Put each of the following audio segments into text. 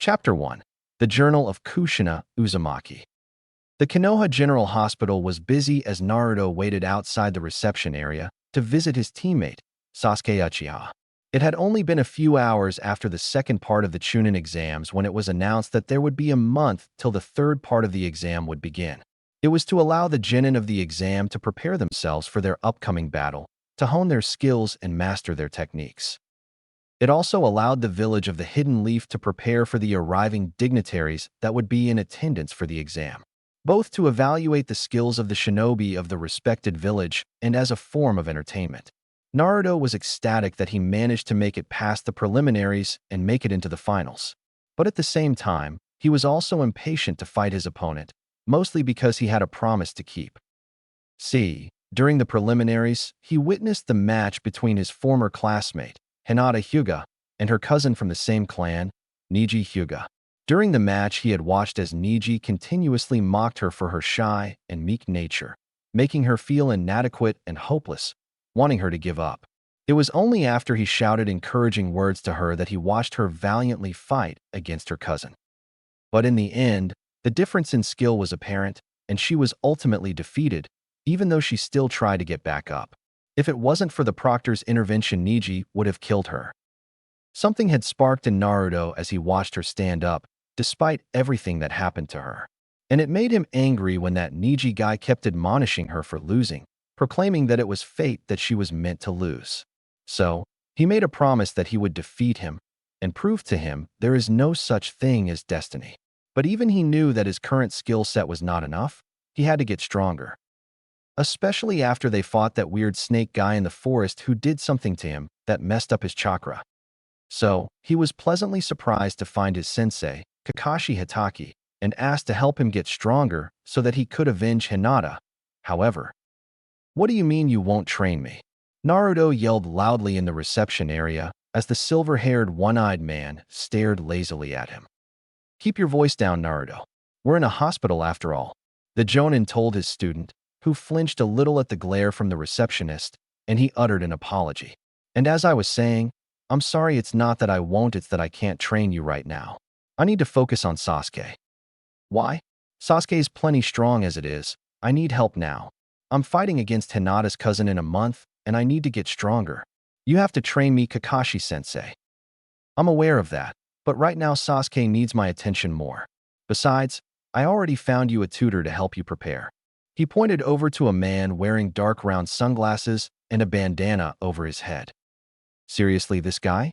Chapter 1. The Journal of Kushina Uzumaki. The Konoha General Hospital was busy as Naruto waited outside the reception area to visit his teammate, Sasuke Uchiha. It had only been a few hours after the second part of the Chunin exams when it was announced that there would be a month till the third part of the exam would begin. It was to allow the genin of the exam to prepare themselves for their upcoming battle, to hone their skills and master their techniques. It also allowed the village of the Hidden Leaf to prepare for the arriving dignitaries that would be in attendance for the exam, both to evaluate the skills of the shinobi of the respected village and as a form of entertainment. Naruto was ecstatic that he managed to make it past the preliminaries and make it into the finals. But at the same time, he was also impatient to fight his opponent, mostly because he had a promise to keep. During the preliminaries, he witnessed the match between his former classmate, Hinata Hyuga, and her cousin from the same clan, Neji Hyuga. During the match, he had watched as Neji continuously mocked her for her shy and meek nature, making her feel inadequate and hopeless, wanting her to give up. It was only after he shouted encouraging words to her that he watched her valiantly fight against her cousin. But in the end, the difference in skill was apparent, and she was ultimately defeated, even though she still tried to get back up. If it wasn't for the proctor's intervention, Neji would have killed her. Something had sparked in Naruto as he watched her stand up, despite everything that happened to her. And it made him angry when that Neji guy kept admonishing her for losing, proclaiming that it was fate that she was meant to lose. So, he made a promise that he would defeat him and prove to him there is no such thing as destiny. But even he knew that his current skill set was not enough. He had to get stronger. Especially after they fought that weird snake guy in the forest who did something to him that messed up his chakra. So, he was pleasantly surprised to find his sensei, Kakashi Hitaki, and asked to help him get stronger so that he could avenge Hinata. However, "What do you mean you won't train me?" Naruto yelled loudly in the reception area as the silver-haired, one-eyed man stared lazily at him. "Keep your voice down, Naruto. We're in a hospital after all," the jonin told his student, who flinched a little at the glare from the receptionist, and he uttered an apology. "And as I was saying, I'm sorry, it's not that I won't, it's that I can't train you right now. I need to focus on Sasuke." "Why? Sasuke's plenty strong as it is. I need help now. I'm fighting against Hinata's cousin in a month, and I need to get stronger. You have to train me, Kakashi-sensei." "I'm aware of that, but right now Sasuke needs my attention more. Besides, I already found you a tutor to help you prepare." He pointed over to a man wearing dark round sunglasses and a bandana over his head. "Seriously, this guy?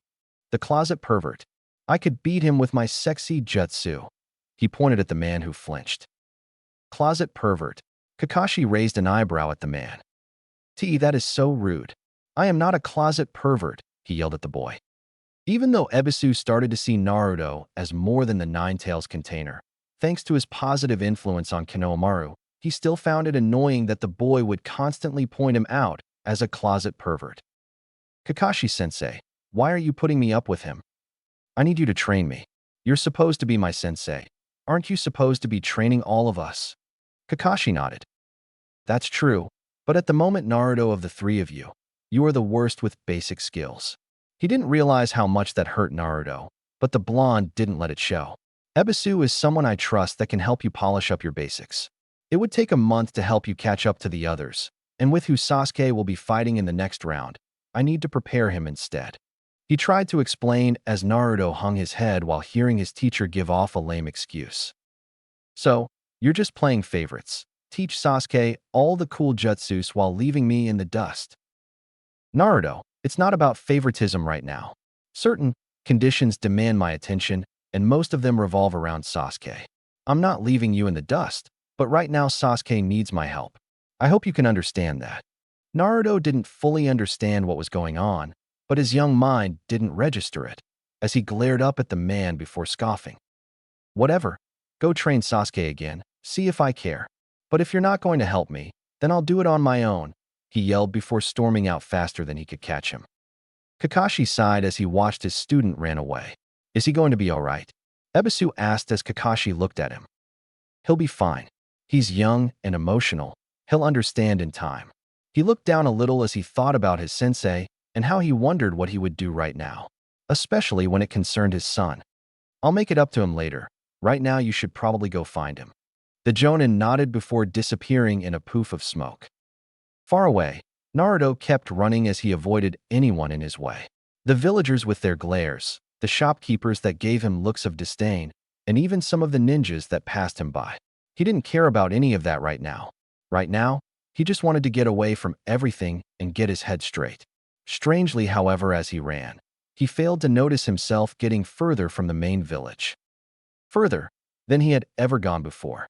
The closet pervert. I could beat him with my sexy jutsu." He pointed at the man who flinched. "Closet pervert." Kakashi raised an eyebrow at the man. That is so rude. "I am not a closet pervert," he yelled at the boy. Even though Ebisu started to see Naruto as more than the Nine-Tails container, thanks to his positive influence on Konohamaru, he still found it annoying that the boy would constantly point him out as a closet pervert. "Kakashi-sensei, why are you putting me up with him? I need you to train me. You're supposed to be my sensei. Aren't you supposed to be training all of us?" Kakashi nodded. "That's true, but at the moment, Naruto, of the three of you, you are the worst with basic skills." He didn't realize how much that hurt Naruto, but the blonde didn't let it show. "Ebisu is someone I trust that can help you polish up your basics. It would take a month to help you catch up to the others, and with who Sasuke will be fighting in the next round, I need to prepare him instead." He tried to explain as Naruto hung his head while hearing his teacher give off a lame excuse. "So, you're just playing favorites. Teach Sasuke all the cool jutsus while leaving me in the dust." "Naruto, it's not about favoritism right now. Certain conditions demand my attention, and most of them revolve around Sasuke. I'm not leaving you in the dust, but right now Sasuke needs my help. I hope you can understand that." Naruto didn't fully understand what was going on, but his young mind didn't register it, as he glared up at the man before scoffing. "Whatever. Go train Sasuke again, see if I care. But if you're not going to help me, then I'll do it on my own," he yelled before storming out faster than he could catch him. Kakashi sighed as he watched his student ran away. "Is he going to be all right?" Ebisu asked as Kakashi looked at him. "He'll be fine. He's young and emotional. He'll understand in time." He looked down a little as he thought about his sensei and how he wondered what he would do right now, especially when it concerned his son. I'll make it up to him later. Right now you should probably go find him. The Jonin nodded before disappearing in a poof of smoke. Far away, Naruto kept running as he avoided anyone in his way. The villagers with their glares, the shopkeepers that gave him looks of disdain, and even some of the ninjas that passed him by. He didn't care about any of that right now. Right now, he just wanted to get away from everything and get his head straight. Strangely, however, as he ran, he failed to notice himself getting further from the main village. Further than he had ever gone before.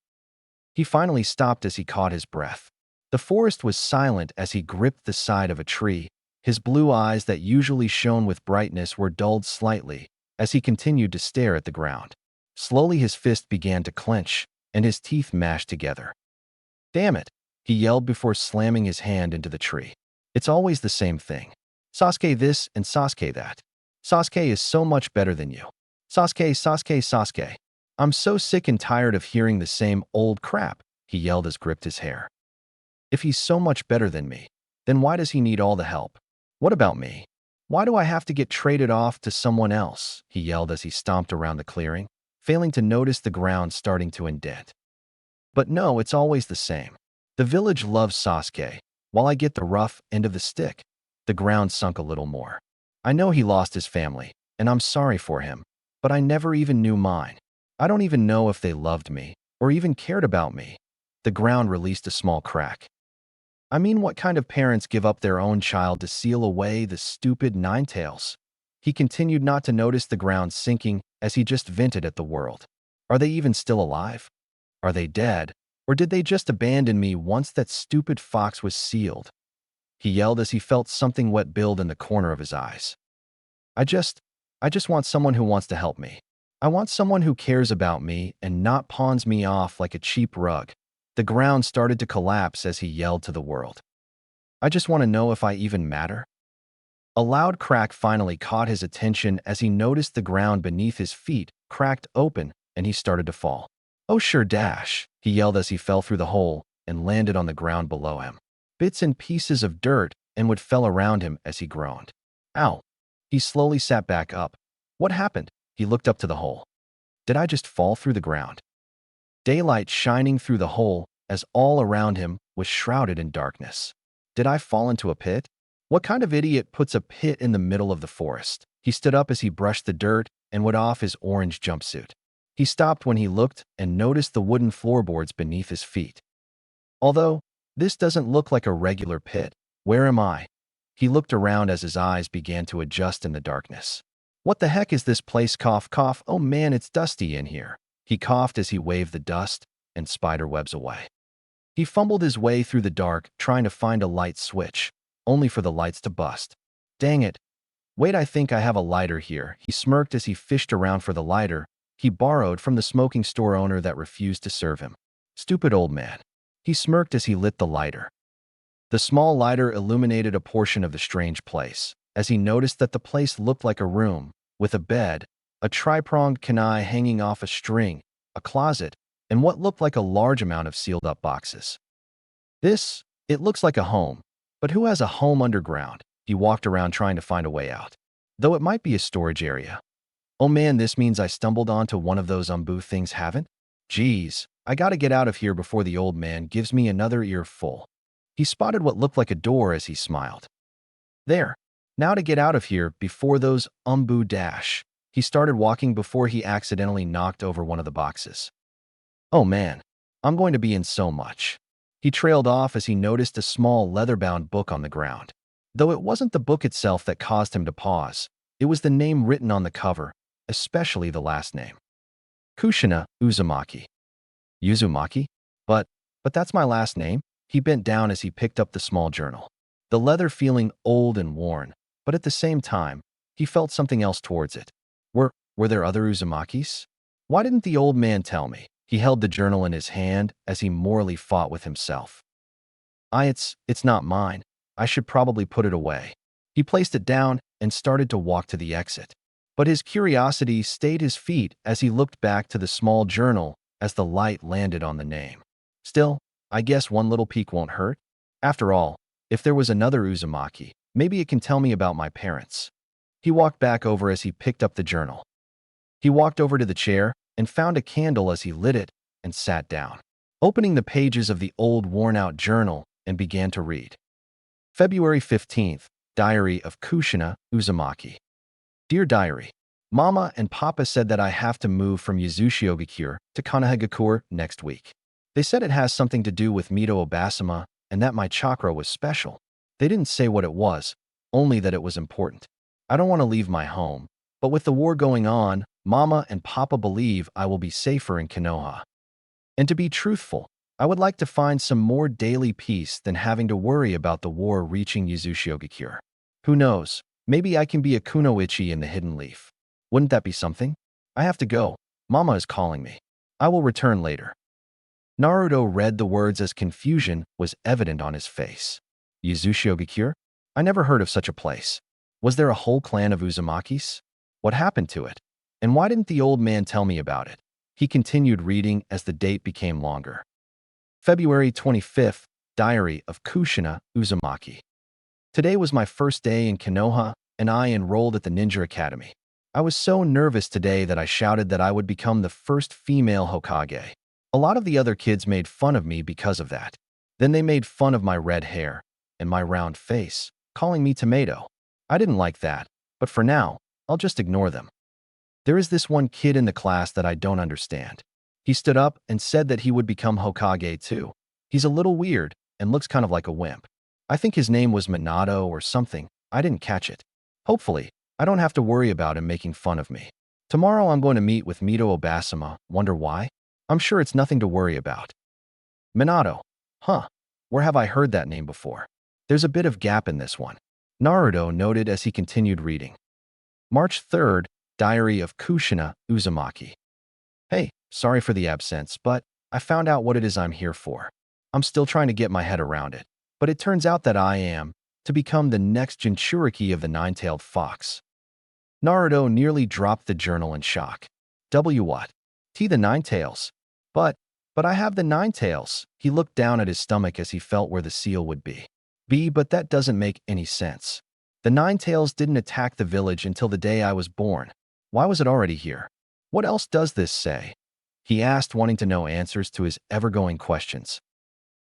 He finally stopped as he caught his breath. The forest was silent as he gripped the side of a tree. His blue eyes that usually shone with brightness were dulled slightly as he continued to stare at the ground. Slowly his fist began to clench, and his teeth mashed together. "Damn it," he yelled before slamming his hand into the tree. It's always the same thing. Sasuke this and Sasuke that. Sasuke is so much better than you. Sasuke, Sasuke, Sasuke. I'm so sick and tired of hearing the same old crap, he yelled as gripped his hair. If he's so much better than me, then why does he need all the help? What about me? Why do I have to get traded off to someone else? He yelled as he stomped around the clearing, failing to notice the ground starting to indent. But no, it's always the same. The village loves Sasuke, while I get the rough end of the stick. The ground sunk a little more. I know he lost his family, and I'm sorry for him, but I never even knew mine. I don't even know if they loved me, or even cared about me. The ground released a small crack. I mean, what kind of parents give up their own child to seal away the stupid Ninetales? He continued not to notice the ground sinking as he just vented at the world. Are they even still alive? Are they dead? Or did they just abandon me once that stupid fox was sealed? He yelled as he felt something wet build in the corner of his eyes. I just want someone who wants to help me. I want someone who cares about me and not pawns me off like a cheap rug. The ground started to collapse as he yelled to the world. I just want to know if I even matter. A loud crack finally caught his attention as he noticed the ground beneath his feet cracked open and he started to fall. Oh sure dash, he yelled as he fell through the hole and landed on the ground below him. Bits and pieces of dirt and wood fell around him as he groaned. Ow. He slowly sat back up. What happened? He looked up to the hole. Did I just fall through the ground? Daylight shining through the hole as all around him was shrouded in darkness. Did I fall into a pit? What kind of idiot puts a pit in the middle of the forest? He stood up as he brushed the dirt and would off his orange jumpsuit. He stopped when he looked and noticed the wooden floorboards beneath his feet. Although this doesn't look like a regular pit, where am I? He looked around as his eyes began to adjust in the darkness. What the heck is this place? Cough, cough. Oh man, it's dusty in here. He coughed as he waved the dust and spider webs away. He fumbled his way through the dark, trying to find a light switch, only for the lights to bust. Dang it. Wait, I think I have a lighter here. He smirked as he fished around for the lighter he borrowed from the smoking store owner that refused to serve him. Stupid old man. He smirked as he lit the lighter. The small lighter illuminated a portion of the strange place, as he noticed that the place looked like a room, with a bed, a tri-pronged kunai hanging off a string, a closet, and what looked like a large amount of sealed-up boxes. It looks like a home, but who has a home underground? He walked around trying to find a way out. Though it might be a storage area. Oh man, this means I stumbled onto one of those things, haven't? Geez, I gotta get out of here before the old man gives me another earful. He spotted what looked like a door as he smiled. There. Now to get out of here before those dash. He started walking before he accidentally knocked over one of the boxes. Oh man, I'm going to be in so much. He trailed off as he noticed a small leather-bound book on the ground. Though it wasn't the book itself that caused him to pause, it was the name written on the cover, especially the last name. Kushina Uzumaki. Uzumaki? But that's my last name? He bent down as he picked up the small journal. The leather feeling old and worn, but at the same time, he felt something else towards it. Were there other Uzumakis? Why didn't the old man tell me? He held the journal in his hand as he morally fought with himself. It's not mine. I should probably put it away. He placed it down and started to walk to the exit. But his curiosity stayed his feet as he looked back to the small journal as the light landed on the name. Still, I guess one little peek won't hurt. After all, if there was another Uzumaki, maybe it can tell me about my parents. He walked back over as he picked up the journal. He walked over to the chair and found a candle as he lit it and sat down, opening the pages of the old worn-out journal and began to read. February 15th, Diary of Kushina Uzumaki. Dear Diary, Mama and Papa said that I have to move from Yuzushiogakure to Kanehagakure next week. They said it has something to do with Mito Obasama and that my chakra was special. They didn't say what it was, only that it was important. I don't want to leave my home, but with the war going on, Mama and Papa believe I will be safer in Konoha. And to be truthful, I would like to find some more daily peace than having to worry about the war reaching Yuzushiogakure. Who knows, maybe I can be a kunoichi in the hidden leaf. Wouldn't that be something? I have to go. Mama is calling me. I will return later. Naruto read the words as confusion was evident on his face. Yuzushiogakure? I never heard of such a place. Was there a whole clan of Uzumakis? What happened to it? And why didn't the old man tell me about it? He continued reading as the date became longer. February 25th, Diary of Kushina Uzumaki. Today was my first day in Konoha, and I enrolled at the Ninja Academy. I was so nervous today that I shouted that I would become the first female Hokage. A lot of the other kids made fun of me because of that. Then they made fun of my red hair and my round face, calling me tomato. I didn't like that, but for now, I'll just ignore them. There is this one kid in the class that I don't understand. He stood up and said that he would become Hokage too. He's a little weird and looks kind of like a wimp. I think his name was Minato or something. I didn't catch it. Hopefully, I don't have to worry about him making fun of me. Tomorrow I'm going to meet with Mito Obasama. Wonder why? I'm sure it's nothing to worry about. Minato. Huh. Where have I heard that name before? There's a bit of gap in this one. Naruto noted as he continued reading. March 3rd, Diary of Kushina Uzumaki. Hey, sorry for the absence, but I found out what it is I'm here for. I'm still trying to get my head around it, but it turns out that I am to become the next Jinchuriki of the nine-tailed fox. Naruto nearly dropped the journal in shock. What? The nine tails. But I have the nine tails. He looked down at his stomach as he felt where the seal would be. But that doesn't make any sense. The nine tails didn't attack the village until the day I was born. Why was it already here? What else does this say? He asked, wanting to know answers to his ever-going questions.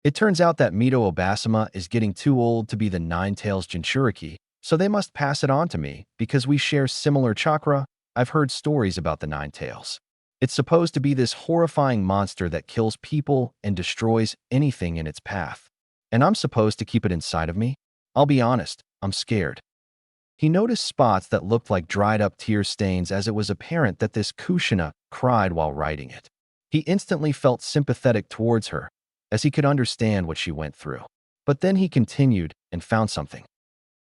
It turns out that Mito Obasama is getting too old to be the nine tails Jinchuriki, so they must pass it on to me because we share similar chakra. I've heard stories about the nine tails. It's supposed to be this horrifying monster that kills people and destroys anything in its path. And I'm supposed to keep it inside of me? I'll be honest, I'm scared. He noticed spots that looked like dried-up tear stains as it was apparent that this Kushina cried while writing it. He instantly felt sympathetic towards her, as he could understand what she went through. But then he continued and found something.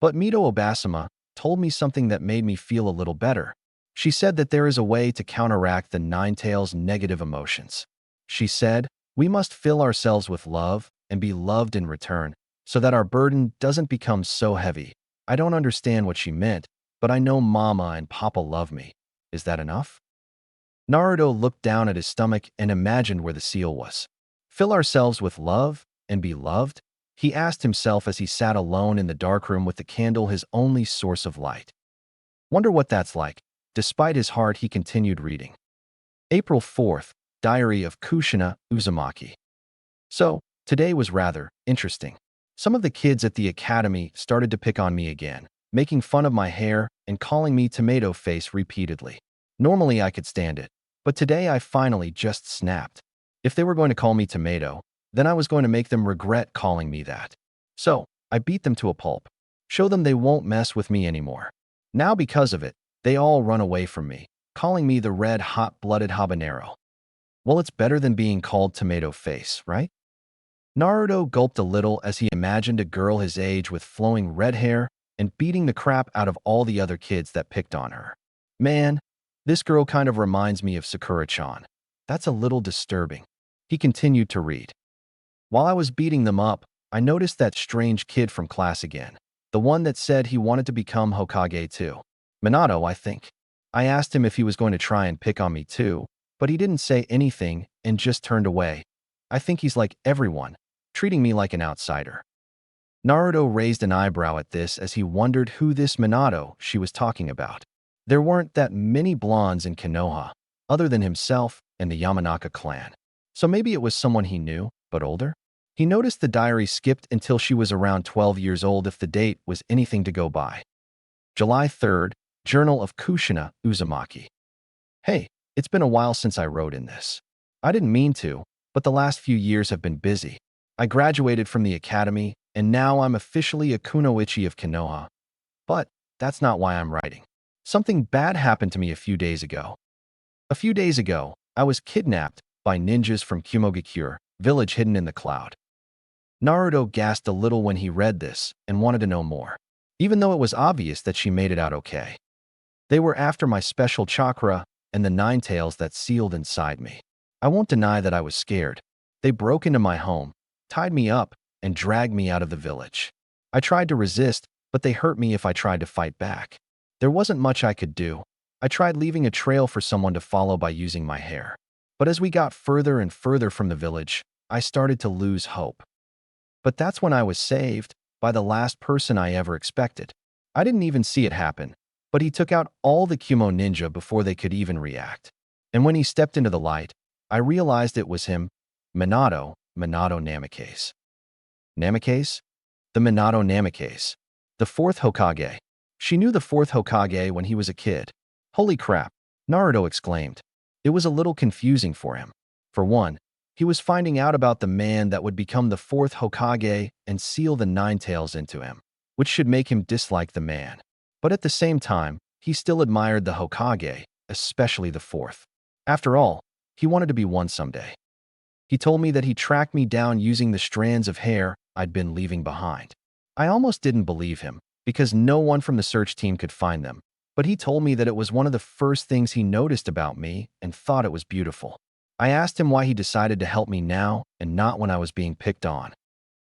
But Mito Obasama told me something that made me feel a little better. She said that there is a way to counteract the nine tails' negative emotions. She said, we must fill ourselves with love and be loved in return, so that our burden doesn't become so heavy. I don't understand what she meant, but I know Mama and Papa love me. Is that enough? Naruto looked down at his stomach and imagined where the seal was. Fill ourselves with love and be loved? He asked himself as he sat alone in the darkroom with the candle, his only source of light. Wonder what that's like. Despite his heart, he continued reading. April 4th, Diary of Kushina Uzumaki. So, today was rather interesting. Some of the kids at the academy started to pick on me again, making fun of my hair and calling me tomato face repeatedly. Normally I could stand it, but today I finally just snapped. If they were going to call me tomato, then I was going to make them regret calling me that. So, I beat them to a pulp. Show them they won't mess with me anymore. Now because of it, they all run away from me, calling me the red hot-blooded habanero. Well, it's better than being called tomato face, right? Naruto gulped a little as he imagined a girl his age with flowing red hair and beating the crap out of all the other kids that picked on her. Man, this girl kind of reminds me of Sakura-chan. That's a little disturbing. He continued to read. While I was beating them up, I noticed that strange kid from class again, the one that said he wanted to become Hokage too. Minato, I think. I asked him if he was going to try and pick on me too, but he didn't say anything and just turned away. I think he's like everyone, treating me like an outsider. Naruto raised an eyebrow at this as he wondered who this Minato she was talking about. There weren't that many blondes in Konoha, other than himself and the Yamanaka clan. So maybe it was someone he knew, but older? He noticed the diary skipped until she was around 12 years old if the date was anything to go by. July 3rd, Journal of Kushina, Uzumaki. Hey, it's been a while since I wrote in this. I didn't mean to, but the last few years have been busy. I graduated from the academy, and now I'm officially a kunoichi of Konoha. But that's not why I'm writing. Something bad happened to me a few days ago. A few days ago, I was kidnapped by ninjas from Kumogakure, village hidden in the cloud. Naruto gasped a little when he read this and wanted to know more, even though it was obvious that she made it out okay. They were after my special chakra and the nine tails that sealed inside me. I won't deny that I was scared. They broke into my home, tied me up, and dragged me out of the village. I tried to resist, but they hurt me if I tried to fight back. There wasn't much I could do. I tried leaving a trail for someone to follow by using my hair. But as we got further and further from the village, I started to lose hope. But that's when I was saved by the last person I ever expected. I didn't even see it happen, but he took out all the Kumo ninja before they could even react. And when he stepped into the light, I realized it was him, Minato Namikaze. Namikaze? The Minato Namikaze. The fourth Hokage. She knew the fourth Hokage when he was a kid. Holy crap, Naruto exclaimed. It was a little confusing for him. For one, he was finding out about the man that would become the fourth Hokage and seal the nine tails into him, which should make him dislike the man. But at the same time, he still admired the Hokage, especially the fourth. After all, he wanted to be one someday. He told me that he tracked me down using the strands of hair I'd been leaving behind. I almost didn't believe him, because no one from the search team could find them, but he told me that it was one of the first things he noticed about me and thought it was beautiful. I asked him why he decided to help me now and not when I was being picked on.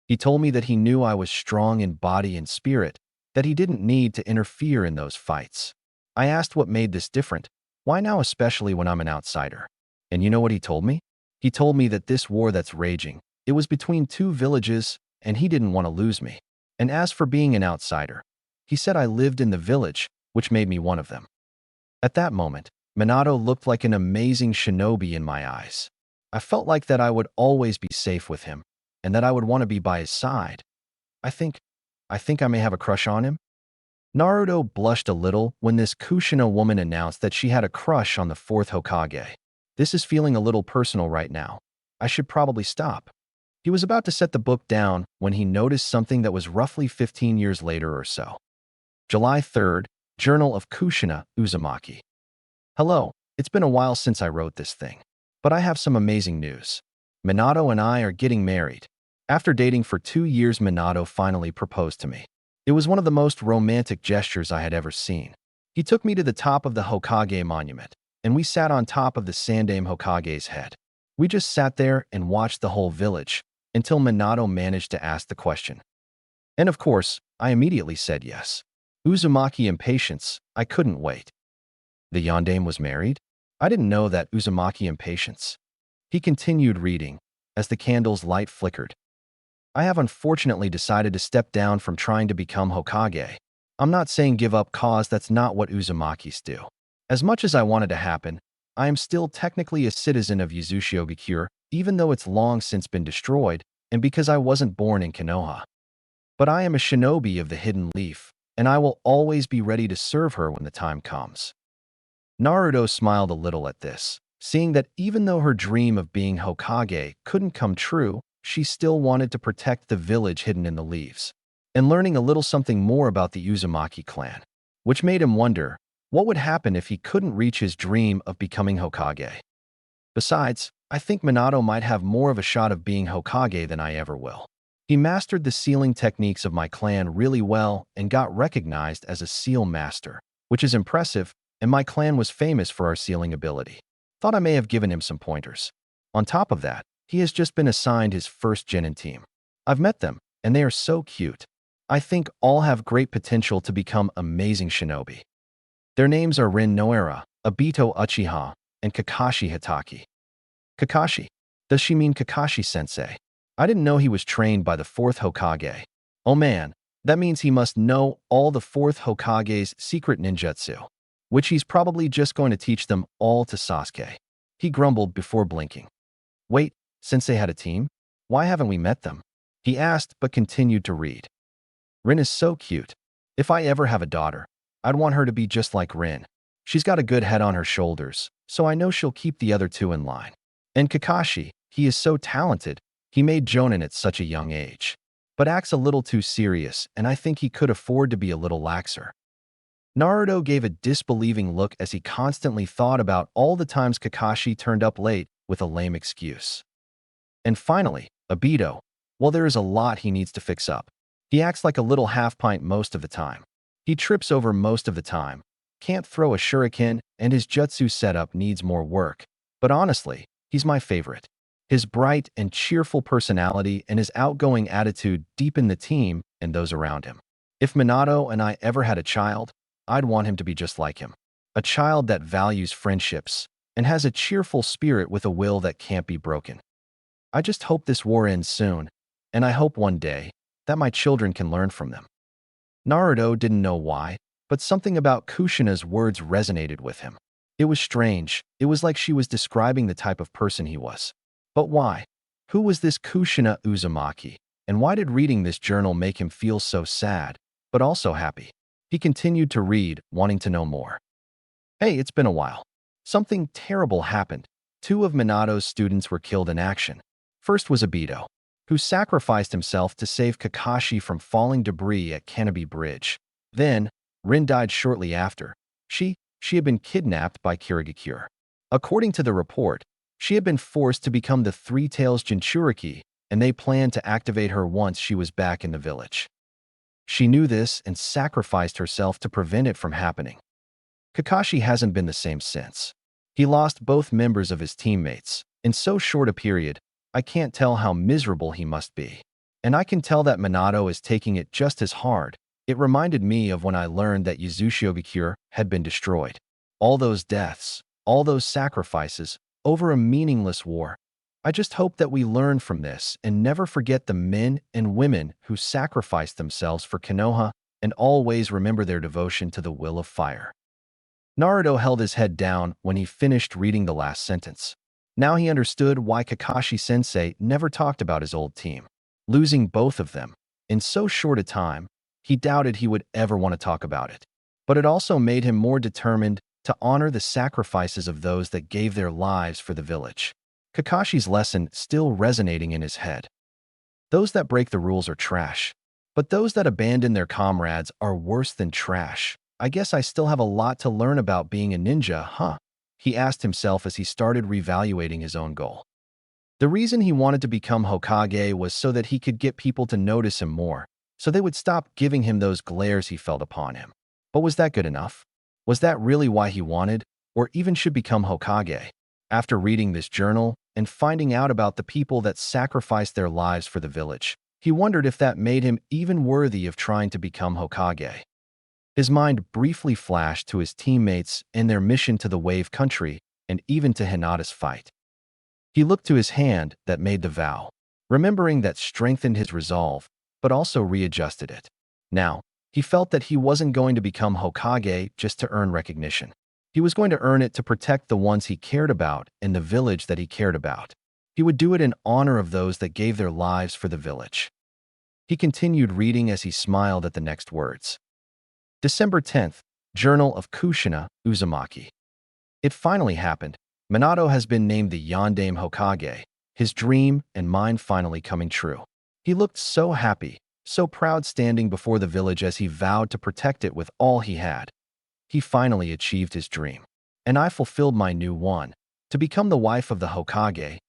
He told me that he knew I was strong in body and spirit, that he didn't need to interfere in those fights. I asked what made this different. Why now, especially when I'm an outsider? And you know what he told me? He told me that this war that's raging, it was between two villages, and he didn't want to lose me. And as for being an outsider, he said I lived in the village, which made me one of them. At that moment, Minato looked like an amazing shinobi in my eyes. I felt like that I would always be safe with him, and that I would want to be by his side. I think I may have a crush on him. Naruto blushed a little when this Kushina woman announced that she had a crush on the fourth Hokage. This is feeling a little personal right now. I should probably stop. He was about to set the book down when he noticed something that was roughly 15 years later or so. July 3rd, Journal of Kushina, Uzumaki. Hello, it's been a while since I wrote this thing, but I have some amazing news. Minato and I are getting married. After dating for 2 years, Minato finally proposed to me. It was one of the most romantic gestures I had ever seen. He took me to the top of the Hokage monument, and we sat on top of the Sandaime Hokage's head. We just sat there and watched the whole village until Minato managed to ask the question. And of course, I immediately said yes. Uzumaki impatience, I couldn't wait. The yondaime was married? I didn't know that. Uzumaki impatience. He continued reading as the candle's light flickered. I have unfortunately decided to step down from trying to become Hokage. I'm not saying give up, cause that's not what Uzumakis do. As much as I wanted to happen, I am still technically a citizen of Uzushiogakure, even though it's long since been destroyed, and because I wasn't born in Konoha. But I am a shinobi of the Hidden Leaf, and I will always be ready to serve her when the time comes. Naruto smiled a little at this, seeing that even though her dream of being Hokage couldn't come true, she still wanted to protect the village hidden in the leaves, and learning a little something more about the Uzumaki clan, which made him wonder what would happen if he couldn't reach his dream of becoming Hokage. Besides, I think Minato might have more of a shot of being Hokage than I ever will. He mastered the sealing techniques of my clan really well and got recognized as a seal master, which is impressive, and my clan was famous for our sealing ability. Thought I may have given him some pointers. On top of that, he has just been assigned his first genin team. I've met them, and they are so cute. I think all have great potential to become amazing shinobi. Their names are Rin Noera, Obito Uchiha, and Kakashi Hitaki. Kakashi? Does she mean Kakashi-sensei? I didn't know he was trained by the fourth Hokage. Oh man, that means he must know all the fourth Hokage's secret ninjutsu. which he's probably just going to teach them all to Sasuke. He grumbled before blinking. Wait, since they had a team? Why haven't we met them? He asked, but continued to read. Rin is so cute. If I ever have a daughter, I'd want her to be just like Rin. She's got a good head on her shoulders, so I know she'll keep the other two in line. And Kakashi, he is so talented. He made Jonin at such a young age, but acts a little too serious, and I think he could afford to be a little laxer. Naruto gave a disbelieving look as he constantly thought about all the times Kakashi turned up late with a lame excuse. And finally, Obito. Well, there is a lot he needs to fix up. He acts like a little half-pint most of the time. He trips over most of the time, can't throw a shuriken, and his jutsu setup needs more work. But honestly, he's my favorite. His bright and cheerful personality and his outgoing attitude deepen the team and those around him. If Minato and I ever had a child, I'd want him to be just like him. A child that values friendships and has a cheerful spirit with a will that can't be broken. I just hope this war ends soon, and I hope one day that my children can learn from them. Naruto didn't know why, but something about Kushina's words resonated with him. It was strange. It was like she was describing the type of person he was. But why? Who was this Kushina Uzumaki? And why did reading this journal make him feel so sad, but also happy? He continued to read, wanting to know more. Hey, it's been a while. Something terrible happened. 2 of Minato's students were killed in action. First was Obito, who sacrificed himself to save Kakashi from falling debris at Kenobi Bridge. Then, Rin died shortly after. She had been kidnapped by Kirigakure. According to the report, she had been forced to become the Three Tails Jinchuriki, and they planned to activate her once she was back in the village. She knew this and sacrificed herself to prevent it from happening. Kakashi hasn't been the same since. He lost both members of his teammates. In so short a period, I can't tell how miserable he must be. And I can tell that Minato is taking it just as hard. It reminded me of when I learned that Uzumaki had been destroyed. All those deaths, all those sacrifices, over a meaningless war. I just hope that we learn from this and never forget the men and women who sacrificed themselves for Konoha and always remember their devotion to the will of fire. Naruto held his head down when he finished reading the last sentence. Now he understood why Kakashi-sensei never talked about his old team. Losing both of them in so short a time, he doubted he would ever want to talk about it. But it also made him more determined to honor the sacrifices of those that gave their lives for the village. Kakashi's lesson still resonating in his head. Those that break the rules are trash, but those that abandon their comrades are worse than trash. I guess I still have a lot to learn about being a ninja, huh? He asked himself as he started reevaluating his own goal. The reason he wanted to become Hokage was so that he could get people to notice him more, so they would stop giving him those glares he felt upon him. But was that good enough? Was that really why he wanted, or even should become Hokage? After reading this journal and finding out about the people that sacrificed their lives for the village, he wondered if that made him even worthy of trying to become Hokage. His mind briefly flashed to his teammates and their mission to the Wave Country and even to Hinata's fight. He looked to his hand that made the vow, remembering that strengthened his resolve, but also readjusted it. Now, he felt that he wasn't going to become Hokage just to earn recognition. He was going to earn it to protect the ones he cared about and the village that he cared about. He would do it in honor of those that gave their lives for the village. He continued reading as he smiled at the next words. December 10th, Journal of Kushina Uzumaki. It finally happened. Minato has been named the Yondaime Hokage, his dream and mine finally coming true. He looked so happy, so proud standing before the village as he vowed to protect it with all he had. He finally achieved his dream. And I fulfilled my new one, to become the wife of the Hokage,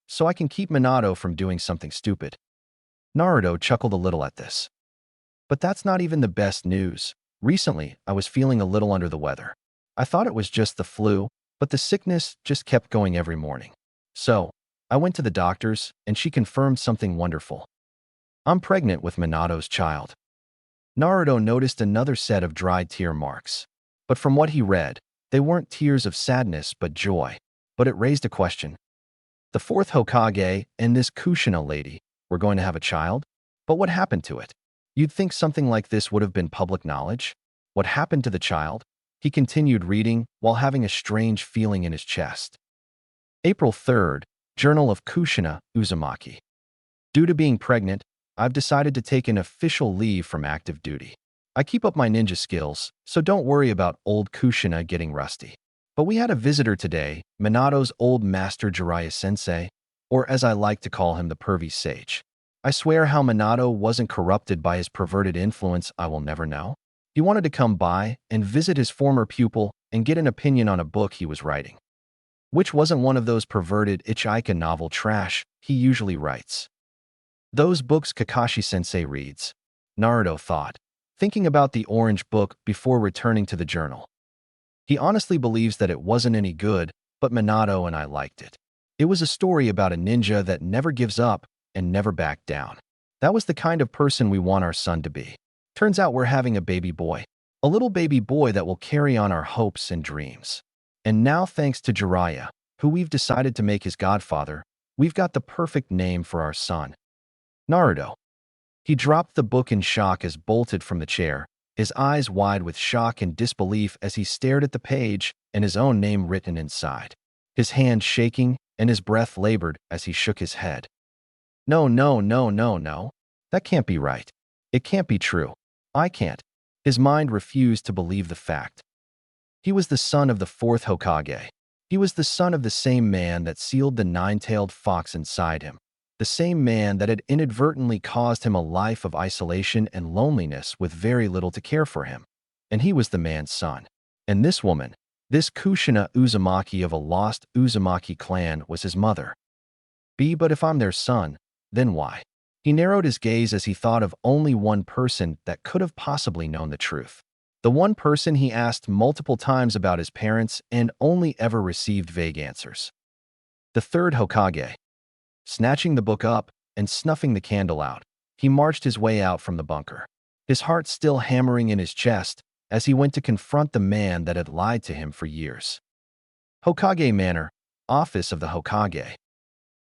so I can keep Minato from doing something stupid. Naruto chuckled a little at this. But that's not even the best news. Recently, I was feeling a little under the weather. I thought it was just the flu, but the sickness just kept going every morning. So, I went to the doctor's, and she confirmed something wonderful. I'm pregnant with Minato's child. Naruto noticed another set of dried tear marks. But from what he read, they weren't tears of sadness but joy. But it raised a question. The 4th Hokage and this Kushina lady were going to have a child? But what happened to it? You'd think something like this would have been public knowledge. What happened to the child? He continued reading while having a strange feeling in his chest. April 3rd, Journal of Kushina, Uzumaki. Due to being pregnant, I've decided to take an official leave from active duty. I keep up my ninja skills, so don't worry about old Kushina getting rusty. But we had a visitor today, Minato's old master Jiraiya-sensei, or as I like to call him, the pervy sage. I swear how Minato wasn't corrupted by his perverted influence I will never know. He wanted to come by and visit his former pupil and get an opinion on a book he was writing, which wasn't one of those perverted Ichika novel trash he usually writes. Those books Kakashi-sensei reads, Naruto thought, thinking about the orange book before returning to the journal. He honestly believes that it wasn't any good, but Minato and I liked it. It was a story about a ninja that never gives up and never backed down. That was the kind of person we want our son to be. Turns out we're having a baby boy. A little baby boy that will carry on our hopes and dreams. And now, thanks to Jiraiya, who we've decided to make his godfather, we've got the perfect name for our son. Naruto. He dropped the book in shock as bolted from the chair, his eyes wide with shock and disbelief as he stared at the page and his own name written inside. His hand shaking and his breath labored as he shook his head. No, no, no, no, no. That can't be right. It can't be true. I can't. His mind refused to believe the fact. He was the son of the fourth Hokage. He was the son of the same man that sealed the nine-tailed fox inside him. The same man that had inadvertently caused him a life of isolation and loneliness with very little to care for him. And he was the man's son. And this woman, this Kushina Uzumaki of a lost Uzumaki clan, was his mother. But if I'm their son, then why? He narrowed his gaze as he thought of only one person that could have possibly known the truth. The one person he asked multiple times about his parents and only ever received vague answers. The third Hokage. Snatching the book up and snuffing the candle out, he marched his way out from the bunker, his heart still hammering in his chest as he went to confront the man that had lied to him for years. Hokage Manor, Office of the Hokage.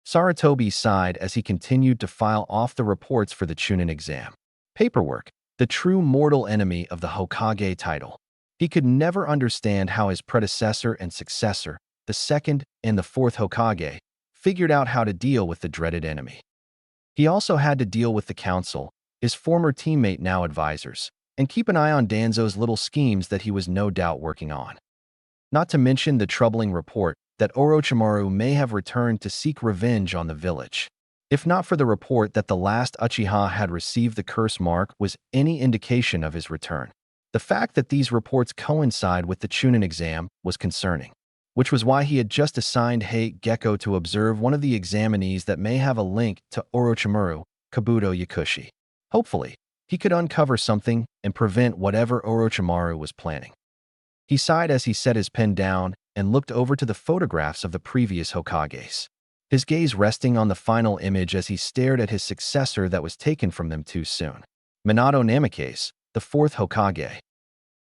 Sarutobi sighed as he continued to file off the reports for the Chunin exam. Paperwork, the true mortal enemy of the Hokage title. He could never understand how his predecessor and successor, the second and the fourth Hokage, figured out how to deal with the dreaded enemy. He also had to deal with the council, his former teammate now advisors, and keep an eye on Danzo's little schemes that he was no doubt working on. Not to mention the troubling report that Orochimaru may have returned to seek revenge on the village. If not for the report that the last Uchiha had received the curse mark was any indication of his return. The fact that these reports coincide with the Chunin exam was concerning, which was why he had just assigned Hei Gecko to observe one of the examinees that may have a link to Orochimaru, Kabuto Yakushi. Hopefully, he could uncover something and prevent whatever Orochimaru was planning. He sighed as he set his pen down and looked over to the photographs of the previous Hokages, his gaze resting on the final image as he stared at his successor that was taken from them too soon. Minato Namikaze, the fourth Hokage.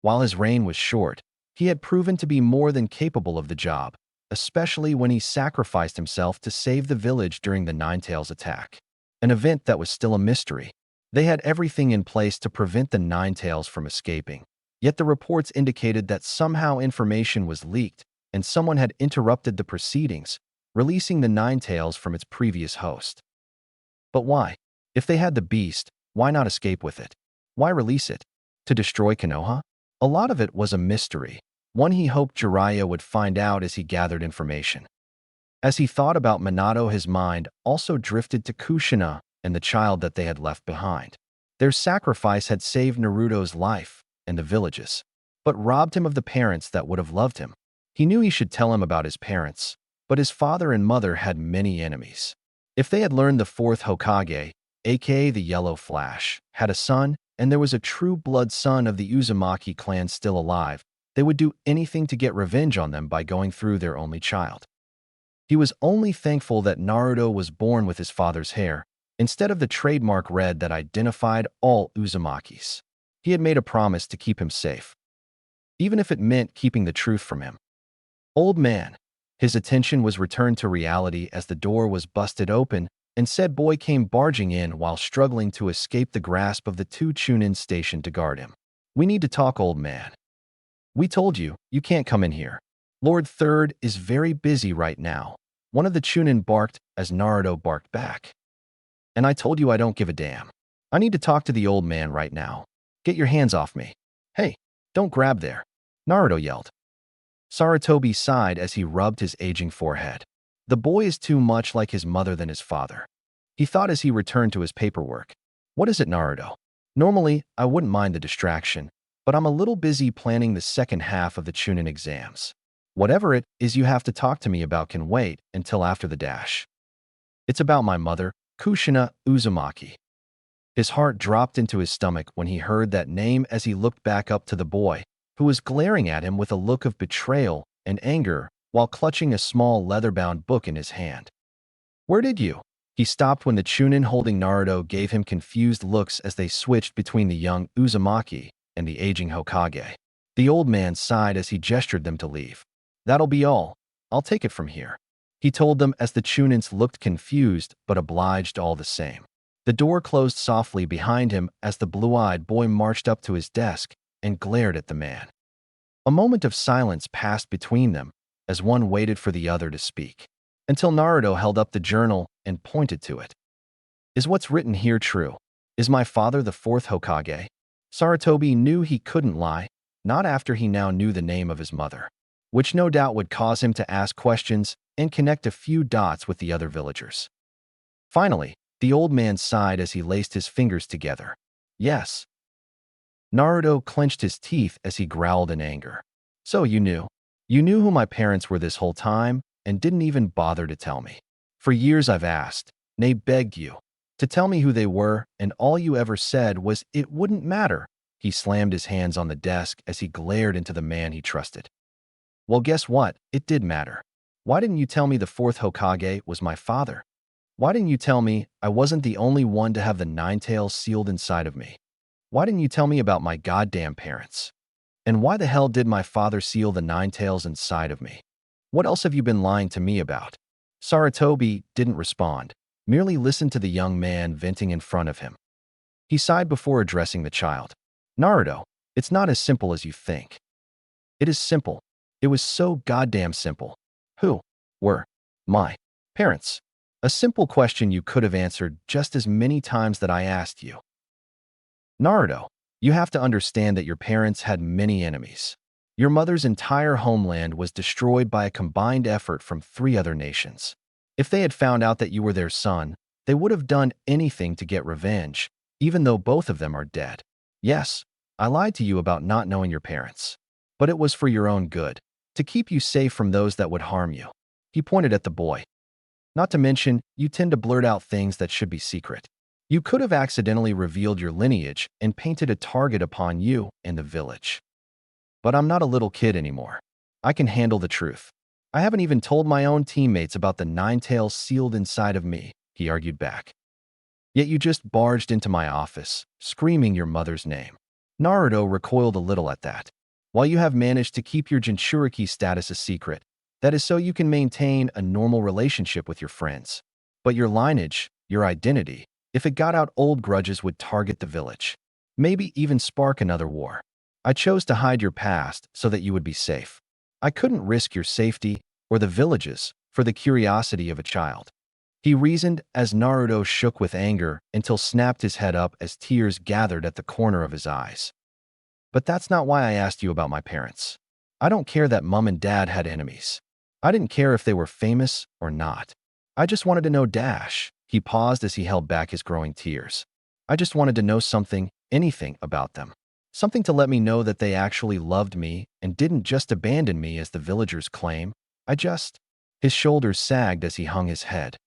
While his reign was short, he had proven to be more than capable of the job, especially when he sacrificed himself to save the village during the Nine-Tails attack, an event that was still a mystery. They had everything in place to prevent the Nine-Tails from escaping, yet the reports indicated that somehow information was leaked and someone had interrupted the proceedings, releasing the Nine-Tails from its previous host. But why? If they had the beast, why not escape with it? Why release it? To destroy Konoha? A lot of it was a mystery, one he hoped Jiraiya would find out as he gathered information. As he thought about Minato, his mind also drifted to Kushina and the child that they had left behind. Their sacrifice had saved Naruto's life and the village's, but robbed him of the parents that would have loved him. He knew he should tell him about his parents, but his father and mother had many enemies. If they had learned the fourth Hokage, aka the Yellow Flash, had a son, and there was a true blood son of the Uzumaki clan still alive, they would do anything to get revenge on them by going through their only child. He was only thankful that Naruto was born with his father's hair, instead of the trademark red that identified all Uzumakis. He had made a promise to keep him safe, even if it meant keeping the truth from him. Old man. His attention was returned to reality as the door was busted open and said boy came barging in while struggling to escape the grasp of the two Chunin stationed to guard him. We need to talk, old man. We told you, you can't come in here. Lord Third is very busy right now. One of the Chunin barked as Naruto barked back. And I told you I don't give a damn. I need to talk to the old man right now. Get your hands off me. Hey, don't grab there. Naruto yelled. Sarutobi sighed as he rubbed his aging forehead. The boy is too much like his mother than his father. He thought as he returned to his paperwork. What is it, Naruto? Normally, I wouldn't mind the distraction, but I'm a little busy planning the second half of the Chunin exams. Whatever it is you have to talk to me about can wait until after the dash. It's about my mother, Kushina Uzumaki. His heart dropped into his stomach when he heard that name as he looked back up to the boy, who was glaring at him with a look of betrayal and anger while clutching a small leather-bound book in his hand. Where did you? He stopped when the Chunin holding Naruto gave him confused looks as they switched between the young Uzumaki and the aging Hokage. The old man sighed as he gestured them to leave. That'll be all. I'll take it from here. He told them as the Chunins looked confused but obliged all the same. The door closed softly behind him as the blue-eyed boy marched up to his desk and glared at the man. A moment of silence passed between them as one waited for the other to speak, until Naruto held up the journal and pointed to it. Is what's written here true? Is my father the fourth Hokage? Sarutobi knew he couldn't lie, not after he now knew the name of his mother, which no doubt would cause him to ask questions and connect a few dots with the other villagers. Finally, the old man sighed as he laced his fingers together. Yes. Naruto clenched his teeth as he growled in anger. So you knew. You knew who my parents were this whole time and didn't even bother to tell me. For years I've asked, nay begged you, to tell me who they were, and all you ever said was it wouldn't matter. He slammed his hands on the desk as he glared into the man he trusted. Well, guess what? It did matter. Why didn't you tell me the fourth Hokage was my father? Why didn't you tell me I wasn't the only one to have the nine tails sealed inside of me? Why didn't you tell me about my goddamn parents? And why the hell did my father seal the nine tails inside of me? What else have you been lying to me about? Sarutobi didn't respond, merely listened to the young man venting in front of him. He sighed before addressing the child. Naruto, it's not as simple as you think. It is simple. It was so goddamn simple. Who were my parents? A simple question you could have answered just as many times that I asked you. Naruto, you have to understand that your parents had many enemies. Your mother's entire homeland was destroyed by a combined effort from 3 other nations. If they had found out that you were their son, they would have done anything to get revenge, even though both of them are dead. Yes, I lied to you about not knowing your parents. But it was for your own good, to keep you safe from those that would harm you. He pointed at the boy. Not to mention, you tend to blurt out things that should be secret. You could have accidentally revealed your lineage and painted a target upon you and the village. But I'm not a little kid anymore. I can handle the truth. I haven't even told my own teammates about the 9 tails sealed inside of me, he argued back. Yet you just barged into my office, screaming your mother's name. Naruto recoiled a little at that. While you have managed to keep your Jinchuriki status a secret, that is so you can maintain a normal relationship with your friends. But your lineage, your identity, if it got out, old grudges would target the village. Maybe even spark another war. I chose to hide your past so that you would be safe. I couldn't risk your safety or the village's for the curiosity of a child. He reasoned as Naruto shook with anger until snapped his head up as tears gathered at the corner of his eyes. But that's not why I asked you about my parents. I don't care that mom and dad had enemies. I didn't care if they were famous or not. I just wanted to know Dash. He paused as he held back his growing tears. I just wanted to know something, anything about them. Something to let me know that they actually loved me and didn't just abandon me as the villagers claim. His shoulders sagged as he hung his head.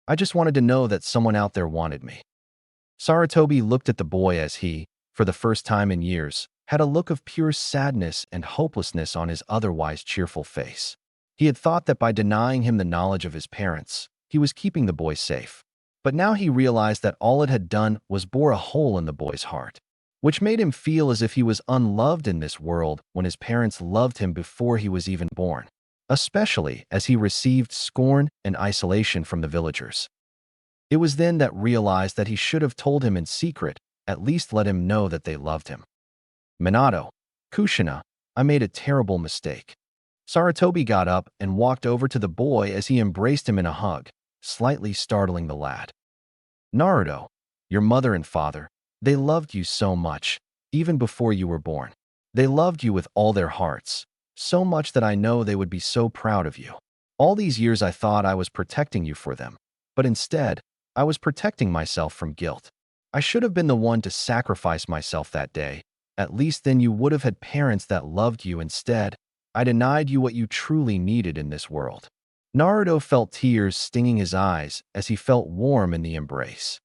I just wanted to know that someone out there wanted me. Sarutobi looked at the boy as he, for the first time in years, had a look of pure sadness and hopelessness on his otherwise cheerful face. He had thought that by denying him the knowledge of his parents, he was keeping the boy safe. But now he realized that all it had done was bore a hole in the boy's heart, which made him feel as if he was unloved in this world when his parents loved him before he was even born, especially as he received scorn and isolation from the villagers. It was then that realized that he should have told him in secret, at least let him know that they loved him. Minato, Kushina, I made a terrible mistake. Sarutobi got up and walked over to the boy as he embraced him in a hug, slightly startling the lad. Naruto, your mother and father, they loved you so much, even before you were born. They loved you with all their hearts, so much that I know they would be so proud of you. All these years I thought I was protecting you for them, but instead, I was protecting myself from guilt. I should have been the one to sacrifice myself that day. At least then you would have had parents that loved you instead. I denied you what you truly needed in this world. Naruto felt tears stinging his eyes as he felt warm in the embrace.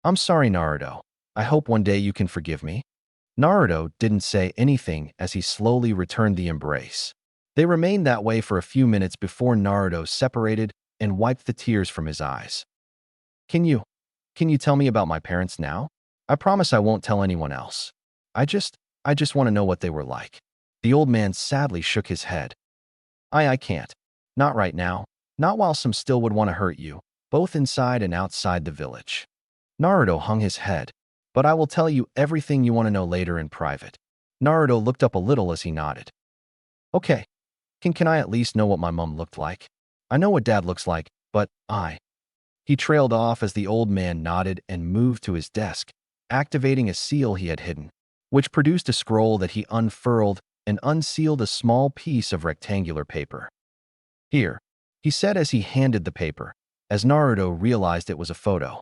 I'm sorry, Naruto. I hope one day you can forgive me. Naruto didn't say anything as he slowly returned the embrace. They remained that way for a few minutes before Naruto separated and wiped the tears from his eyes. Can you tell me about my parents now? I promise I won't tell anyone else. I just want to know what they were like. The old man sadly shook his head. I can't. Not right now. Not while some still would want to hurt you, both inside and outside the village. Naruto hung his head. But I will tell you everything you want to know later in private. Naruto looked up a little as he nodded. Okay. Can I at least know what my mom looked like? I know what dad looks like, but He trailed off as the old man nodded and moved to his desk, activating a seal he had hidden, which produced a scroll that he unfurled and unsealed a small piece of rectangular paper. Here, he said as he handed the paper, as Naruto realized it was a photo.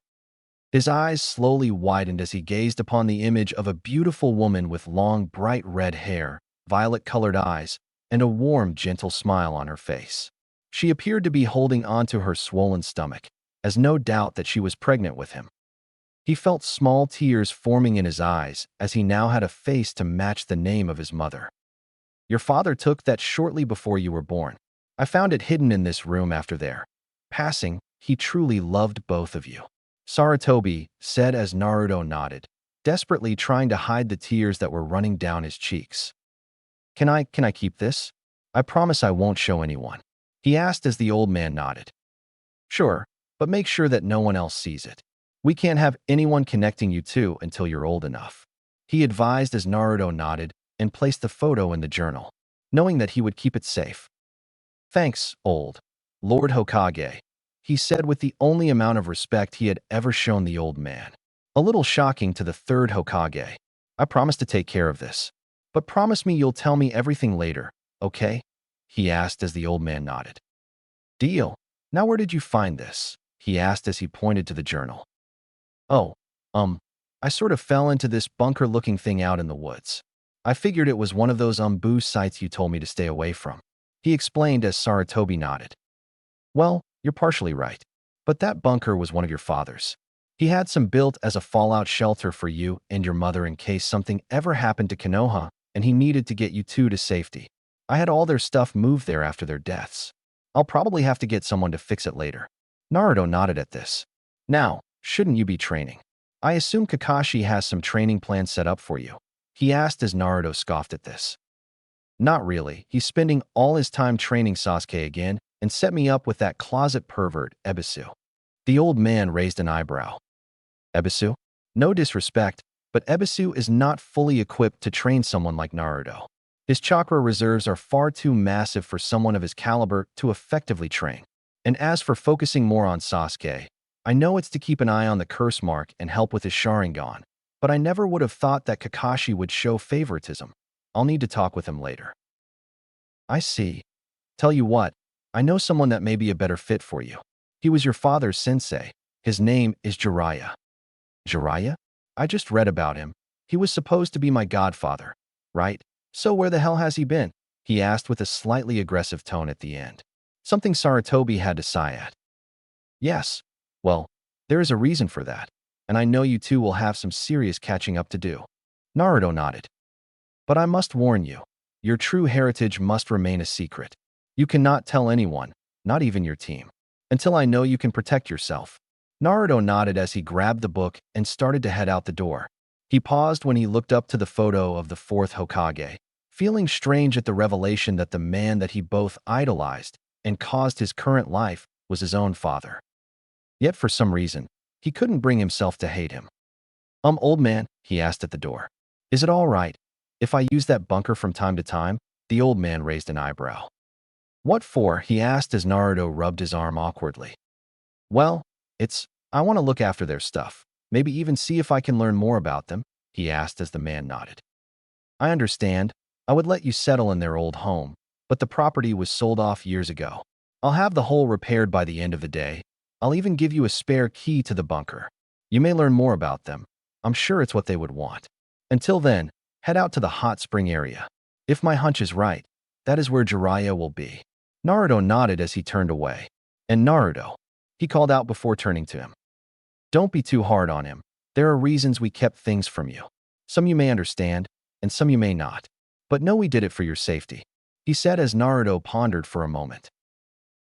His eyes slowly widened as he gazed upon the image of a beautiful woman with long, bright red hair, violet-colored eyes, and a warm, gentle smile on her face. She appeared to be holding onto her swollen stomach, as no doubt that she was pregnant with him. He felt small tears forming in his eyes as he now had a face to match the name of his mother. Your father took that shortly before you were born. I found it hidden in this room after their passing. He truly loved both of you. Sarutobi said as Naruto nodded, desperately trying to hide the tears that were running down his cheeks. Can I keep this? I promise I won't show anyone. He asked as the old man nodded. Sure, but make sure that no one else sees it. We can't have anyone connecting you two until you're old enough. He advised as Naruto nodded and placed the photo in the journal, knowing that he would keep it safe. Thanks, old Lord Hokage, he said with the only amount of respect he had ever shown the old man. A little shocking to the third Hokage. I promise to take care of this. But promise me you'll tell me everything later, okay? He asked as the old man nodded. Deal. Now where did you find this? He asked as he pointed to the journal. Oh, I sort of fell into this bunker-looking thing out in the woods. I figured it was one of those booze sites you told me to stay away from. He explained as Sarutobi nodded. Well, you're partially right. But that bunker was one of your father's. He had some built as a fallout shelter for you and your mother in case something ever happened to Konoha, and he needed to get you two to safety. I had all their stuff moved there after their deaths. I'll probably have to get someone to fix it later. Naruto nodded at this. Now, shouldn't you be training? I assume Kakashi has some training plan set up for you. He asked as Naruto scoffed at this. Not really. He's spending all his time training Sasuke again and set me up with that closet pervert, Ebisu. The old man raised an eyebrow. Ebisu? No disrespect, but Ebisu is not fully equipped to train someone like Naruto. His chakra reserves are far too massive for someone of his caliber to effectively train. And as for focusing more on Sasuke, I know it's to keep an eye on the curse mark and help with his Sharingan, but I never would have thought that Kakashi would show favoritism. I'll need to talk with him later. I see. Tell you what, I know someone that may be a better fit for you. He was your father's sensei. His name is Jiraiya. Jiraiya? I just read about him. He was supposed to be my godfather, right? So where the hell has he been? He asked with a slightly aggressive tone at the end. Something Sarutobi had to sigh at. Yes. Well, there is a reason for that, and I know you two will have some serious catching up to do. Naruto nodded. But I must warn you, your true heritage must remain a secret. You cannot tell anyone, not even your team, until I know you can protect yourself. Naruto nodded as he grabbed the book and started to head out the door. He paused when he looked up to the photo of the fourth Hokage, feeling strange at the revelation that the man that he both idolized and caused his current life was his own father. Yet for some reason, he couldn't bring himself to hate him. Old man, he asked at the door. Is it all right? If I use that bunker from time to time, the old man raised an eyebrow. What for? He asked as Naruto rubbed his arm awkwardly. Well, I want to look after their stuff. Maybe even see if I can learn more about them, he asked as the man nodded. I understand. I would let you settle in their old home, but the property was sold off years ago. I'll have the hole repaired by the end of the day. I'll even give you a spare key to the bunker. You may learn more about them. I'm sure it's what they would want. Until then, head out to the hot spring area. If my hunch is right, that is where Jiraiya will be. Naruto nodded as he turned away. And Naruto, he called out before turning to him. Don't be too hard on him. There are reasons we kept things from you. Some you may understand, and some you may not. But know we did it for your safety, he said as Naruto pondered for a moment.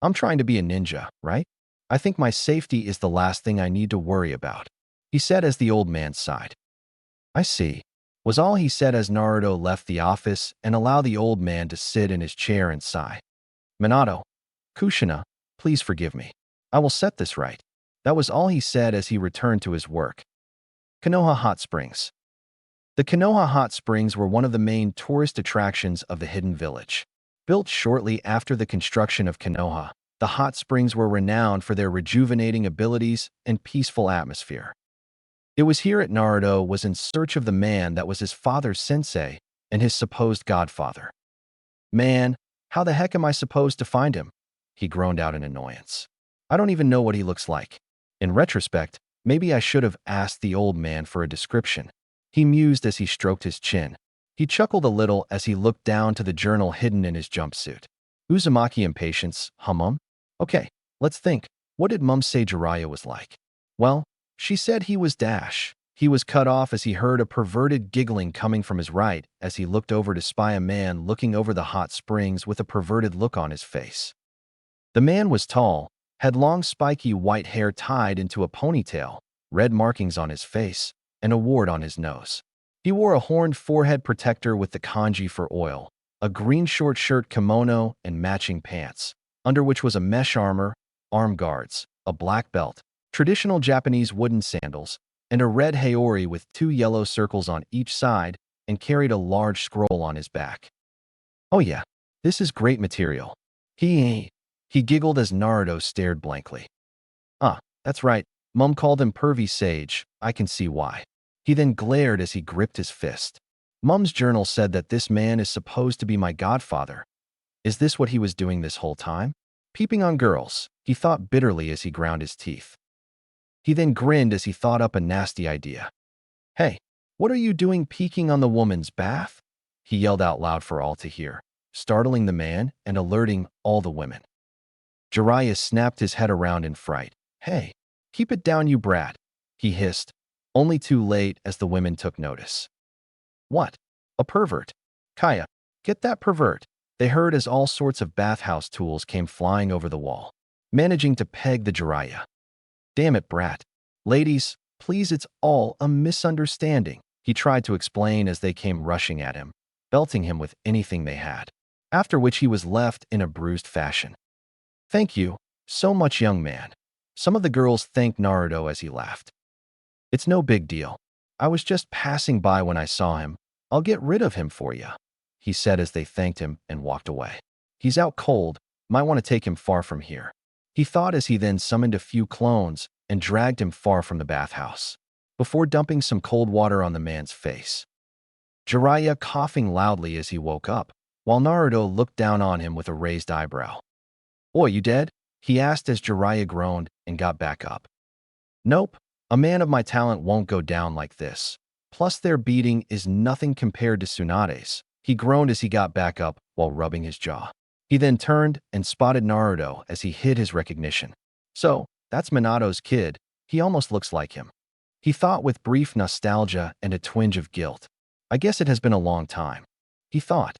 I'm trying to be a ninja, right? I think my safety is the last thing I need to worry about, he said as the old man sighed. I see, was all he said as Naruto left the office and allowed the old man to sit in his chair and sigh. Minato, Kushina, please forgive me. I will set this right. That was all he said as he returned to his work. Konoha Hot Springs. The Konoha Hot Springs were one of the main tourist attractions of the hidden village. Built shortly after the construction of Konoha, the hot springs were renowned for their rejuvenating abilities and peaceful atmosphere. It was here that Naruto was in search of the man that was his father's sensei and his supposed godfather. Man, how the heck am I supposed to find him? He groaned out in annoyance. I don't even know what he looks like. In retrospect, maybe I should have asked the old man for a description. He mused as he stroked his chin. He chuckled a little as he looked down to the journal hidden in his jumpsuit. Uzumaki impatience, Mum? Okay, let's think. What did Mum say Jiraiya was like? Well, she said he was dash. He was cut off as he heard a perverted giggling coming from his right as he looked over to spy a man looking over the hot springs with a perverted look on his face. The man was tall, had long spiky white hair tied into a ponytail, red markings on his face, and a wart on his nose. He wore a horned forehead protector with the kanji for oil, a green short shirt kimono, and matching pants, under which was a mesh armor, arm guards, a black belt, traditional Japanese wooden sandals, and a red haori with 2 yellow circles on each side, and carried a large scroll on his back. Oh yeah, this is great material. He giggled as Naruto stared blankly. That's right, Mum called him pervy sage, I can see why. He then glared as he gripped his fist. Mum's journal said that this man is supposed to be my godfather. Is this what he was doing this whole time? Peeping on girls, he thought bitterly as he ground his teeth. He then grinned as he thought up a nasty idea. Hey, what are you doing peeking on the woman's bath? He yelled out loud for all to hear, startling the man and alerting all the women. Jiraiya snapped his head around in fright. Hey, keep it down, you brat, he hissed, only too late as the women took notice. What? A pervert? Kaya, get that pervert, they heard as all sorts of bathhouse tools came flying over the wall, managing to peg the Jiraiya. Damn it, brat. Ladies, please, it's all a misunderstanding, he tried to explain as they came rushing at him, belting him with anything they had, after which he was left in a bruised fashion. Thank you so much, young man. Some of the girls thanked Naruto as he laughed. It's no big deal. I was just passing by when I saw him. I'll get rid of him for you, he said as they thanked him and walked away. He's out cold. Might want to take him far from here, he thought as he then summoned a few clones and dragged him far from the bathhouse, before dumping some cold water on the man's face. Jiraiya coughing loudly as he woke up, while Naruto looked down on him with a raised eyebrow. Oi, you dead? He asked as Jiraiya groaned and got back up. Nope, a man of my talent won't go down like this. Plus their beating is nothing compared to Tsunade's, he groaned as he got back up while rubbing his jaw. He then turned and spotted Naruto as he hid his recognition. So, that's Minato's kid, he almost looks like him, he thought with brief nostalgia and a twinge of guilt. I guess it has been a long time, he thought.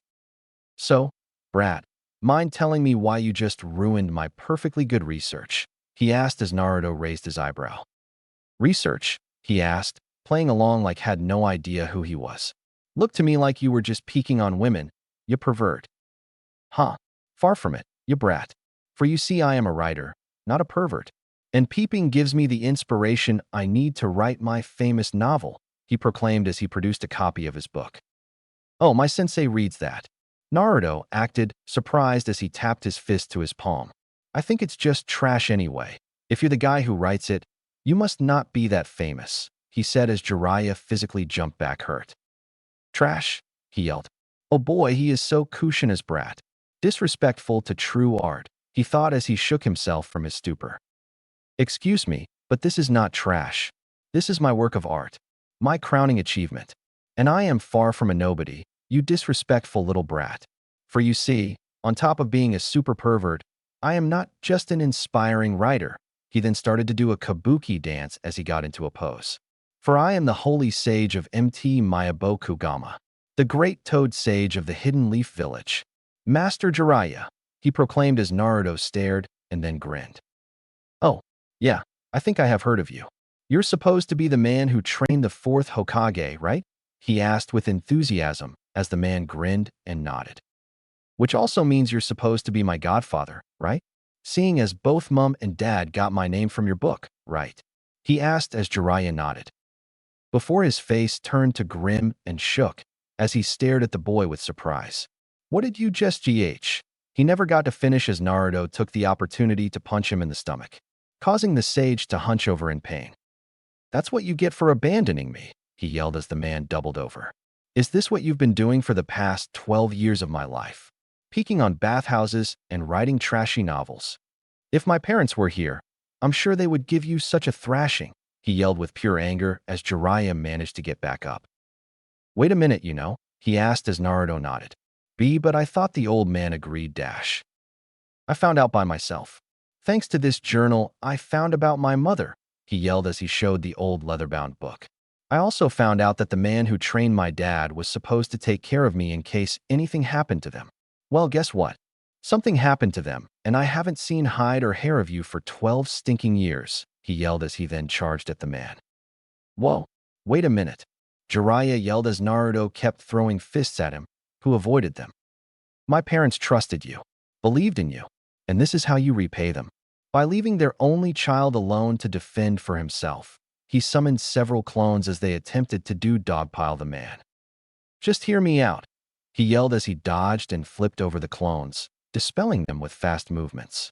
So, brat, mind telling me why you just ruined my perfectly good research? He asked as Naruto raised his eyebrow. Research? He asked, playing along like had no idea who he was. Looked to me like you were just peeking on women, you pervert. Huh, far from it, you brat. For you see I am a writer, not a pervert. And peeping gives me the inspiration I need to write my famous novel, he proclaimed as he produced a copy of his book. Oh, my sensei reads that. Naruto acted surprised as he tapped his fist to his palm. I think it's just trash anyway. If you're the guy who writes it, you must not be that famous, he said as Jiraiya physically jumped back hurt. Trash? He yelled. Oh boy, he is so Kushina's brat. Disrespectful to true art, he thought as he shook himself from his stupor. Excuse me, but this is not trash. This is my work of art. My crowning achievement. And I am far from a nobody, you disrespectful little brat. For you see, on top of being a super pervert, I am not just an inspiring writer. He then started to do a kabuki dance as he got into a pose. For I am the holy sage of MT Mayabokugama, the great toad sage of the Hidden Leaf Village. Master Jiraiya, he proclaimed as Naruto stared and then grinned. Oh, yeah, I think I have heard of you. You're supposed to be the man who trained the fourth Hokage, right? He asked with enthusiasm as the man grinned and nodded. Which also means you're supposed to be my godfather, right? Seeing as both mom and dad got my name from your book, right? He asked as Jiraiya nodded. Before his face turned to grim and shook as he stared at the boy with surprise. What did you just GH? He never got to finish as Naruto took the opportunity to punch him in the stomach, causing the sage to hunch over in pain. That's what you get for abandoning me, he yelled as the man doubled over. Is this what you've been doing for the past 12 years of my life? Peeking on bathhouses and writing trashy novels. If my parents were here, I'm sure they would give you such a thrashing, he yelled with pure anger as Jiraiya managed to get back up. Wait a minute, he asked as Naruto nodded. But I thought the old man agreed dash. I found out by myself. Thanks to this journal, I found about my mother, he yelled as he showed the old leather-bound book. I also found out that the man who trained my dad was supposed to take care of me in case anything happened to them. Well, guess what? Something happened to them, and I haven't seen hide or hair of you for 12 stinking years, he yelled as he then charged at the man. Whoa, wait a minute. Jiraiya yelled as Naruto kept throwing fists at him, who avoided them. My parents trusted you, believed in you, and this is how you repay them. By leaving their only child alone to defend for himself, he summoned several clones as they attempted to dogpile the man. Just hear me out, he yelled as he dodged and flipped over the clones, dispelling them with fast movements.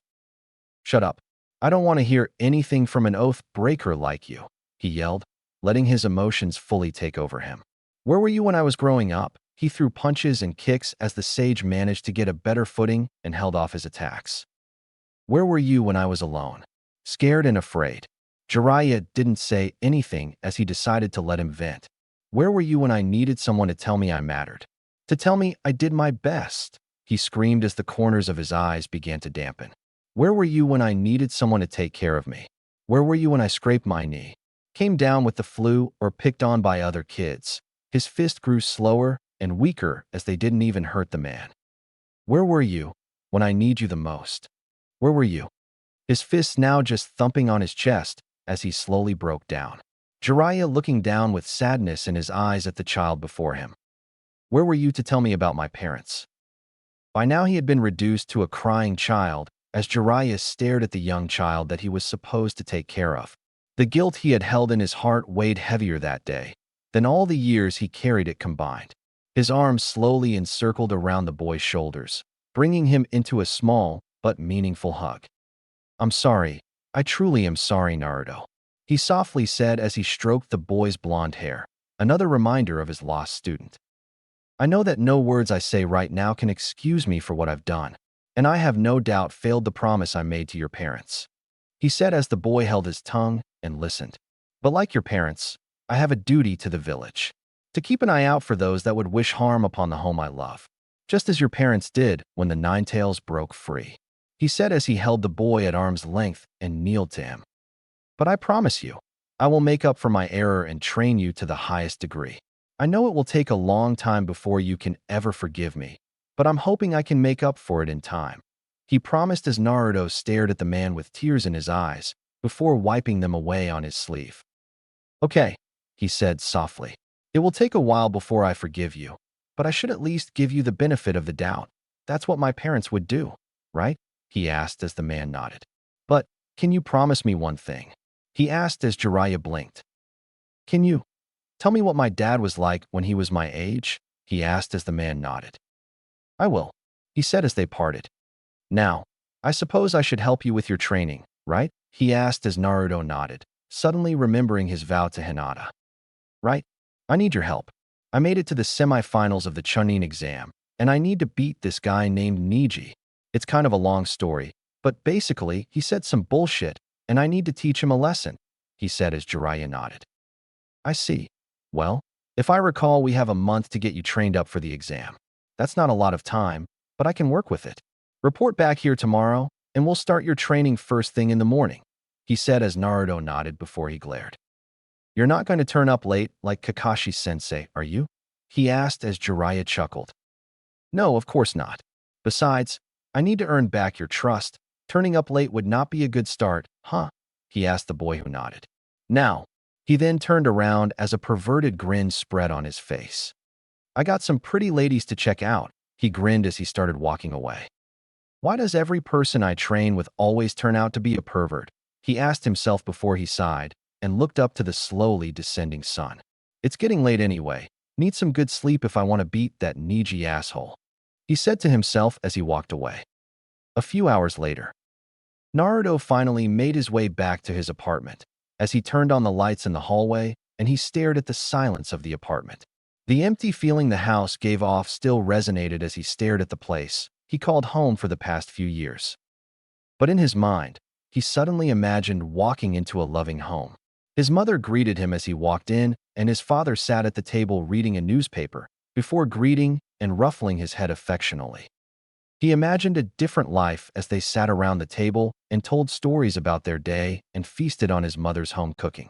Shut up. I don't want to hear anything from an oath breaker like you, he yelled, letting his emotions fully take over him. Where were you when I was growing up? He threw punches and kicks as the sage managed to get a better footing and held off his attacks. Where were you when I was alone? Scared and afraid. Jiraiya didn't say anything as he decided to let him vent. Where were you when I needed someone to tell me I mattered? To tell me I did my best, he screamed as the corners of his eyes began to dampen. Where were you when I needed someone to take care of me? Where were you when I scraped my knee, came down with the flu, or picked on by other kids? His fist grew slower and weaker as they didn't even hurt the man. Where were you when I need you the most? Where were you? His fists now just thumping on his chest as he slowly broke down. Jiraiya looking down with sadness in his eyes at the child before him. Where were you to tell me about my parents? By now he had been reduced to a crying child as Jiraiya stared at the young child that he was supposed to take care of. The guilt he had held in his heart weighed heavier that day than all the years he carried it combined. His arms slowly encircled around the boy's shoulders, bringing him into a small but meaningful hug. I'm sorry. I truly am sorry, Naruto, he softly said as he stroked the boy's blonde hair, another reminder of his lost student. I know that no words I say right now can excuse me for what I've done, and I have no doubt failed the promise I made to your parents, he said as the boy held his tongue and listened. But like your parents, I have a duty to the village, to keep an eye out for those that would wish harm upon the home I love, just as your parents did when the Ninetales broke free, he said as he held the boy at arm's length and kneeled to him. But I promise you, I will make up for my error and train you to the highest degree. I know it will take a long time before you can ever forgive me, but I'm hoping I can make up for it in time, he promised as Naruto stared at the man with tears in his eyes before wiping them away on his sleeve. Okay, he said softly. It will take a while before I forgive you, but I should at least give you the benefit of the doubt. That's what my parents would do, right? He asked as the man nodded. But can you promise me one thing? He asked as Jiraiya blinked. Can you tell me what my dad was like when he was my age? he asked as the man nodded. I will, he said as they parted. Now, I suppose I should help you with your training, right? He asked as Naruto nodded, suddenly remembering his vow to Hinata. Right? I need your help. I made it to the semi-finals of the Chunin exam, and I need to beat this guy named Niji. It's kind of a long story, but basically, he said some bullshit, and I need to teach him a lesson, he said as Jiraiya nodded. I see. Well, if I recall, we have a month to get you trained up for the exam. That's not a lot of time, but I can work with it. Report back here tomorrow, and we'll start your training first thing in the morning, he said as Naruto nodded before he glared. You're not going to turn up late like Kakashi-sensei, are you? He asked as Jiraiya chuckled. No, of course not. Besides, I need to earn back your trust. Turning up late would not be a good start, huh? He asked the boy who nodded. Now, he then turned around as a perverted grin spread on his face. I got some pretty ladies to check out, he grinned as he started walking away. Why does every person I train with always turn out to be a pervert? He asked himself before he sighed and looked up to the slowly descending sun. It's getting late anyway. Need some good sleep if I want to beat that Niji asshole, he said to himself as he walked away. A few hours later, Naruto finally made his way back to his apartment. As he turned on the lights in the hallway, and he stared at the silence of the apartment. The empty feeling the house gave off still resonated as he stared at the place he called home for the past few years. But in his mind, he suddenly imagined walking into a loving home. His mother greeted him as he walked in, and his father sat at the table reading a newspaper, before greeting and ruffling his head affectionately. He imagined a different life as they sat around the table and told stories about their day and feasted on his mother's home cooking.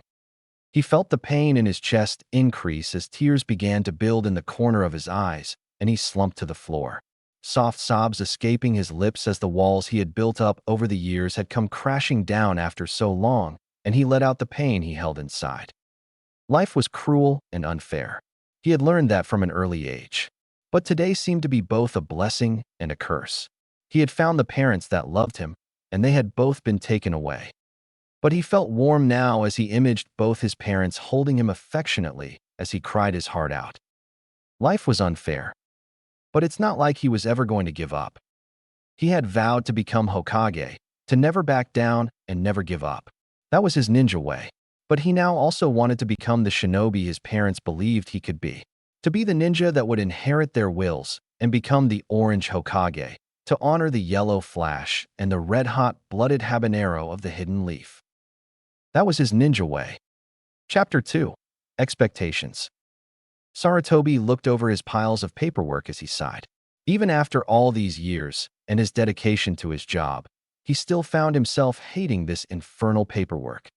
He felt the pain in his chest increase as tears began to build in the corner of his eyes, and he slumped to the floor. Soft sobs escaping his lips as the walls he had built up over the years had come crashing down after so long, and he let out the pain he held inside. Life was cruel and unfair. He had learned that from an early age. But today seemed to be both a blessing and a curse. He had found the parents that loved him, and they had both been taken away. But he felt warm now as he imaged both his parents holding him affectionately as he cried his heart out. Life was unfair. But it's not like he was ever going to give up. He had vowed to become Hokage, to never back down and never give up. That was his ninja way. But he now also wanted to become the shinobi his parents believed he could be. To be the ninja that would inherit their wills and become the orange Hokage, to honor the yellow flash and the red-hot blooded habanero of the hidden leaf. That was his ninja way. Chapter 2. Expectations. Sarutobi looked over his piles of paperwork as he sighed. Even after all these years and his dedication to his job, he still found himself hating this infernal paperwork.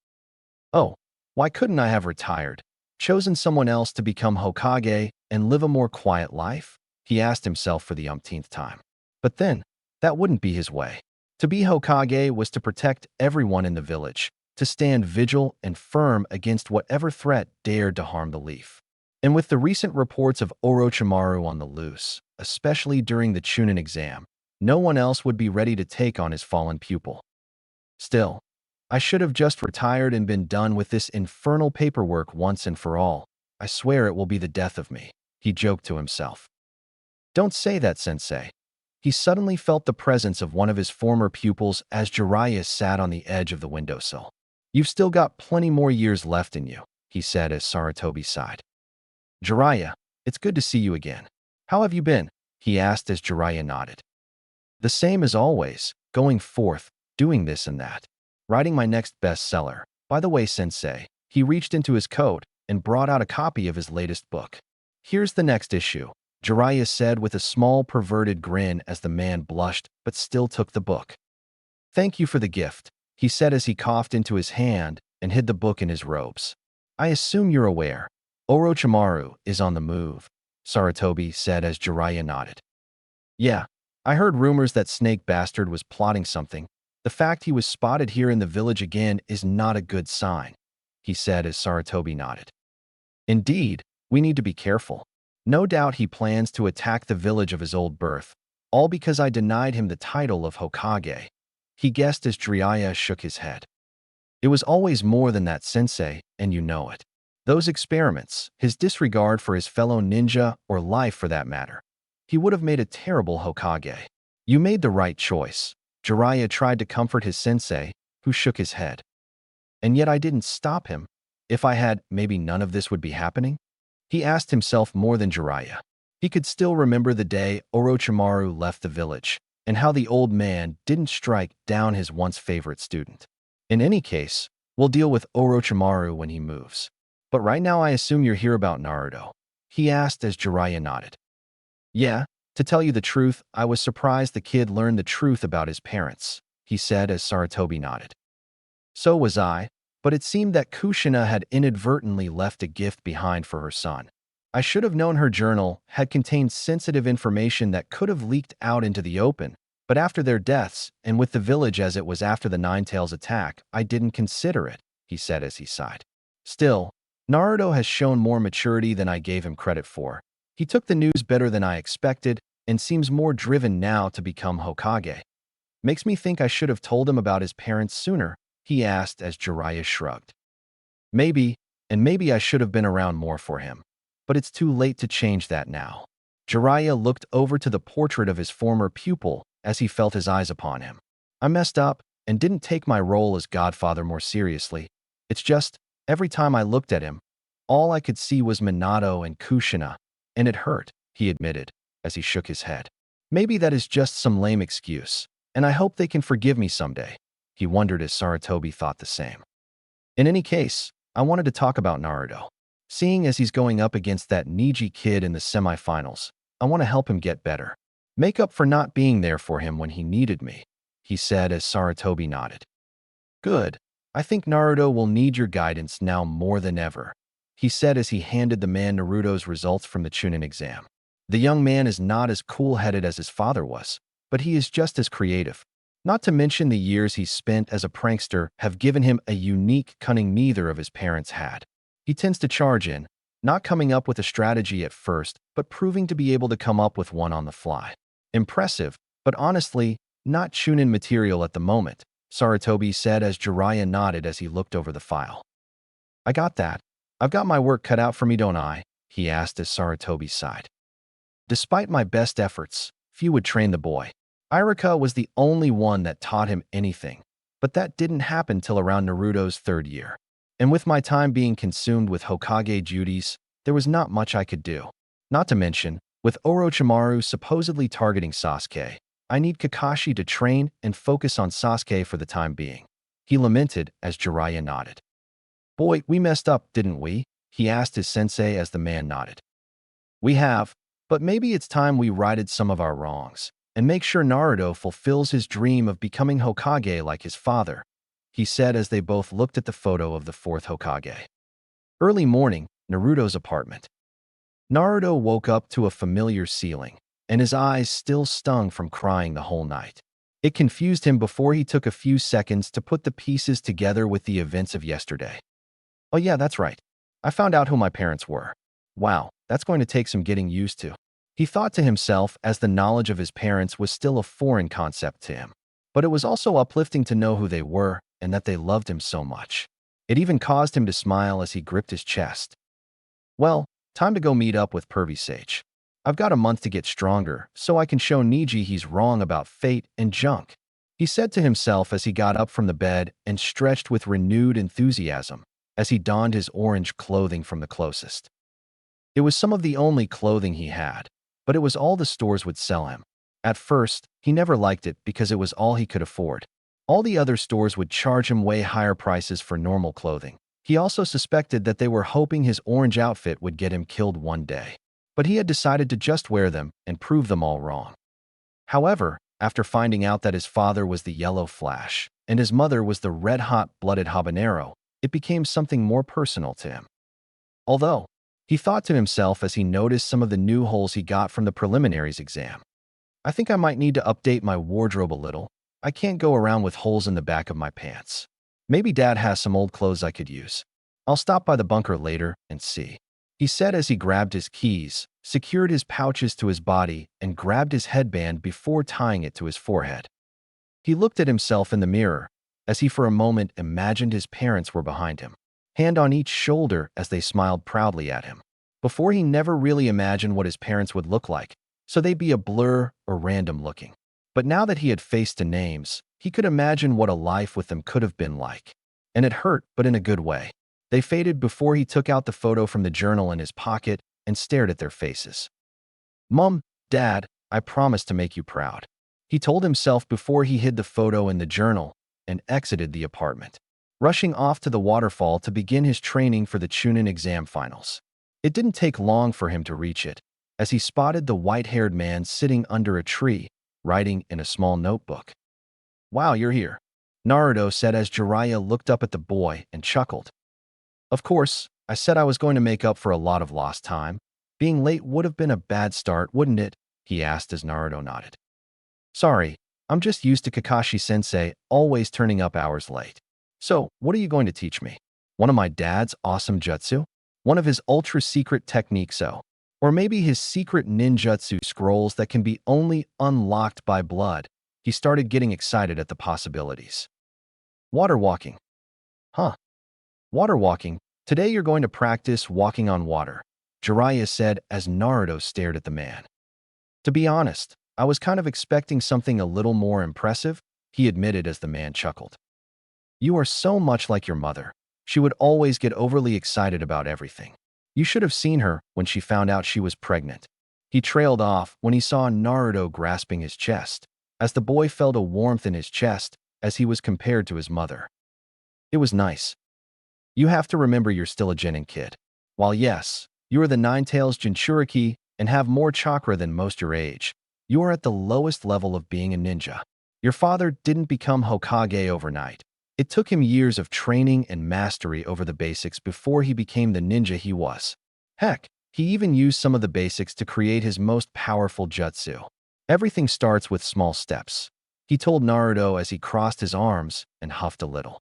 Oh, why couldn't I have retired? Chosen someone else to become Hokage and live a more quiet life? He asked himself for the umpteenth time. But then, that wouldn't be his way. To be Hokage was to protect everyone in the village, to stand vigil and firm against whatever threat dared to harm the leaf. And with the recent reports of Orochimaru on the loose, especially during the Chunin exam, no one else would be ready to take on his fallen pupil. Still, I should have just retired and been done with this infernal paperwork once and for all. I swear it will be the death of me, he joked to himself. Don't say that, sensei. He suddenly felt the presence of one of his former pupils as Jiraiya sat on the edge of the windowsill. You've still got plenty more years left in you, he said as Sarutobi sighed. Jiraiya, it's good to see you again. How have you been? He asked as Jiraiya nodded. The same as always, going forth, doing this and that. Writing my next bestseller. By the way, sensei, he reached into his coat and brought out a copy of his latest book. Here's the next issue, Jiraiya said with a small perverted grin as the man blushed but still took the book. Thank you for the gift, he said as he coughed into his hand and hid the book in his robes. I assume you're aware. Orochimaru is on the move, Sarutobi said as Jiraiya nodded. Yeah, I heard rumors that Snake Bastard was plotting something. The fact he was spotted here in the village again is not a good sign, he said as Sarutobi nodded. Indeed, we need to be careful. No doubt he plans to attack the village of his old birth, all because I denied him the title of Hokage, he guessed as Jiraiya shook his head. It was always more than that, sensei, and you know it. Those experiments, his disregard for his fellow ninja, or life for that matter. He would have made a terrible Hokage. You made the right choice. Jiraiya tried to comfort his sensei, who shook his head. And yet I didn't stop him. If I had, maybe none of this would be happening? He asked himself more than Jiraiya. He could still remember the day Orochimaru left the village, and how the old man didn't strike down his once favorite student. In any case, we'll deal with Orochimaru when he moves. But right now I assume you're here about Naruto, he asked as Jiraiya nodded. Yeah, to tell you the truth, I was surprised the kid learned the truth about his parents, he said as Sarutobi nodded. So was I, but it seemed that Kushina had inadvertently left a gift behind for her son. I should have known her journal had contained sensitive information that could have leaked out into the open, but after their deaths, and with the village as it was after the Ninetales attack, I didn't consider it, he said as he sighed. Still, Naruto has shown more maturity than I gave him credit for. He took the news better than I expected and seems more driven now to become Hokage. Makes me think I should have told him about his parents sooner, he asked as Jiraiya shrugged. Maybe, and maybe I should have been around more for him. But it's too late to change that now. Jiraiya looked over to the portrait of his former pupil as he felt his eyes upon him. I messed up and didn't take my role as godfather more seriously. It's just, every time I looked at him, all I could see was Minato and Kushina, and it hurt, he admitted, as he shook his head. Maybe that is just some lame excuse, and I hope they can forgive me someday. He wondered as Sarutobi thought the same. In any case, I wanted to talk about Naruto. Seeing as he's going up against that Neji kid in the semifinals, I want to help him get better. Make up for not being there for him when he needed me, he said as Sarutobi nodded. Good. I think Naruto will need your guidance now more than ever, he said as he handed the man Naruto's results from the Chunin exam. The young man is not as cool-headed as his father was, but he is just as creative. Not to mention the years he's spent as a prankster have given him a unique cunning neither of his parents had. He tends to charge in, not coming up with a strategy at first, but proving to be able to come up with one on the fly. Impressive, but honestly, not Chunin material at the moment, Sarutobi said as Jiraiya nodded as he looked over the file. I got that. I've got my work cut out for me, don't I? He asked as Sarutobi sighed. Despite my best efforts, few would train the boy. Iruka was the only one that taught him anything, but that didn't happen till around Naruto's 3rd year. And with my time being consumed with Hokage duties, there was not much I could do. Not to mention, with Orochimaru supposedly targeting Sasuke, I need Kakashi to train and focus on Sasuke for the time being. He lamented as Jiraiya nodded. Boy, we messed up, didn't we? He asked his sensei as the man nodded. We have, but maybe it's time we righted some of our wrongs and make sure Naruto fulfills his dream of becoming Hokage like his father, he said as they both looked at the photo of the 4th Hokage. Early morning, Naruto's apartment. Naruto woke up to a familiar ceiling, and his eyes still stung from crying the whole night. It confused him before he took a few seconds to put the pieces together with the events of yesterday. Oh yeah, that's right. I found out who my parents were. Wow, that's going to take some getting used to. He thought to himself as the knowledge of his parents was still a foreign concept to him. But it was also uplifting to know who they were and that they loved him so much. It even caused him to smile as he gripped his chest. Well, time to go meet up with Pervy Sage. I've got a month to get stronger so I can show Neji he's wrong about fate and junk, he said to himself as he got up from the bed and stretched with renewed enthusiasm as he donned his orange clothing from the closest. It was some of the only clothing he had, but it was all the stores would sell him. At first, he never liked it because it was all he could afford. All the other stores would charge him way higher prices for normal clothing. He also suspected that they were hoping his orange outfit would get him killed one day. But he had decided to just wear them and prove them all wrong. However, after finding out that his father was the Yellow Flash and his mother was the red-hot-blooded habanero, it became something more personal to him. Although, he thought to himself as he noticed some of the new holes he got from the preliminaries exam. I think I might need to update my wardrobe a little. I can't go around with holes in the back of my pants. Maybe Dad has some old clothes I could use. I'll stop by the bunker later and see, he said as he grabbed his keys, secured his pouches to his body, and grabbed his headband before tying it to his forehead. He looked at himself in the mirror as he for a moment imagined his parents were behind him. hand on each shoulder as they smiled proudly at him. Before, he never really imagined what his parents would look like, so they'd be a blur or random looking. But now that he had faced the names, he could imagine what a life with them could have been like. And it hurt, but in a good way. They faded before he took out the photo from the journal in his pocket and stared at their faces. "Mom, Dad, I promise to make you proud," he told himself before he hid the photo in the journal and exited the apartment, rushing off to the waterfall to begin his training for the Chunin exam finals. It didn't take long for him to reach it, as he spotted the white-haired man sitting under a tree, writing in a small notebook. "Wow, you're here," Naruto said as Jiraiya looked up at the boy and chuckled. "Of course, I said I was going to make up for a lot of lost time. Being late would have been a bad start, wouldn't it?" he asked as Naruto nodded. "Sorry, I'm just used to Kakashi-sensei always turning up hours late. So, what are you going to teach me? One of my dad's awesome jutsu? One of his ultra-secret techniques, or maybe his secret ninjutsu scrolls that can be only unlocked by blood?" He started getting excited at the possibilities. "Water walking." "Huh. Water walking. Today you're going to practice walking on water," Jiraiya said as Naruto stared at the man. "To be honest, I was kind of expecting something a little more impressive," he admitted as the man chuckled. "You are so much like your mother. She would always get overly excited about everything. You should have seen her when she found out she was pregnant." He trailed off when he saw Naruto grasping his chest, as the boy felt a warmth in his chest as he was compared to his mother. It was nice. "You have to remember you're still a genin kid. While yes, you are the Nine-Tails Jinchuriki and have more chakra than most your age, you are at the lowest level of being a ninja. Your father didn't become Hokage overnight. It took him years of training and mastery over the basics before he became the ninja he was. Heck, he even used some of the basics to create his most powerful jutsu. Everything starts with small steps," he told Naruto as he crossed his arms and huffed a little.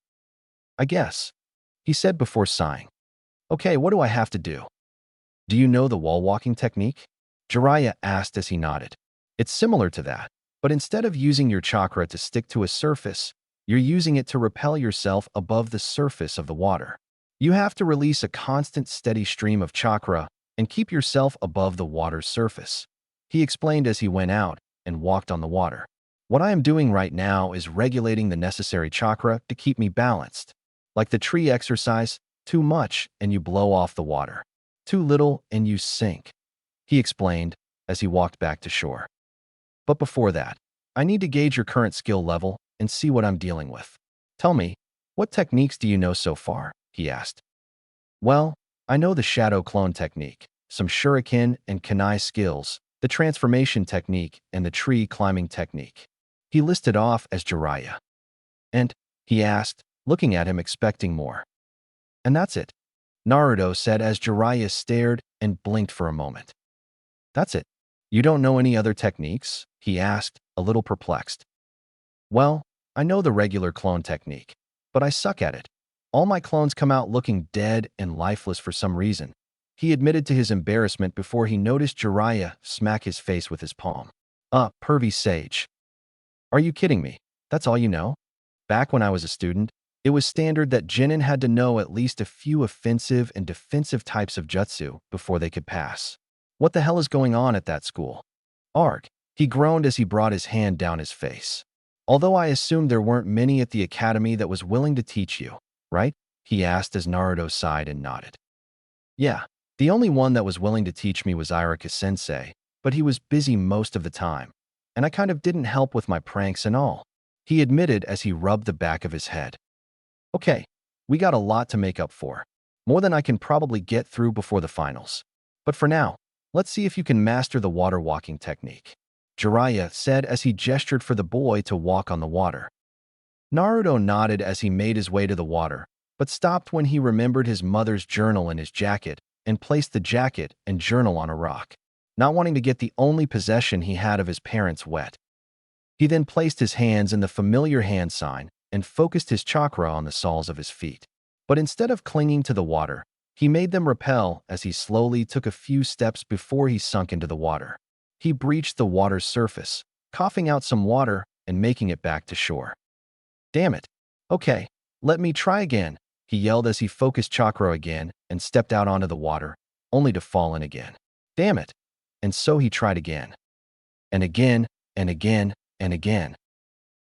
"I guess," he said before sighing. "Okay, what do I have to do?" "Do you know the wall walking technique?" Jiraiya asked as he nodded. "It's similar to that, but instead of using your chakra to stick to a surface, you're using it to repel yourself above the surface of the water. You have to release a constant, steady stream of chakra and keep yourself above the water's surface," he explained as he went out and walked on the water. "What I am doing right now is regulating the necessary chakra to keep me balanced. Like the tree exercise, too much and you blow off the water. Too little and you sink," he explained as he walked back to shore. "But before that, I need to gauge your current skill level and see what I'm dealing with. Tell me, what techniques do you know so far?" he asked. "Well, I know the shadow clone technique, some shuriken and kunai skills, the transformation technique, and the tree climbing technique," he listed off as Jiraiya. "And?" he asked, looking at him expecting more. "And that's it," Naruto said as Jiraiya stared and blinked for a moment. "That's it? You don't know any other techniques?" he asked, a little perplexed. "Well, I know the regular clone technique, but I suck at it. All my clones come out looking dead and lifeless for some reason," he admitted to his embarrassment before he noticed Jiraiya smack his face with his palm. Pervy sage. Are you kidding me? That's all you know?" Back when I was a student, it was standard that genin had to know at least a few offensive and defensive types of jutsu before they could pass. "What the hell is going on at that school?" "Arg," he groaned as he brought his hand down his face. "Although I assumed there weren't many at the academy that was willing to teach you, right?" he asked as Naruto sighed and nodded. "Yeah, the only one that was willing to teach me was Irika-sensei, but he was busy most of the time, and I kind of didn't help with my pranks and all," he admitted as he rubbed the back of his head. "Okay, we got a lot to make up for. More than I can probably get through before the finals. But for now, let's see if you can master the water walking technique," Jiraiya said as he gestured for the boy to walk on the water. Naruto nodded as he made his way to the water, but stopped when he remembered his mother's journal in his jacket and placed the jacket and journal on a rock, not wanting to get the only possession he had of his parents wet. He then placed his hands in the familiar hand sign and focused his chakra on the soles of his feet. But instead of clinging to the water, he made them repel as he slowly took a few steps before he sunk into the water. He breached the water's surface, coughing out some water and making it back to shore. "Damn it. Okay, let me try again," he yelled as he focused chakra again and stepped out onto the water, only to fall in again. Damn it! And so he tried again. And again, and again, and again.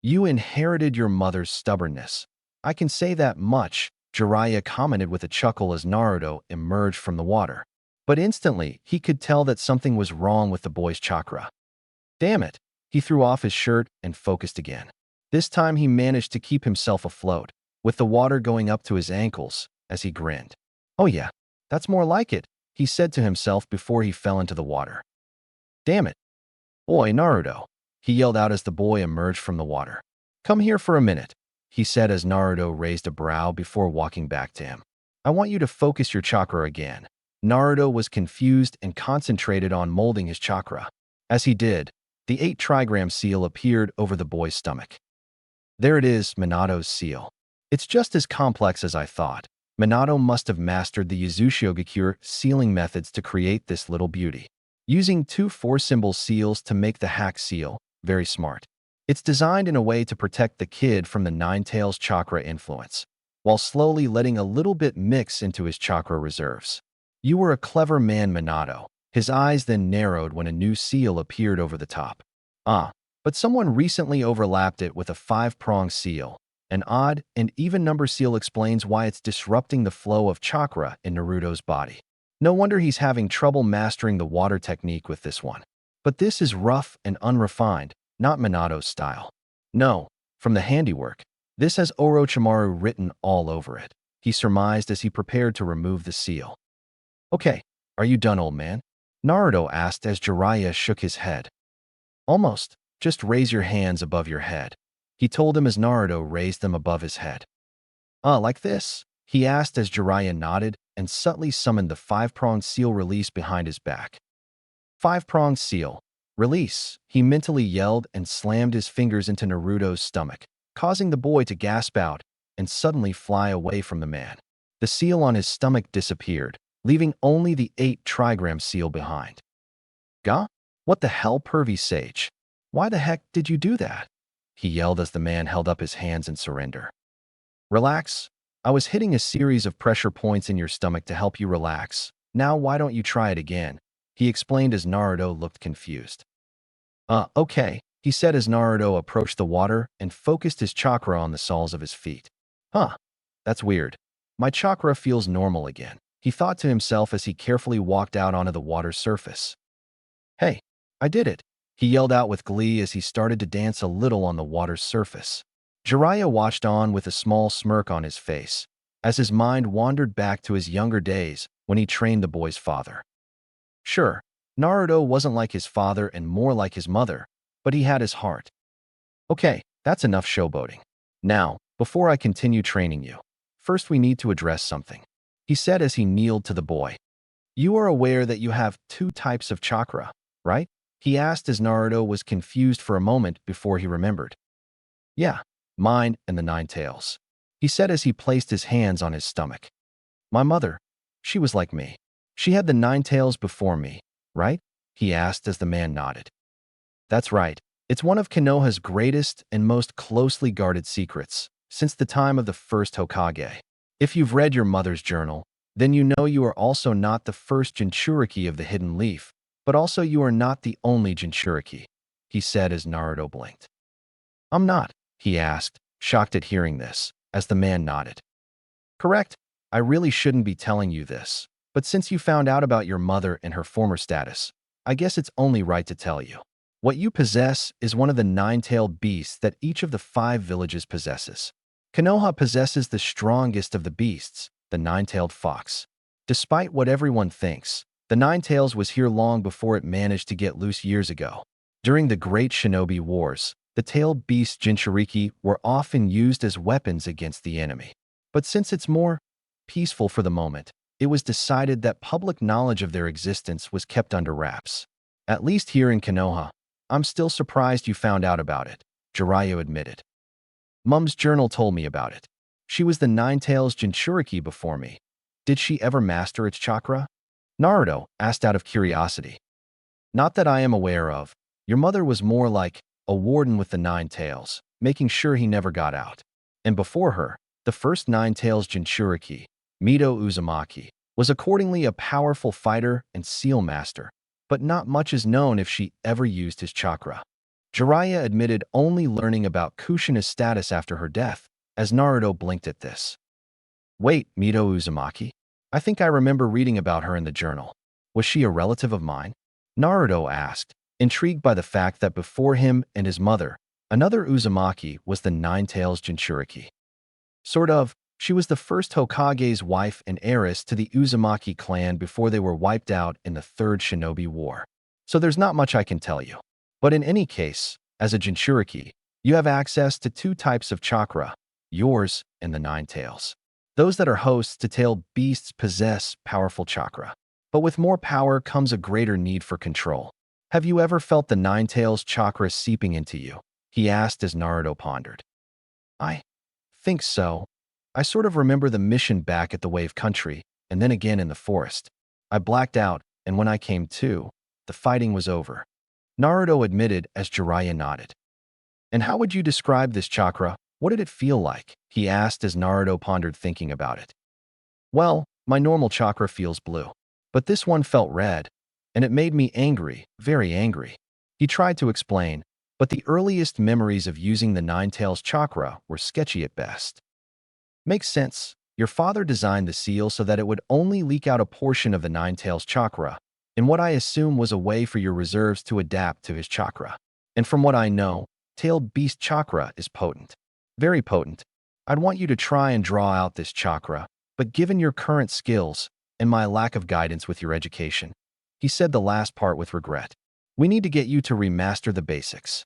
You inherited your mother's stubbornness. I can say that much, Jiraiya commented with a chuckle as Naruto emerged from the water. But instantly, he could tell that something was wrong with the boy's chakra. Damn it! He threw off his shirt and focused again. This time he managed to keep himself afloat, with the water going up to his ankles, as he grinned. Oh yeah, that's more like it, he said to himself before he fell into the water. Damn it! Boy, Naruto, he yelled out as the boy emerged from the water. Come here for a minute, he said as Naruto raised a brow before walking back to him. I want you to focus your chakra again. Naruto was confused and concentrated on molding his chakra. As he did, the 8-trigram seal appeared over the boy's stomach. There it is, Minato's seal. It's just as complex as I thought. Minato must have mastered the Uzumaki sealing methods to create this little beauty. Using 2 4-symbol seals to make the hack seal, very smart. It's designed in a way to protect the kid from the Nine-Tails chakra influence, while slowly letting a little bit mix into his chakra reserves. You were a clever man, Minato. His eyes then narrowed when a new seal appeared over the top. But someone recently overlapped it with a 5-prong seal. An odd and even number seal explains why it's disrupting the flow of chakra in Naruto's body. No wonder he's having trouble mastering the water technique with this one. But this is rough and unrefined, not Minato's style. No, from the handiwork. This has Orochimaru written all over it, he surmised as he prepared to remove the seal. Okay, are you done, old man? Naruto asked as Jiraiya shook his head. Almost. Just raise your hands above your head, he told him as Naruto raised them above his head. Like this? He asked as Jiraiya nodded and subtly summoned the 5-pronged seal release behind his back. 5-pronged seal. Release, he mentally yelled and slammed his fingers into Naruto's stomach, causing the boy to gasp out and suddenly fly away from the man. The seal on his stomach disappeared, leaving only the 8-trigram seal behind. Gah? What the hell, pervy sage? Why the heck did you do that? He yelled as the man held up his hands in surrender. Relax. I was hitting a series of pressure points in your stomach to help you relax. Now why don't you try it again? He explained as Naruto looked confused. Okay, he said as Naruto approached the water and focused his chakra on the soles of his feet. That's weird. My chakra feels normal again, he thought to himself as he carefully walked out onto the water's surface. Hey, I did it, he yelled out with glee as he started to dance a little on the water's surface. Jiraiya watched on with a small smirk on his face, as his mind wandered back to his younger days when he trained the boy's father. Sure, Naruto wasn't like his father and more like his mother, but he had his heart. Okay, that's enough showboating. Now, before I continue training you, first we need to address something, he said as he kneeled to the boy. You are aware that you have 2 types of chakra, right? He asked as Naruto was confused for a moment before he remembered. Yeah, mine and the Nine-Tails, he said as he placed his hands on his stomach. My mother, she was like me. She had the Nine-Tails before me, right? He asked as the man nodded. That's right. It's one of Konoha's greatest and most closely guarded secrets, since the time of the first Hokage. If you've read your mother's journal, then you know you are also not the first Jinchuriki of the Hidden Leaf, but also you are not the only Jinchuriki, he said as Naruto blinked. I'm not, he asked, shocked at hearing this, as the man nodded. Correct, I really shouldn't be telling you this, but since you found out about your mother and her former status, I guess it's only right to tell you. What you possess is one of the 9-tailed beasts that each of the 5 villages possesses. Konoha possesses the strongest of the beasts, the 9-tailed fox. Despite what everyone thinks, the 9-tails was here long before it managed to get loose years ago. During the Great Shinobi Wars, the tailed beast Jinchuriki were often used as weapons against the enemy. But since it's more peaceful for the moment, it was decided that public knowledge of their existence was kept under wraps. At least here in Konoha, I'm still surprised you found out about it, Jiraiya admitted. Mum's journal told me about it. She was the 9-tails Jinchuriki before me. Did she ever master its chakra? Naruto asked out of curiosity. Not that I am aware of. Your mother was more like a warden with the 9 tails, making sure he never got out. And before her, The first Nine-Tails Jinchuriki, Mito Uzumaki, was accordingly a powerful fighter and seal master, but not much is known if she ever used his chakra. Jiraiya admitted only learning about Kushina's status after her death, as Naruto blinked at this. Wait, Mito Uzumaki? I think I remember reading about her in the journal. Was she a relative of mine? Naruto asked, intrigued by the fact that before him and his mother, another Uzumaki was the Nine-Tails Jinchuriki. Sort of, she was the first Hokage's wife and heiress to the Uzumaki clan before they were wiped out in the Third Shinobi War. So there's not much I can tell you. But in any case, as a Jinchuriki, you have access to two types of chakra, yours and the Nine-Tails. Those that are hosts to tailed beasts possess powerful chakra. But with more power comes a greater need for control. Have you ever felt the Nine-Tails chakra seeping into you? He asked as Naruto pondered. I think so. I sort of remember the mission back at the Wave Country, and then again in the forest. I blacked out, and when I came to, the fighting was over. Naruto admitted as Jiraiya nodded. And how would you describe this chakra? What did it feel like? He asked as Naruto pondered thinking about it. Well, my normal chakra feels blue. But this one felt red, and it made me angry, very angry. He tried to explain, but the earliest memories of using the Nine-Tails chakra were sketchy at best. Makes sense. Your father designed the seal so that it would only leak out a portion of the Nine-Tails chakra, in what I assume was a way for your reserves to adapt to his chakra. And from what I know, tailed beast chakra is potent. Very potent. I'd want you to try and draw out this chakra, but given your current skills and my lack of guidance with your education, he said the last part with regret. We need to get you to remaster the basics.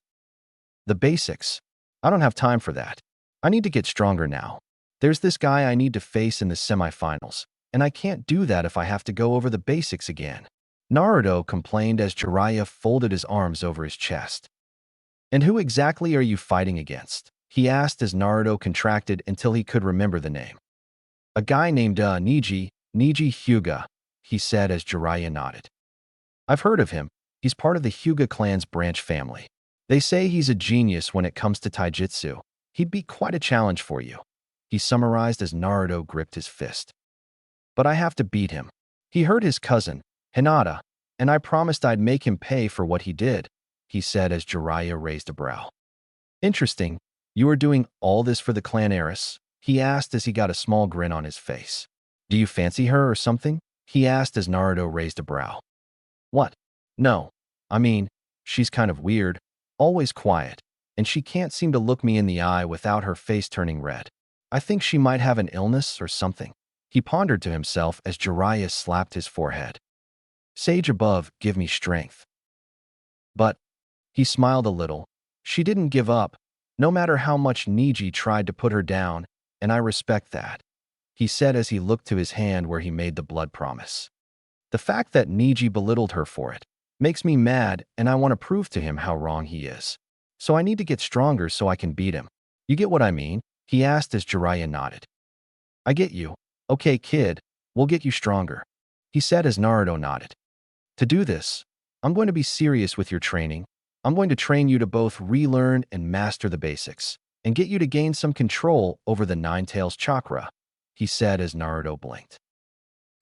The basics? I don't have time for that. I need to get stronger now. There's this guy I need to face in the semifinals, and I can't do that if I have to go over the basics again. Naruto complained as Jiraiya folded his arms over his chest. And who exactly are you fighting against? He asked as Naruto contracted until he could remember the name. A guy named Neji Hyuga, he said as Jiraiya nodded. I've heard of him. He's part of the Hyuga clan's branch family. They say he's a genius when it comes to taijutsu. He'd be quite a challenge for you. He summarized as Naruto gripped his fist. But I have to beat him. He hurt his cousin, Hinata, and I promised I'd make him pay for what he did, he said as Jiraiya raised a brow. Interesting. You are doing all this for the clan heiress? He asked as he got a small grin on his face. Do you fancy her or something? He asked as Naruto raised a brow. What? No. I mean, she's kind of weird, always quiet, and she can't seem to look me in the eye without her face turning red. I think she might have an illness or something. He pondered to himself as Jiraiya slapped his forehead. Sage above, give me strength. But, he smiled a little, she didn't give up, no matter how much Neji tried to put her down, and I respect that, he said as he looked to his hand where he made the blood promise. The fact that Neji belittled her for it makes me mad, and I want to prove to him how wrong he is. So I need to get stronger so I can beat him. You get what I mean? He asked as Jiraiya nodded. I get you. Okay, kid, we'll get you stronger, he said as Naruto nodded. To do this, I'm going to be serious with your training. I'm going to train you to both relearn and master the basics, and get you to gain some control over the Nine-Tails chakra, he said as Naruto blinked.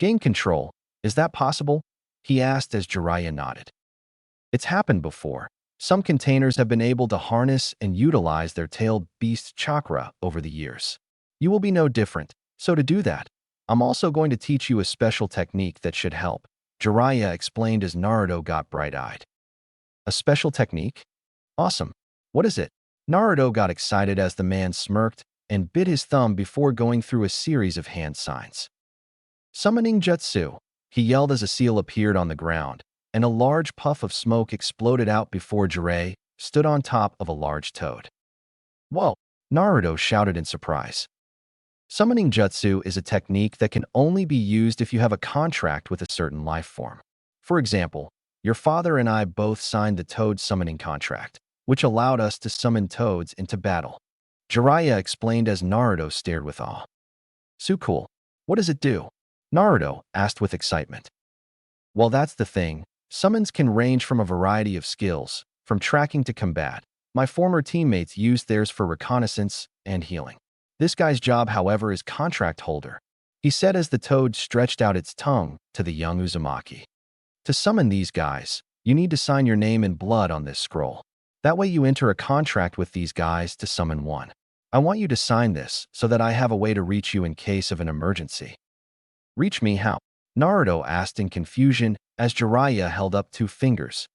Gain control? Is that possible? He asked as Jiraiya nodded. It's happened before. Some containers have been able to harness and utilize their tailed beast chakra over the years. You will be no different, so to do that, I'm also going to teach you a special technique that should help, Jiraiya explained as Naruto got bright-eyed. A special technique? Awesome. What is it? Naruto got excited as the man smirked and bit his thumb before going through a series of hand signs. Summoning jutsu, he yelled as a seal appeared on the ground, and a large puff of smoke exploded out before Jiraiya stood on top of a large toad. Whoa! Naruto shouted in surprise. Summoning jutsu is a technique that can only be used if you have a contract with a certain life form. For example, your father and I both signed the toad summoning contract, which allowed us to summon toads into battle. Jiraiya explained as Naruto stared with awe. So cool. What does it do? Naruto asked with excitement. Well, that's the thing. Summons can range from a variety of skills, from tracking to combat. My former teammates used theirs for reconnaissance and healing. This guy's job, however, is contract holder, he said as the toad stretched out its tongue to the young Uzumaki. To summon these guys, you need to sign your name in blood on this scroll. That way you enter a contract with these guys to summon one. I want you to sign this so that I have a way to reach you in case of an emergency. Reach me how? Naruto asked in confusion as Jiraiya held up 2 fingers.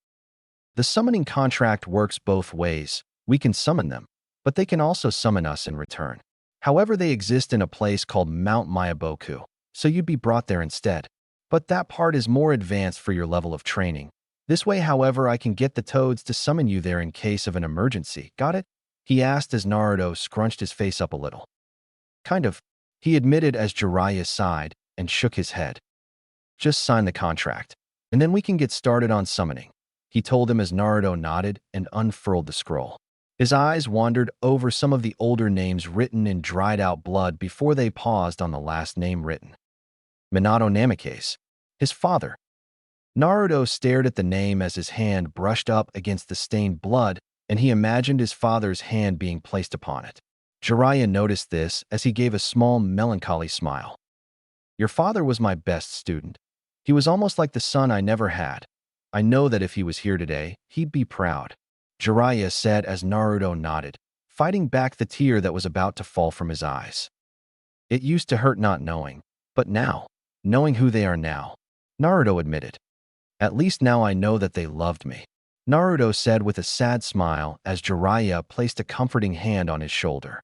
The summoning contract works both ways. We can summon them, but they can also summon us in return. However, they exist in a place called Mount Mayaboku, so you'd be brought there instead. But that part is more advanced for your level of training. This way, however, I can get the toads to summon you there in case of an emergency. Got it? He asked as Naruto scrunched his face up a little. Kind of, he admitted as Jiraiya sighed and shook his head. Just sign the contract, and then we can get started on summoning, he told him as Naruto nodded and unfurled the scroll. His eyes wandered over some of the older names written in dried-out blood before they paused on the last name written. Minato Namikaze, his father. Naruto stared at the name as his hand brushed up against the stained blood, and he imagined his father's hand being placed upon it. Jiraiya noticed this as he gave a small, melancholy smile. Your father was my best student. He was almost like the son I never had. I know that if he was here today, he'd be proud, Jiraiya said as Naruto nodded, fighting back the tear that was about to fall from his eyes. It used to hurt not knowing, but now, knowing who they are now, Naruto admitted. At least now I know that they loved me, Naruto said with a sad smile as Jiraiya placed a comforting hand on his shoulder.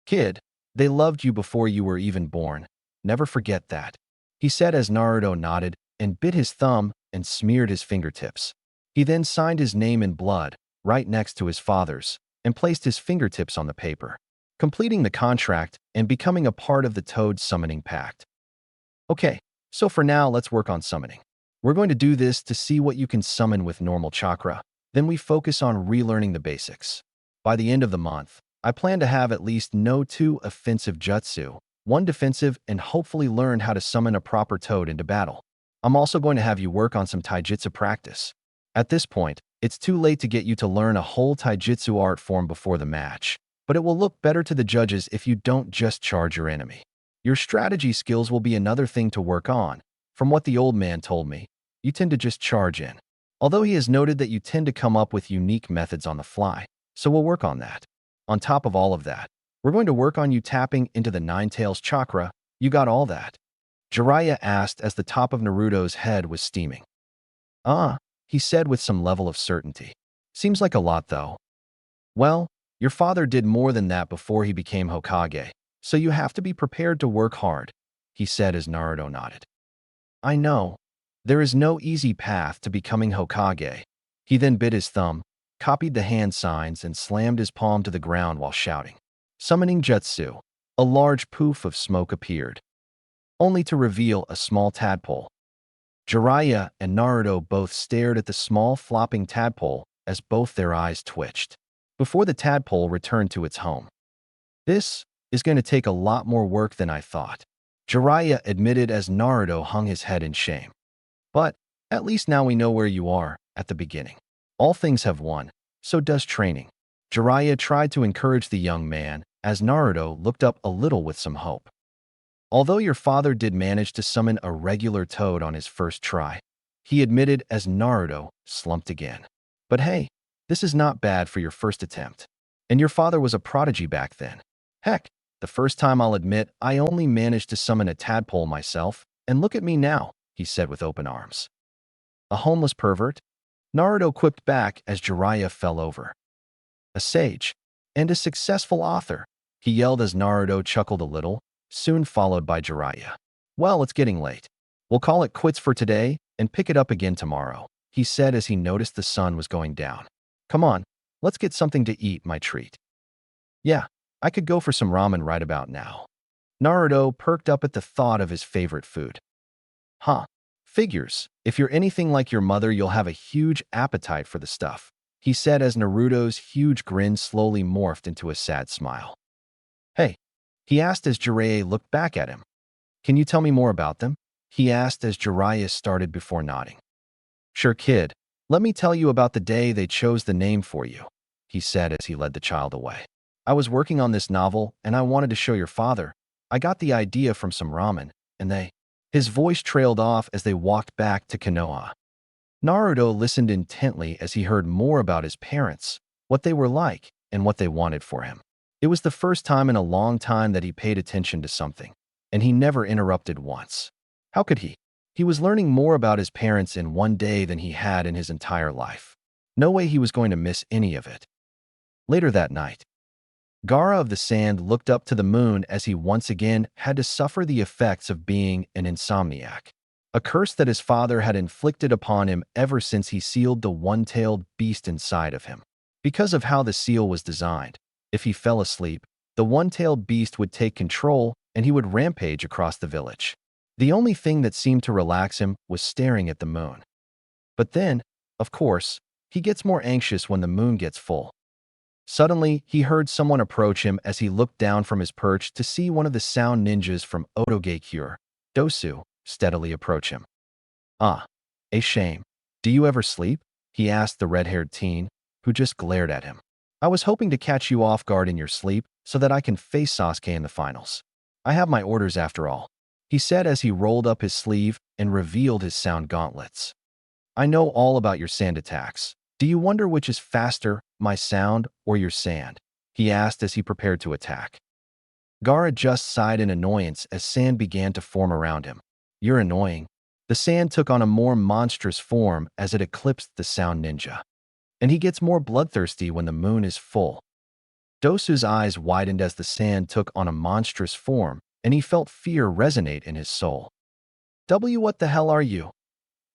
Kid, they loved you before you were even born. Never forget that, he said as Naruto nodded and bit his thumb and smeared his fingertips. He then signed his name in blood, right next to his father's, and placed his fingertips on the paper, completing the contract and becoming a part of the Toad Summoning Pact. Okay, so for now, let's work on summoning. We're going to do this to see what you can summon with normal chakra, then we focus on relearning the basics. By the end of the month, I plan to have at least 2 offensive jutsu, 1 defensive, and hopefully learn how to summon a proper toad into battle. I'm also going to have you work on some taijutsu practice. At this point, it's too late to get you to learn a whole taijutsu art form before the match, but it will look better to the judges if you don't just charge your enemy. Your strategy skills will be another thing to work on. From what the old man told me, you tend to just charge in. Although he has noted that you tend to come up with unique methods on the fly, so we'll work on that. On top of all of that, we're going to work on you tapping into the Nine Tails chakra. You got all that? Jiraiya asked as the top of Naruto's head was steaming. He said with some level of certainty. Seems like a lot, though. Well, your father did more than that before he became Hokage, so you have to be prepared to work hard, he said as Naruto nodded. I know. There is no easy path to becoming Hokage. He then bit his thumb, copied the hand signs, and slammed his palm to the ground while shouting. Summoning jutsu. A large poof of smoke appeared, only to reveal a small tadpole. Jiraiya and Naruto both stared at the small flopping tadpole as both their eyes twitched, before the tadpole returned to its home. This is going to take a lot more work than I thought, Jiraiya admitted as Naruto hung his head in shame. But at least now we know where you are at the beginning. All things have one, so does training. Jiraiya tried to encourage the young man as Naruto looked up a little with some hope. Although your father did manage to summon a regular toad on his first try, he admitted as Naruto slumped again. But hey, this is not bad for your first attempt. And your father was a prodigy back then. Heck, the first time I'll admit I only managed to summon a tadpole myself, and look at me now, he said with open arms. A homeless pervert? Naruto quipped back as Jiraiya fell over. A sage, and a successful author, he yelled as Naruto chuckled a little, soon followed by Jiraiya. Well, it's getting late. We'll call it quits for today and pick it up again tomorrow, he said as he noticed the sun was going down. Come on, let's get something to eat, my treat. Yeah, I could go for some ramen right about now. Naruto perked up at the thought of his favorite food. Huh, figures. If you're anything like your mother, you'll have a huge appetite for the stuff, he said as Naruto's huge grin slowly morphed into a sad smile. Hey, he asked as Jiraiya looked back at him. Can you tell me more about them? He asked as Jiraiya started before nodding. Sure, kid. Let me tell you about the day they chose the name for you, he said as he led the child away. I was working on this novel, and I wanted to show your father. I got the idea from some ramen, and they—" His voice trailed off as they walked back to Konoha. Naruto listened intently as he heard more about his parents, what they were like, and what they wanted for him. It was the first time in a long time that he paid attention to something, and he never interrupted once. How could he? He was learning more about his parents in one day than he had in his entire life. No way he was going to miss any of it. Later that night, Gaara of the Sand looked up to the moon as he once again had to suffer the effects of being an insomniac, a curse that his father had inflicted upon him ever since he sealed the one-tailed beast inside of him. Because of how the seal was designed, if he fell asleep, the one-tailed beast would take control and he would rampage across the village. The only thing that seemed to relax him was staring at the moon. But then, of course, he gets more anxious when the moon gets full. Suddenly, he heard someone approach him as he looked down from his perch to see one of the sound ninjas from Otogakure, Dosu, steadily approach him. "Ah, a shame. Do you ever sleep?" he asked the red-haired teen, who just glared at him. "I was hoping to catch you off guard in your sleep so that I can face Sasuke in the finals. I have my orders after all," he said as he rolled up his sleeve and revealed his sound gauntlets. "I know all about your sand attacks. Do you wonder which is faster, my sound or your sand?" he asked as he prepared to attack. Gaara just sighed in annoyance as sand began to form around him. "You're annoying." The sand took on a more monstrous form as it eclipsed the sound ninja. "And he gets more bloodthirsty when the moon is full." Dosu's eyes widened as the sand took on a monstrous form, and he felt fear resonate in his soul. What the hell are you?"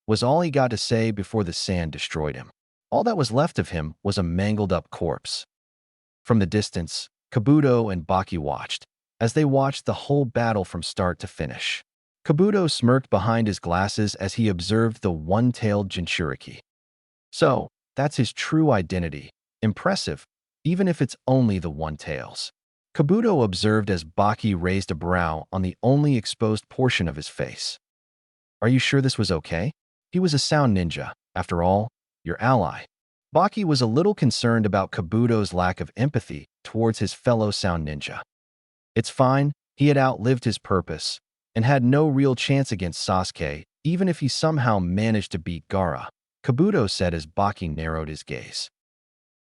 was all he got to say before the sand destroyed him. All that was left of him was a mangled-up corpse. From the distance, Kabuto and Baki watched, as they watched the whole battle from start to finish. Kabuto smirked behind his glasses as he observed the one-tailed Jinchuriki. So, that's his true identity. Impressive, even if it's only the one-tails. Kabuto observed as Baki raised a brow on the only exposed portion of his face. "Are you sure this was okay? He was a sound ninja, after all, your ally." Baki was a little concerned about Kabuto's lack of empathy towards his fellow sound ninja. It's fine, he had outlived his purpose, and had no real chance against Sasuke, even if he somehow managed to beat Gaara, Kabuto said as Baki narrowed his gaze.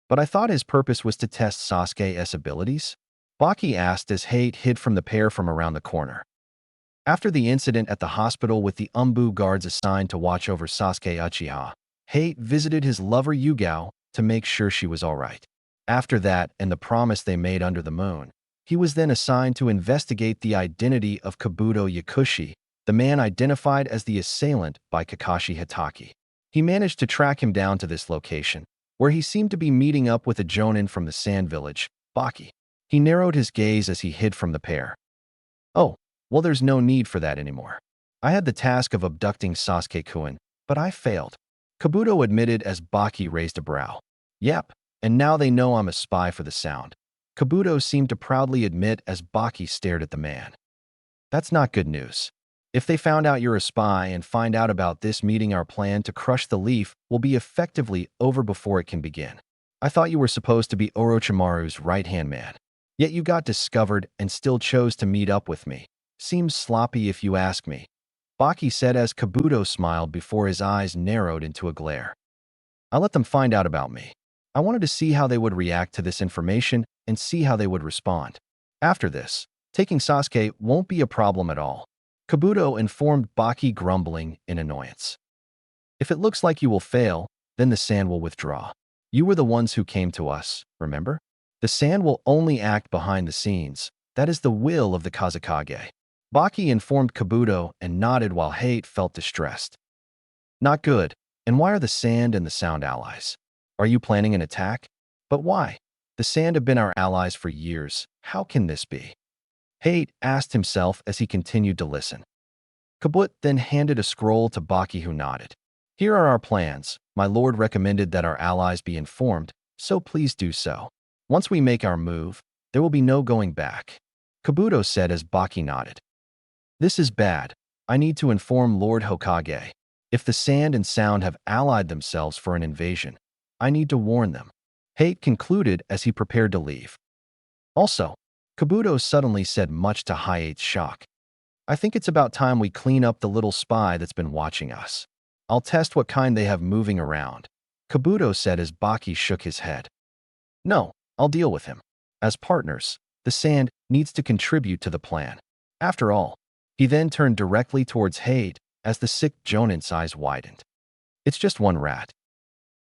"But I thought his purpose was to test Sasuke's abilities?" Baki asked as Hate hid from the pair from around the corner. After the incident at the hospital with the Umbu guards assigned to watch over Sasuke Uchiha, Hate visited his lover Yugao to make sure she was all right. After that and the promise they made under the moon, he was then assigned to investigate the identity of Kabuto Yakushi, the man identified as the assailant by Kakashi Hitaki. He managed to track him down to this location, where he seemed to be meeting up with a jonin from the sand village, Baki. He narrowed his gaze as he hid from the pair. "Oh, well, there's no need for that anymore. I had the task of abducting Sasuke-kun, but I failed," Kabuto admitted as Baki raised a brow. "Yep, and now they know I'm a spy for the sound," Kabuto seemed to proudly admit as Baki stared at the man. "That's not good news. If they found out you're a spy and find out about this meeting, our plan to crush the leaf will be effectively over before it can begin. I thought you were supposed to be Orochimaru's right-hand man. Yet you got discovered and still chose to meet up with me. Seems sloppy if you ask me," Baki said as Kabuto smiled before his eyes narrowed into a glare. "I let them find out about me. I wanted to see how they would react to this information and see how they would respond. After this, taking Sasuke won't be a problem at all," Kabuto informed Baki, grumbling in annoyance. "If it looks like you will fail, then the sand will withdraw. You were the ones who came to us, remember? The sand will only act behind the scenes. That is the will of the Kazekage," Baki informed Kabuto and nodded while Hate felt distressed. "Not good. And why are the sand and the sound allies? Are you planning an attack? But why? The sand have been our allies for years. How can this be?" Hate asked himself as he continued to listen. Kabut then handed a scroll to Baki, who nodded. "Here are our plans. My lord recommended that our allies be informed, so please do so. Once we make our move, there will be no going back," Kabuto said as Baki nodded. "This is bad. I need to inform Lord Hokage. If the sand and sound have allied themselves for an invasion, I need to warn them," Hate concluded as he prepared to leave. Also, Kabuto suddenly said, much to Hayate's shock. I think it's about time we clean up the little spy that's been watching us. I'll test what kind they have moving around, Kabuto said as Baki shook his head. No, I'll deal with him. As partners, the sand needs to contribute to the plan. After all, he then turned directly towards Hate as the sick Jonin's eyes widened. It's just one rat.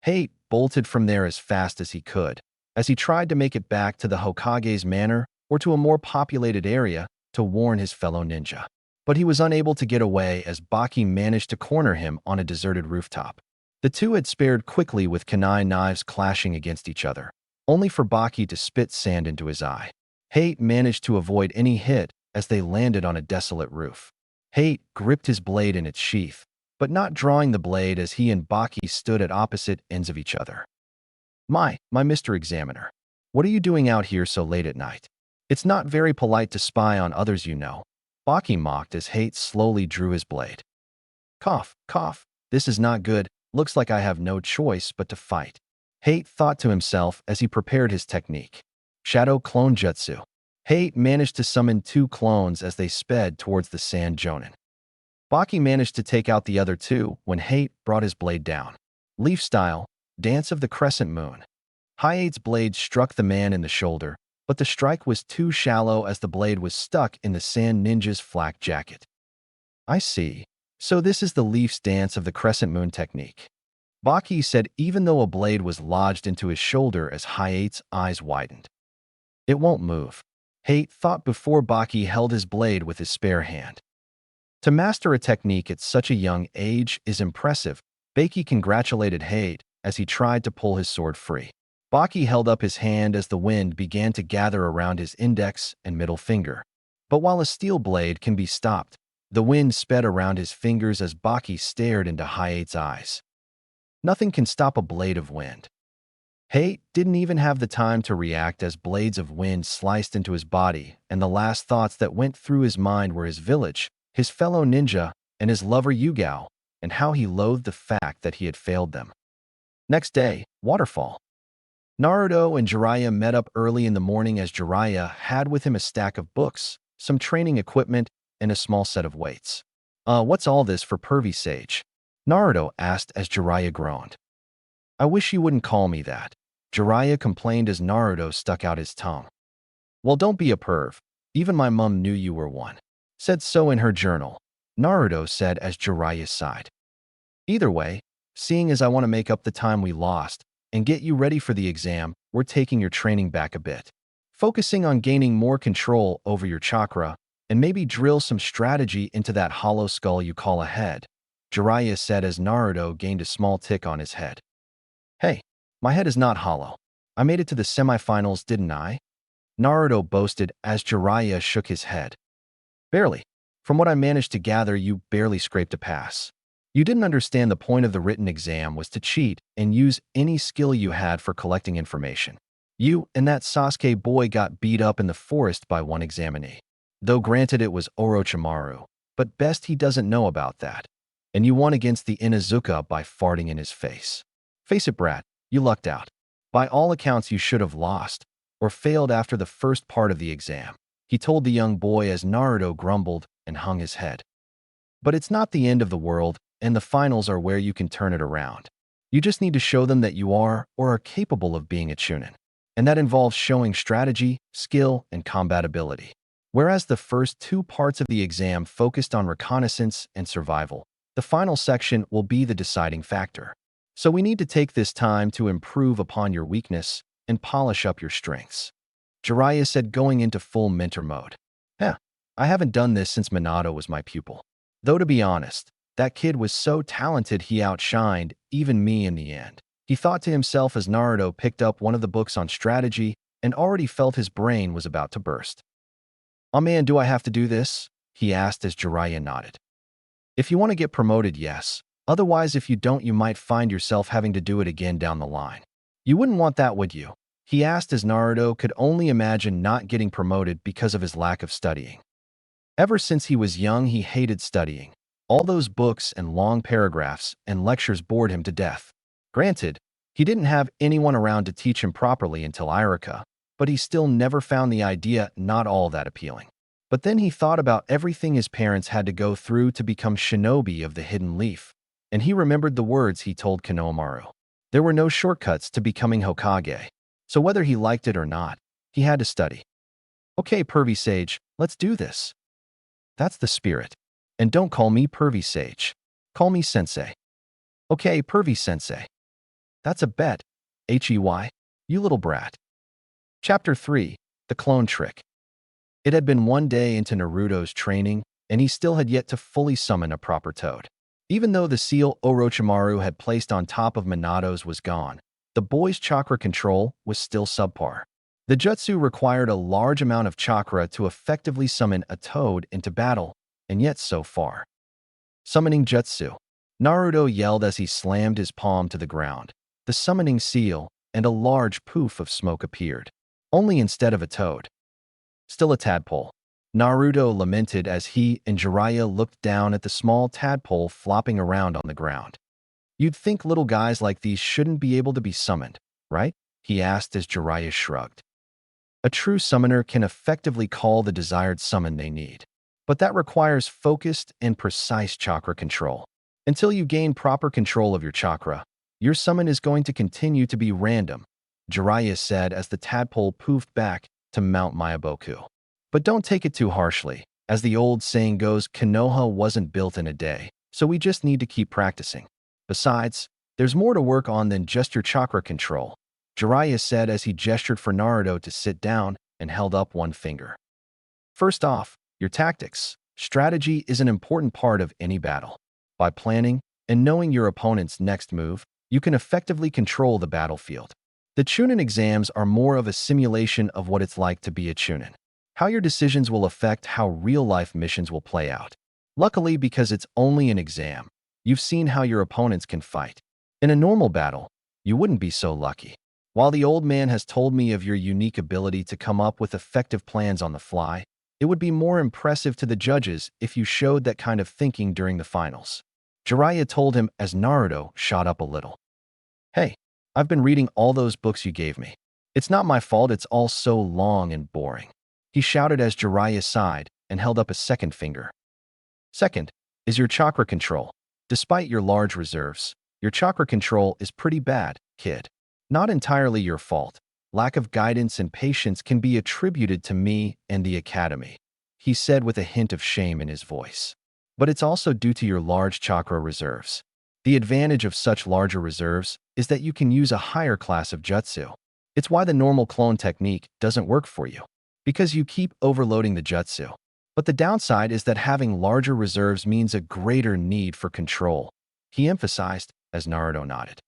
Hate bolted from there as fast as he could, as he tried to make it back to the Hokage's manor or to a more populated area to warn his fellow ninja. But he was unable to get away as Baki managed to corner him on a deserted rooftop. The two had spared quickly with kunai knives clashing against each other, only for Baki to spit sand into his eye. Hate managed to avoid any hit as they landed on a desolate roof. Hate gripped his blade in its sheath, but not drawing the blade as he and Baki stood at opposite ends of each other. My Mr. Examiner, what are you doing out here so late at night? It's not very polite to spy on others, you know. Baki mocked as Hate slowly drew his blade. Cough, cough, this is not good. Looks like I have no choice but to fight. Hate thought to himself as he prepared his technique. Shadow Clone Jutsu. Hate managed to summon 2 clones as they sped towards the Sand Jonin. Baki managed to take out the other 2 when Hate brought his blade down. Leaf style, Dance of the Crescent Moon. Hayate's blade struck the man in the shoulder, but the strike was too shallow as the blade was stuck in the Sand Ninja's flak jacket. I see. So this is the Leaf's Dance of the Crescent Moon technique. Baki said even though a blade was lodged into his shoulder as Hayate's eyes widened. It won't move. Hate thought before Baki held his blade with his spare hand. To master a technique at such a young age is impressive. Baki congratulated Hate as he tried to pull his sword free. Baki held up his hand as the wind began to gather around his index and middle finger. But while a steel blade can be stopped, the wind sped around his fingers as Baki stared into Hayate's eyes. Nothing can stop a blade of wind. Hate didn't even have the time to react as blades of wind sliced into his body, and the last thoughts that went through his mind were his village, his fellow ninja, and his lover Yugao, and how he loathed the fact that he had failed them. Next day, Waterfall. Naruto and Jiraiya met up early in the morning as Jiraiya had with him a stack of books, some training equipment, and a small set of weights. What's all this for pervy sage? Naruto asked as Jiraiya groaned. I wish you wouldn't call me that, Jiraiya complained as Naruto stuck out his tongue. Well, don't be a perv. Even my mum knew you were one. Said so in her journal, Naruto said as Jiraiya sighed. Either way, seeing as I want to make up the time we lost and get you ready for the exam, we're taking your training back a bit. Focusing on gaining more control over your chakra and maybe drill some strategy into that hollow skull you call a head, Jiraiya said as Naruto gained a small tick on his head. Hey, my head is not hollow. I made it to the semifinals, didn't I? Naruto boasted as Jiraiya shook his head. Barely. From what I managed to gather, you barely scraped a pass. You didn't understand the point of the written exam was to cheat and use any skill you had for collecting information. You and that Sasuke boy got beat up in the forest by one examinee. Though granted it was Orochimaru, but best he doesn't know about that. And you won against the Inuzuka by farting in his face. Face it, brat, you lucked out. By all accounts, you should have lost, or failed after the first part of the exam, he told the young boy as Naruto grumbled and hung his head. But it's not the end of the world, and the finals are where you can turn it around. You just need to show them that you are or are capable of being a Chunin. And that involves showing strategy, skill, and combat ability. Whereas the first 2 parts of the exam focused on reconnaissance and survival, the final section will be the deciding factor. So we need to take this time to improve upon your weakness and polish up your strengths. Jiraiya said going into full mentor mode. I haven't done this since Minato was my pupil. Though to be honest, that kid was so talented he outshined even me in the end. He thought to himself as Naruto picked up one of the books on strategy and already felt his brain was about to burst. Oh man, do I have to do this? He asked as Jiraiya nodded. If you want to get promoted, yes. Otherwise, if you don't, you might find yourself having to do it again down the line. You wouldn't want that, would you? He asked as Naruto could only imagine not getting promoted because of his lack of studying. Ever since he was young, he hated studying. All those books and long paragraphs and lectures bored him to death. Granted, he didn't have anyone around to teach him properly until Iruka, but he still never found the idea not all that appealing. But then he thought about everything his parents had to go through to become shinobi of the Hidden Leaf, and he remembered the words he told Konohamaru. There were no shortcuts to becoming Hokage, so whether he liked it or not, he had to study. Okay, pervy sage, let's do this. That's the spirit. And don't call me pervy sage. Call me sensei. Okay, pervy sensei. That's a bet. Hey, you little brat. Chapter 3. The Clone Trick. It had been one day into Naruto's training, and he still had yet to fully summon a proper toad. Even though the seal Orochimaru had placed on top of Minato's was gone, the boy's chakra control was still subpar. The jutsu required a large amount of chakra to effectively summon a toad into battle, and yet so far. Summoning jutsu. Naruto yelled as he slammed his palm to the ground. The summoning seal and a large poof of smoke appeared, only instead of a toad. Still a tadpole. Naruto lamented as he and Jiraiya looked down at the small tadpole flopping around on the ground. You'd think little guys like these shouldn't be able to be summoned, right? He asked as Jiraiya shrugged. A true summoner can effectively call the desired summon they need, but that requires focused and precise chakra control. Until you gain proper control of your chakra, your summon is going to continue to be random, Jiraiya said as the tadpole poofed back to Mount Mayaboku. But don't take it too harshly. As the old saying goes, Konoha wasn't built in a day, so we just need to keep practicing. Besides, there's more to work on than just your chakra control, Jiraiya said as he gestured for Naruto to sit down and held up one finger. First off, your tactics. Strategy is an important part of any battle. By planning and knowing your opponent's next move, you can effectively control the battlefield. The Chunin exams are more of a simulation of what it's like to be a Chunin. How your decisions will affect how real-life missions will play out. Luckily, because it's only an exam, you've seen how your opponents can fight. In a normal battle, you wouldn't be so lucky. While the old man has told me of your unique ability to come up with effective plans on the fly, it would be more impressive to the judges if you showed that kind of thinking during the finals. Jiraiya told him as Naruto shot up a little. Hey, I've been reading all those books you gave me. It's not my fault it's all so long and boring. He shouted as Jiraiya sighed and held up a second finger. Second is your chakra control. Despite your large reserves, your chakra control is pretty bad, kid. Not entirely your fault. Lack of guidance and patience can be attributed to me and the academy, he said with a hint of shame in his voice. But it's also due to your large chakra reserves. The advantage of such larger reserves is that you can use a higher class of jutsu. It's why the normal clone technique doesn't work for you, because you keep overloading the jutsu. But the downside is that having larger reserves means a greater need for control, he emphasized as Naruto nodded.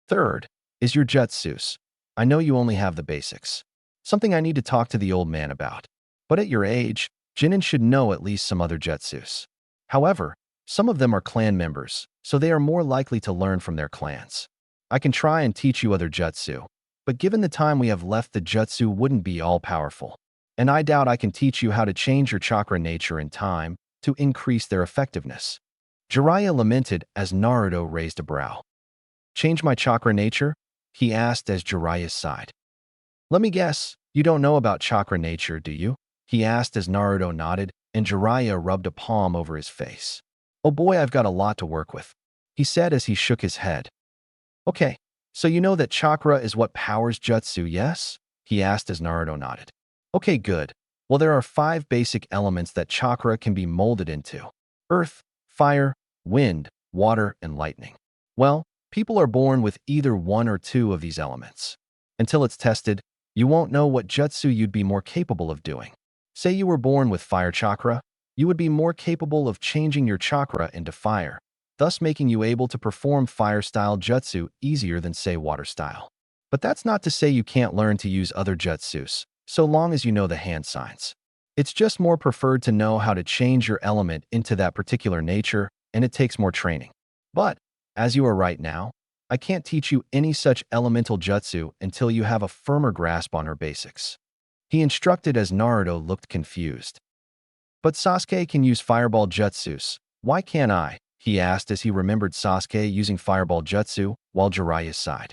Third is your jutsus. I know you only have the basics. Something I need to talk to the old man about. But at your age, Jinin should know at least some other jutsus. However, some of them are clan members, so they are more likely to learn from their clans. I can try and teach you other jutsu, but given the time we have left, the jutsu wouldn't be all-powerful. And I doubt I can teach you how to change your chakra nature in time to increase their effectiveness. Jiraiya lamented as Naruto raised a brow. Change my chakra nature? He asked as Jiraiya sighed. Let me guess, you don't know about chakra nature, do you? He asked as Naruto nodded and Jiraiya rubbed a palm over his face. Oh boy, I've got a lot to work with, he said as he shook his head. Okay, so you know that chakra is what powers jutsu, yes? He asked as Naruto nodded. Okay, good. Well, there are 5 basic elements that chakra can be molded into. Earth, fire, wind, water, and lightning. Well, people are born with either one or two of these elements. Until it's tested, you won't know what jutsu you'd be more capable of doing. Say you were born with fire chakra, you would be more capable of changing your chakra into fire, thus making you able to perform fire-style jutsu easier than, say, water-style. But that's not to say you can't learn to use other jutsus, so long as you know the hand signs. It's just more preferred to know how to change your element into that particular nature, and it takes more training. But, as you are right now, I can't teach you any such elemental jutsu until you have a firmer grasp on her basics. He instructed as Naruto looked confused. But Sasuke can use fireball jutsus. Why can't I? He asked as he remembered Sasuke using fireball jutsu while Jiraiya sighed.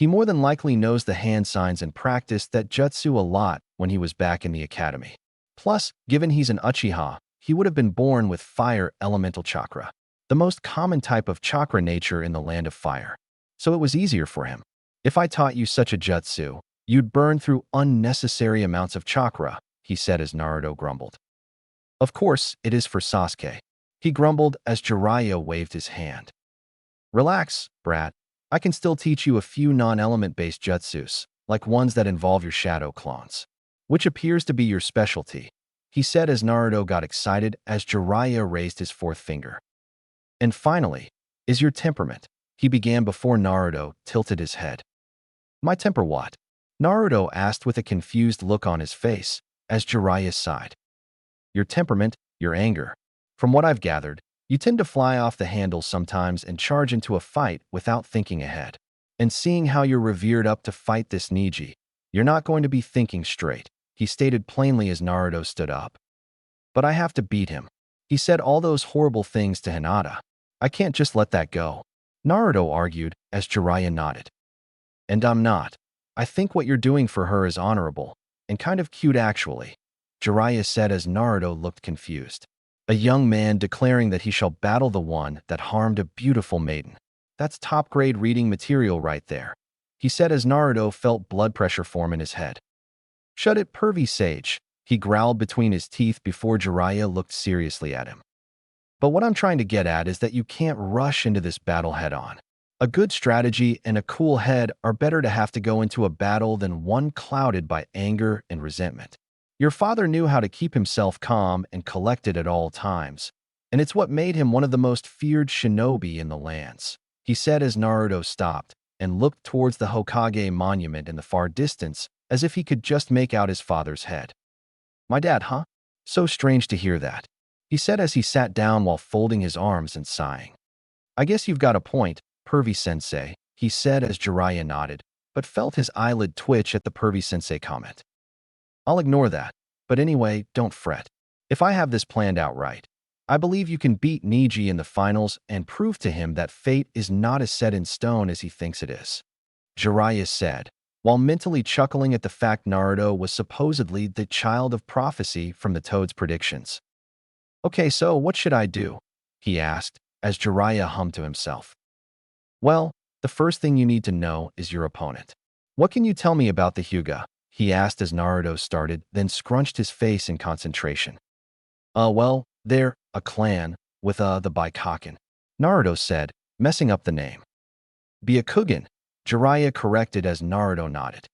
He more than likely knows the hand signs and practiced that jutsu a lot when he was back in the academy. Plus, given he's an Uchiha, he would have been born with fire elemental chakra, the most common type of chakra nature in the land of fire. So it was easier for him. If I taught you such a jutsu, you'd burn through unnecessary amounts of chakra, he said as Naruto grumbled. Of course, it is for Sasuke. He grumbled as Jiraiya waved his hand. Relax, brat. I can still teach you a few non-element-based jutsus, like ones that involve your shadow clones, which appears to be your specialty, he said as Naruto got excited as Jiraiya raised his fourth finger. And finally, is your temperament, he began before Naruto tilted his head. My temper what? Naruto asked with a confused look on his face as Jiraiya sighed. Your temperament, your anger. From what I've gathered, you tend to fly off the handle sometimes and charge into a fight without thinking ahead. And seeing how you're revered up to fight this Neji, you're not going to be thinking straight, he stated plainly as Naruto stood up. But I have to beat him. He said all those horrible things to Hinata. I can't just let that go, Naruto argued as Jiraiya nodded. And I'm not. I think what you're doing for her is honorable, and kind of cute actually, Jiraiya said as Naruto looked confused. A young man declaring that he shall battle the one that harmed a beautiful maiden. That's top-grade reading material right there, he said as Naruto felt blood pressure form in his head. Shut it, pervy sage, he growled between his teeth before Jiraiya looked seriously at him. But what I'm trying to get at is that you can't rush into this battle head-on. A good strategy and a cool head are better to have to go into a battle than one clouded by anger and resentment. Your father knew how to keep himself calm and collected at all times, and it's what made him one of the most feared shinobi in the lands, he said as Naruto stopped and looked towards the Hokage monument in the far distance as if he could just make out his father's head. My dad, huh? So strange to hear that, he said as he sat down while folding his arms and sighing. I guess you've got a point, pervy-sensei, he said as Jiraiya nodded, but felt his eyelid twitch at the pervy-sensei comment. I'll ignore that, but anyway, don't fret. If I have this planned out right, I believe you can beat Neji in the finals and prove to him that fate is not as set in stone as he thinks it is, Jiraiya said, while mentally chuckling at the fact Naruto was supposedly the child of prophecy from the Toad's predictions. Okay, so what should I do? He asked, as Jiraiya hummed to himself. Well, the first thing you need to know is your opponent. What can you tell me about the Hyuga? He asked as Naruto started, then scrunched his face in concentration. Well, they're a clan with the Baikaken, Naruto said, messing up the name. Byakugan, Jiraiya corrected as Naruto nodded.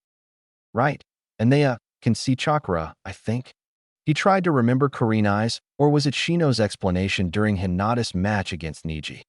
Right, and they can see chakra, I think. He tried to remember Kurenai's, or was it Shino's explanation during Hinata's match against Neji.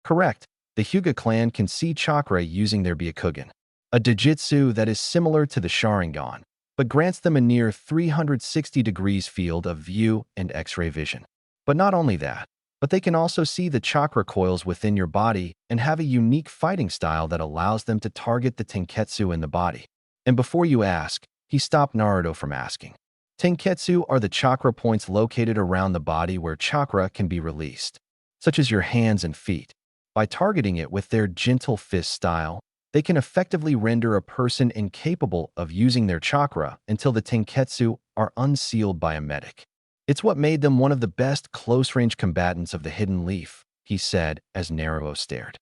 Correct, the Hyuga clan can see chakra using their Byakugan, a dijitsu that is similar to the Sharingan, but grants them a near 360 degrees field of view and X-ray vision. But not only that, but they can also see the chakra coils within your body and have a unique fighting style that allows them to target the tenketsu in the body. And before you ask, he stopped Naruto from asking. Tenketsu are the chakra points located around the body where chakra can be released, such as your hands and feet. By targeting it with their gentle fist style, they can effectively render a person incapable of using their chakra until the tenketsu are unsealed by a medic. It's what made them one of the best close-range combatants of the Hidden Leaf, he said as Naruto stared.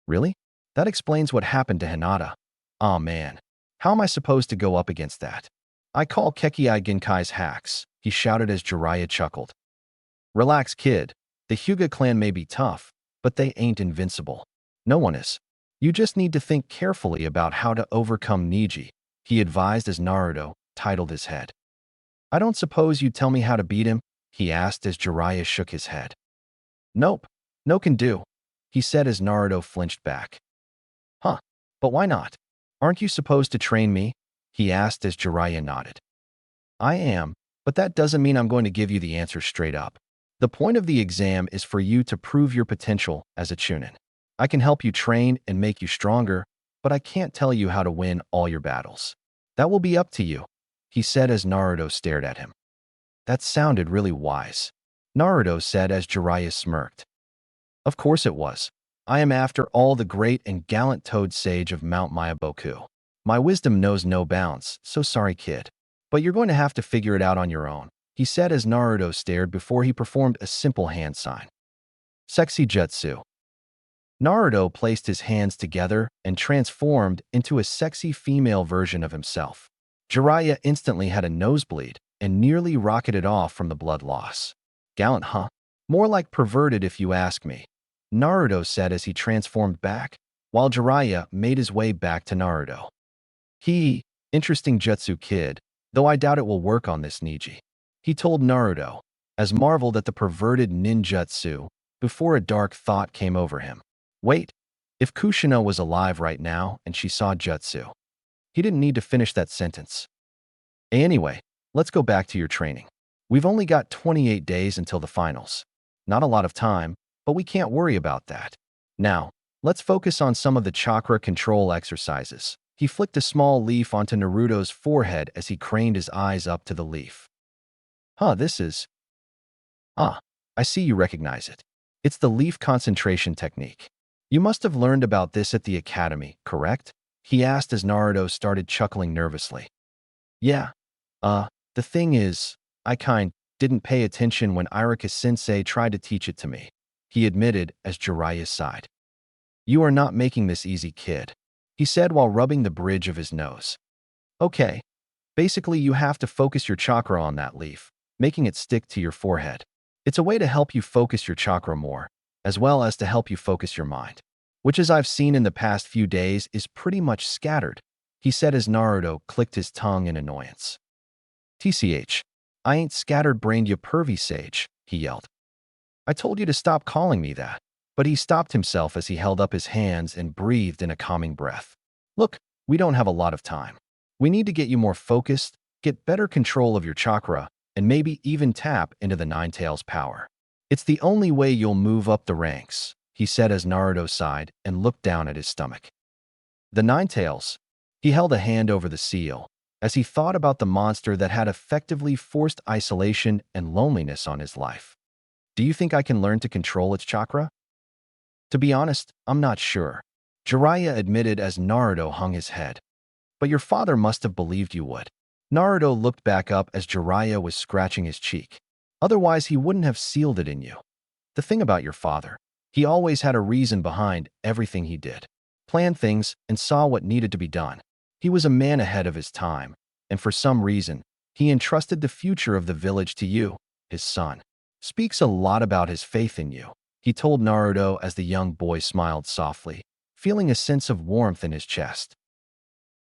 Really? That explains what happened to Hinata. Aw man, how am I supposed to go up against that? I call Kekkei Genkai's hacks, he shouted as Jiraiya chuckled. Relax, kid. The Hyuga clan may be tough, but they ain't invincible. No one is. You just need to think carefully about how to overcome Neji, he advised as Naruto titled his head. I don't suppose you'd tell me how to beat him, he asked as Jiraiya shook his head. Nope, no can do, he said as Naruto flinched back. Huh, but why not? Aren't you supposed to train me? He asked as Jiraiya nodded. I am, but that doesn't mean I'm going to give you the answer straight up. The point of the exam is for you to prove your potential as a Chunin. I can help you train and make you stronger, but I can't tell you how to win all your battles. That will be up to you, he said as Naruto stared at him. That sounded really wise, Naruto said as Jiraiya smirked. Of course it was. I am after all the great and gallant toad sage of Mount Mayaboku. My wisdom knows no bounds, so sorry, kid. But you're going to have to figure it out on your own, he said as Naruto stared before he performed a simple hand sign. Sexy jutsu. Naruto placed his hands together and transformed into a sexy female version of himself. Jiraiya instantly had a nosebleed and nearly rocketed off from the blood loss. Gallant, huh? More like perverted if you ask me, Naruto said as he transformed back, while Jiraiya made his way back to Naruto. Interesting jutsu, kid, though I doubt it will work on this Niji, he told Naruto, as marveled at the perverted ninjutsu before a dark thought came over him. Wait, if Kushina was alive right now and she saw jutsu. He didn't need to finish that sentence. Anyway, let's go back to your training. We've only got 28 days until the finals. Not a lot of time, but we can't worry about that. Now, let's focus on some of the chakra control exercises. He flicked a small leaf onto Naruto's forehead as he craned his eyes up to the leaf. This is… I see you recognize it. It's the leaf concentration technique. You must have learned about this at the academy, correct? He asked as Naruto started chuckling nervously. Yeah. The thing is, I didn't pay attention when Iruka-sensei tried to teach it to me, he admitted as Jiraiya sighed. You are not making this easy, kid, he said while rubbing the bridge of his nose. Okay. Basically, you have to focus your chakra on that leaf, making it stick to your forehead. It's a way to help you focus your chakra more, as well as to help you focus your mind, which, as I've seen in the past few days, is pretty much scattered, he said as Naruto clicked his tongue in annoyance. TCH, I ain't scattered-brained, you pervy sage, he yelled. I told you to stop calling me that, but he stopped himself as he held up his hands and breathed in a calming breath. Look, we don't have a lot of time. We need to get you more focused, get better control of your chakra, and maybe even tap into the Nine Tails power. It's the only way you'll move up the ranks, he said as Naruto sighed and looked down at his stomach. The Nine Tails. He held a hand over the seal as he thought about the monster that had effectively forced isolation and loneliness on his life. Do you think I can learn to control its chakra? To be honest, I'm not sure, Jiraiya admitted as Naruto hung his head. But your father must have believed you would. Naruto looked back up as Jiraiya was scratching his cheek. Otherwise, he wouldn't have sealed it in you. The thing about your father, he always had a reason behind everything he did. Planned things and saw what needed to be done. He was a man ahead of his time, and for some reason, he entrusted the future of the village to you, his son. Speaks a lot about his faith in you, he told Naruto as the young boy smiled softly, feeling a sense of warmth in his chest.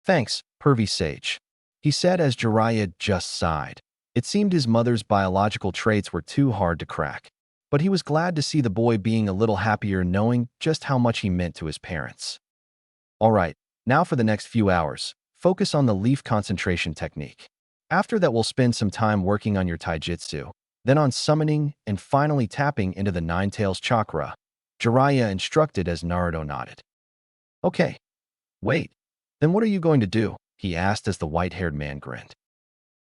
Thanks, pervy sage, he said as Jiraiya just sighed. It seemed his mother's biological traits were too hard to crack, but he was glad to see the boy being a little happier knowing just how much he meant to his parents. All right, now for the next few hours, focus on the leaf concentration technique. After that, we'll spend some time working on your taijutsu, then on summoning and finally tapping into the Nine Tails chakra, Jiraiya instructed as Naruto nodded. Okay. Wait, then what are you going to do? He asked as the white-haired man grinned.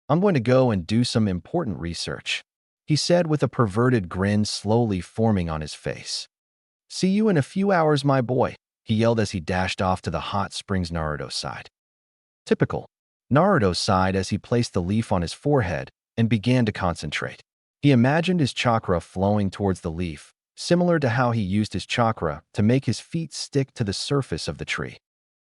I'm going to go and do some important research, he said with a perverted grin slowly forming on his face. See you in a few hours, my boy, he yelled as he dashed off to the hot springs Naruto sighed. Typical. Naruto sighed as he placed the leaf on his forehead and began to concentrate. He imagined his chakra flowing towards the leaf, similar to how he used his chakra to make his feet stick to the surface of the tree.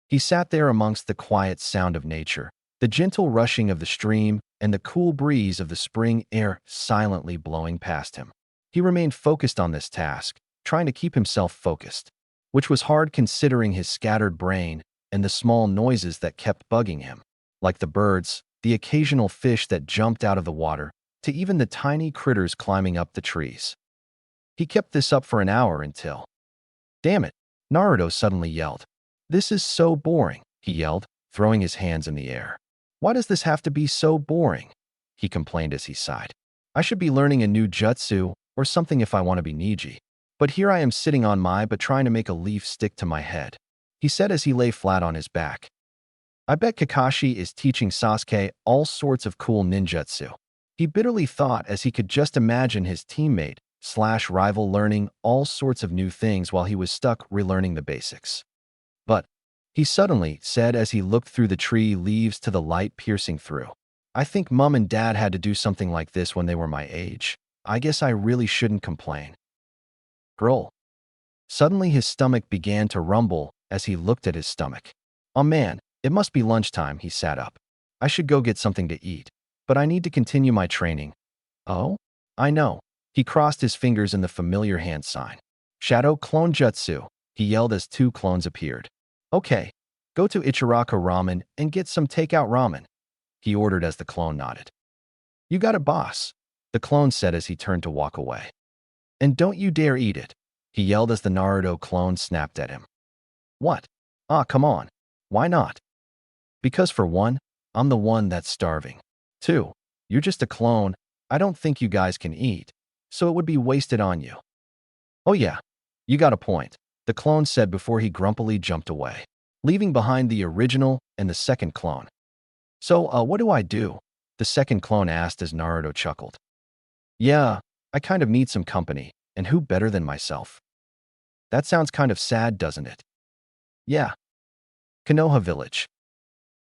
He sat there amongst the quiet sound of nature, the gentle rushing of the stream, and the cool breeze of the spring air silently blowing past him. He remained focused on this task, trying to keep himself focused, which was hard considering his scattered brain and the small noises that kept bugging him, like the birds, the occasional fish that jumped out of the water, to even the tiny critters climbing up the trees. He kept this up for an hour until… Damn it, Naruto suddenly yelled. This is so boring, he yelled, throwing his hands in the air. Why does this have to be so boring? He complained as he sighed. I should be learning a new jutsu or something if I want to be Niji. But here I am sitting on my but trying to make a leaf stick to my head, he said as he lay flat on his back. I bet Kakashi is teaching Sasuke all sorts of cool ninjutsu, he bitterly thought as he could just imagine his teammate rival learning all sorts of new things while he was stuck relearning the basics. But, he suddenly said as he looked through the tree leaves to the light piercing through. I think Mom and Dad had to do something like this when they were my age. I guess I really shouldn't complain. Growl. Suddenly his stomach began to rumble as he looked at his stomach. Oh man, it must be lunchtime, he sat up. I should go get something to eat. But I need to continue my training. Oh? I know. He crossed his fingers in the familiar hand sign. Shadow Clone Jutsu, he yelled as 2 clones appeared. Okay, go to Ichiraka Ramen and get some takeout ramen, he ordered as the clone nodded. You got it, boss, the clone said as he turned to walk away. And don't you dare eat it, he yelled as the Naruto clone snapped at him. What? Ah, come on. Why not? Because for one, I'm the one that's starving. 2, you're just a clone. I don't think you guys can eat, so it would be wasted on you. Oh yeah, you got a point, the clone said before he grumpily jumped away, leaving behind the original and the second clone. So, what do I do? The second clone asked as Naruto chuckled. Yeah, I kind of need some company, and who better than myself? That sounds kind of sad, doesn't it? Yeah. Konoha Village.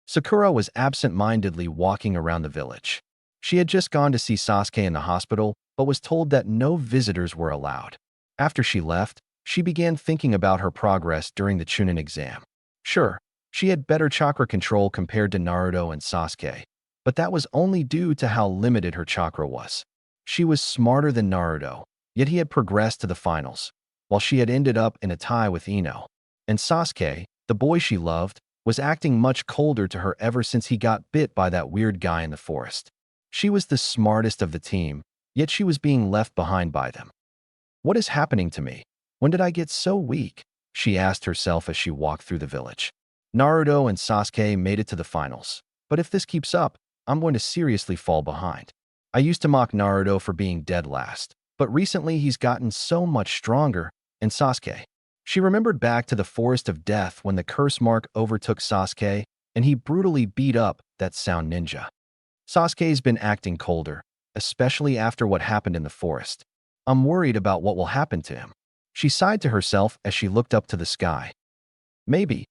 Sakura was absent-mindedly walking around the village. She had just gone to see Sasuke in the hospital, but was told that no visitors were allowed. After she left, she began thinking about her progress during the Chunin exam. Sure, she had better chakra control compared to Naruto and Sasuke, but that was only due to how limited her chakra was. She was smarter than Naruto, yet he had progressed to the finals, while she had ended up in a tie with Ino. And Sasuke, the boy she loved, was acting much colder to her ever since he got bit by that weird guy in the forest. She was the smartest of the team, yet she was being left behind by them. What is happening to me? When did I get so weak? She asked herself as she walked through the village. Naruto and Sasuke made it to the finals, but if this keeps up, I'm going to seriously fall behind. I used to mock Naruto for being dead last, but recently he's gotten so much stronger, and Sasuke. She remembered back to the Forest of Death when the curse mark overtook Sasuke and he brutally beat up that sound ninja. Sasuke's been acting colder, especially after what happened in the forest. I'm worried about what will happen to him. She sighed to herself as she looked up to the sky. Maybe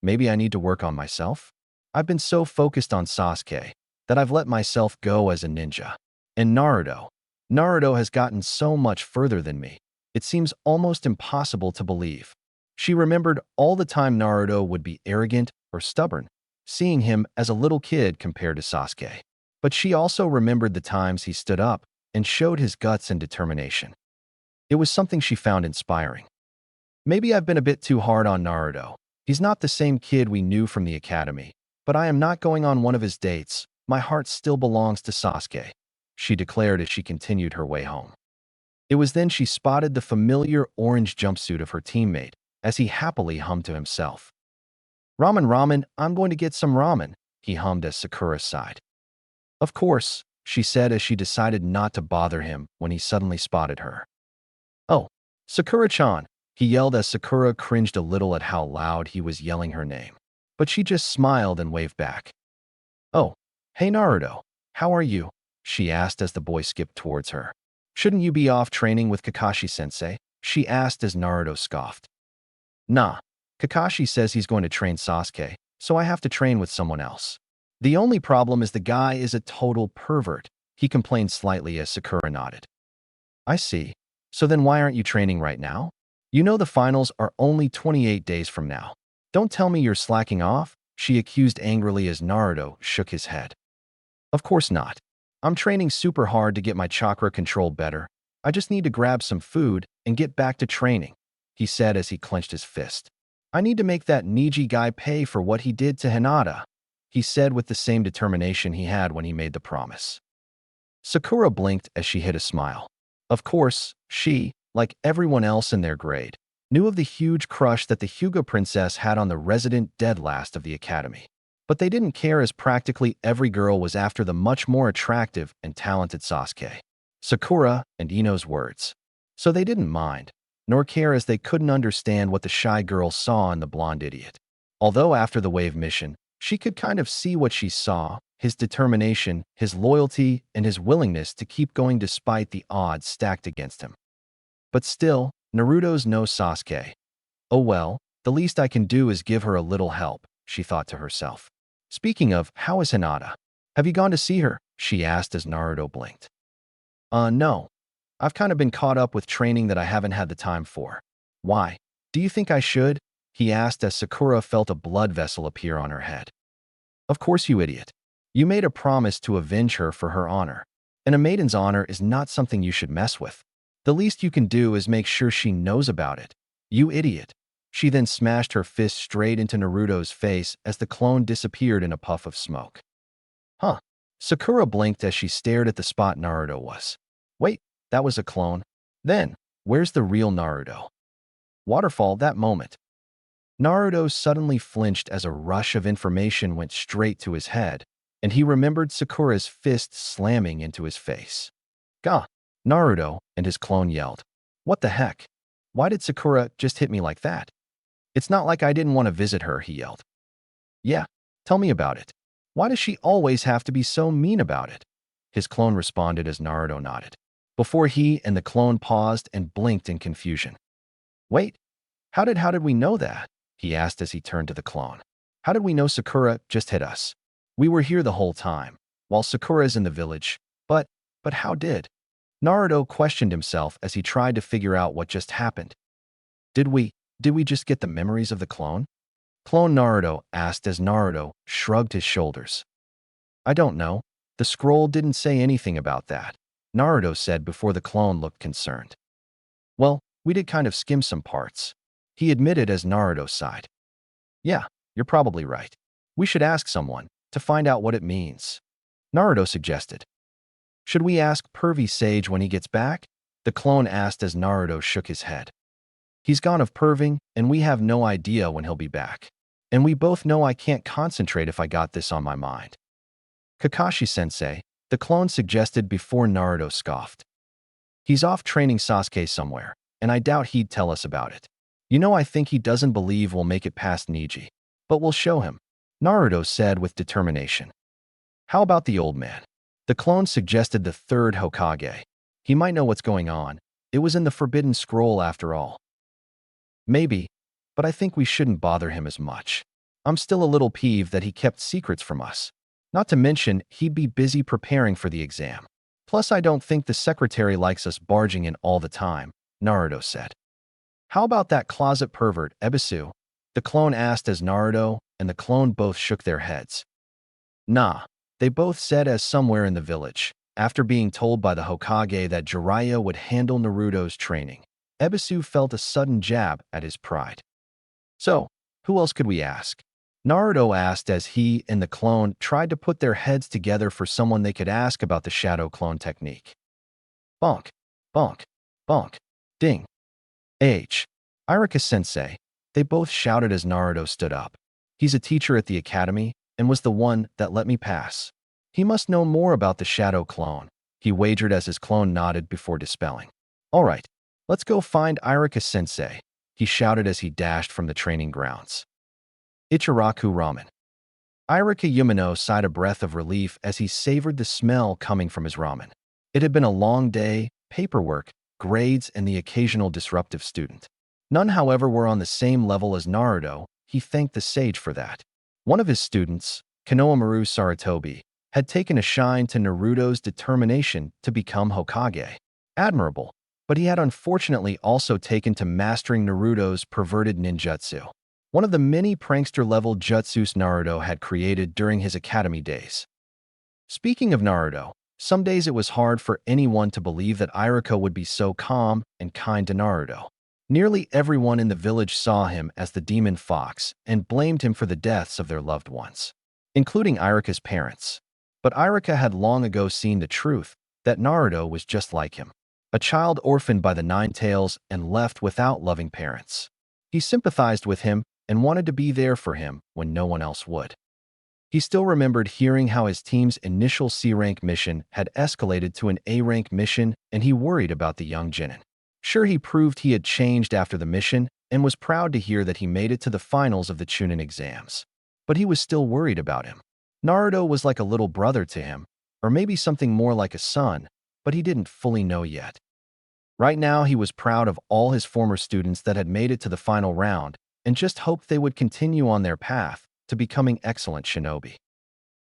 I need to work on myself? I've been so focused on Sasuke that I've let myself go as a ninja. And Naruto has gotten so much further than me. It seems almost impossible to believe. She remembered all the time Naruto would be arrogant or stubborn, seeing him as a little kid compared to Sasuke. But she also remembered the times he stood up and showed his guts and determination. It was something she found inspiring. Maybe I've been a bit too hard on Naruto. He's not the same kid we knew from the academy, but I am not going on one of his dates. My heart still belongs to Sasuke, she declared as she continued her way home. It was then she spotted the familiar orange jumpsuit of her teammate as he happily hummed to himself. Ramen, ramen, I'm going to get some ramen, he hummed as Sakura sighed. Of course, she said as she decided not to bother him when he suddenly spotted her. Oh, Sakura-chan, he yelled as Sakura cringed a little at how loud he was yelling her name. But she just smiled and waved back. Oh, hey Naruto, how are you? She asked as the boy skipped towards her. Shouldn't you be off training with Kakashi-sensei? She asked as Naruto scoffed. Nah, Kakashi says he's going to train Sasuke, so I have to train with someone else. The only problem is the guy is a total pervert, he complained slightly as Sakura nodded. I see. So then why aren't you training right now? You know the finals are only 28 days from now. Don't tell me you're slacking off, she accused angrily as Naruto shook his head. Of course not. I'm training super hard to get my chakra control better. I just need to grab some food and get back to training, he said as he clenched his fist. I need to make that Niji guy pay for what he did to Hinata, he said with the same determination he had when he made the promise. Sakura blinked as she hid a smile. Of course, she, like everyone else in their grade, knew of the huge crush that the Hyuga princess had on the resident dead last of the academy. But they didn't care as practically every girl was after the much more attractive and talented Sasuke, Sakura, and Ino's words. So they didn't mind, nor care as they couldn't understand what the shy girl saw in the blonde idiot. Although after the wave mission, she could kind of see what she saw, his determination, his loyalty, and his willingness to keep going despite the odds stacked against him. But still, Naruto's no Sasuke. Oh well, the least I can do is give her a little help, she thought to herself. Speaking of, how is Hinata? Have you gone to see her? She asked as Naruto blinked. No. I've kind of been caught up with training that I haven't had the time for. Why? Do you think I should? He asked as Sakura felt a blood vessel appear on her head. Of course, you idiot. You made a promise to avenge her for her honor. And a maiden's honor is not something you should mess with. The least you can do is make sure she knows about it. You idiot. She then smashed her fist straight into Naruto's face as the clone disappeared in a puff of smoke. Huh. Sakura blinked as she stared at the spot Naruto was. Wait, that was a clone. Then, where's the real Naruto? Waterfall that moment. Naruto suddenly flinched as a rush of information went straight to his head, and he remembered Sakura's fist slamming into his face. Gah! Naruto and his clone yelled. What the heck? Why did Sakura just hit me like that? It's not like I didn't want to visit her, he yelled. Yeah, tell me about it. Why does she always have to be so mean about it? His clone responded as Naruto nodded, before he and the clone paused and blinked in confusion. Wait, how did we know that? He asked as he turned to the clone. How did we know Sakura just hit us? We were here the whole time, while Sakura's in the village, but how did? Naruto questioned himself as he tried to figure out what just happened. Did we just get the memories of the clone? Clone Naruto asked as Naruto shrugged his shoulders. I don't know. The scroll didn't say anything about that, Naruto said before the clone looked concerned. Well, we did kind of skim some parts, he admitted as Naruto sighed. Yeah, you're probably right. We should ask someone to find out what it means, Naruto suggested. Should we ask Pervy Sage when he gets back? The clone asked as Naruto shook his head. He's gone of perving, and we have no idea when he'll be back. And we both know I can't concentrate if I got this on my mind. Kakashi-sensei, the clone suggested before Naruto scoffed. He's off training Sasuke somewhere, and I doubt he'd tell us about it. You know, I think he doesn't believe we'll make it past Niji. But we'll show him, Naruto said with determination. How about the old man? The clone suggested the third Hokage. He might know what's going on. It was in the Forbidden Scroll after all. Maybe, but I think we shouldn't bother him as much. I'm still a little peeved that he kept secrets from us. Not to mention, he'd be busy preparing for the exam. Plus, I don't think the secretary likes us barging in all the time, Naruto said. How about that closet pervert, Ebisu? The clone asked as Naruto and the clone both shook their heads. Nah, they both said as somewhere in the village, after being told by the Hokage that Jiraiya would handle Naruto's training. Ebisu felt a sudden jab at his pride. So, who else could we ask? Naruto asked as he and the clone tried to put their heads together for someone they could ask about the shadow clone technique. Bonk, bonk, bonk, ding. Iruka-sensei, they both shouted as Naruto stood up. He's a teacher at the academy and was the one that let me pass. He must know more about the shadow clone, he wagered as his clone nodded before dispelling. All right, let's go find Iruka-sensei, he shouted as he dashed from the training grounds. Ichiraku ramen. Iruka Yumino sighed a breath of relief as he savored the smell coming from his ramen. It had been a long day, paperwork, grades, and the occasional disruptive student. None, however, were on the same level as Naruto. He thanked the sage for that. One of his students, Konohamaru Sarutobi, had taken a shine to Naruto's determination to become Hokage. Admirable, but he had unfortunately also taken to mastering Naruto's perverted ninjutsu, one of the many prankster-level jutsus Naruto had created during his academy days. Speaking of Naruto, some days it was hard for anyone to believe that Iruka would be so calm and kind to Naruto. Nearly everyone in the village saw him as the demon fox and blamed him for the deaths of their loved ones, including Iruka's parents. But Iruka had long ago seen the truth, that Naruto was just like him, a child orphaned by the Nine Tails and left without loving parents. He sympathized with him and wanted to be there for him when no one else would. He still remembered hearing how his team's initial C-rank mission had escalated to an A-rank mission, and he worried about the young Jinin. Sure, he proved he had changed after the mission and was proud to hear that he made it to the finals of the Chunin exams. But he was still worried about him. Naruto was like a little brother to him, or maybe something more like a son, but he didn't fully know yet. Right now, he was proud of all his former students that had made it to the final round and just hoped they would continue on their path to becoming excellent shinobi.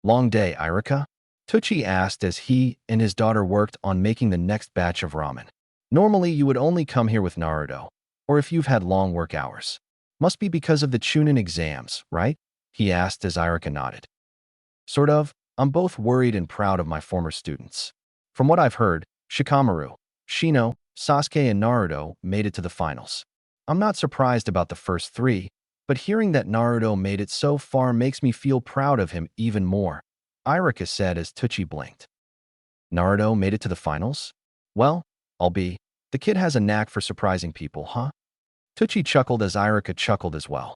Long day, Irika? Tucci asked as he and his daughter worked on making the next batch of ramen. Normally, you would only come here with Naruto, or if you've had long work hours. Must be because of the Chunin exams, right? He asked as Irika nodded. Sort of. I'm both worried and proud of my former students. From what I've heard, Shikamaru, Shino, Sasuke, and Naruto made it to the finals. I'm not surprised about the first three, but hearing that Naruto made it so far makes me feel proud of him even more, Irika said as Tucci blinked. Naruto made it to the finals? Well, I'll be. The kid has a knack for surprising people, huh? Tucci chuckled as Irika chuckled as well.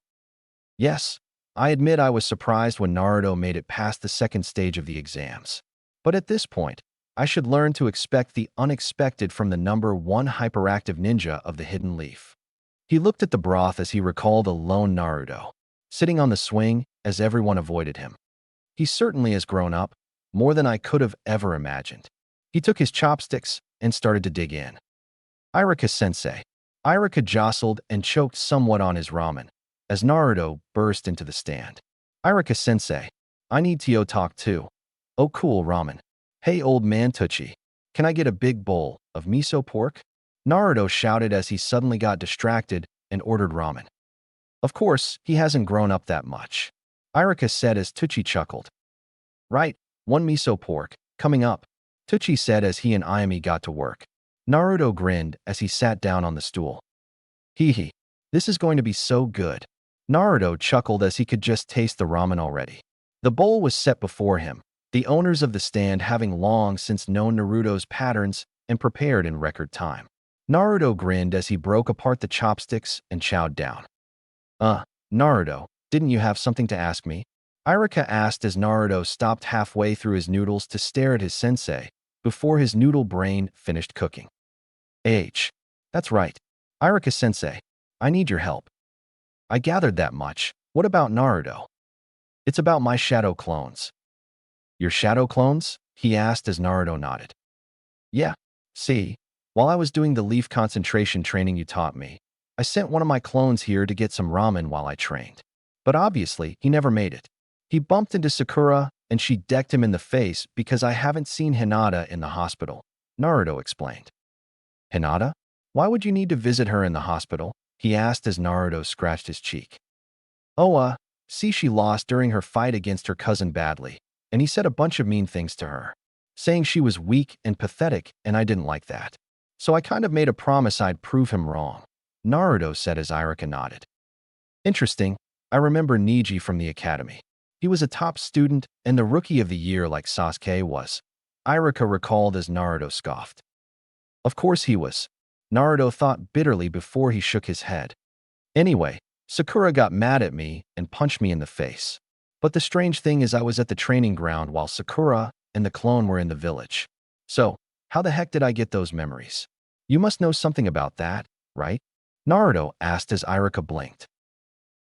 Yes, I admit I was surprised when Naruto made it past the second stage of the exams. But at this point, I should learn to expect the unexpected from the number one hyperactive ninja of the Hidden Leaf. He looked at the broth as he recalled a lone Naruto, sitting on the swing as everyone avoided him. He certainly has grown up, more than I could have ever imagined. He took his chopsticks and started to dig in. Irika-sensei. Irika jostled and choked somewhat on his ramen, as Naruto burst into the stand. Irika-sensei, I need to talk too. Oh cool ramen. Hey old man Tucci, can I get a big bowl of miso pork? Naruto shouted as he suddenly got distracted and ordered ramen. Of course, he hasn't grown up that much. Irika said as Tucci chuckled. Right, one miso pork, coming up, Tucci said as he and Ayami got to work. Naruto grinned as he sat down on the stool. Hee hee, this is going to be so good. Naruto chuckled as he could just taste the ramen already. The bowl was set before him, the owners of the stand having long since known Naruto's patterns and prepared in record time. Naruto grinned as he broke apart the chopsticks and chowed down. Naruto, didn't you have something to ask me? Irika asked as Naruto stopped halfway through his noodles to stare at his sensei before his noodle brain finished cooking. That's right. Irika-sensei, I need your help. I gathered that much. What about Naruto? It's about my shadow clones. Your shadow clones? He asked as Naruto nodded. Yeah, see, while I was doing the leaf concentration training you taught me, I sent one of my clones here to get some ramen while I trained. But obviously, he never made it. He bumped into Sakura, and she decked him in the face because I haven't seen Hinata in the hospital, Naruto explained. Hinata? Why would you need to visit her in the hospital? He asked as Naruto scratched his cheek. See, she lost during her fight against her cousin badly, and he said a bunch of mean things to her, saying she was weak and pathetic, and I didn't like that. So I kind of made a promise I'd prove him wrong, Naruto said as Irika nodded. Interesting, I remember Niji from the academy. He was a top student and the rookie of the year like Sasuke was, Irika recalled as Naruto scoffed. Of course he was. Naruto thought bitterly before he shook his head. Anyway, Sakura got mad at me and punched me in the face. But the strange thing is I was at the training ground while Sakura and the clone were in the village. So, how the heck did I get those memories? You must know something about that, right? Naruto asked as Irika blinked.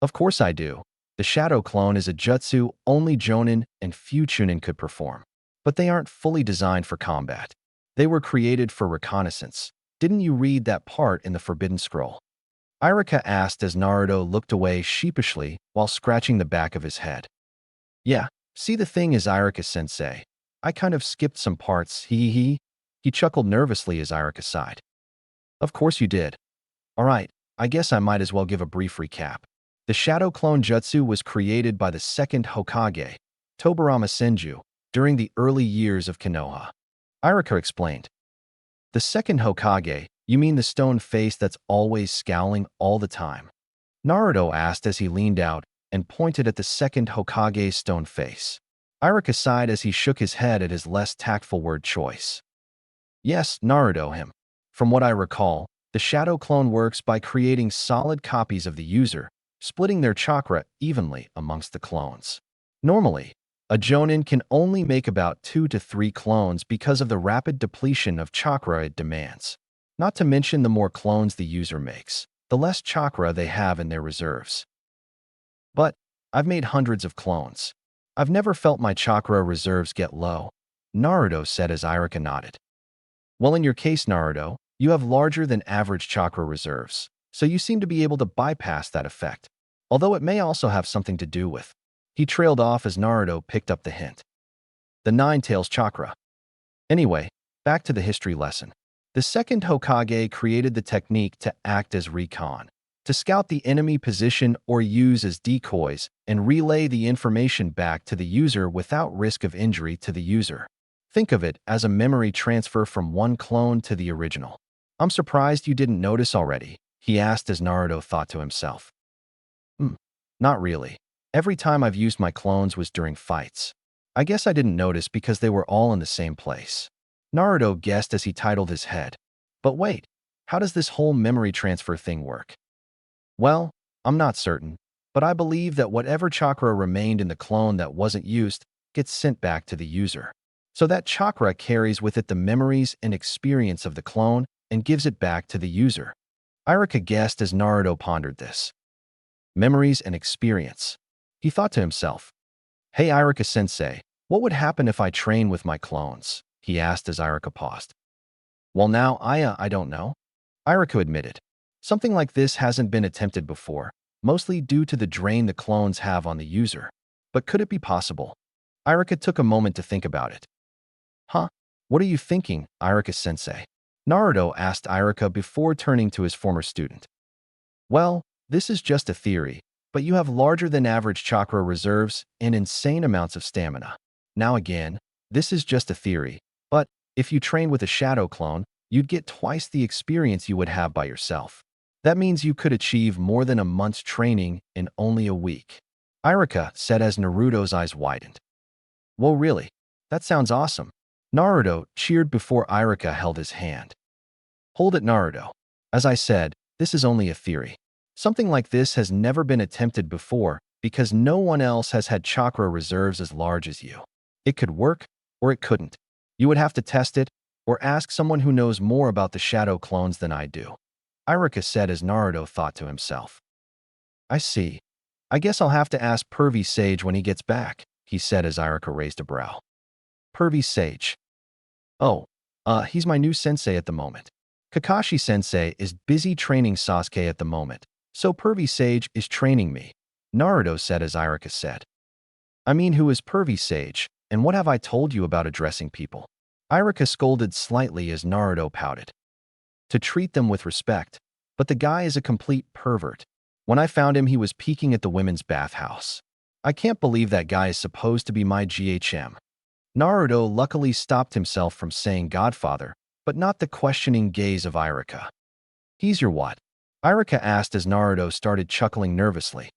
Of course I do. The shadow clone is a jutsu only Jonin and few Chunin could perform. But they aren't fully designed for combat. They were created for reconnaissance. Didn't you read that part in the Forbidden Scroll? Irika asked as Naruto looked away sheepishly while scratching the back of his head. Yeah, see the thing is Irika-sensei. I kind of skipped some parts, He chuckled nervously as Irika sighed. Of course you did. Alright, I guess I might as well give a brief recap. The Shadow Clone Jutsu was created by the second Hokage, Tobirama Senju, during the early years of Konoha. Irika explained. The second Hokage, you mean the stone face that's always scowling all the time? Naruto asked as he leaned out and pointed at the second Hokage's stone face. Irika sighed as he shook his head at his less tactful word choice. Yes, Naruto him. From what I recall, the shadow clone works by creating solid copies of the user, splitting their chakra evenly amongst the clones. Normally, a Jonin can only make about 2 to 3 clones because of the rapid depletion of chakra it demands. Not to mention the more clones the user makes, the less chakra they have in their reserves. But I've made hundreds of clones. I've never felt my chakra reserves get low, Naruto said as Irika nodded. Well, in your case, Naruto, You have larger than average chakra reserves, so you seem to be able to bypass that effect. Although it may also have something to do with. He trailed off as Naruto picked up the hint. The Nine Tails Chakra. Anyway, back to the history lesson. The second Hokage created the technique to act as recon, to scout the enemy position or use as decoys and relay the information back to the user without risk of injury to the user. Think of it as a memory transfer from one clone to the original. I'm surprised you didn't notice already, he asked as Naruto thought to himself. Not really. Every time I've used my clones was during fights. I guess I didn't notice because they were all in the same place. Naruto guessed as he titled his head. But wait, how does this whole memory transfer thing work? Well, I'm not certain, but I believe that whatever chakra remained in the clone that wasn't used gets sent back to the user. So that chakra carries with it the memories and experience of the clone and gives it back to the user. Iruka guessed as Naruto pondered this. Memories and experience. He thought to himself, "Hey Iruka-sensei, what would happen if I train with my clones?" he asked as Iruka paused. Well now, I don't know. Iruka admitted. Something like this hasn't been attempted before, mostly due to the drain the clones have on the user. But could it be possible? Iruka took a moment to think about it. Huh? What are you thinking, Iruka-sensei? Naruto asked Iruka before turning to his former student. Well, this is just a theory, but you have larger than average chakra reserves and insane amounts of stamina. Now again, this is just a theory, but if you train with a shadow clone, you'd get twice the experience you would have by yourself. That means you could achieve more than a month's training in only a week. Iruka said as Naruto's eyes widened. Whoa, really? That sounds awesome. Naruto cheered before Iruka held his hand. Hold it, Naruto. As I said, this is only a theory. Something like this has never been attempted before because no one else has had chakra reserves as large as you. It could work, or it couldn't. You would have to test it, or ask someone who knows more about the shadow clones than I do. Iruka said as Naruto thought to himself. I see. I guess I'll have to ask Pervy Sage when he gets back, he said as Iruka raised a brow. Pervy Sage. Oh, he's my new sensei at the moment. Kakashi-sensei is busy training Sasuke at the moment, so Pervy Sage is training me, Naruto said as Iruka said. I mean, who is Pervy Sage, and what have I told you about addressing people? Iruka scolded slightly as Naruto pouted. To treat them with respect, but the guy is a complete pervert. When I found him, he was peeking at the women's bathhouse. I can't believe that guy is supposed to be my GHM. Naruto luckily stopped himself from saying Godfather, but not the questioning gaze of Iruka. He's your what? Iruka asked as Naruto started chuckling nervously.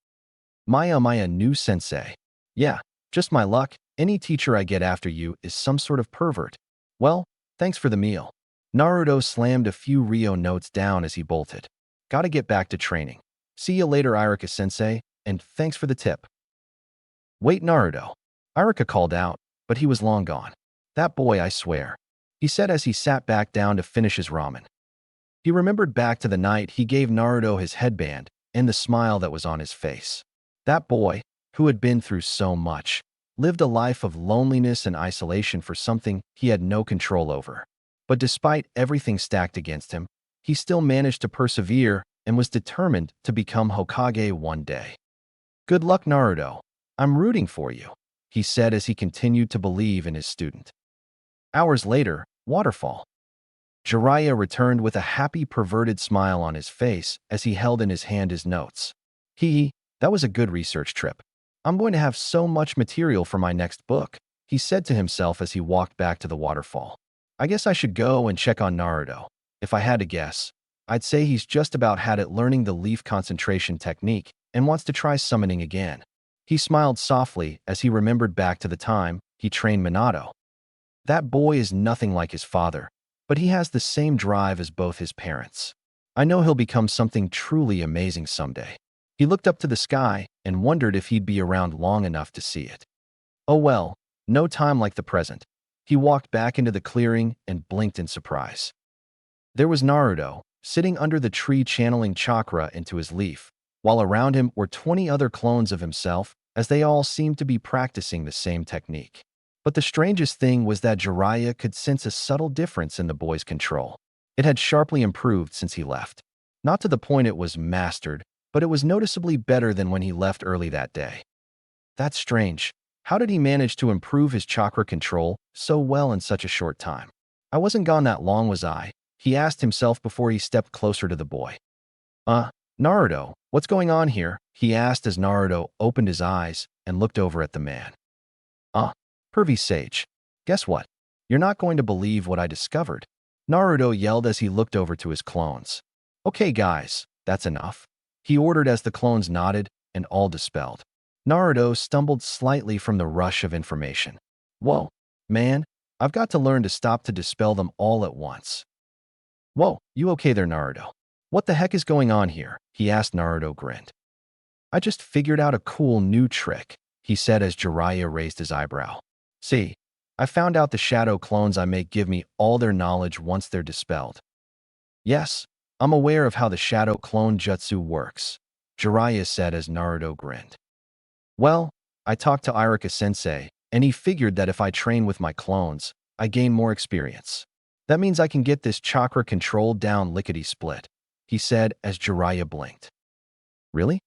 My new sensei. Yeah, just my luck. Any teacher I get after you is some sort of pervert. Well, thanks for the meal. Naruto slammed a few Rio notes down as he bolted. Gotta get back to training. See you later, Iruka-sensei, and thanks for the tip. Wait, Naruto. Iruka called out, but he was long gone. That boy, I swear, he said as he sat back down to finish his ramen. He remembered back to the night he gave Naruto his headband and the smile that was on his face. That boy, who had been through so much, lived a life of loneliness and isolation for something he had no control over. But despite everything stacked against him, he still managed to persevere and was determined to become Hokage one day. Good luck, Naruto. I'm rooting for you, he said as he continued to believe in his student. Hours later, Waterfall. Jiraiya returned with a happy, perverted smile on his face as he held in his hand his notes. That was a good research trip. I'm going to have so much material for my next book, he said to himself as he walked back to the waterfall. I guess I should go and check on Naruto. If I had to guess, I'd say he's just about had it learning the leaf concentration technique and wants to try summoning again. He smiled softly as he remembered back to the time he trained Minato. That boy is nothing like his father, but he has the same drive as both his parents. I know he'll become something truly amazing someday. He looked up to the sky and wondered if he'd be around long enough to see it. Oh well, no time like the present. He walked back into the clearing and blinked in surprise. There was Naruto, sitting under the tree channeling chakra into his leaf, while around him were 20 other clones of himself, as they all seemed to be practicing the same technique. But the strangest thing was that Jiraiya could sense a subtle difference in the boy's control. It had sharply improved since he left. Not to the point it was mastered, but it was noticeably better than when he left early that day. That's strange. How did he manage to improve his chakra control so well in such a short time? I wasn't gone that long, was I? He asked himself before he stepped closer to the boy. Naruto, what's going on here? He asked as Naruto opened his eyes and looked over at the man. Pervy Sage. Guess what? You're not going to believe what I discovered. Naruto yelled as he looked over to his clones. Okay, guys, that's enough. He ordered as the clones nodded and all dispelled. Naruto stumbled slightly from the rush of information. Whoa, man, I've got to learn to stop to dispel them all at once. Whoa, you okay there, Naruto? What the heck is going on here? He asked. Naruto grinned. I just figured out a cool new trick, he said as Jiraiya raised his eyebrow. See, I found out the shadow clones I make give me all their knowledge once they're dispelled. Yes, I'm aware of how the shadow clone jutsu works, Jiraiya said as Naruto grinned. Well, I talked to Iruka-sensei, and he figured that if I train with my clones, I gain more experience. That means I can get this chakra control down lickety-split, he said as Jiraiya blinked. Really?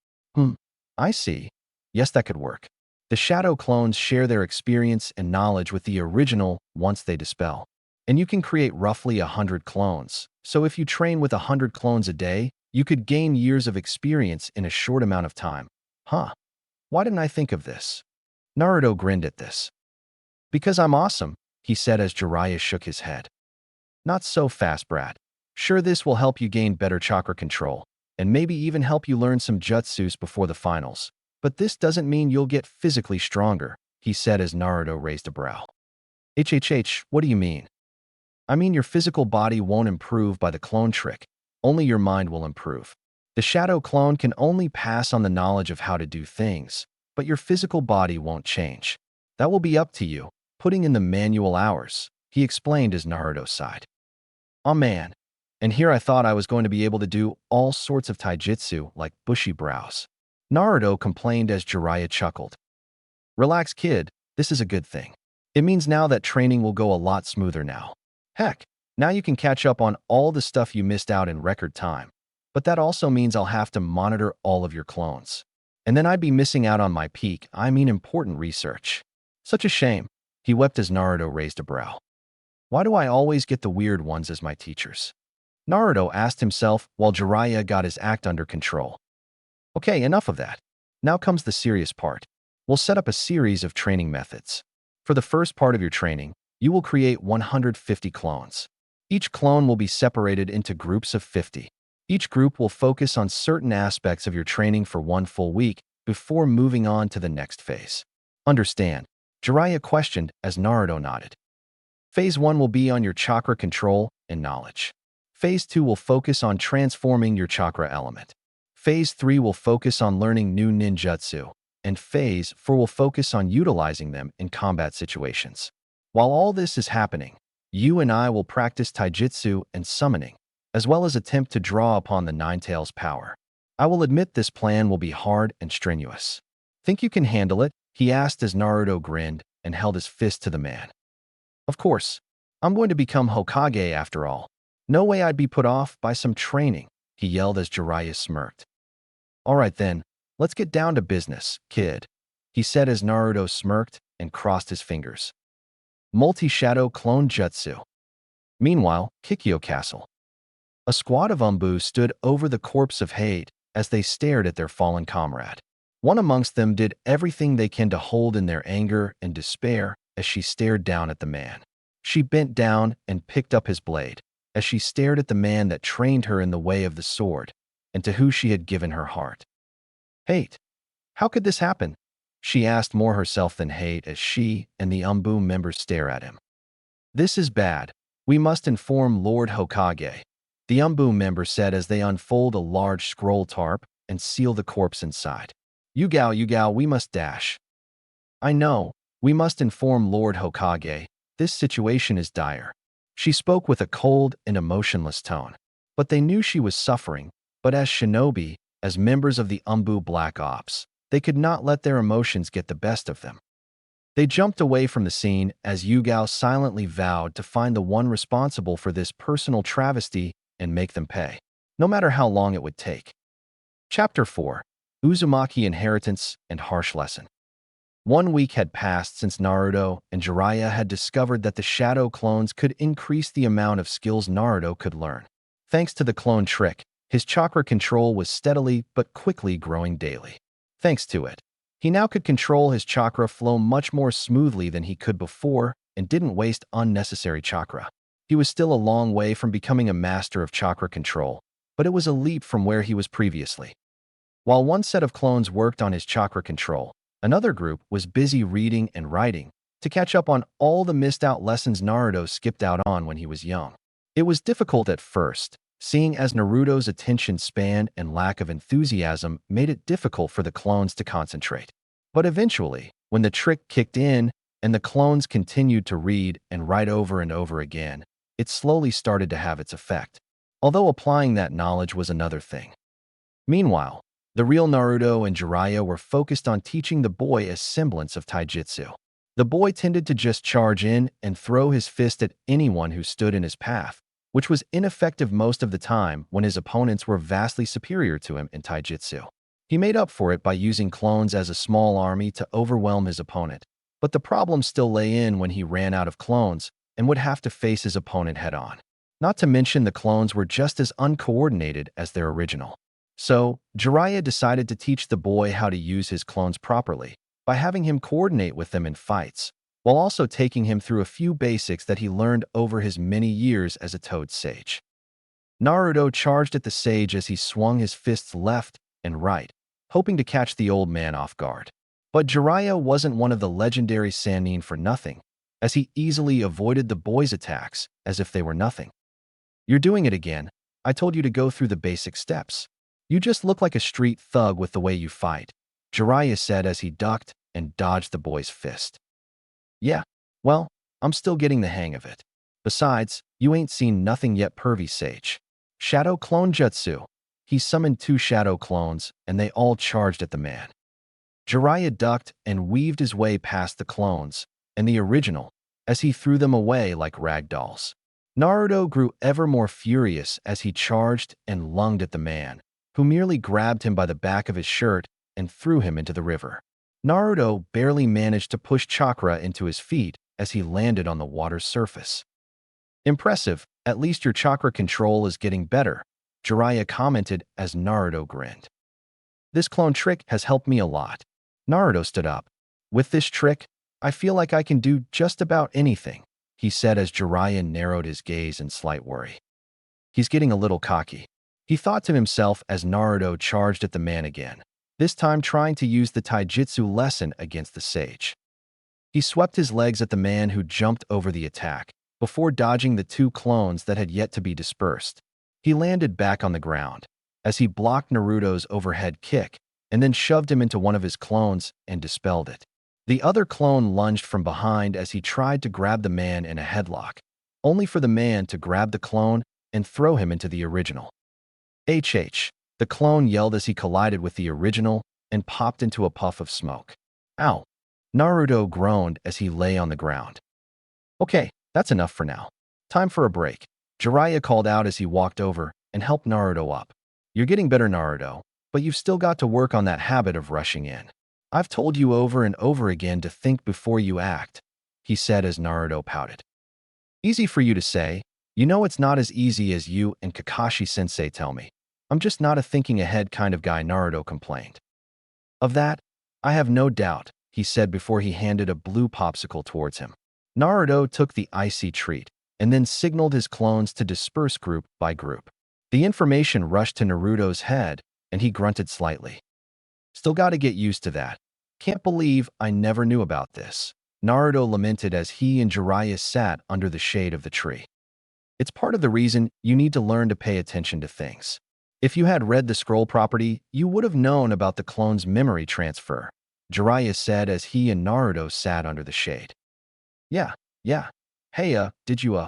I see. Yes, that could work. The shadow clones share their experience and knowledge with the original once they dispel. And you can create roughly 100 clones. So if you train with 100 clones a day, you could gain years of experience in a short amount of time. Why didn't I think of this? Naruto grinned at this. Because I'm awesome, he said as Jiraiya shook his head. Not so fast, brat. Sure, this will help you gain better chakra control, and maybe even help you learn some jutsus before the finals. But this doesn't mean you'll get physically stronger, he said as Naruto raised a brow. What do you mean? I mean your physical body won't improve by the clone trick, only your mind will improve. The shadow clone can only pass on the knowledge of how to do things, but your physical body won't change. That will be up to you, putting in the manual hours, he explained as Naruto sighed. Oh man, and here I thought I was going to be able to do all sorts of taijutsu like bushy brows. Naruto complained as Jiraiya chuckled. Relax, kid, this is a good thing. It means now that training will go a lot smoother now. Heck, now you can catch up on all the stuff you missed out in record time. But that also means I'll have to monitor all of your clones. And then I'd be missing out on my important research. Such a shame. He wept as Naruto raised a brow. Why do I always get the weird ones as my teachers? Naruto asked himself while Jiraiya got his act under control. Okay, enough of that. Now comes the serious part. We'll set up a series of training methods. For the first part of your training, you will create 150 clones. Each clone will be separated into groups of 50. Each group will focus on certain aspects of your training for 1 full week before moving on to the next phase. Understand? Jiraiya questioned as Naruto nodded. Phase 1 will be on your chakra control and knowledge. Phase 2 will focus on transforming your chakra element. Phase 3 will focus on learning new ninjutsu, and Phase 4 will focus on utilizing them in combat situations. While all this is happening, you and I will practice taijutsu and summoning, as well as attempt to draw upon the Ninetales' power. I will admit this plan will be hard and strenuous. Think you can handle it? He asked as Naruto grinned and held his fist to the man. Of course, I'm going to become Hokage after all. No way I'd be put off by some training, he yelled as Jiraiya smirked. All right then, let's get down to business, kid, he said as Naruto smirked and crossed his fingers. Multi-shadow clone jutsu. Meanwhile, Kikyo Castle. A squad of Umbu stood over the corpse of Hade as they stared at their fallen comrade. One amongst them did everything they can to hold in their anger and despair as she stared down at the man. She bent down and picked up his blade as she stared at the man that trained her in the way of the sword and to who she had given her heart. Hate. How could this happen? She asked more herself than hate as she and the Umbu members stare at him. This is bad. We must inform Lord Hokage, the Umbu member said as they unfold a large scroll tarp and seal the corpse inside. Yugao, we must dash. I know. We must inform Lord Hokage. This situation is dire. She spoke with a cold and emotionless tone. But they knew she was suffering. But as shinobi, as members of the Umbu Black Ops, they could not let their emotions get the best of them. They jumped away from the scene as Yugao silently vowed to find the one responsible for this personal travesty and make them pay, no matter how long it would take. Chapter 4. Uzumaki Inheritance and Harsh Lesson. 1 week had passed since Naruto and Jiraiya had discovered that the shadow clones could increase the amount of skills Naruto could learn. Thanks to the clone trick, his chakra control was steadily but quickly growing daily. Thanks to it, he now could control his chakra flow much more smoothly than he could before and didn't waste unnecessary chakra. He was still a long way from becoming a master of chakra control, but it was a leap from where he was previously. While one set of clones worked on his chakra control, another group was busy reading and writing to catch up on all the missed-out lessons Naruto skipped out on when he was young. It was difficult at first, seeing as Naruto's attention span and lack of enthusiasm made it difficult for the clones to concentrate. But eventually, when the trick kicked in and the clones continued to read and write over and over again, it slowly started to have its effect, although applying that knowledge was another thing. Meanwhile, the real Naruto and Jiraiya were focused on teaching the boy a semblance of taijutsu. The boy tended to just charge in and throw his fist at anyone who stood in his path, which was ineffective most of the time when his opponents were vastly superior to him in taijutsu. He made up for it by using clones as a small army to overwhelm his opponent, but the problem still lay in when he ran out of clones and would have to face his opponent head-on. Not to mention the clones were just as uncoordinated as their original. So, Jiraiya decided to teach the boy how to use his clones properly by having him coordinate with them in fights, while also taking him through a few basics that he learned over his many years as a Toad Sage. Naruto charged at the sage as he swung his fists left and right, hoping to catch the old man off guard. But Jiraiya wasn't one of the legendary Sannin for nothing, as he easily avoided the boy's attacks as if they were nothing. "You're doing it again. I told you to go through the basic steps. You just look like a street thug with the way you fight," Jiraiya said as he ducked and dodged the boy's fist. "Yeah, well, I'm still getting the hang of it. Besides, you ain't seen nothing yet, pervy sage." Shadow Clone Jutsu. He summoned 2 shadow clones, and they all charged at the man. Jiraiya ducked and weaved his way past the clones and the original as he threw them away like rag dolls. Naruto grew ever more furious as he charged and lunged at the man, who merely grabbed him by the back of his shirt and threw him into the river. Naruto barely managed to push chakra into his feet as he landed on the water's surface. "Impressive, at least your chakra control is getting better," Jiraiya commented as Naruto grinned. "This clone trick has helped me a lot." Naruto stood up. "With this trick, I feel like I can do just about anything," he said as Jiraiya narrowed his gaze in slight worry. "He's getting a little cocky," he thought to himself as Naruto charged at the man again, this time trying to use the taijutsu lesson against the sage. He swept his legs at the man who jumped over the attack, before dodging the 2 clones that had yet to be dispersed. He landed back on the ground, as he blocked Naruto's overhead kick, and then shoved him into one of his clones and dispelled it. The other clone lunged from behind as he tried to grab the man in a headlock, only for the man to grab the clone and throw him into the original. "HH," the clone yelled as he collided with the original and popped into a puff of smoke. "Ow!" Naruto groaned as he lay on the ground. "Okay, that's enough for now. Time for a break," Jiraiya called out as he walked over and helped Naruto up. "You're getting better, Naruto, but you've still got to work on that habit of rushing in. I've told you over and over again to think before you act," he said as Naruto pouted. "Easy for you to say. You know it's not as easy as you and Kakashi-sensei tell me. I'm just not a thinking ahead kind of guy," Naruto complained. "Of that, I have no doubt," he said before he handed a blue popsicle towards him. Naruto took the icy treat and then signaled his clones to disperse group by group. The information rushed to Naruto's head, and he grunted slightly. "Still gotta get used to that. Can't believe I never knew about this," Naruto lamented as he and Jiraiya sat under the shade of the tree. "It's part of the reason you need to learn to pay attention to things. If you had read the scroll property, you would have known about the clone's memory transfer," Jiraiya said as he and Naruto sat under the shade. Yeah. Hey, did you,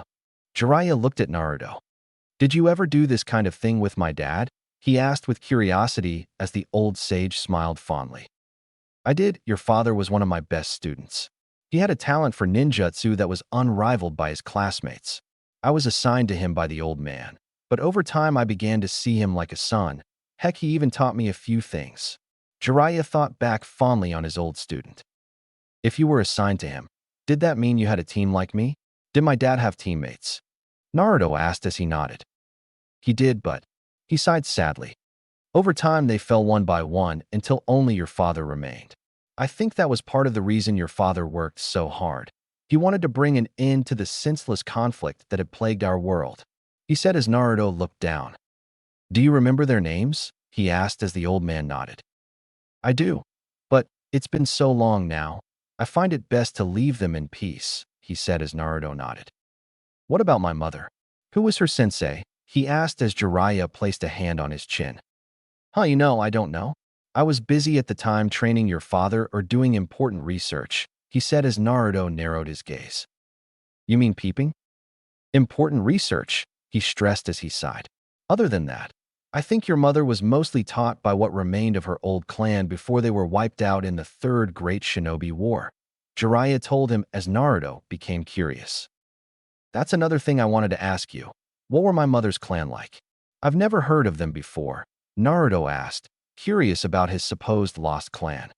Jiraiya looked at Naruto. "Did you ever do this kind of thing with my dad?" he asked with curiosity as the old sage smiled fondly. "I did. Your father was one of my best students." He had a talent for ninjutsu that was unrivaled by his classmates. I was assigned to him by the old man, but over time I began to see him like a son. Heck, he even taught me a few things. Jiraiya thought back fondly on his old student. If you were assigned to him, did that mean you had a team like me? Did my dad have teammates? Naruto asked as he nodded. He did, but he sighed sadly. Over time, they fell one by one until only your father remained. I think that was part of the reason your father worked so hard. He wanted to bring an end to the senseless conflict that had plagued our world. He said as Naruto looked down. Do you remember their names? He asked as the old man nodded. I do, but it's been so long now. I find it best to leave them in peace, he said as Naruto nodded. What about my mother? Who was her sensei? He asked as Jiraiya placed a hand on his chin. I don't know. I was busy at the time training your father or doing important research, he said as Naruto narrowed his gaze. You mean peeping? Important research, he stressed as he sighed. Other than that, I think your mother was mostly taught by what remained of her old clan before they were wiped out in the Third Great Shinobi War. Jiraiya told him as Naruto became curious. That's another thing I wanted to ask you. What were my mother's clan like? I've never heard of them before, Naruto asked, curious about his supposed lost clan.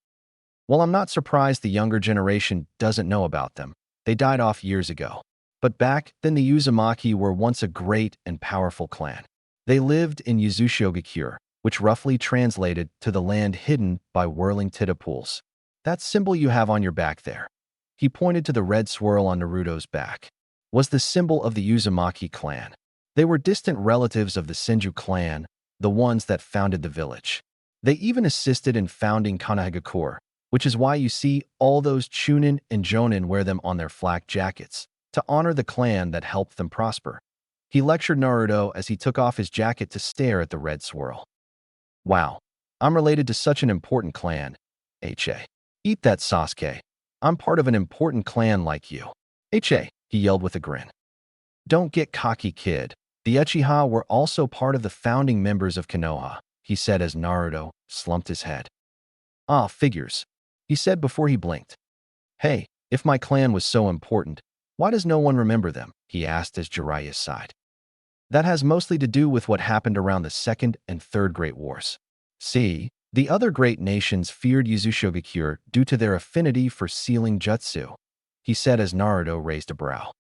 Well, I'm not surprised the younger generation doesn't know about them. They died off years ago. But back then the Uzumaki were once a great and powerful clan. They lived in Yuzushogakure, which roughly translated to the land hidden by whirling tida pools. That symbol you have on your back there. He pointed to the red swirl on Naruto's back. Was the symbol of the Uzumaki clan. They were distant relatives of the Senju clan, the ones that founded the village. They even assisted in founding Konohagakure, which is why you see all those Chunin and Jonin wear them on their flak jackets, to honor the clan that helped them prosper. He lectured Naruto as he took off his jacket to stare at the red swirl. Wow, I'm related to such an important clan. Eat that, Sasuke. I'm part of an important clan like you. He yelled with a grin. Don't get cocky, kid. The Uchiha were also part of the founding members of Konoha, he said as Naruto slumped his head. Ah, figures, he said before he blinked. Hey, if my clan was so important, why does no one remember them? He asked as Jiraiya sighed. That has mostly to do with what happened around the Second and Third Great Wars. See, the other great nations feared Yuzushogakure due to their affinity for sealing jutsu, he said as Naruto raised a brow.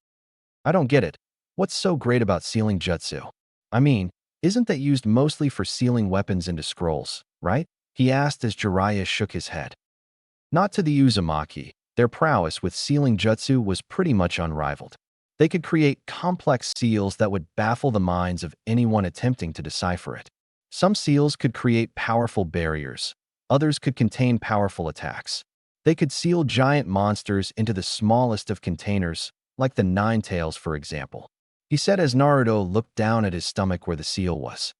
I don't get it. What's so great about sealing jutsu? I mean, isn't that used mostly for sealing weapons into scrolls, right? He asked as Jiraiya shook his head. Not to the Uzumaki. Their prowess with sealing jutsu was pretty much unrivaled. They could create complex seals that would baffle the minds of anyone attempting to decipher it. Some seals could create powerful barriers. Others could contain powerful attacks. They could seal giant monsters into the smallest of containers, like the Nine Tails, for example. He said as Naruto looked down at his stomach where the seal was.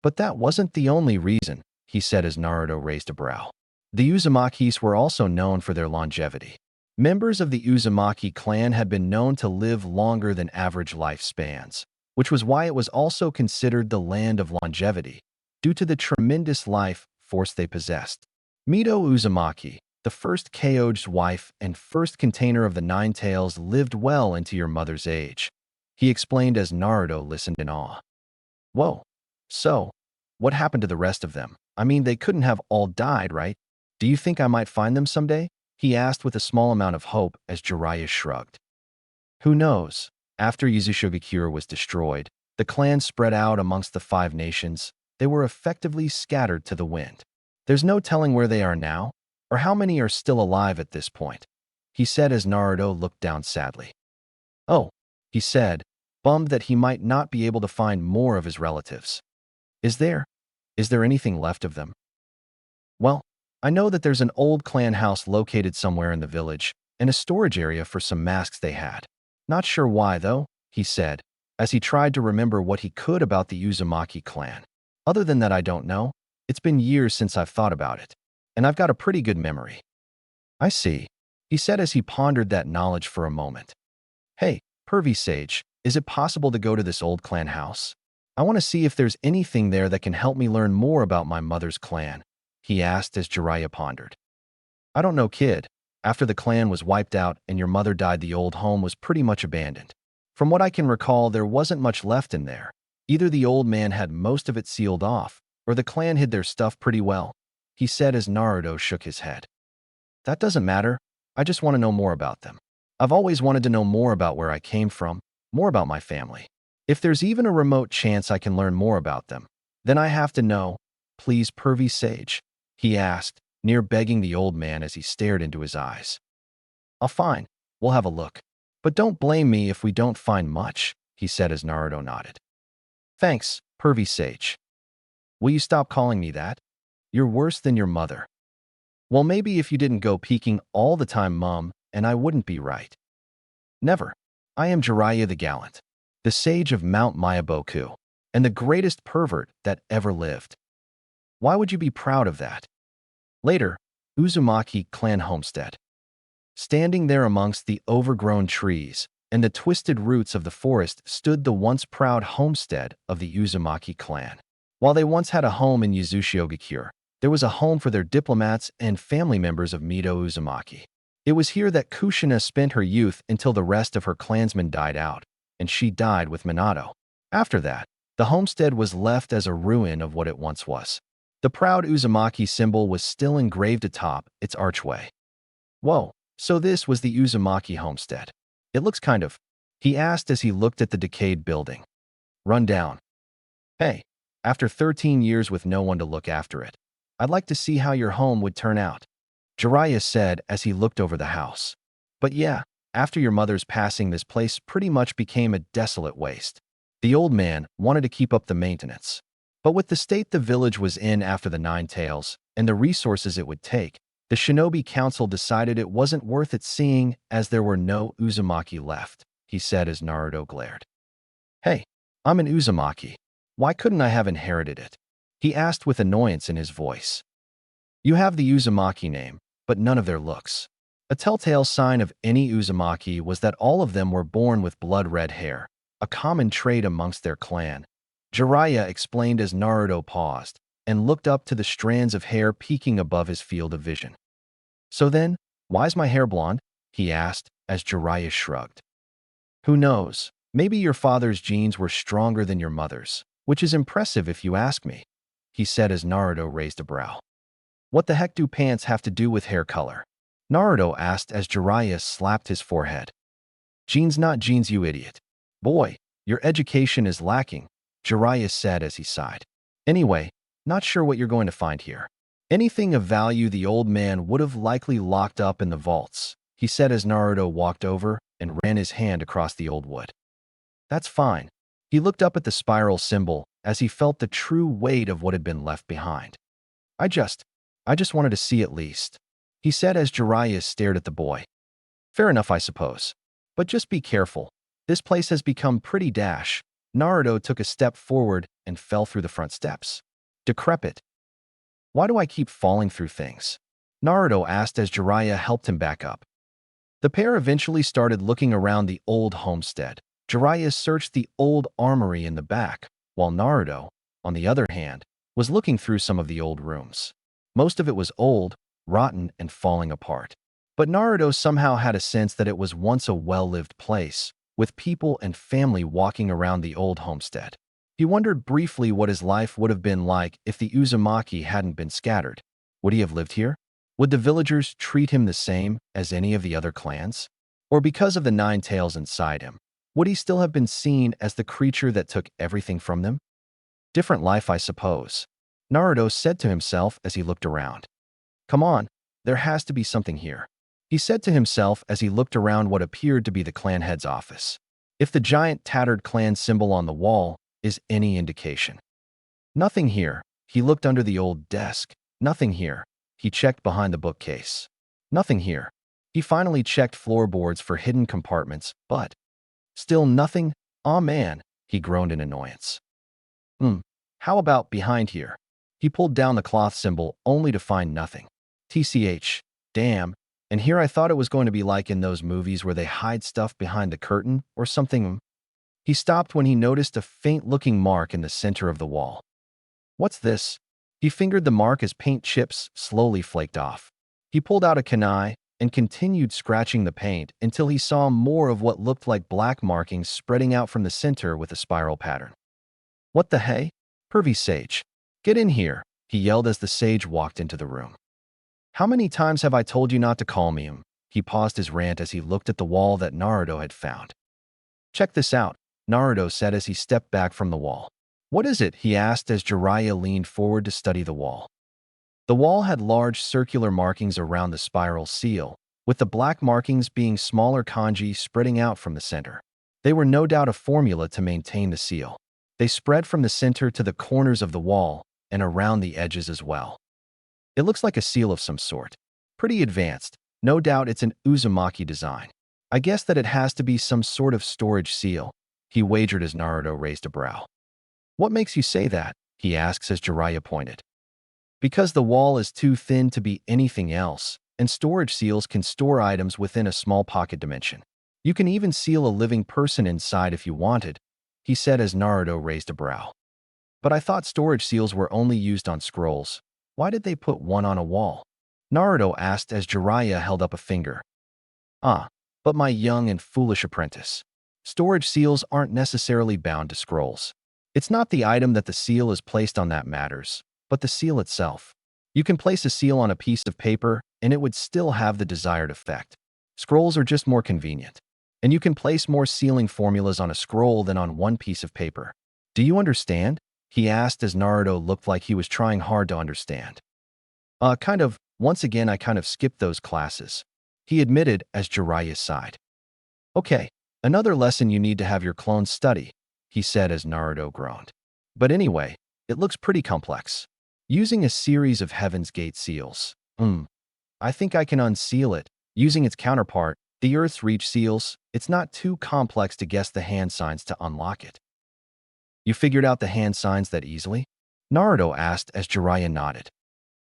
But that wasn't the only reason, he said as Naruto raised a brow. The Uzumakis were also known for their longevity. Members of the Uzumaki clan had been known to live longer than average lifespans, which was why it was also considered the land of longevity, due to the tremendous life force they possessed. Mito Uzumaki, the first Kyoji's wife and first container of the Nine Tails, lived well into your mother's age, he explained as Naruto listened in awe. Whoa. So, what happened to the rest of them? I mean, they couldn't have all died, right? Do you think I might find them someday? He asked with a small amount of hope as Jiraiya shrugged. Who knows? After Yuzushogakure was destroyed, the clan spread out amongst the 5 nations. They were effectively scattered to the wind. There's no telling where they are now, or how many are still alive at this point, he said as Naruto looked down sadly. Oh, he said, bummed that he might not be able to find more of his relatives. Is there anything left of them? Well, I know that there's an old clan house located somewhere in the village, and a storage area for some masks they had. Not sure why, though, he said, as he tried to remember what he could about the Uzumaki clan. Other than that, I don't know. It's been years since I've thought about it, and I've got a pretty good memory. I see, he said as he pondered that knowledge for a moment. Hey, Pervy Sage, is it possible to go to this old clan house? I want to see if there's anything there that can help me learn more about my mother's clan, he asked as Jiraiya pondered. I don't know, kid. After the clan was wiped out and your mother died, the old home was pretty much abandoned. From what I can recall, there wasn't much left in there. Either the old man had most of it sealed off, or the clan hid their stuff pretty well, he said as Naruto shook his head. That doesn't matter. I just want to know more about them. I've always wanted to know more about where I came from, more about my family. If there's even a remote chance I can learn more about them, then I have to know. Please, pervy sage, he asked, near begging the old man as he stared into his eyes. Oh, fine. We'll have a look. But don't blame me if we don't find much, he said as Naruto nodded. Thanks, pervy sage. Will you stop calling me that? You're worse than your mother. Well, maybe if you didn't go peeking all the time, Mom, and I wouldn't be right. Never. I am Jiraiya the Gallant, the sage of Mount Mayaboku, and the greatest pervert that ever lived. Why would you be proud of that? Later, Uzumaki clan homestead. Standing there amongst the overgrown trees and the twisted roots of the forest stood the once proud homestead of the Uzumaki clan. While they once had a home in Yuzushiogakure, there was a home for their diplomats and family members of Mito Uzumaki. It was here that Kushina spent her youth until the rest of her clansmen died out, and she died with Minato. After that, the homestead was left as a ruin of what it once was. The proud Uzumaki symbol was still engraved atop its archway. Whoa, so this was the Uzumaki homestead. It looks kind of, he asked as he looked at the decayed building. Run down. Hey, after 13 years with no one to look after it, I'd like to see how your home would turn out, Jiraiya said as he looked over the house. But yeah, after your mother's passing, this place pretty much became a desolate waste. The old man wanted to keep up the maintenance. But with the state the village was in after the Nine Tails and the resources it would take, the Shinobi Council decided it wasn't worth it seeing as there were no Uzumaki left, he said as Naruto glared. Hey, I'm an Uzumaki. Why couldn't I have inherited it? He asked with annoyance in his voice. You have the Uzumaki name, but none of their looks. A telltale sign of any Uzumaki was that all of them were born with blood-red hair, a common trait amongst their clan. Jiraiya explained as Naruto paused and looked up to the strands of hair peeking above his field of vision. So then, why's my hair blonde? He asked as Jiraiya shrugged. Who knows? Maybe your father's genes were stronger than your mother's, which is impressive if you ask me, he said as Naruto raised a brow. What the heck do pants have to do with hair color? Naruto asked as Jiraiya slapped his forehead. Genes not genes, you idiot. Boy, your education is lacking, Jiraiya said as he sighed. Anyway, not sure what you're going to find here. Anything of value the old man would have likely locked up in the vaults, he said as Naruto walked over and ran his hand across the old wood. That's fine. He looked up at the spiral symbol as he felt the true weight of what had been left behind. I just wanted to see at least, he said as Jiraiya stared at the boy. Fair enough, I suppose. But just be careful. This place has become pretty dash. Naruto took a step forward and fell through the front steps. Decrepit. Why do I keep falling through things? Naruto asked as Jiraiya helped him back up. The pair eventually started looking around the old homestead. Jiraiya searched the old armory in the back, while Naruto, on the other hand, was looking through some of the old rooms. Most of it was old, rotten, and falling apart. But Naruto somehow had a sense that it was once a well-lived place, with people and family walking around the old homestead. He wondered briefly what his life would have been like if the Uzumaki hadn't been scattered. Would he have lived here? Would the villagers treat him the same as any of the other clans? Or because of the Nine Tails inside him, would he still have been seen as the creature that took everything from them? Different life, I suppose, Naruto said to himself as he looked around. Come on, there has to be something here, he said to himself as he looked around what appeared to be the clan head's office. If the giant tattered clan symbol on the wall is any indication. Nothing here. He looked under the old desk. Nothing here. He checked behind the bookcase. Nothing here. He finally checked floorboards for hidden compartments, but still nothing. Aw man, he groaned in annoyance. How about behind here? He pulled down the cloth symbol only to find nothing. TCH, damn, and here I thought it was going to be like in those movies where they hide stuff behind the curtain or something. He stopped when he noticed a faint-looking mark in the center of the wall. What's this? He fingered the mark as paint chips slowly flaked off. He pulled out a kunai and continued scratching the paint until he saw more of what looked like black markings spreading out from the center with a spiral pattern. "What the hey? Pervy sage. Get in here," he yelled as the sage walked into the room. "How many times have I told you not to call me him?" He paused his rant as he looked at the wall that Naruto had found. "Check this out," Naruto said as he stepped back from the wall. "What is it?" he asked as Jiraiya leaned forward to study the wall. The wall had large circular markings around the spiral seal, with the black markings being smaller kanji spreading out from the center. They were no doubt a formula to maintain the seal. They spread from the center to the corners of the wall and around the edges as well. "It looks like a seal of some sort. Pretty advanced. No doubt it's an Uzumaki design. I guess that it has to be some sort of storage seal," he wagered as Naruto raised a brow. "What makes you say that?" he asks as Jiraiya pointed. "Because the wall is too thin to be anything else, and storage seals can store items within a small pocket dimension. You can even seal a living person inside if you wanted," he said as Naruto raised a brow. "But I thought storage seals were only used on scrolls. Why did they put one on a wall?" Naruto asked as Jiraiya held up a finger. "Ah, but my young and foolish apprentice. Storage seals aren't necessarily bound to scrolls. It's not the item that the seal is placed on that matters, but the seal itself. You can place a seal on a piece of paper, and it would still have the desired effect. Scrolls are just more convenient. And you can place more sealing formulas on a scroll than on one piece of paper. Do you understand?" he asked as Naruto looked like he was trying hard to understand. Kind of. Once again, I kind of skipped those classes," he admitted as Jiraiya sighed. "Okay, another lesson you need to have your clones study," he said as Naruto groaned. "But anyway, it looks pretty complex. Using a series of Heaven's Gate seals. I think I can unseal it. Using its counterpart, the Earth's Reach seals, it's not too complex to guess the hand signs to unlock it." "You figured out the hand signs that easily?" Naruto asked as Jiraiya nodded.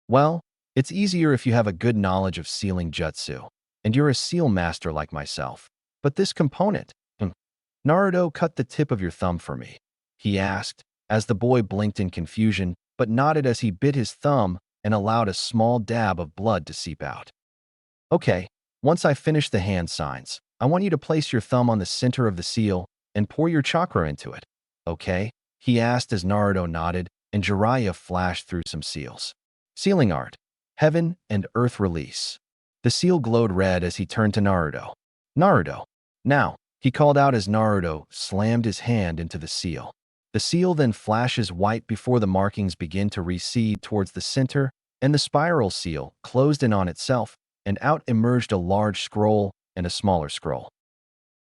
"Well, it's easier if you have a good knowledge of sealing jutsu, and you're a seal master like myself. But this component, Naruto, cut the tip of your thumb for me," he asked, as the boy blinked in confusion, but nodded as he bit his thumb and allowed a small dab of blood to seep out. "Okay, once I finish the hand signs, I want you to place your thumb on the center of the seal and pour your chakra into it. Okay?" he asked as Naruto nodded, and Jiraiya flashed through some seals. Sealing art. Heaven and Earth release. The seal glowed red as he turned to Naruto. "Naruto, now," he called out as Naruto slammed his hand into the seal. The seal then flashes white before the markings begin to recede towards the center, and the spiral seal closed in on itself, and out emerged a large scroll and a smaller scroll.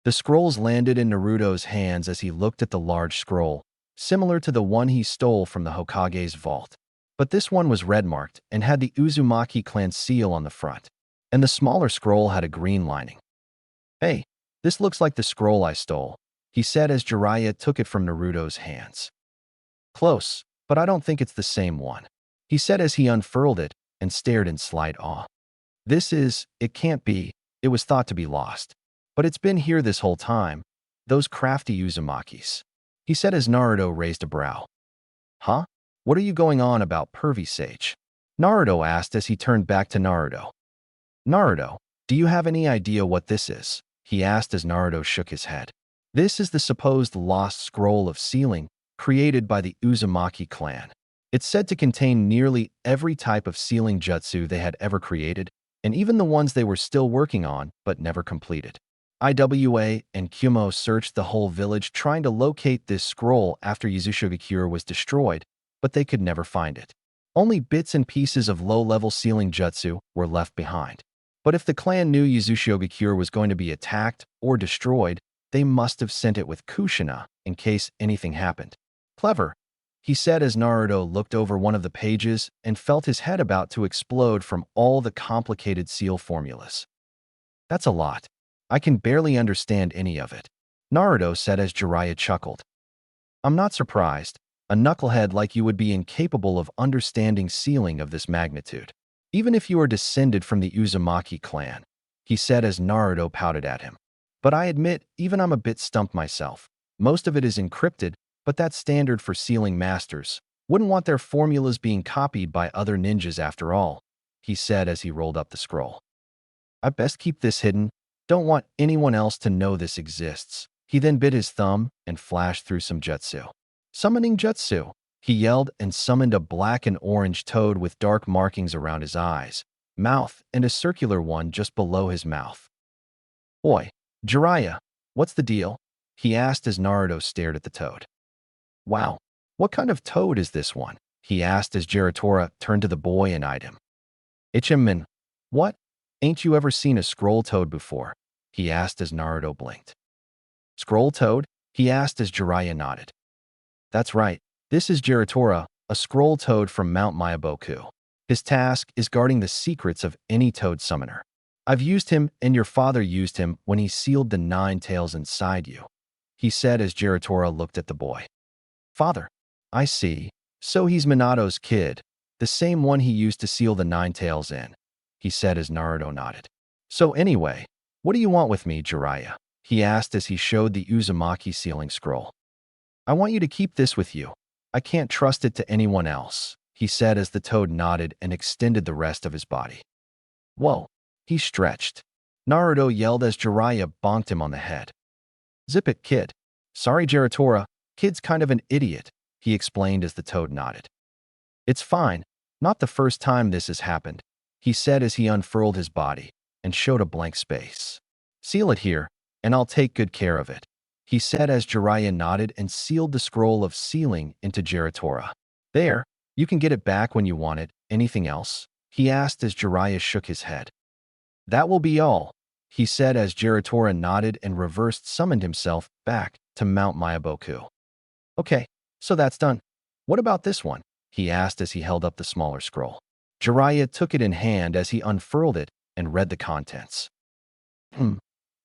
The scrolls landed in Naruto's hands as he looked at the large scroll, similar to the one he stole from the Hokage's vault. But this one was red-marked and had the Uzumaki clan seal on the front, and the smaller scroll had a green lining. "Hey, this looks like the scroll I stole," he said as Jiraiya took it from Naruto's hands. "Close, but I don't think it's the same one," he said as he unfurled it and stared in slight awe. It can't be, it was thought to be lost. But it's been here this whole time, those crafty Uzumakis," he said as Naruto raised a brow. "Huh? What are you going on about, pervy sage?" Naruto asked as he turned back to Naruto. "Naruto, do you have any idea what this is?" he asked as Naruto shook his head. "This is the supposed lost scroll of sealing created by the Uzumaki clan. It's said to contain nearly every type of sealing jutsu they had ever created, and even the ones they were still working on but never completed. Iwa and Kumo searched the whole village trying to locate this scroll after Yuzushiogakure was destroyed, but they could never find it. Only bits and pieces of low-level sealing jutsu were left behind. But if the clan knew Yuzushiogakure was going to be attacked or destroyed, they must have sent it with Kushina in case anything happened. Clever," he said as Naruto looked over one of the pages and felt his head about to explode from all the complicated seal formulas. "That's a lot. I can barely understand any of it," Naruto said as Jiraiya chuckled. "I'm not surprised. A knucklehead like you would be incapable of understanding sealing of this magnitude, even if you are descended from the Uzumaki clan," he said as Naruto pouted at him. "But I admit, even I'm a bit stumped myself. Most of it is encrypted, but that's standard for sealing masters. Wouldn't want their formulas being copied by other ninjas after all," he said as he rolled up the scroll. I best keep this hidden. Don't want anyone else to know this exists. He then bit his thumb and flashed through some jutsu. Summoning jutsu, he yelled and summoned a black and orange toad with dark markings around his eyes, mouth, and a circular one just below his mouth. Oi, Jiraiya, what's the deal? He asked as Naruto stared at the toad. Wow, what kind of toad is this one? He asked as Jiratora turned to the boy and eyed him. Ichiman, what? Ain't you ever seen a scroll toad before? He asked as Naruto blinked. Scroll toad? He asked as Jiraiya nodded. That's right, this is Jiratora, a scroll toad from Mount Myaboku. His task is guarding the secrets of any toad summoner. I've used him and your father used him when he sealed the 9 tails inside you, he said as Jiratora looked at the boy. Father, I see. So he's Minato's kid, the same one he used to seal the 9 tails in, he said as Naruto nodded. So anyway, what do you want with me, Jiraiya? He asked as he showed the Uzumaki sealing scroll. I want you to keep this with you. I can't trust it to anyone else, he said as the toad nodded and extended the rest of his body. Whoa, he stretched. Naruto yelled as Jiraiya bonked him on the head. Zip it, kid. Sorry, Jiratora, kid's kind of an idiot, he explained as the toad nodded. It's fine, not the first time this has happened, he said as he unfurled his body and showed a blank space. Seal it here, and I'll take good care of it, he said as Jiraiya nodded and sealed the scroll of sealing into Jiratora. There, you can get it back when you want it. Anything else? He asked as Jiraiya shook his head. That will be all, he said as Jiratora nodded and reversed summoned himself back to Mount Myaboku. Okay, so that's done. What about this one? He asked as he held up the smaller scroll. Jiraiya took it in hand as he unfurled it and read the contents.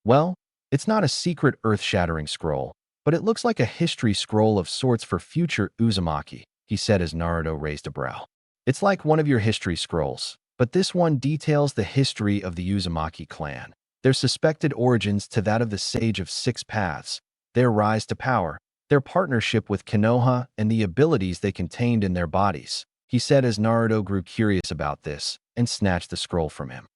Well, it's not a secret earth-shattering scroll, but it looks like a history scroll of sorts for future Uzumaki, he said as Naruto raised a brow. It's like one of your history scrolls, but this one details the history of the Uzumaki clan, their suspected origins to that of the Sage of 6 Paths, their rise to power, their partnership with Konoha, and the abilities they contained in their bodies, he said as Naruto grew curious about this and snatched the scroll from him.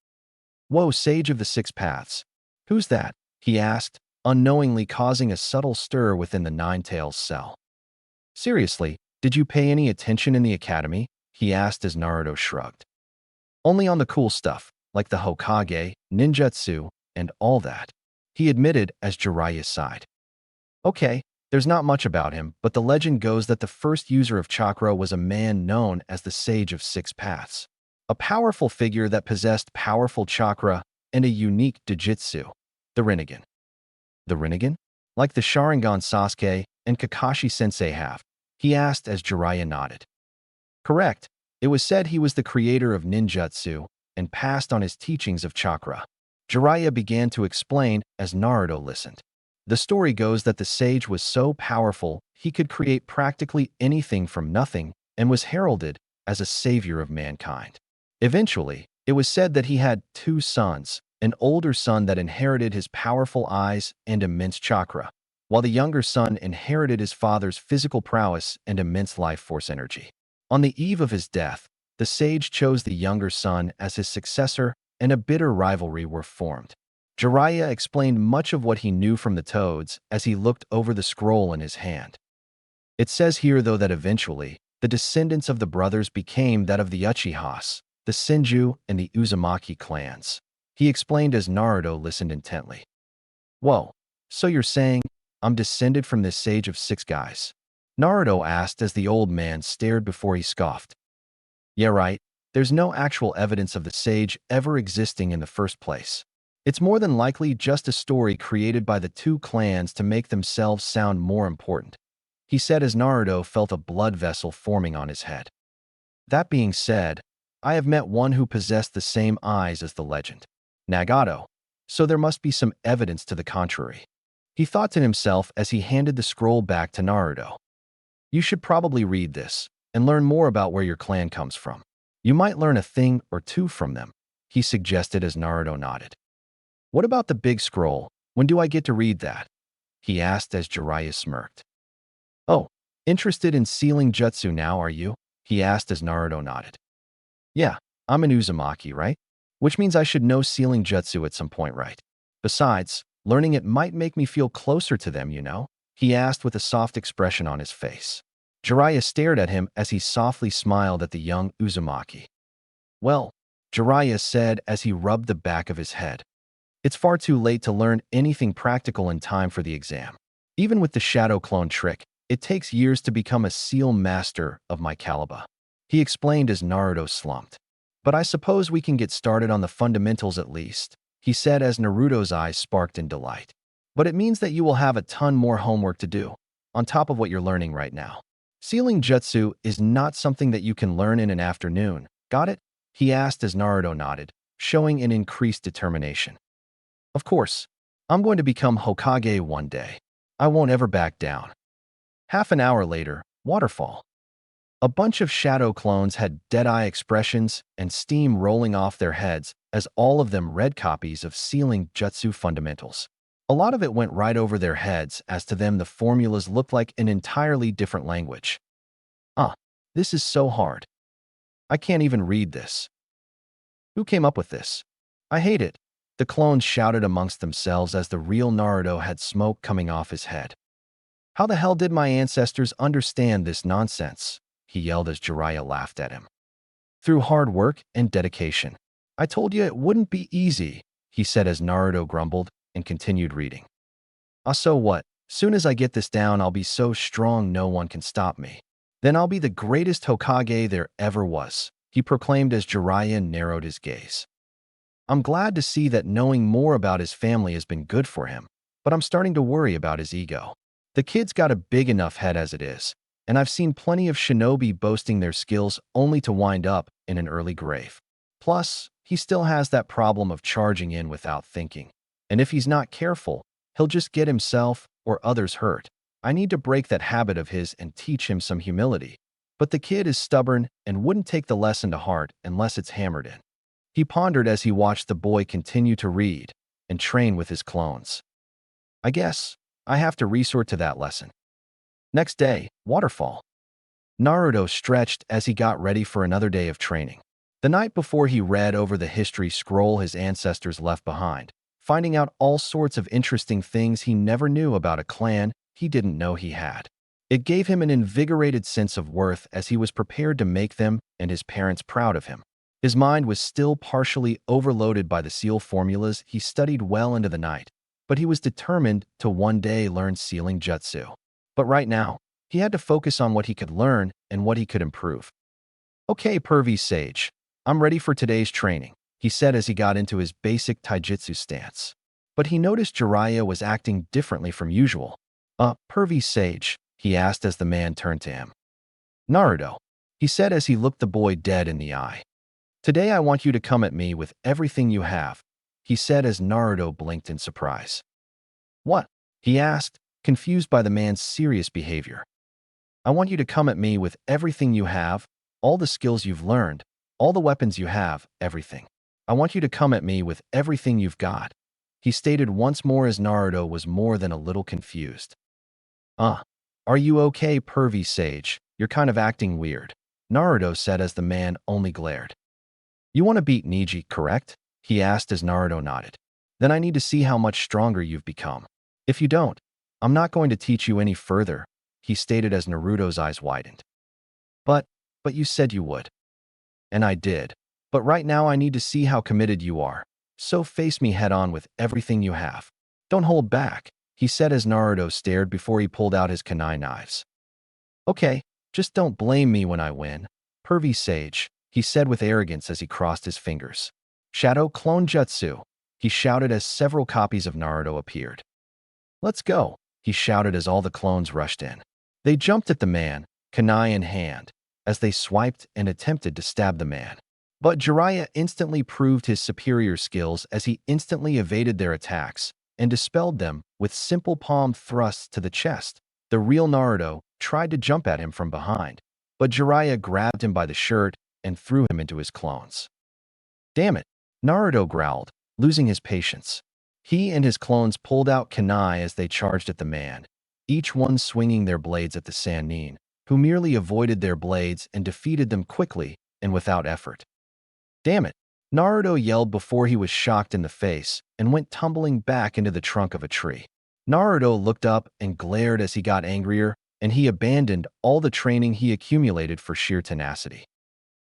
Whoa, Sage of the 6 Paths. Who's that? He asked, unknowingly causing a subtle stir within the 9 tails cell. Seriously, did you pay any attention in the academy? He asked as Naruto shrugged. Only on the cool stuff, like the Hokage, ninjutsu, and all that, he admitted as Jiraiya sighed. Okay, there's not much about him, but the legend goes that the first user of chakra was a man known as the Sage of 6 Paths, a powerful figure that possessed powerful chakra and a unique Dojutsu, the Rinnegan. The Rinnegan? Like the Sharingan Sasuke and Kakashi sensei have, he asked as Jiraiya nodded. Correct. It was said he was the creator of ninjutsu and passed on his teachings of chakra. Jiraiya began to explain as Naruto listened. The story goes that the sage was so powerful he could create practically anything from nothing and was heralded as a savior of mankind. Eventually, it was said that he had 2 sons, an older son that inherited his powerful eyes and immense chakra, while the younger son inherited his father's physical prowess and immense life force energy. On the eve of his death, the sage chose the younger son as his successor, and a bitter rivalry were formed. Jiraiya explained much of what he knew from the toads as he looked over the scroll in his hand. It says here, though, that eventually, the descendants of the brothers became that of the Uchihas, the Senju, and the Uzumaki clans. He explained as Naruto listened intently. Whoa, so you're saying I'm descended from this sage of 6 guys? Naruto asked as the old man stared before he scoffed. Yeah, right. There's no actual evidence of the sage ever existing in the first place. It's more than likely just a story created by the 2 clans to make themselves sound more important, he said as Naruto felt a blood vessel forming on his head. That being said, I have met one who possessed the same eyes as the legend, Nagato, so there must be some evidence to the contrary. He thought to himself as he handed the scroll back to Naruto. You should probably read this and learn more about where your clan comes from. You might learn a thing or two from them, he suggested as Naruto nodded. What about the big scroll? When do I get to read that? He asked as Jiraiya smirked. Oh, interested in sealing jutsu now, are you? He asked as Naruto nodded. Yeah, I'm an Uzumaki, right? which means I should know sealing jutsu at some point, right? Besides, learning it might make me feel closer to them, you know? He asked with a soft expression on his face. Jiraiya stared at him as he softly smiled at the young Uzumaki. Well, Jiraiya said as he rubbed the back of his head. It's far too late to learn anything practical in time for the exam. Even with the shadow clone trick, it takes years to become a seal master of my caliber. He explained as Naruto slumped. But I suppose we can get started on the fundamentals at least, he said as Naruto's eyes sparked in delight. But it means that you will have a ton more homework to do, on top of what you're learning right now. Sealing jutsu is not something that you can learn in an afternoon, got it? He asked as Naruto nodded, showing an increased determination. Of course, I'm going to become Hokage one day. I won't ever back down. Half an hour later, Waterfall. A bunch of shadow clones had dead-eye expressions and steam rolling off their heads as all of them read copies of Sealing Jutsu Fundamentals. A lot of it went right over their heads as to them the formulas looked like an entirely different language. This is so hard. I can't even read this. Who came up with this? I hate it. The clones shouted amongst themselves as the real Naruto had smoke coming off his head. How the hell did my ancestors understand this nonsense? He yelled as Jiraiya laughed at him. Through hard work and dedication. I told you it wouldn't be easy, he said as Naruto grumbled and continued reading. So what? Soon as I get this down, I'll be so strong no one can stop me. Then I'll be the greatest Hokage there ever was, he proclaimed as Jiraiya narrowed his gaze. I'm glad to see that knowing more about his family has been good for him, but I'm starting to worry about his ego. The kid's got a big enough head as it is, and I've seen plenty of shinobi boasting their skills only to wind up in an early grave. Plus, he still has that problem of charging in without thinking, and if he's not careful, he'll just get himself or others hurt. I need to break that habit of his and teach him some humility. But the kid is stubborn and wouldn't take the lesson to heart unless it's hammered in. He pondered as he watched the boy continue to read and train with his clones. I guess I have to resort to that lesson. Next day, Waterfall. Naruto stretched as he got ready for another day of training. The night before, he read over the history scroll his ancestors left behind, finding out all sorts of interesting things he never knew about a clan he didn't know he had. It gave him an invigorated sense of worth as he was prepared to make them and his parents proud of him. His mind was still partially overloaded by the seal formulas he studied well into the night, but he was determined to one day learn sealing jutsu. But right now, he had to focus on what he could learn and what he could improve. Okay, pervy sage, I'm ready for today's training, he said as he got into his basic taijutsu stance. But he noticed Jiraiya was acting differently from usual. Pervy sage, he asked as the man turned to him. Naruto, he said as he looked the boy dead in the eye. Today I want you to come at me with everything you have, he said as Naruto blinked in surprise. What? He asked, confused by the man's serious behavior. I want you to come at me with everything you have, all the skills you've learned, all the weapons you have, everything. I want you to come at me with everything you've got, he stated once more as Naruto was more than a little confused. Are you okay, pervy sage? You're kind of acting weird, Naruto said as the man only glared. You want to beat Neji, correct? He asked as Naruto nodded. Then I need to see how much stronger you've become. If you don't, I'm not going to teach you any further, he stated as Naruto's eyes widened. But you said you would. And I did. But right now I need to see how committed you are. So face me head on with everything you have. Don't hold back, he said as Naruto stared before he pulled out his kunai knives. Okay, just don't blame me when I win, pervy sage, he said with arrogance as he crossed his fingers. Shadow Clone Jutsu, he shouted as several copies of Naruto appeared. Let's go, he shouted as all the clones rushed in. They jumped at the man, kunai in hand, as they swiped and attempted to stab the man. But Jiraiya instantly proved his superior skills as he instantly evaded their attacks and dispelled them with simple palm thrusts to the chest. The real Naruto tried to jump at him from behind, but Jiraiya grabbed him by the shirt and threw him into his clones. Damn it, Naruto growled, losing his patience. He and his clones pulled out kunai as they charged at the man, each one swinging their blades at the Sannin, who merely avoided their blades and defeated them quickly and without effort. Damn it, Naruto yelled before he was shocked in the face and went tumbling back into the trunk of a tree. Naruto looked up and glared as he got angrier, and he abandoned all the training he accumulated for sheer tenacity.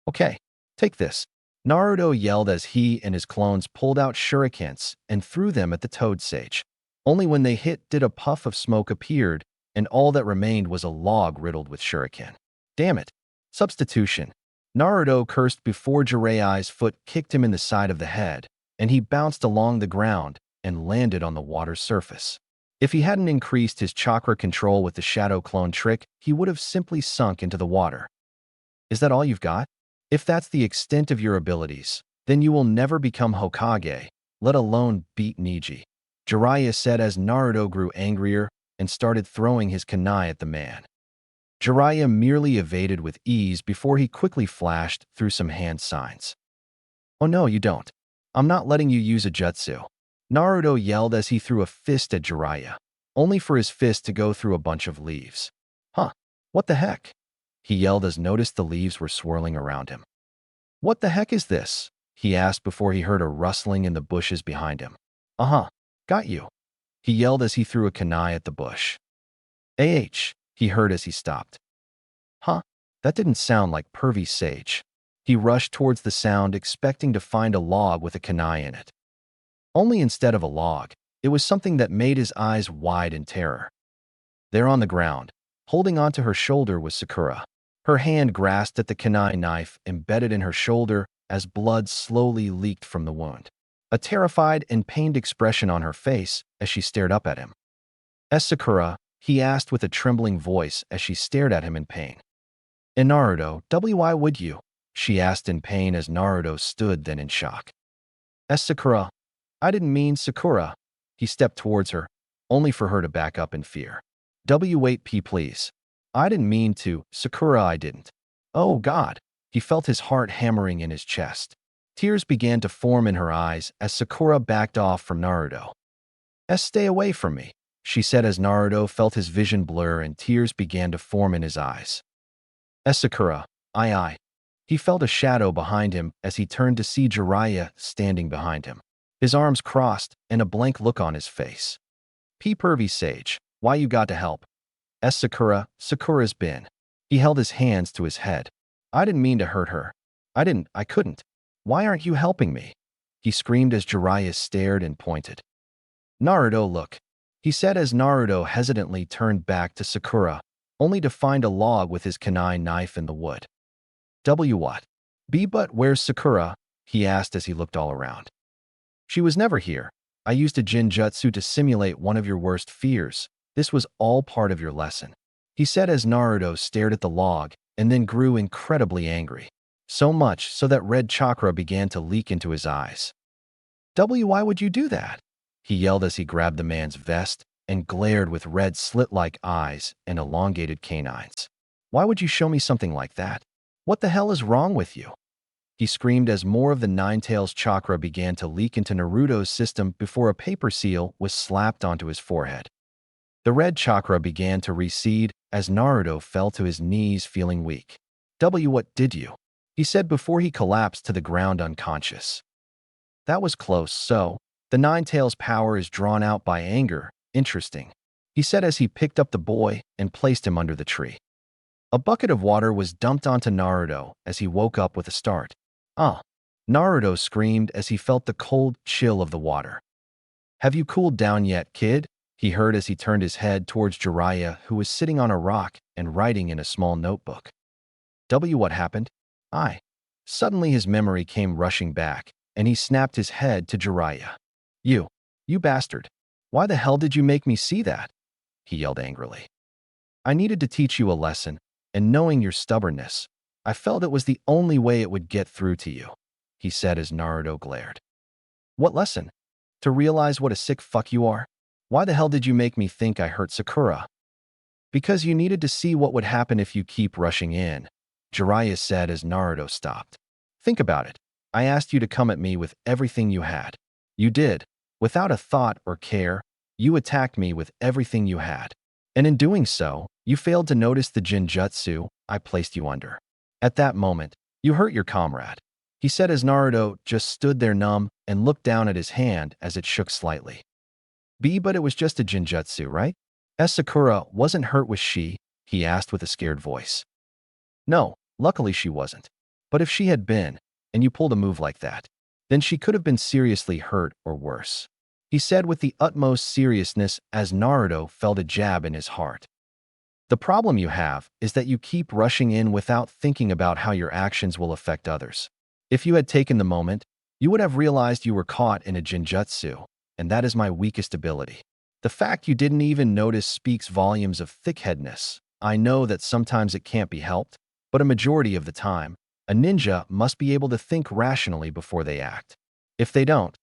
Okay, take this. Naruto yelled as he and his clones pulled out shurikens and threw them at the toad sage. Only when they hit did a puff of smoke appeared, and all that remained was a log riddled with shuriken. Damn it. Substitution. Naruto cursed before Jiraiya's foot kicked him in the side of the head, and he bounced along the ground and landed on the water's surface. If he hadn't increased his chakra control with the shadow clone trick, he would have simply sunk into the water. Is that all you've got? If that's the extent of your abilities, then you will never become Hokage, let alone beat Neji. Jiraiya said as Naruto grew angrier and started throwing his kunai at the man. Jiraiya merely evaded with ease before he quickly flashed through some hand signs. Oh no, you don't. I'm not letting you use a jutsu. Naruto yelled as he threw a fist at Jiraiya, only for his fist to go through a bunch of leaves. Huh, what the heck? He yelled as noticed the leaves were swirling around him. What the heck is this? He asked before he heard a rustling in the bushes behind him. Uh-huh, got you. He yelled as he threw a kunai at the bush. He heard as he stopped. Huh, that didn't sound like pervy sage. He rushed towards the sound expecting to find a log with a kunai in it. Only instead of a log, it was something that made his eyes wide in terror. There on the ground, holding onto her shoulder was Sakura. Her hand grasped at the kunai knife embedded in her shoulder as blood slowly leaked from the wound. A terrified and pained expression on her face as she stared up at him. Sakura, he asked with a trembling voice as she stared at him in pain. And Naruto, why would you? She asked in pain as Naruto stood then in shock. Sakura, I didn't mean Sakura. He stepped towards her, only for her to back up in fear. Wait, please. I didn't mean to, Sakura, I didn't. Oh God. He felt his heart hammering in his chest. Tears began to form in her eyes as Sakura backed off from Naruto. Stay away from me, she said as Naruto felt his vision blur and tears began to form in his eyes. Sakura, I. He felt a shadow behind him as he turned to see Jiraiya standing behind him. His arms crossed and a blank look on his face. Pervy sage, why you got to help? Sakura's been. He held his hands to his head. I didn't mean to hurt her. I couldn't. Why aren't you helping me? He screamed as Jiraiya stared and pointed. Naruto, look, he said as Naruto hesitantly turned back to Sakura, only to find a log with his kunai knife in the wood. What? But where's Sakura? He asked as he looked all around. She was never here. I used a jinjutsu to simulate one of your worst fears. This was all part of your lesson, he said as Naruto stared at the log and then grew incredibly angry. So much so that red chakra began to leak into his eyes. Why would you do that? He yelled as he grabbed the man's vest and glared with red slit-like eyes and elongated canines. Why would you show me something like that? What the hell is wrong with you? He screamed as more of the Nine-Tails chakra began to leak into Naruto's system before a paper seal was slapped onto his forehead. The red chakra began to recede as Naruto fell to his knees feeling weak. What did you? He said before he collapsed to the ground unconscious. That was close, so the Nine-Tails power is drawn out by anger. Interesting, he said as he picked up the boy and placed him under the tree. A bucket of water was dumped onto Naruto as he woke up with a start. Naruto screamed as he felt the cold chill of the water. Have you cooled down yet, kid? He heard as he turned his head towards Jiraiya, who was sitting on a rock and writing in a small notebook. What happened? Suddenly his memory came rushing back, and he snapped his head to Jiraiya. You bastard. Why the hell did you make me see that? He yelled angrily. I needed to teach you a lesson, and knowing your stubbornness, I felt it was the only way it would get through to you, he said as Naruto glared. What lesson? To realize what a sick fuck you are? Why the hell did you make me think I hurt Sakura? Because you needed to see what would happen if you keep rushing in, Jiraiya said as Naruto stopped. Think about it. I asked you to come at me with everything you had. You did. Without a thought or care, you attacked me with everything you had. And in doing so, you failed to notice the jinjutsu I placed you under. At that moment, you hurt your comrade. he said as Naruto just stood there numb and looked down at his hand as it shook slightly. But it was just a genjutsu, right? As Sakura wasn't hurt, was she? He asked with a scared voice. No, luckily she wasn't. But if she had been, and you pulled a move like that, then she could have been seriously hurt or worse, he said with the utmost seriousness as Naruto felt a jab in his heart. The problem you have is that you keep rushing in without thinking about how your actions will affect others. If you had taken the moment, you would have realized you were caught in a genjutsu, and that is my weakest ability. The fact you didn't even notice speaks volumes of thick-headedness. I know that sometimes it can't be helped, but a majority of the time, a ninja must be able to think rationally before they act. If they don't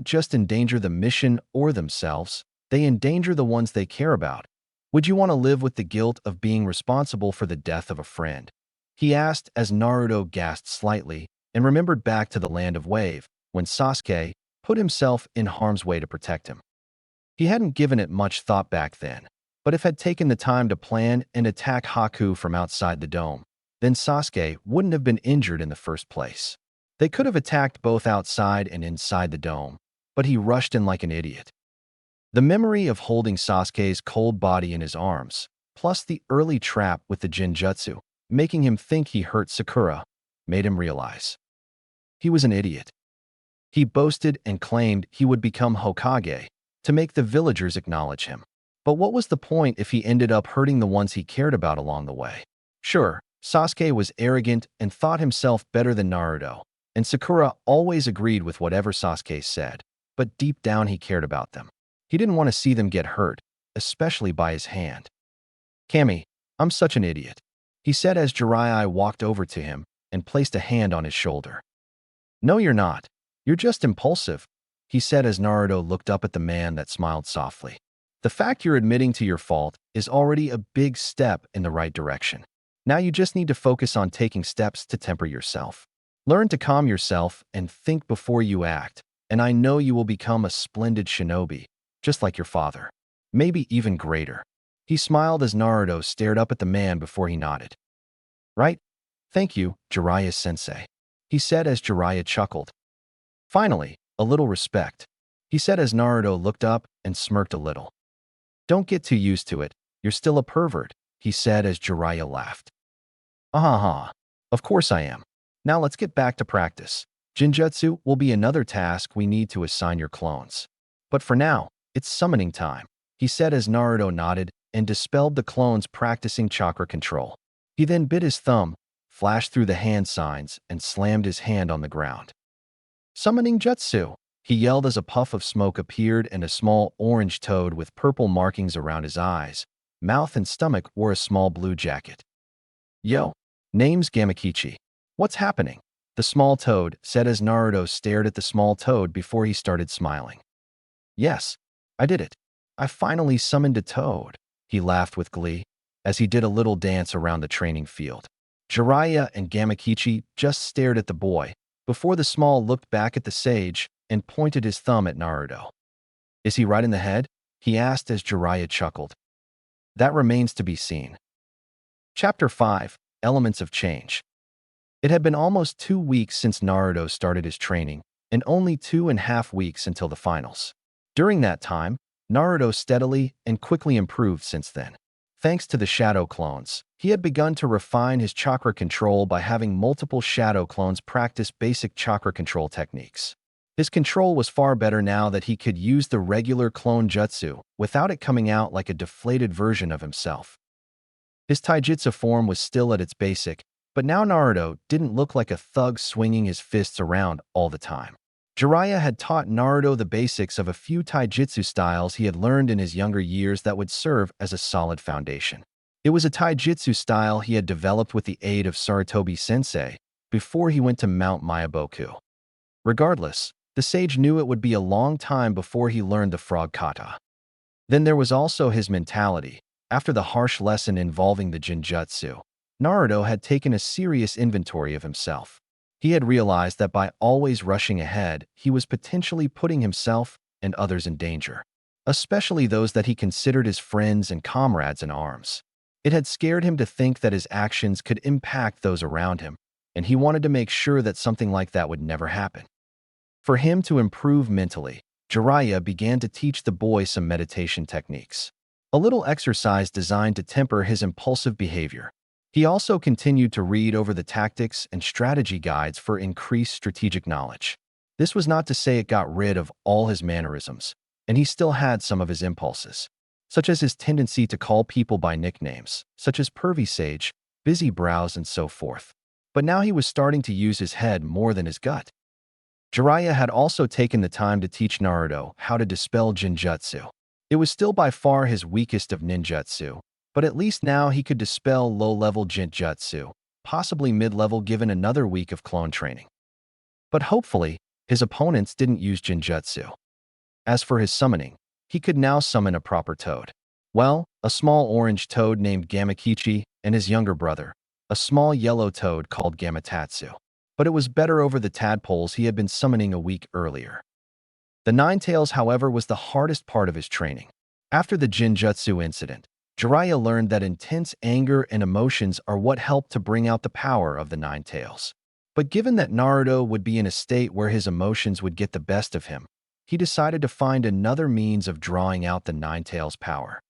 just endanger the mission or themselves, they endanger the ones they care about. Would you want to live with the guilt of being responsible for the death of a friend? He asked as Naruto gasped slightly and remembered back to the land of Wave, when Sasuke put himself in harm's way to protect him. He hadn't given it much thought back then, but if had taken the time to plan and attack Haku from outside the dome, then Sasuke wouldn't have been injured in the first place. They could have attacked both outside and inside the dome, but he rushed in like an idiot. The memory of holding Sasuke's cold body in his arms, plus the early trap with the genjutsu, making him think he hurt Sakura, made him realize he was an idiot. He boasted and claimed he would become Hokage to make the villagers acknowledge him. But what was the point if he ended up hurting the ones he cared about along the way? Sure, Sasuke was arrogant and thought himself better than Naruto, and Sakura always agreed with whatever Sasuke said, but deep down he cared about them. He didn't want to see them get hurt, especially by his hand. Kami, I'm such an idiot, he said as Jiraiya walked over to him and placed a hand on his shoulder. No, you're not. You're just impulsive, he said as Naruto looked up at the man that smiled softly. The fact you're admitting to your fault is already a big step in the right direction. Now you just need to focus on taking steps to temper yourself. Learn to calm yourself and think before you act, and I know you will become a splendid shinobi, just like your father. Maybe even greater. He smiled as Naruto stared up at the man before he nodded. Right? Thank you, Jiraiya-sensei, he said as Jiraiya chuckled. Finally, a little respect, he said as Naruto looked up and smirked a little. Don't get too used to it, you're still a pervert, he said as Jiraiya laughed. Aha, of course I am. Now let's get back to practice. Genjutsu will be another task we need to assign your clones. But for now, it's summoning time, he said as Naruto nodded and dispelled the clones practicing chakra control. He then bit his thumb, flashed through the hand signs, and slammed his hand on the ground. Summoning jutsu, he yelled as a puff of smoke appeared and a small orange toad with purple markings around his eyes, mouth and stomach wore a small blue jacket. Yo, name's Gamakichi. What's happening? The small toad said as Naruto stared at the small toad before he started smiling. Yes, I did it. I finally summoned a toad, he laughed with glee as he did a little dance around the training field. Jiraiya and Gamakichi just stared at the boy before the small looked back at the sage and pointed his thumb at Naruto. Is he right in the head? He asked as Jiraiya chuckled. That remains to be seen. Chapter 5, Elements of Change. It had been almost 2 weeks since Naruto started his training, and only 2.5 weeks until the finals. During that time, Naruto steadily and quickly improved since then. Thanks to the shadow clones, he had begun to refine his chakra control by having multiple shadow clones practice basic chakra control techniques. His control was far better now that he could use the regular clone jutsu without it coming out like a deflated version of himself. His taijutsu form was still at its basic, but now Naruto didn't look like a thug swinging his fists around all the time. Jiraiya had taught Naruto the basics of a few taijutsu styles he had learned in his younger years that would serve as a solid foundation. It was a taijutsu style he had developed with the aid of Sarutobi-sensei before he went to Mount Myaboku. Regardless, the sage knew it would be a long time before he learned the frog kata. Then there was also his mentality. After the harsh lesson involving the genjutsu, Naruto had taken a serious inventory of himself. He had realized that by always rushing ahead, he was potentially putting himself and others in danger, especially those that he considered his friends and comrades in arms. It had scared him to think that his actions could impact those around him, and he wanted to make sure that something like that would never happen. For him to improve mentally, Jiraiya began to teach the boy some meditation techniques, a little exercise designed to temper his impulsive behavior. He also continued to read over the tactics and strategy guides for increased strategic knowledge. This was not to say it got rid of all his mannerisms, and he still had some of his impulses, such as his tendency to call people by nicknames, such as Pervy Sage, Busy Brows, and so forth. But now he was starting to use his head more than his gut. Jiraiya had also taken the time to teach Naruto how to dispel Jinjutsu. It was still by far his weakest of ninjutsu, but at least now he could dispel low-level Jinjutsu, possibly mid-level given another week of clone training. But hopefully, his opponents didn't use Jinjutsu. As for his summoning, he could now summon a proper toad. Well, a small orange toad named Gamakichi and his younger brother, a small yellow toad called Gamatatsu. But it was better over the tadpoles he had been summoning a week earlier. The Ninetales, however, was the hardest part of his training. After the Jinjutsu incident, Jiraiya learned that intense anger and emotions are what help to bring out the power of the Ninetales. But given that Naruto would be in a state where his emotions would get the best of him, he decided to find another means of drawing out the Ninetales' power.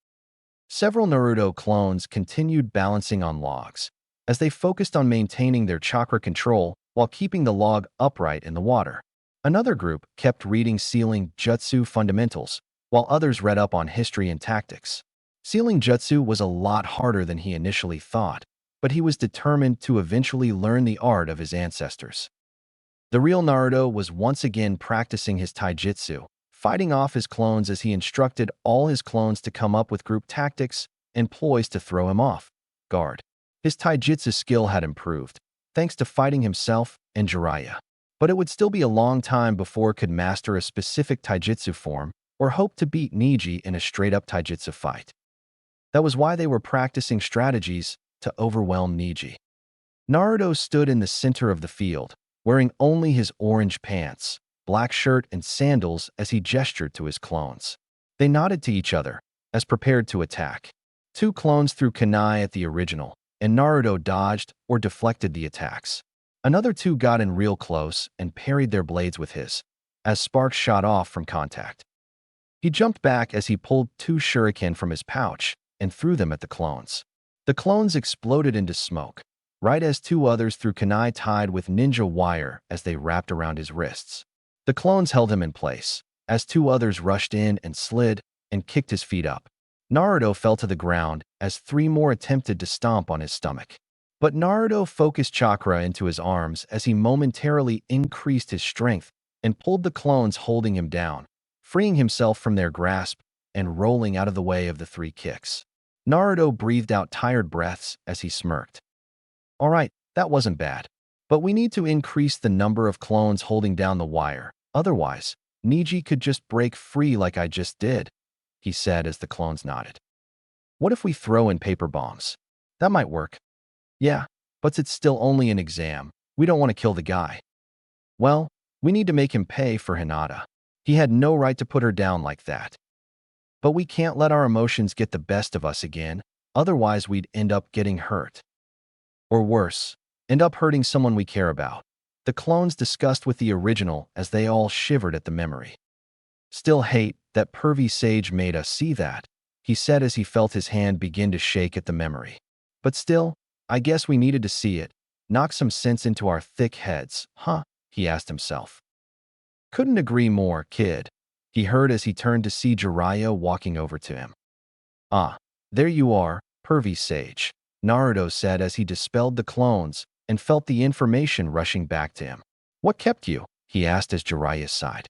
Several Naruto clones continued balancing on logs, as they focused on maintaining their chakra control while keeping the log upright in the water. Another group kept reading Sealing Jutsu fundamentals, while others read up on history and tactics. Sealing Jutsu was a lot harder than he initially thought, but he was determined to eventually learn the art of his ancestors. The real Naruto was once again practicing his taijutsu, fighting off his clones as he instructed all his clones to come up with group tactics and ploys to throw him off guard. His taijutsu skill had improved, thanks to fighting himself and Jiraiya. But it would still be a long time before it could master a specific taijutsu form or hope to beat Neji in a straight-up taijutsu fight. That was why they were practicing strategies to overwhelm Neji. Naruto stood in the center of the field, wearing only his orange pants, black shirt, and sandals as he gestured to his clones. They nodded to each other, as prepared to attack. 2 clones threw kunai at the original, and Naruto dodged or deflected the attacks. Another 2 got in real close and parried their blades with his, as sparks shot off from contact. He jumped back as he pulled 2 shuriken from his pouch and threw them at the clones. The clones exploded into smoke, right as 2 others threw kunai tied with ninja wire as they wrapped around his wrists. The clones held him in place, as 2 others rushed in and slid and kicked his feet up. Naruto fell to the ground as 3 more attempted to stomp on his stomach. But Naruto focused chakra into his arms as he momentarily increased his strength and pulled the clones holding him down, freeing himself from their grasp and rolling out of the way of the 3 kicks. Naruto breathed out tired breaths as he smirked. All right, that wasn't bad. But we need to increase the number of clones holding down the wire. Otherwise, Neji could just break free like I just did, he said as the clones nodded. What if we throw in paper bombs? That might work. Yeah, but it's still only an exam. We don't want to kill the guy. Well, we need to make him pay for Hinata. He had no right to put her down like that. But we can't let our emotions get the best of us again, otherwise we'd end up getting hurt. Or worse, end up hurting someone we care about. The clones discussed with the original as they all shivered at the memory. Still hate that Pervy Sage made us see that, he said as he felt his hand begin to shake at the memory. But still, I guess we needed to see it, knock some sense into our thick heads, huh? He asked himself. Couldn't agree more, kid, he heard as he turned to see Jiraiya walking over to him. Ah, there you are, Pervy Sage, Naruto said as he dispelled the clones and felt the information rushing back to him. What kept you? He asked as Jiraiya sighed.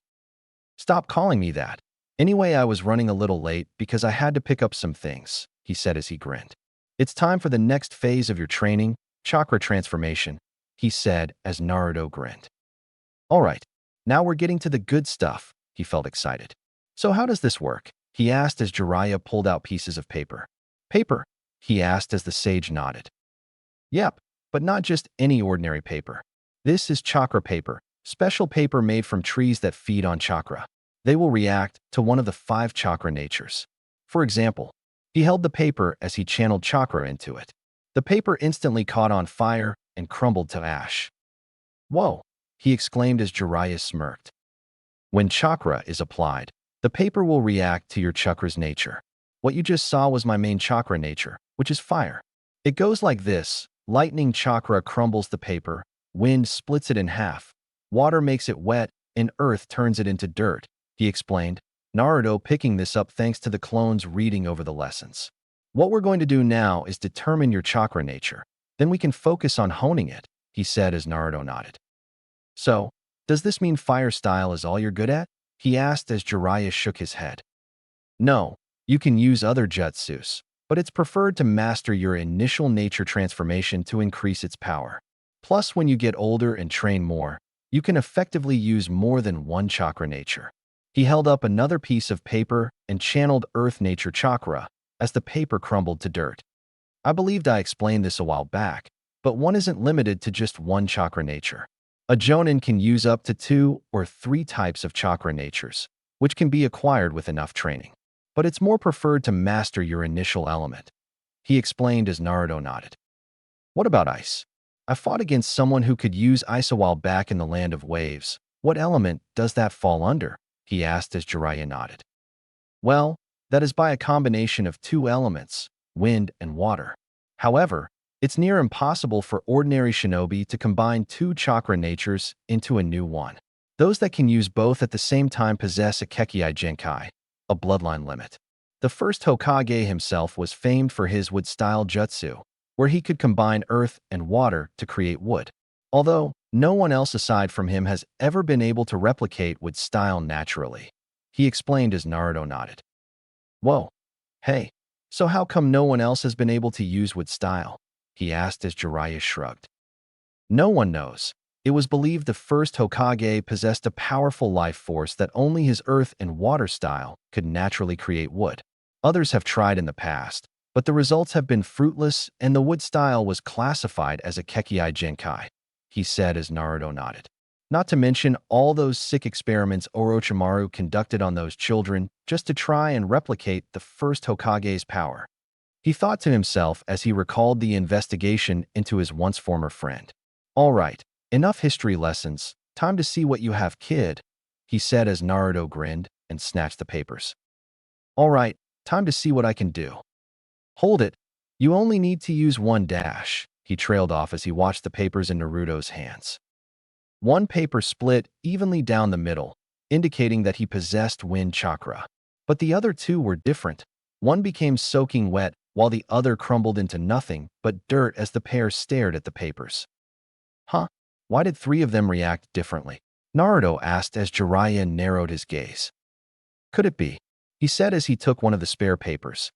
Stop calling me that. Anyway, I was running a little late because I had to pick up some things, he said as he grinned. It's time for the next phase of your training, chakra transformation, he said as Naruto grinned. All right, now we're getting to the good stuff, he felt excited. So how does this work? He asked as Jiraiya pulled out pieces of paper. Paper? He asked as the sage nodded. Yep, but not just any ordinary paper. This is chakra paper, special paper made from trees that feed on chakra. They will react to one of the 5 chakra natures. For example, he held the paper as he channeled chakra into it. The paper instantly caught on fire and crumbled to ash. Whoa, he exclaimed as Jiraiya smirked. When chakra is applied, the paper will react to your chakra's nature. What you just saw was my main chakra nature, which is fire. It goes like this: lightning chakra crumbles the paper, wind splits it in half, water makes it wet, and earth turns it into dirt, he explained, Naruto picking this up thanks to the clones reading over the lessons. What we're going to do now is determine your chakra nature. Then we can focus on honing it, he said as Naruto nodded. So, does this mean fire style is all you're good at? He asked as Jiraiya shook his head. No, you can use other jutsus, but it's preferred to master your initial nature transformation to increase its power. Plus, when you get older and train more, you can effectively use more than one chakra nature. He held up another piece of paper and channeled Earth Nature Chakra as the paper crumbled to dirt. I believed I explained this a while back, but one isn't limited to just one chakra nature. A Jonin can use up to 2 or 3 types of chakra natures, which can be acquired with enough training. But it's more preferred to master your initial element, he explained as Naruto nodded. What about ice? I fought against someone who could use ice a while back in the Land of Waves. What element does that fall under? He asked as Jiraiya nodded. Well, that is by a combination of 2 elements, wind and water. However, it's near impossible for ordinary shinobi to combine 2 chakra natures into a new one. Those that can use both at the same time possess a Kekkai Genkai, a bloodline limit. The first Hokage himself was famed for his wood-style jutsu, where he could combine earth and water to create wood. Although, no one else aside from him has ever been able to replicate wood style naturally, he explained as Naruto nodded. Whoa, hey, so how come no one else has been able to use wood style? He asked as Jiraiya shrugged. No one knows. It was believed the first Hokage possessed a powerful life force that only his earth and water style could naturally create wood. Others have tried in the past, but the results have been fruitless and the wood style was classified as a Kekkai Genkai, he said as Naruto nodded. Not to mention all those sick experiments Orochimaru conducted on those children just to try and replicate the first Hokage's power. He thought to himself as he recalled the investigation into his once former friend. All right, enough history lessons, time to see what you have, kid, he said as Naruto grinned and snatched the papers. All right, time to see what I can do. Hold it, you only need to use 1 dash, he trailed off as he watched the papers in Naruto's hands. One paper split evenly down the middle, indicating that he possessed wind chakra. But the other 2 were different. One became soaking wet, while the other crumbled into nothing but dirt as the pair stared at the papers. Huh? Why did 3 of them react differently? Naruto asked as Jiraiya narrowed his gaze. Could it be? He said as he took one of the spare papers.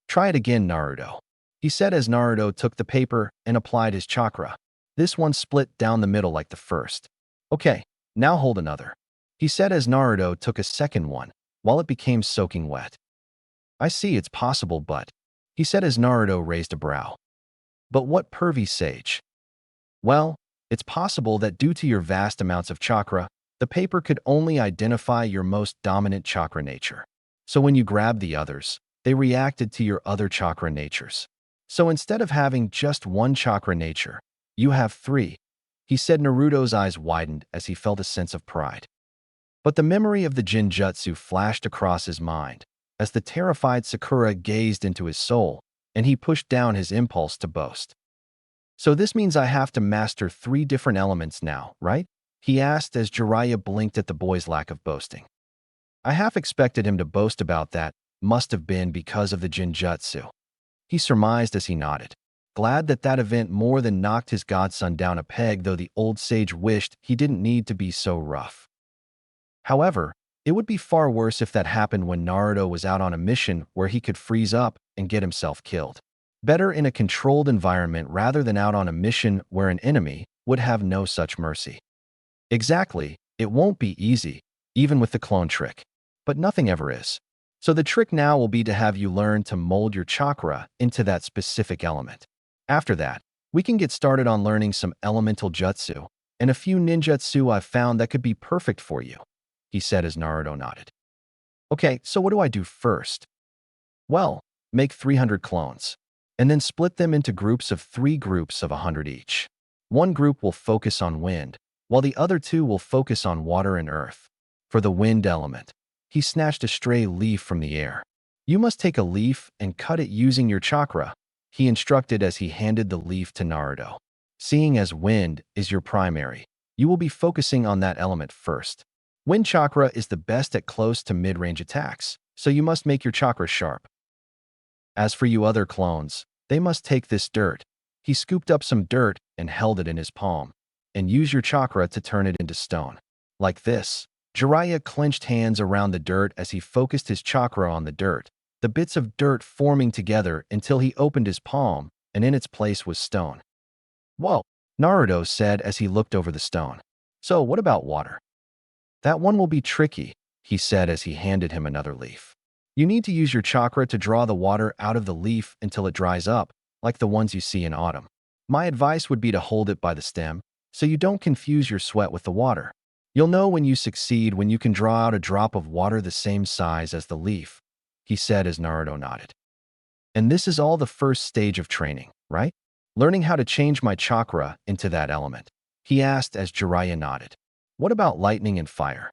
Try it again, Naruto, he said as Naruto took the paper and applied his chakra. This one split down the middle like the first. Okay, now hold another, he said as Naruto took a second one, while it became soaking wet. I see it's possible, but, he said as Naruto raised a brow. But what pervy sage? Well, it's possible that due to your vast amounts of chakra, the paper could only identify your most dominant chakra nature. So when you grabbed the others, they reacted to your other chakra natures. So instead of having just 1 chakra nature, you have 3, he said. Naruto's eyes widened as he felt a sense of pride. But the memory of the Jinjutsu flashed across his mind as the terrified Sakura gazed into his soul, and he pushed down his impulse to boast. So this means I have to master 3 different elements now, right? He asked as Jiraiya blinked at the boy's lack of boasting. I half expected him to boast about that, must have been because of the Jinjutsu, he surmised as he nodded, glad that that event more than knocked his godson down a peg, though the old sage wished he didn't need to be so rough. However, it would be far worse if that happened when Naruto was out on a mission where he could freeze up and get himself killed. Better in a controlled environment rather than out on a mission where an enemy would have no such mercy. Exactly, it won't be easy, even with the clone trick. But nothing ever is. So the trick now will be to have you learn to mold your chakra into that specific element. After that, we can get started on learning some elemental jutsu and a few ninjutsu I've found that could be perfect for you, he said as Naruto nodded. Okay, so what do I do first? Well, make 300 clones, and then split them into groups of 3 groups of 100 each. One group will focus on wind, while the other two will focus on water and earth. For the wind element, he snatched a stray leaf from the air. You must take a leaf and cut it using your chakra, he instructed as he handed the leaf to Naruto. Seeing as wind is your primary, you will be focusing on that element first. Wind chakra is the best at close to mid-range attacks, so you must make your chakra sharp. As for you other clones, they must take this dirt. He scooped up some dirt and held it in his palm, and use your chakra to turn it into stone. Like this. Jiraiya clenched hands around the dirt as he focused his chakra on the dirt, the bits of dirt forming together until he opened his palm, and in its place was stone. Whoa, Naruto said as he looked over the stone. So what about water? That one will be tricky, he said as he handed him another leaf. You need to use your chakra to draw the water out of the leaf until it dries up, like the ones you see in autumn. My advice would be to hold it by the stem, so you don't confuse your sweat with the water. You'll know when you succeed when you can draw out a drop of water the same size as the leaf, he said as Naruto nodded. And this is all the first stage of training, right? Learning how to change my chakra into that element, he asked as Jiraiya nodded. What about lightning and fire?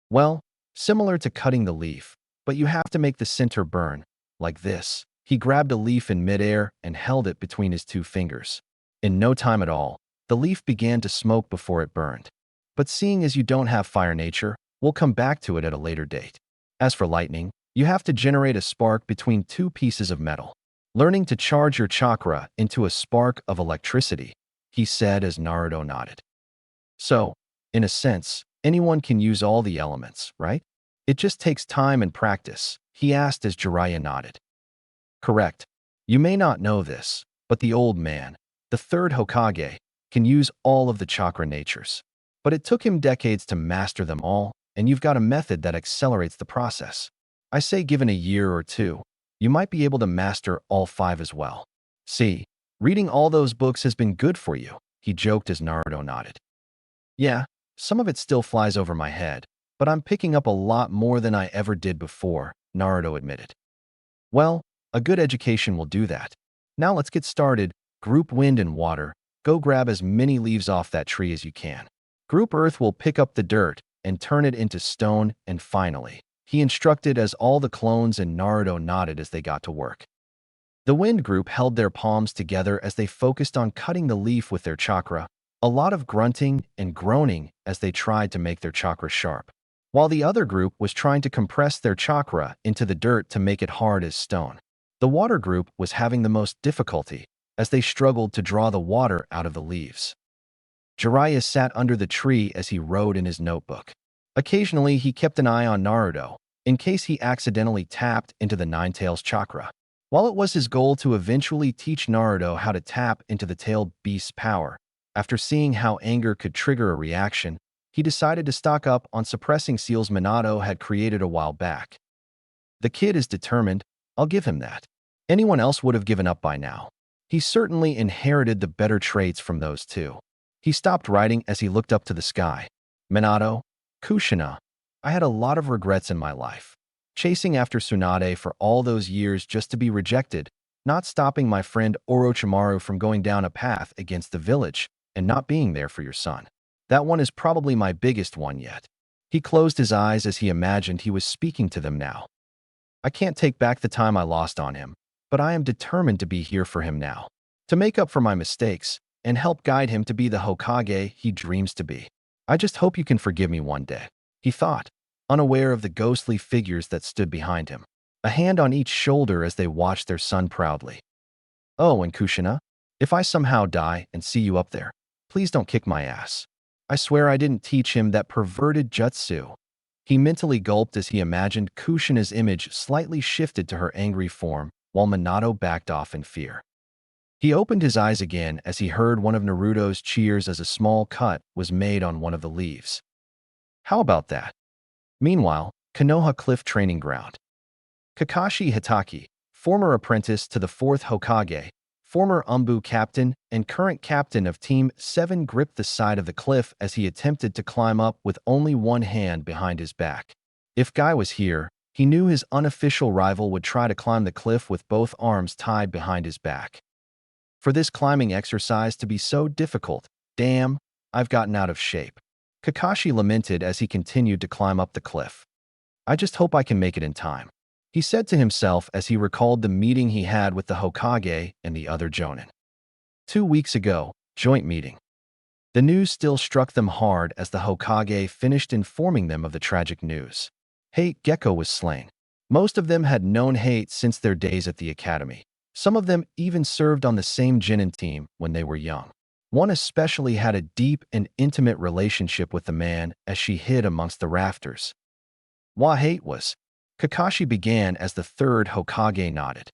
Well, similar to cutting the leaf, but you have to make the center burn, like this. He grabbed a leaf in midair and held it between his two fingers. In no time at all, the leaf began to smoke before it burned. But seeing as you don't have fire nature, we'll come back to it at a later date. As for lightning, you have to generate a spark between two pieces of metal. Learning to charge your chakra into a spark of electricity, he said as Naruto nodded. So, in a sense, anyone can use all the elements, right? It just takes time and practice, he asked as Jiraiya nodded. Correct. You may not know this, but the old man, the third Hokage, can use all of the chakra natures. But it took him decades to master them all, and you've got a method that accelerates the process. I say given a year or two, you might be able to master all 5 as well. See, reading all those books has been good for you, he joked as Naruto nodded. Yeah, some of it still flies over my head, but I'm picking up a lot more than I ever did before, Naruto admitted. Well, a good education will do that. Now let's get started. Group Wind and Water, go grab as many leaves off that tree as you can. Group Earth will pick up the dirt and turn it into stone, and finally, he instructed as all the clones and Naruto nodded as they got to work. The Wind group held their palms together as they focused on cutting the leaf with their chakra, a lot of grunting and groaning as they tried to make their chakra sharp, while the other group was trying to compress their chakra into the dirt to make it hard as stone. The Water group was having the most difficulty as they struggled to draw the water out of the leaves. Jiraiya sat under the tree as he wrote in his notebook. Occasionally, he kept an eye on Naruto, in case he accidentally tapped into the Nine-Tails chakra. While it was his goal to eventually teach Naruto how to tap into the tailed beast's power, after seeing how anger could trigger a reaction, he decided to stock up on suppressing seals Minato had created a while back. The kid is determined, I'll give him that. Anyone else would have given up by now. He certainly inherited the better traits from those two. He stopped writing as he looked up to the sky. Minato, Kushina, I had a lot of regrets in my life. Chasing after Tsunade for all those years just to be rejected, not stopping my friend Orochimaru from going down a path against the village, and not being there for your son. That one is probably my biggest one yet. He closed his eyes as he imagined he was speaking to them now. I can't take back the time I lost on him, but I am determined to be here for him now, to make up for my mistakes and help guide him to be the Hokage he dreams to be. I just hope you can forgive me one day, he thought, unaware of the ghostly figures that stood behind him, a hand on each shoulder as they watched their son proudly. Oh, and Kushina, if I somehow die and see you up there, please don't kick my ass. I swear I didn't teach him that perverted jutsu. He mentally gulped as he imagined Kushina's image slightly shifted to her angry form, while Minato backed off in fear. He opened his eyes again as he heard one of Naruto's cheers as a small cut was made on one of the leaves. How about that? Meanwhile, Konoha Cliff Training Ground. Kakashi Hitaki, former apprentice to the 4th Hokage, former Umbu captain, and current captain of Team 7 gripped the side of the cliff as he attempted to climb up with only one hand behind his back. If Guy was here, he knew his unofficial rival would try to climb the cliff with both arms tied behind his back. For this climbing exercise to be so difficult, damn, I've gotten out of shape. Kakashi lamented as he continued to climb up the cliff. I just hope I can make it in time, he said to himself as he recalled the meeting he had with the Hokage and the other Jonin. 2 weeks ago, joint meeting. The news still struck them hard as the Hokage finished informing them of the tragic news. Hate Gecko was slain. Most of them had known Hate since their days at the academy. Some of them even served on the same Genin team when they were young. One especially had a deep and intimate relationship with the man as she hid amongst the rafters. Hate was. Kakashi began as the third Hokage nodded.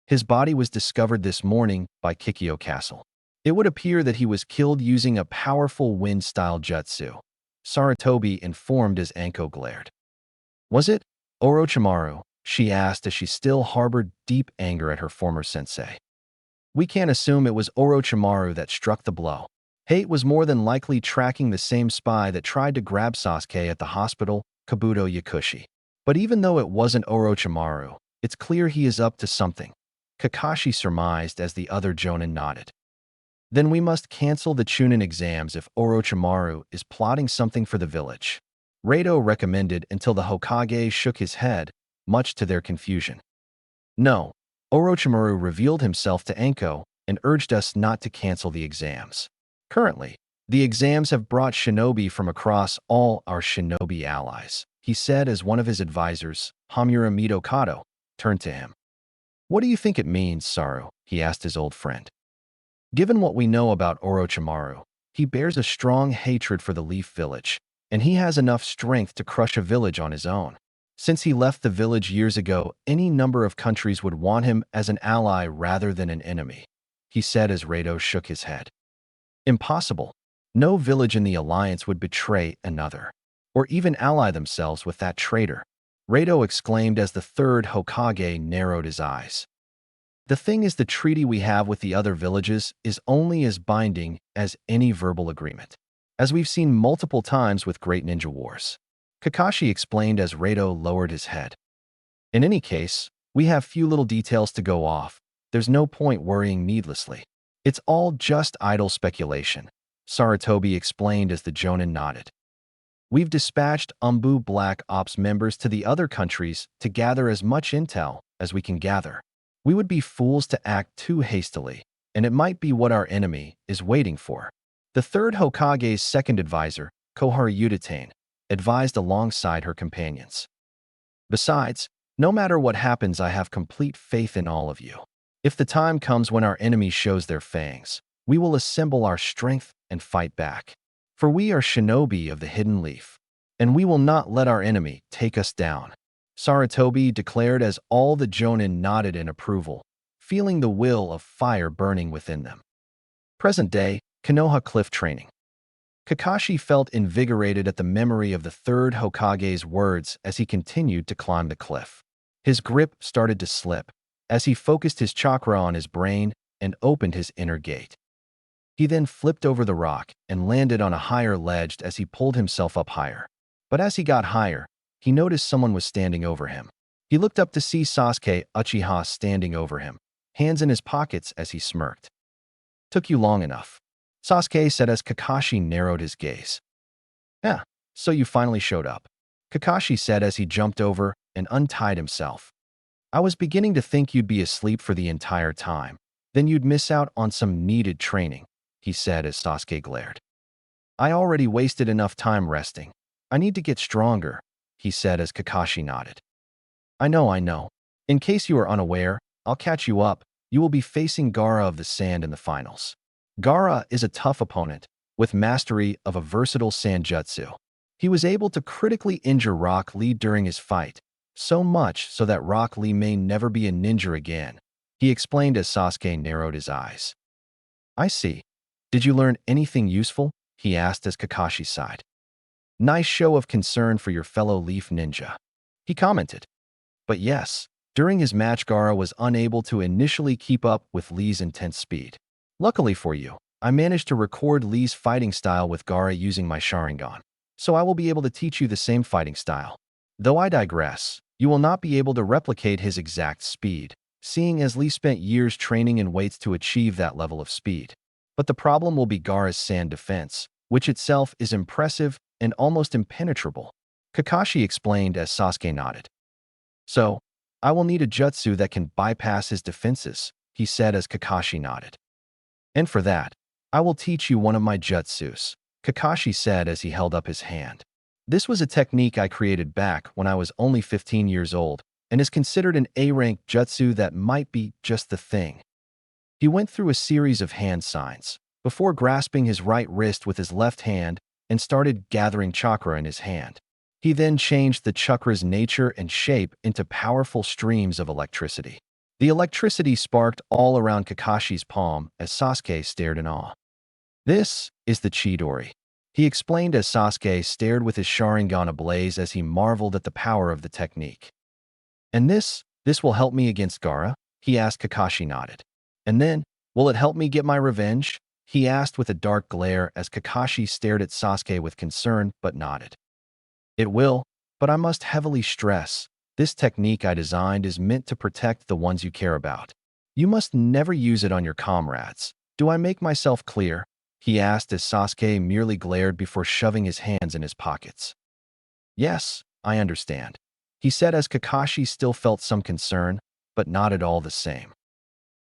His body was discovered this morning by Kikyo Castle. It would appear that he was killed using a powerful wind-style jutsu. Sarutobi informed as Anko glared. Was it Orochimaru? She asked as she still harbored deep anger at her former sensei. We can't assume it was Orochimaru that struck the blow. Hate was more than likely tracking the same spy that tried to grab Sasuke at the hospital, Kabuto Yakushi. But even though it wasn't Orochimaru, it's clear he is up to something, Kakashi surmised as the other Jonin nodded. Then we must cancel the Chunin exams if Orochimaru is plotting something for the village, Rato recommended until the Hokage shook his head, much to their confusion. No, Orochimaru revealed himself to Anko and urged us not to cancel the exams. Currently, the exams have brought shinobi from across all our shinobi allies, he said as one of his advisors, Hamura Mitokado, turned to him. What do you think it means, Saru? He asked his old friend. Given what we know about Orochimaru, he bears a strong hatred for the Leaf Village, and he has enough strength to crush a village on his own. Since he left the village years ago, any number of countries would want him as an ally rather than an enemy, he said as Rato shook his head. Impossible. No village in the alliance would betray another, or even ally themselves with that traitor, Rato exclaimed as the third Hokage narrowed his eyes. The thing is, the treaty we have with the other villages is only as binding as any verbal agreement, as we've seen multiple times with Great Ninja Wars, Kakashi explained as Rato lowered his head. In any case, we have few little details to go off. There's no point worrying needlessly. It's all just idle speculation, Sarutobi explained as the Jonin nodded. We've dispatched Umbu Black Ops members to the other countries to gather as much intel as we can gather. We would be fools to act too hastily, and it might be what our enemy is waiting for. The third Hokage's second advisor, Koharu Udatane, advised alongside her companions. Besides, no matter what happens, I have complete faith in all of you. If the time comes when our enemy shows their fangs, we will assemble our strength and fight back. For we are shinobi of the Hidden Leaf, and we will not let our enemy take us down, Sarutobi declared as all the Jonin nodded in approval, feeling the will of fire burning within them. Present day, Konoha Cliff Training. Kakashi felt invigorated at the memory of the third Hokage's words as he continued to climb the cliff. His grip started to slip as he focused his chakra on his brain and opened his inner gate. He then flipped over the rock and landed on a higher ledge as he pulled himself up higher. But as he got higher, he noticed someone was standing over him. He looked up to see Sasuke Uchiha standing over him, hands in his pockets as he smirked. Took you long enough, Sasuke said as Kakashi narrowed his gaze. Yeah, so you finally showed up, Kakashi said as he jumped over and untied himself. I was beginning to think you'd be asleep for the entire time. Then you'd miss out on some needed training, he said as Sasuke glared. I already wasted enough time resting. I need to get stronger, he said as Kakashi nodded. I know. In case you are unaware, I'll catch you up. You will be facing Gaara of the Sand in the finals. Gaara is a tough opponent, with mastery of a versatile Sanjutsu. He was able to critically injure Rock Lee during his fight, so much so that Rock Lee may never be a ninja again, he explained as Sasuke narrowed his eyes. I see. Did you learn anything useful? He asked as Kakashi sighed. Nice show of concern for your fellow Leaf Ninja, he commented. But yes, during his match Gaara was unable to initially keep up with Lee's intense speed. Luckily for you, I managed to record Lee's fighting style with Gaara using my Sharingan, so I will be able to teach you the same fighting style. Though I digress, you will not be able to replicate his exact speed, seeing as Lee spent years training in weights to achieve that level of speed. But the problem will be Gaara's sand defense, which itself is impressive and almost impenetrable, Kakashi explained as Sasuke nodded. So, I will need a jutsu that can bypass his defenses, he said as Kakashi nodded. And for that, I will teach you one of my jutsus, Kakashi said as he held up his hand. This was a technique I created back when I was only 15 years old and is considered an A-rank jutsu that might be just the thing. He went through a series of hand signs before grasping his right wrist with his left hand and started gathering chakra in his hand. He then changed the chakra's nature and shape into powerful streams of electricity. The electricity sparked all around Kakashi's palm as Sasuke stared in awe. This is the Chidori, he explained as Sasuke stared with his Sharingan ablaze as he marveled at the power of the technique. And this will help me against Gaara? He asked. Kakashi nodded. And then, will it help me get my revenge? He asked with a dark glare as Kakashi stared at Sasuke with concern but nodded. It will, but I must heavily stress, this technique I designed is meant to protect the ones you care about. You must never use it on your comrades. Do I make myself clear? He asked as Sasuke merely glared before shoving his hands in his pockets. Yes, I understand, he said as Kakashi still felt some concern, but nodded all the same.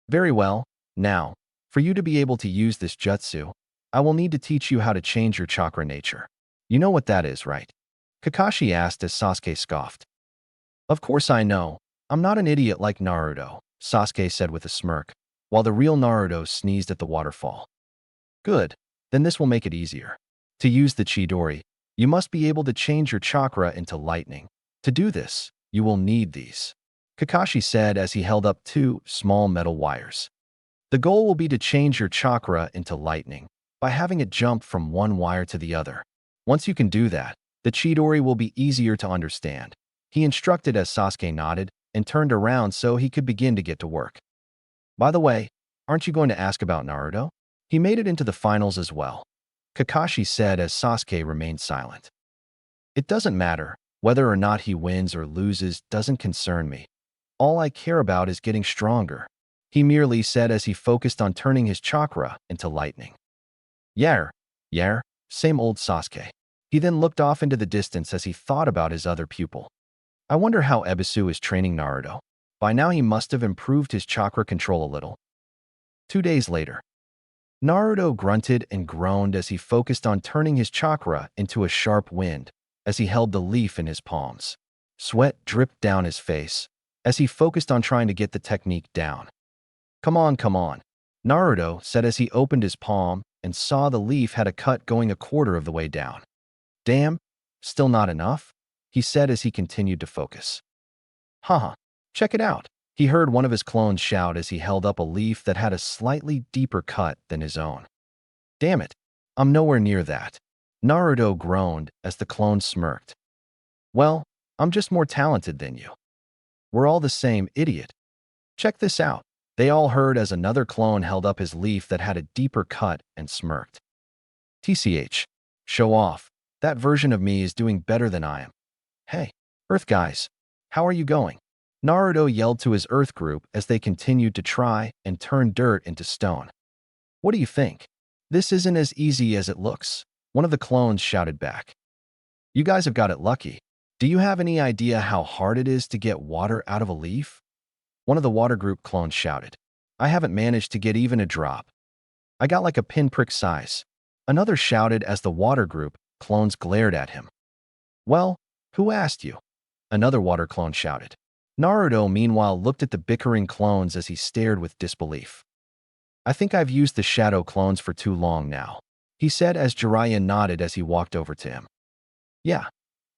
Very well, now, for you to be able to use this jutsu, I will need to teach you how to change your chakra nature. You know what that is, right? Kakashi asked as Sasuke scoffed. Of course I know. I'm not an idiot like Naruto, Sasuke said with a smirk, while the real Naruto sneezed at the waterfall. Good, then this will make it easier. To use the Chidori, you must be able to change your chakra into lightning. To do this, you will need these, Kakashi said as he held up two small metal wires. The goal will be to change your chakra into lightning by having it jump from one wire to the other. Once you can do that, the Chidori will be easier to understand, he instructed as Sasuke nodded and turned around so he could begin to get to work. By the way, aren't you going to ask about Naruto? He made it into the finals as well, Kakashi said as Sasuke remained silent. It doesn't matter, whether or not he wins or loses doesn't concern me. All I care about is getting stronger, he merely said as he focused on turning his chakra into lightning. Yar, same old Sasuke. He then looked off into the distance as he thought about his other pupil. I wonder how Ebisu is training Naruto. By now he must have improved his chakra control a little. 2 days later, Naruto grunted and groaned as he focused on turning his chakra into a sharp wind as he held the leaf in his palms. Sweat dripped down his face as he focused on trying to get the technique down. Come on, Naruto said as he opened his palm and saw the leaf had a cut going a quarter of the way down. Damn, still not enough? He said as he continued to focus. Haha, check it out. He heard one of his clones shout as he held up a leaf that had a slightly deeper cut than his own. Damn it, I'm nowhere near that. Naruto groaned as the clone smirked. Well, I'm just more talented than you. We're all the same, idiot. Check this out. They all heard as another clone held up his leaf that had a deeper cut and smirked. TCH, show off. That version of me is doing better than I am. Hey, Earth guys, how are you going? Naruto yelled to his Earth group as they continued to try and turn dirt into stone. What do you think? This isn't as easy as it looks, one of the clones shouted back. You guys have got it lucky. Do you have any idea how hard it is to get water out of a leaf? One of the water group clones shouted. I haven't managed to get even a drop. I got like a pinprick size. Another shouted as the water group clones glared at him. Well, who asked you? Another water clone shouted. Naruto meanwhile looked at the bickering clones as he stared with disbelief. I think I've used the shadow clones for too long now, he said as Jiraiya nodded as he walked over to him. Yeah,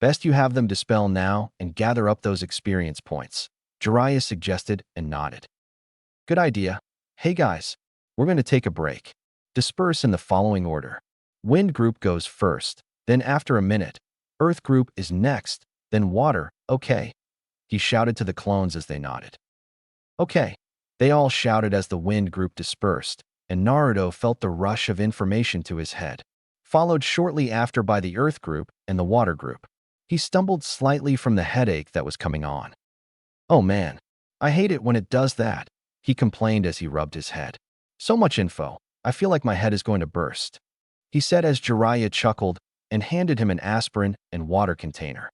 best you have them dispel now and gather up those experience points, Jiraiya suggested and nodded. Good idea. Hey guys, we're going to take a break. Disperse in the following order. Wind group goes first, then after a minute, Earth group is next, then water, okay, he shouted to the clones as they nodded. Okay, they all shouted as the wind group dispersed, and Naruto felt the rush of information to his head, followed shortly after by the Earth group and the water group. He stumbled slightly from the headache that was coming on. Oh man, I hate it when it does that, he complained as he rubbed his head. So much info. I feel like my head is going to burst, he said as Jiraiya chuckled and handed him an aspirin and water container.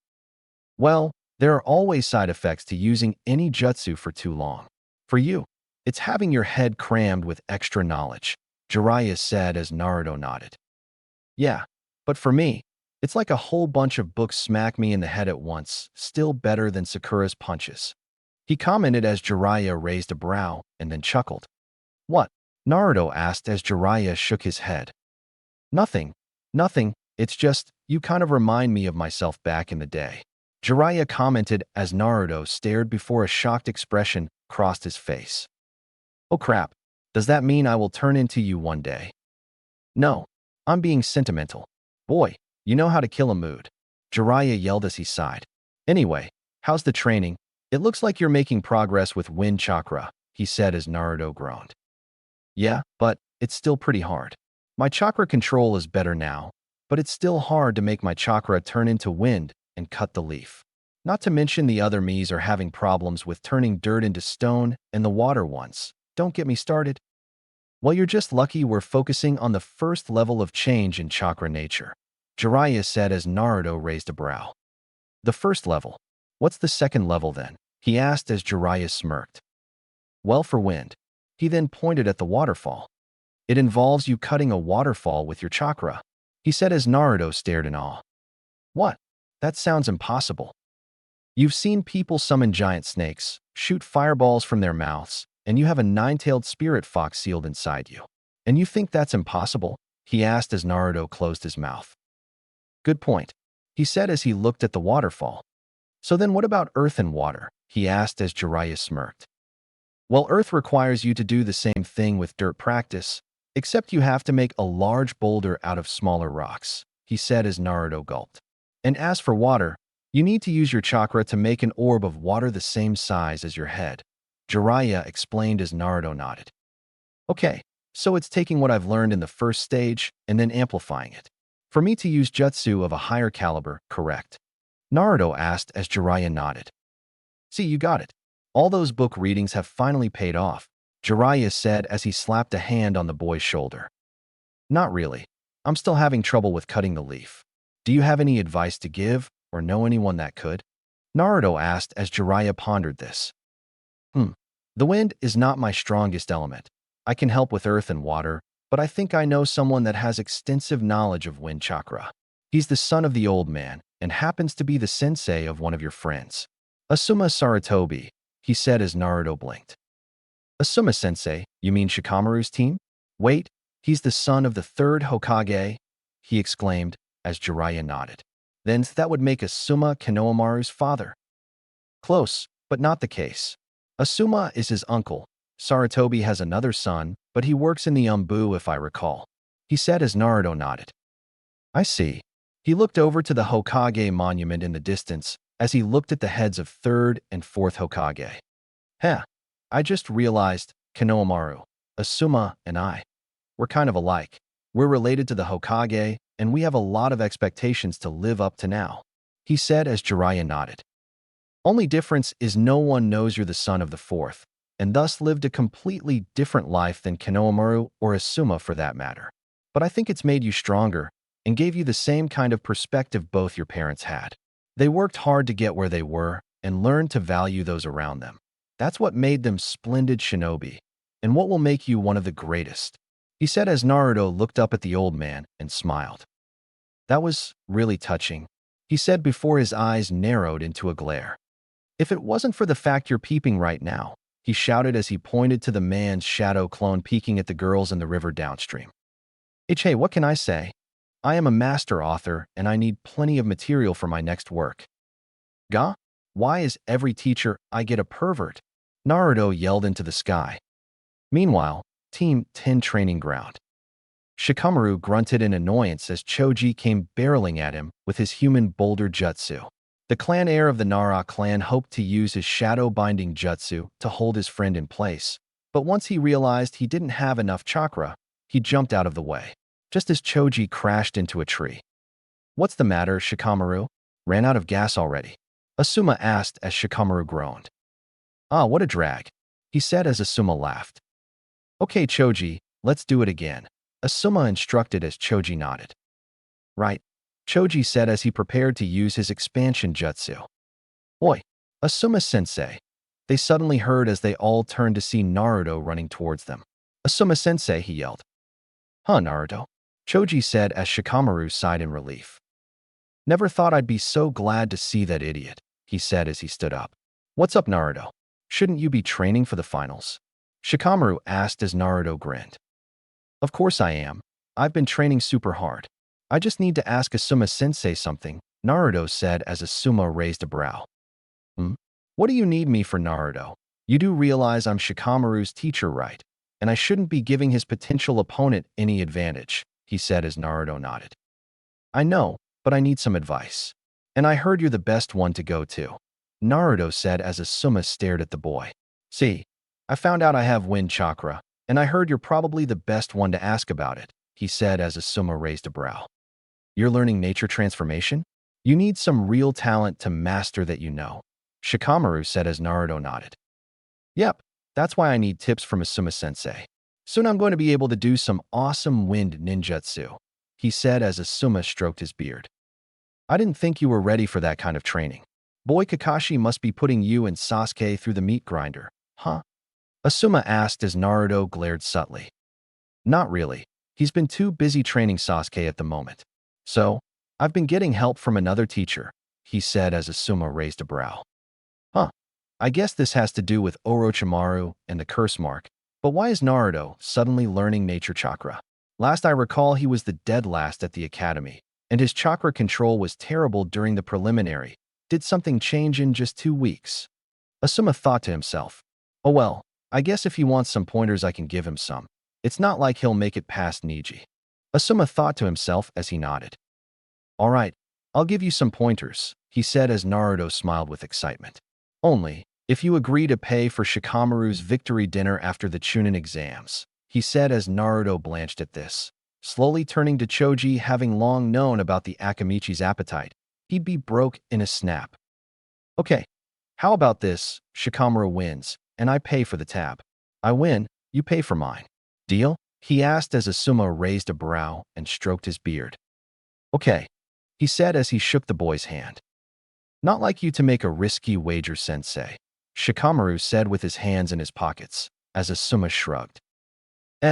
Well, there are always side effects to using any jutsu for too long. For you, it's having your head crammed with extra knowledge, Jiraiya said as Naruto nodded. Yeah, but for me, it's like a whole bunch of books smack me in the head at once, still better than Sakura's punches. He commented as Jiraiya raised a brow and then chuckled. What? Naruto asked as Jiraiya shook his head. Nothing. Nothing. It's just, you kind of remind me of myself back in the day. Jiraiya commented as Naruto stared before a shocked expression crossed his face. Oh crap. Does that mean I will turn into you one day? No. I'm being sentimental. Boy, you know how to kill a mood. Jiraiya yelled as he sighed. Anyway, how's the training? It looks like you're making progress with wind chakra, he said as Naruto groaned. Yeah, but it's still pretty hard. My chakra control is better now, but it's still hard to make my chakra turn into wind and cut the leaf. Not to mention the other me's are having problems with turning dirt into stone and the water ones. Don't get me started. Well, you're just lucky we're focusing on the first level of change in chakra nature, Jiraiya said as Naruto raised a brow. The first level? What's the second level then? He asked as Jiraiya smirked. Well, for wind. He then pointed at the waterfall. It involves you cutting a waterfall with your chakra, he said as Naruto stared in awe. What? That sounds impossible. You've seen people summon giant snakes, shoot fireballs from their mouths, and you have a nine-tailed spirit fox sealed inside you. And you think that's impossible? He asked as Naruto closed his mouth. Good point, he said as he looked at the waterfall. So then what about earth and water? He asked as Jiraiya smirked. Well, earth requires you to do the same thing with dirt practice, except you have to make a large boulder out of smaller rocks, he said as Naruto gulped. And as for water, you need to use your chakra to make an orb of water the same size as your head, Jiraiya explained as Naruto nodded. Okay, so it's taking what I've learned in the first stage and then amplifying it. For me to use jutsu of a higher caliber, correct? Naruto asked as Jiraiya nodded. See, you got it. All those book readings have finally paid off, Jiraiya said as he slapped a hand on the boy's shoulder. Not really. I'm still having trouble with cutting the leaf. Do you have any advice to give, or know anyone that could? Naruto asked as Jiraiya pondered this. The wind is not my strongest element. I can help with earth and water, but I think I know someone that has extensive knowledge of wind chakra. He's the son of the old man, and happens to be the sensei of one of your friends. Asuma Sarutobi, he said as Naruto blinked. Asuma sensei, you mean Shikamaru's team? Wait, he's the son of the third Hokage? He exclaimed as Jiraiya nodded. Then that would make Asuma Konohamaru's father. Close, but not the case. Asuma is his uncle. Sarutobi has another son, but he works in the Umbu if I recall, he said as Naruto nodded. I see. He looked over to the Hokage monument in the distance as he looked at the heads of third and fourth Hokage. I just realized Konohamaru, Asuma, and we're kind of alike. We're related to the Hokage, and we have a lot of expectations to live up to now, he said as Jiraiya nodded. Only difference is no one knows you're the son of the fourth, and thus lived a completely different life than Konohamaru or Asuma for that matter. But I think it's made you stronger and gave you the same kind of perspective both your parents had. They worked hard to get where they were and learned to value those around them. That's what made them splendid shinobi, and what will make you one of the greatest, he said as Naruto looked up at the old man and smiled. That was really touching, he said before his eyes narrowed into a glare. If it wasn't for the fact you're peeping right now, he shouted as he pointed to the man's shadow clone peeking at the girls in the river downstream. Hey, what can I say? I am a master author and I need plenty of material for my next work. Ga? Why is every teacher I get a pervert? Naruto yelled into the sky. Meanwhile, Team 10 training ground. Shikamaru grunted in annoyance as Choji came barreling at him with his human boulder jutsu. The clan heir of the Nara clan hoped to use his shadow binding jutsu to hold his friend in place, but once he realized he didn't have enough chakra, he jumped out of the way, just as Choji crashed into a tree. What's the matter, Shikamaru? Ran out of gas already? Asuma asked as Shikamaru groaned. Ah, what a drag, he said as Asuma laughed. Okay, Choji, let's do it again, Asuma instructed as Choji nodded. Right, Choji said as he prepared to use his expansion jutsu. Oi, Asuma-sensei. They suddenly heard as they all turned to see Naruto running towards them. Asuma-sensei, he yelled. Huh, Naruto? Choji said as Shikamaru sighed in relief. Never thought I'd be so glad to see that idiot, he said as he stood up. What's up, Naruto? Shouldn't you be training for the finals? Shikamaru asked as Naruto grinned. Of course I am. I've been training super hard. I just need to ask Asuma-sensei something, Naruto said as Asuma raised a brow. What do you need me for, Naruto? You do realize I'm Shikamaru's teacher, right? And I shouldn't be giving his potential opponent any advantage, he said as Naruto nodded. I know, but I need some advice. And I heard you're the best one to go to, Naruto said as Asuma stared at the boy. See, I found out I have wind chakra, and I heard you're probably the best one to ask about it, he said as Asuma raised a brow. You're learning nature transformation? You need some real talent to master that, you know, Shikamaru said as Naruto nodded. Yep, that's why I need tips from Asuma-sensei. Soon I'm going to be able to do some awesome wind ninjutsu, he said as Asuma stroked his beard. I didn't think you were ready for that kind of training. Boy, Kakashi must be putting you and Sasuke through the meat grinder, huh? Asuma asked as Naruto glared subtly. Not really. He's been too busy training Sasuke at the moment. So, I've been getting help from another teacher, he said as Asuma raised a brow. Huh. I guess this has to do with Orochimaru and the curse mark, but why is Naruto suddenly learning nature chakra? Last I recall, he was the dead last at the academy, and his chakra control was terrible during the preliminary. Did something change in just 2 weeks? Asuma thought to himself. Oh well, I guess if he wants some pointers I can give him some. It's not like he'll make it past Niji. Asuma thought to himself as he nodded. All right, I'll give you some pointers, he said as Naruto smiled with excitement. Only, if you agree to pay for Shikamaru's victory dinner after the Chunin exams, he said as Naruto blanched at this. Slowly turning to Choji, having long known about the Akamichi's appetite, he'd be broke in a snap. Okay, how about this? Shikamaru wins, and I pay for the tab. I win, you pay for mine. Deal? He asked as Asuma raised a brow and stroked his beard. Okay, he said as he shook the boy's hand. Not like you to make a risky wager, sensei, Shikamaru said with his hands in his pockets, as Asuma shrugged.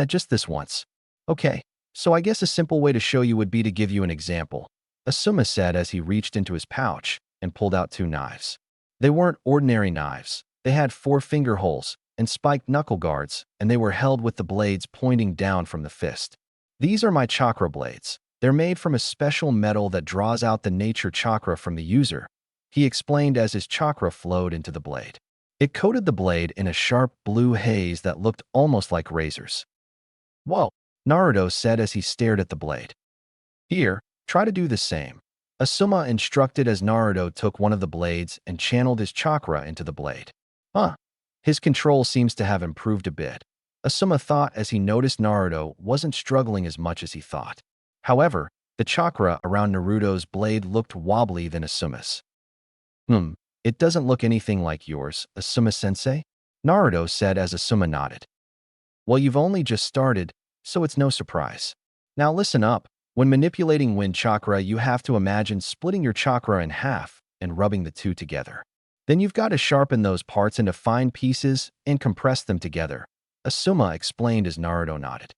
Just this once. Okay, so I guess a simple way to show you would be to give you an example, Asuma said as he reached into his pouch and pulled out 2 knives. They weren't ordinary knives. They had 4 finger holes and spiked knuckle guards, and they were held with the blades pointing down from the fist. These are my chakra blades. They're made from a special metal that draws out the nature chakra from the user, he explained as his chakra flowed into the blade. It coated the blade in a sharp blue haze that looked almost like razors. Whoa, Naruto said as he stared at the blade. Here, try to do the same, Asuma instructed as Naruto took one of the blades and channeled his chakra into the blade. Huh, his control seems to have improved a bit, Asuma thought as he noticed Naruto wasn't struggling as much as he thought. However, the chakra around Naruto's blade looked wobbly than Asuma's. It doesn't look anything like yours, Asuma-sensei, Naruto said as Asuma nodded. Well, you've only just started, so it's no surprise. Now listen up. When manipulating wind chakra, you have to imagine splitting your chakra in half and rubbing the 2 together. Then you've got to sharpen those parts into fine pieces and compress them together, Asuma explained as Naruto nodded.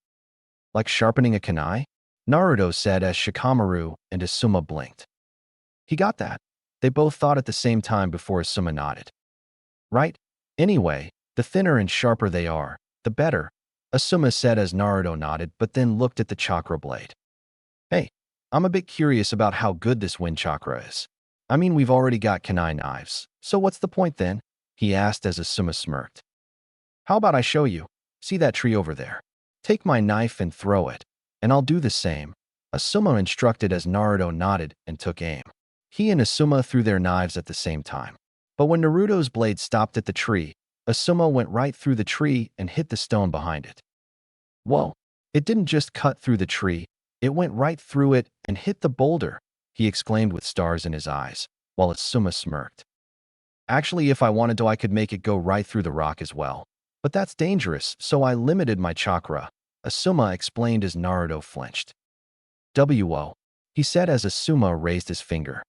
Like sharpening a kunai? Naruto said as Shikamaru and Asuma blinked. He got that. They both thought at the same time before Asuma nodded. Right? Anyway, the thinner and sharper they are, the better, Asuma said as Naruto nodded but then looked at the chakra blade. Hey, I'm a bit curious about how good this wind chakra is. I mean, we've already got kunai knives, so what's the point then? He asked as Asuma smirked. How about I show you? See that tree over there? Take my knife and throw it, and I'll do the same, Asuma instructed as Naruto nodded and took aim. He and Asuma threw their knives at the same time. But when Naruto's blade stopped at the tree, Asuma went right through the tree and hit the stone behind it. Whoa, it didn't just cut through the tree, it went right through it and hit the boulder, he exclaimed with stars in his eyes, while Asuma smirked. Actually, if I wanted to, I could make it go right through the rock as well. But that's dangerous, so I limited my chakra, Asuma explained as Naruto flinched. "Wo," he said as Asuma raised his finger.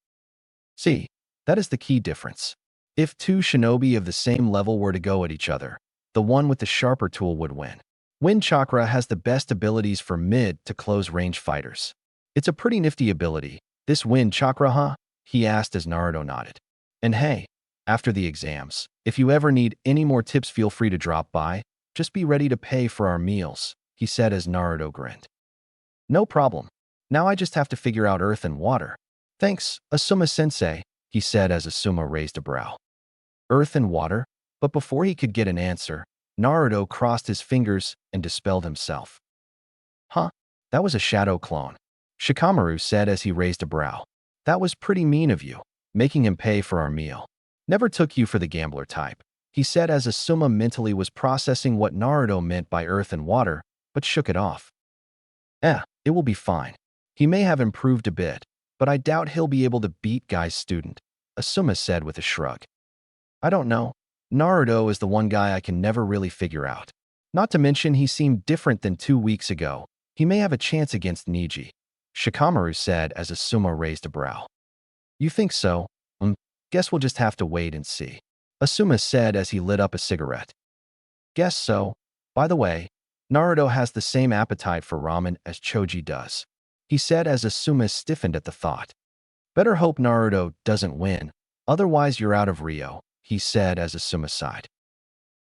"See, that is the key difference. If two shinobi of the same level were to go at each other, the one with the sharper tool would win. Wind Chakra has the best abilities for mid to close range fighters. It's a pretty nifty ability. This Wind Chakra, huh?" he asked as Naruto nodded. "And hey, after the exams, if you ever need any more tips, feel free to drop by. Just be ready to pay for our meals," he said as Naruto grinned. "No problem. Now I just have to figure out earth and water." "Thanks, Asuma-sensei," he said as Asuma raised a brow. Earth and water? But before he could get an answer, Naruto crossed his fingers and dispelled himself. "Huh? That was a shadow clone," Shikamaru said as he raised a brow. "That was pretty mean of you, making him pay for our meal. Never took you for the gambler type," he said as Asuma mentally was processing what Naruto meant by earth and water, but shook it off. It will be fine. He may have improved a bit, but I doubt he'll be able to beat Guy's student," Asuma said with a shrug. "I don't know. Naruto is the one guy I can never really figure out. Not to mention he seemed different than 2 weeks ago. He may have a chance against Niji," Shikamaru said as Asuma raised a brow. "You think so? Guess we'll just have to wait and see," Asuma said as he lit up a cigarette. "Guess so. By the way, Naruto has the same appetite for ramen as Choji does," he said as Asuma stiffened at the thought. "Better hope Naruto doesn't win, otherwise you're out of Rio," he said as Asuma sighed.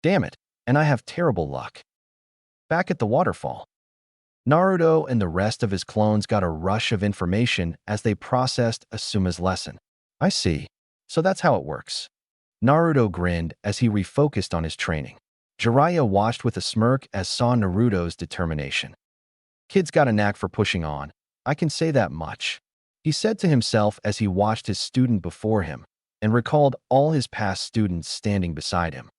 "Damn it, and I have terrible luck." Back at the waterfall, Naruto and the rest of his clones got a rush of information as they processed Asuma's lesson. "I see. So that's how it works." Naruto grinned as he refocused on his training. Jiraiya watched with a smirk as saw Naruto's determination. "Kid's got a knack for pushing on, I can say that much," he said to himself as he watched his student before him and recalled all his past students standing beside him.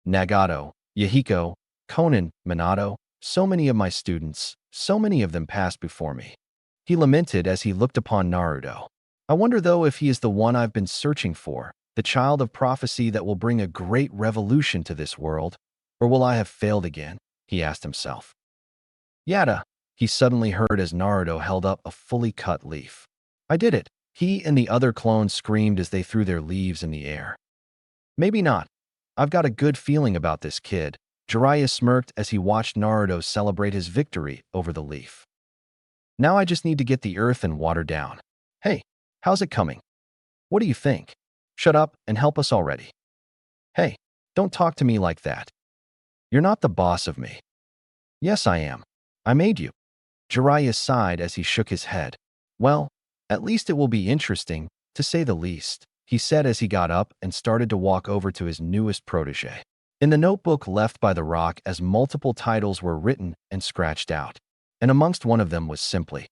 "Nagato, Yahiko, Konan, Minato, so many of my students, so many of them passed before me." He lamented as he looked upon Naruto. "I wonder though if he is the one I've been searching for, the child of prophecy that will bring a great revolution to this world, or will I have failed again?" he asked himself. "Yada," he suddenly heard as Naruto held up a fully cut leaf. "I did it," he and the other clones screamed as they threw their leaves in the air. "Maybe not. I've got a good feeling about this kid," Jiraiya smirked as he watched Naruto celebrate his victory over the leaf. "Now I just need to get the earth and water down. Hey, how's it coming? What do you think? Shut up and help us already." "Hey, don't talk to me like that. You're not the boss of me." "Yes, I am. I made you." Jiraiya sighed as he shook his head. "Well, at least it will be interesting, to say the least," he said as he got up and started to walk over to his newest protege. In the notebook left by the rock as multiple titles were written and scratched out, and amongst one of them was simply,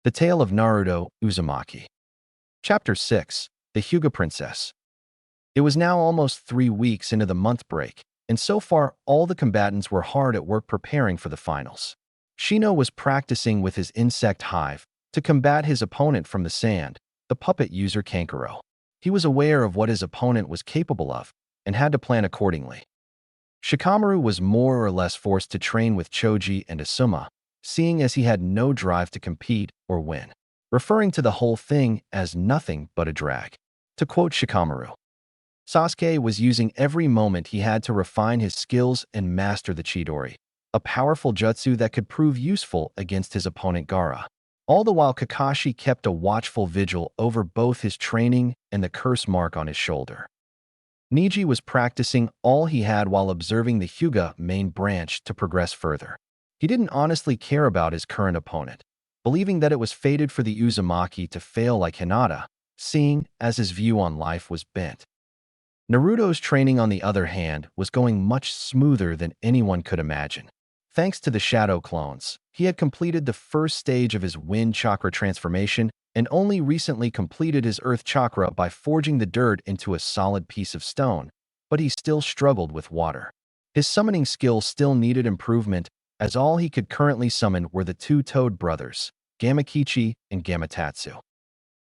"The Tale of Naruto Uzumaki." Chapter 6, The Hyuga Princess. It was now almost 3 weeks into the month break, and so far all the combatants were hard at work preparing for the finals. Shino was practicing with his insect hive to combat his opponent from the sand, the puppet user Kankuro. He was aware of what his opponent was capable of and had to plan accordingly. Shikamaru was more or less forced to train with Choji and Asuma, seeing as he had no drive to compete or win, referring to the whole thing as nothing but a drag. To quote Shikamaru, Sasuke was using every moment he had to refine his skills and master the Chidori, a powerful jutsu that could prove useful against his opponent Gaara. All the while Kakashi kept a watchful vigil over both his training and the curse mark on his shoulder. Niji was practicing all he had while observing the Hyuga main branch to progress further. He didn't honestly care about his current opponent, believing that it was fated for the Uzumaki to fail like Hinata, seeing as his view on life was bent. Naruto's training, on the other hand, was going much smoother than anyone could imagine. Thanks to the shadow clones, he had completed the first stage of his wind chakra transformation and only recently completed his earth chakra by forging the dirt into a solid piece of stone, but he still struggled with water. His summoning skill still needed improvement, as all he could currently summon were the two Toad brothers, Gamakichi and Gamatatsu.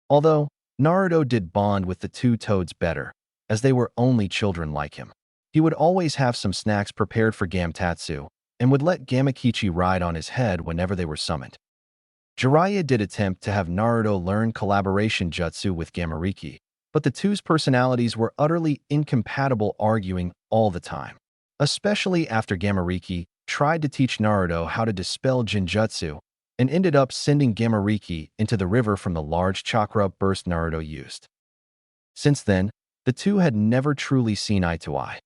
Although Naruto did bond with the two Toads better, as they were only children like him. He would always have some snacks prepared for Gamtatsu and would let Gamakichi ride on his head whenever they were summoned. Jiraiya did attempt to have Naruto learn collaboration jutsu with Gamariki, but the two's personalities were utterly incompatible, arguing all the time. Especially after Gamariki tried to teach Naruto how to dispel Jinjutsu and ended up sending Gamariki into the river from the large chakra burst Naruto used. Since then, the two had never truly seen eye to eye.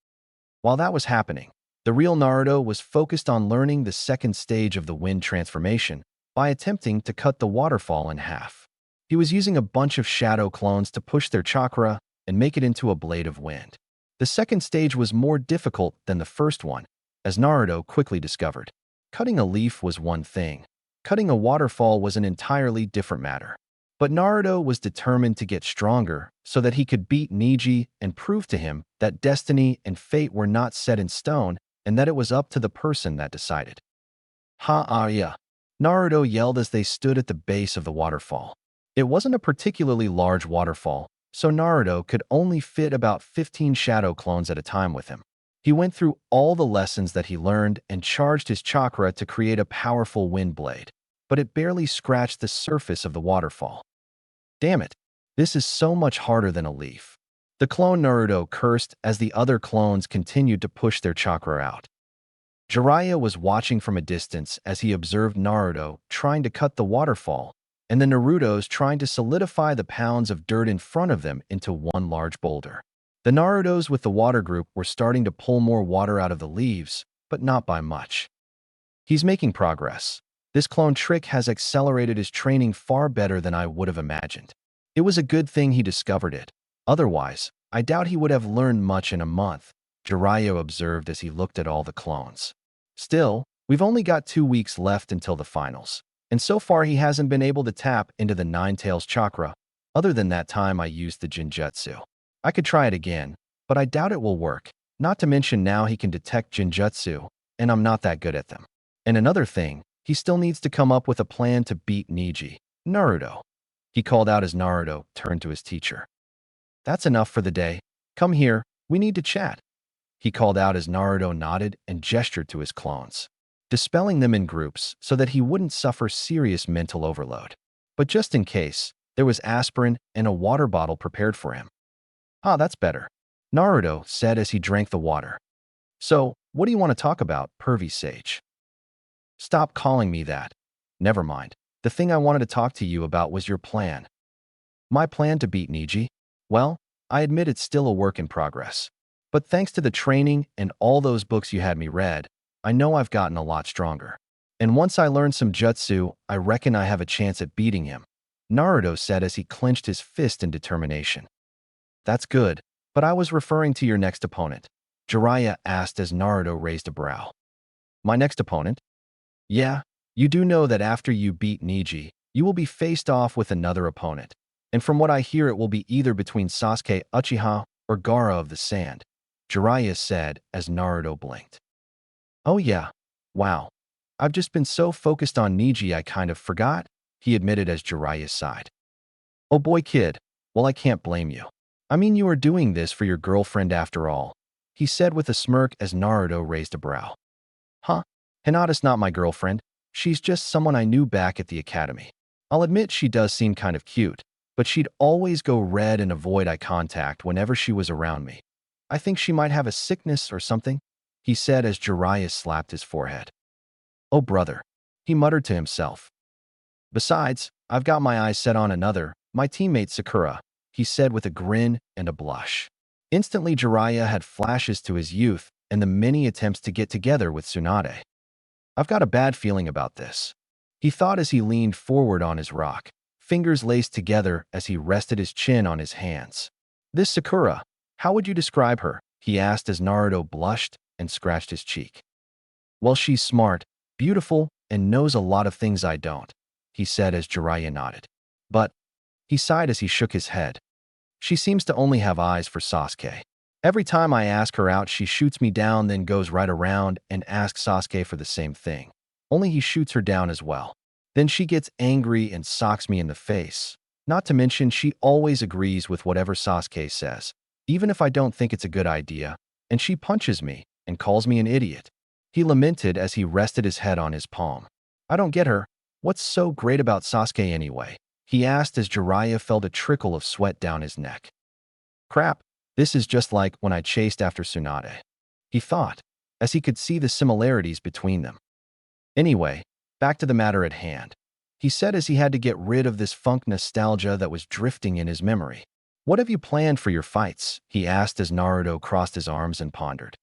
While that was happening, the real Naruto was focused on learning the second stage of the wind transformation by attempting to cut the waterfall in half. He was using a bunch of shadow clones to push their chakra and make it into a blade of wind. The second stage was more difficult than the first one, as Naruto quickly discovered. Cutting a leaf was one thing. Cutting a waterfall was an entirely different matter. But Naruto was determined to get stronger so that he could beat Neji and prove to him that destiny and fate were not set in stone and that it was up to the person that decided. Ha-ah-ya! Naruto yelled as they stood at the base of the waterfall. It wasn't a particularly large waterfall, so Naruto could only fit about 15 shadow clones at a time with him. He went through all the lessons that he learned and charged his chakra to create a powerful wind blade, but it barely scratched the surface of the waterfall. Damn it, this is so much harder than a leaf. The clone Naruto cursed as the other clones continued to push their chakra out. Jiraiya was watching from a distance as he observed Naruto trying to cut the waterfall and the Narutos trying to solidify the pounds of dirt in front of them into one large boulder. The Narutos with the water group were starting to pull more water out of the leaves, but not by much. He's making progress. This clone trick has accelerated his training far better than I would have imagined. It was a good thing he discovered it. Otherwise, I doubt he would have learned much in a month, Jiraiya observed as he looked at all the clones. Still, we've only got 2 weeks left until the finals, and so far he hasn't been able to tap into the Nine-Tails chakra. Other than that time I used the Jinjutsu. I could try it again, but I doubt it will work, not to mention now he can detect Jinjutsu, and I'm not that good at them. And another thing, he still needs to come up with a plan to beat Neji. Naruto, he called out as Naruto turned to his teacher. That's enough for the day. Come here, we need to chat. He called out as Naruto nodded and gestured to his clones, dispelling them in groups so that he wouldn't suffer serious mental overload. But just in case, there was aspirin and a water bottle prepared for him. Ah, that's better, Naruto said as he drank the water. So, what do you want to talk about, pervy sage? Stop calling me that. Never mind. The thing I wanted to talk to you about was your plan. My plan to beat Neji? Well, I admit it's still a work in progress. But thanks to the training and all those books you had me read, I know I've gotten a lot stronger. And once I learn some jutsu, I reckon I have a chance at beating him, Naruto said as he clenched his fist in determination. That's good, but I was referring to your next opponent, Jiraiya asked as Naruto raised a brow. My next opponent? Yeah, you do know that after you beat Neji, you will be faced off with another opponent. And from what I hear, it will be either between Sasuke Uchiha or Gaara of the Sand, Jiraiya said as Naruto blinked. Oh yeah, wow. I've just been so focused on Neji I kind of forgot, he admitted as Jiraiya sighed. Oh boy kid, well I can't blame you. I mean you are doing this for your girlfriend after all, he said with a smirk as Naruto raised a brow. Huh? Hinata's not my girlfriend, she's just someone I knew back at the academy. I'll admit she does seem kind of cute, but she'd always go red and avoid eye contact whenever she was around me. I think she might have a sickness or something, he said as Jiraiya slapped his forehead. Oh brother, he muttered to himself. Besides, I've got my eyes set on another, my teammate Sakura, he said with a grin and a blush. Instantly Jiraiya had flashes to his youth and the many attempts to get together with Tsunade. I've got a bad feeling about this, he thought as he leaned forward on his rock, fingers laced together as he rested his chin on his hands. This Sakura, how would you describe her? He asked as Naruto blushed and scratched his cheek. Well, she's smart, beautiful, and knows a lot of things I don't, he said as Jiraiya nodded. But, he sighed as he shook his head. She seems to only have eyes for Sasuke. Every time I ask her out, she shoots me down, then goes right around and asks Sasuke for the same thing. Only he shoots her down as well. Then she gets angry and socks me in the face. Not to mention, she always agrees with whatever Sasuke says. even if I don't think it's a good idea, and she punches me and calls me an idiot. He lamented as he rested his head on his palm. I don't get her. What's so great about Sasuke anyway? He asked as Jiraiya felt a trickle of sweat down his neck. Crap, this is just like when I chased after Tsunade, he thought, as he could see the similarities between them. Anyway, back to the matter at hand, he said as he had to get rid of this funk nostalgia that was drifting in his memory. What have you planned for your fights? He asked as Naruto crossed his arms and pondered.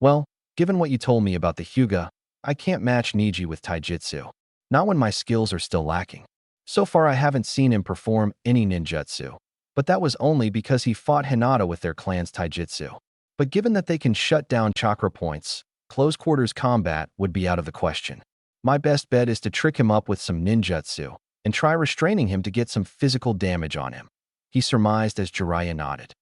Well, given what you told me about the Hyuga, I can't match Neji with taijutsu. Not when my skills are still lacking. So far I haven't seen him perform any ninjutsu, but that was only because he fought Hinata with their clan's taijutsu. But given that they can shut down chakra points, close quarters combat would be out of the question. My best bet is to trick him up with some ninjutsu and try restraining him to get some physical damage on him, he surmised as Jiraiya nodded.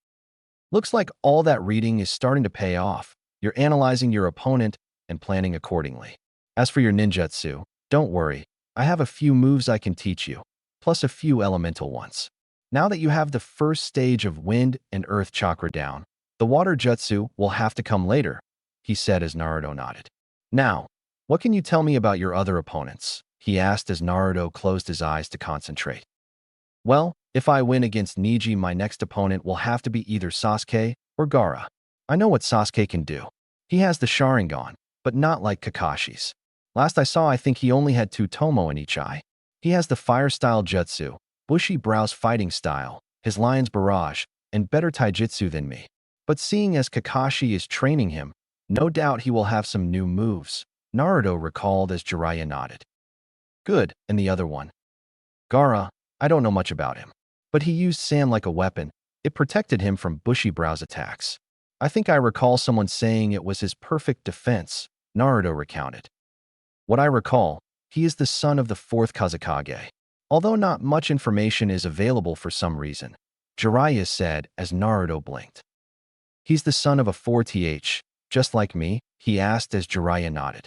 Looks like all that reading is starting to pay off. You're analyzing your opponent and planning accordingly. As for your ninjutsu, don't worry, I have a few moves I can teach you, plus a few elemental ones. Now that you have the first stage of wind and earth chakra down, the water jutsu will have to come later, he said as Naruto nodded. Now, what can you tell me about your other opponents? He asked as Naruto closed his eyes to concentrate. Well, if I win against Neji, my next opponent will have to be either Sasuke or Gaara. I know what Sasuke can do. He has the Sharingan, but not like Kakashi's. Last I saw, I think he only had 2 tomo in each eye. He has the fire-style jutsu, bushy brows fighting style, his lion's barrage, and better taijutsu than me. But seeing as Kakashi is training him, no doubt he will have some new moves, Naruto recalled as Jiraiya nodded. Good, and the other one? Gaara, I don't know much about him. But he used sand like a weapon. It protected him from bushy brows attacks. I think I recall someone saying it was his perfect defense, Naruto recounted. What I recall, he is the son of the 4th Kazekage. Although not much information is available for some reason, Jiraiya said as Naruto blinked. He's the son of a 4th, just like me, he asked as Jiraiya nodded.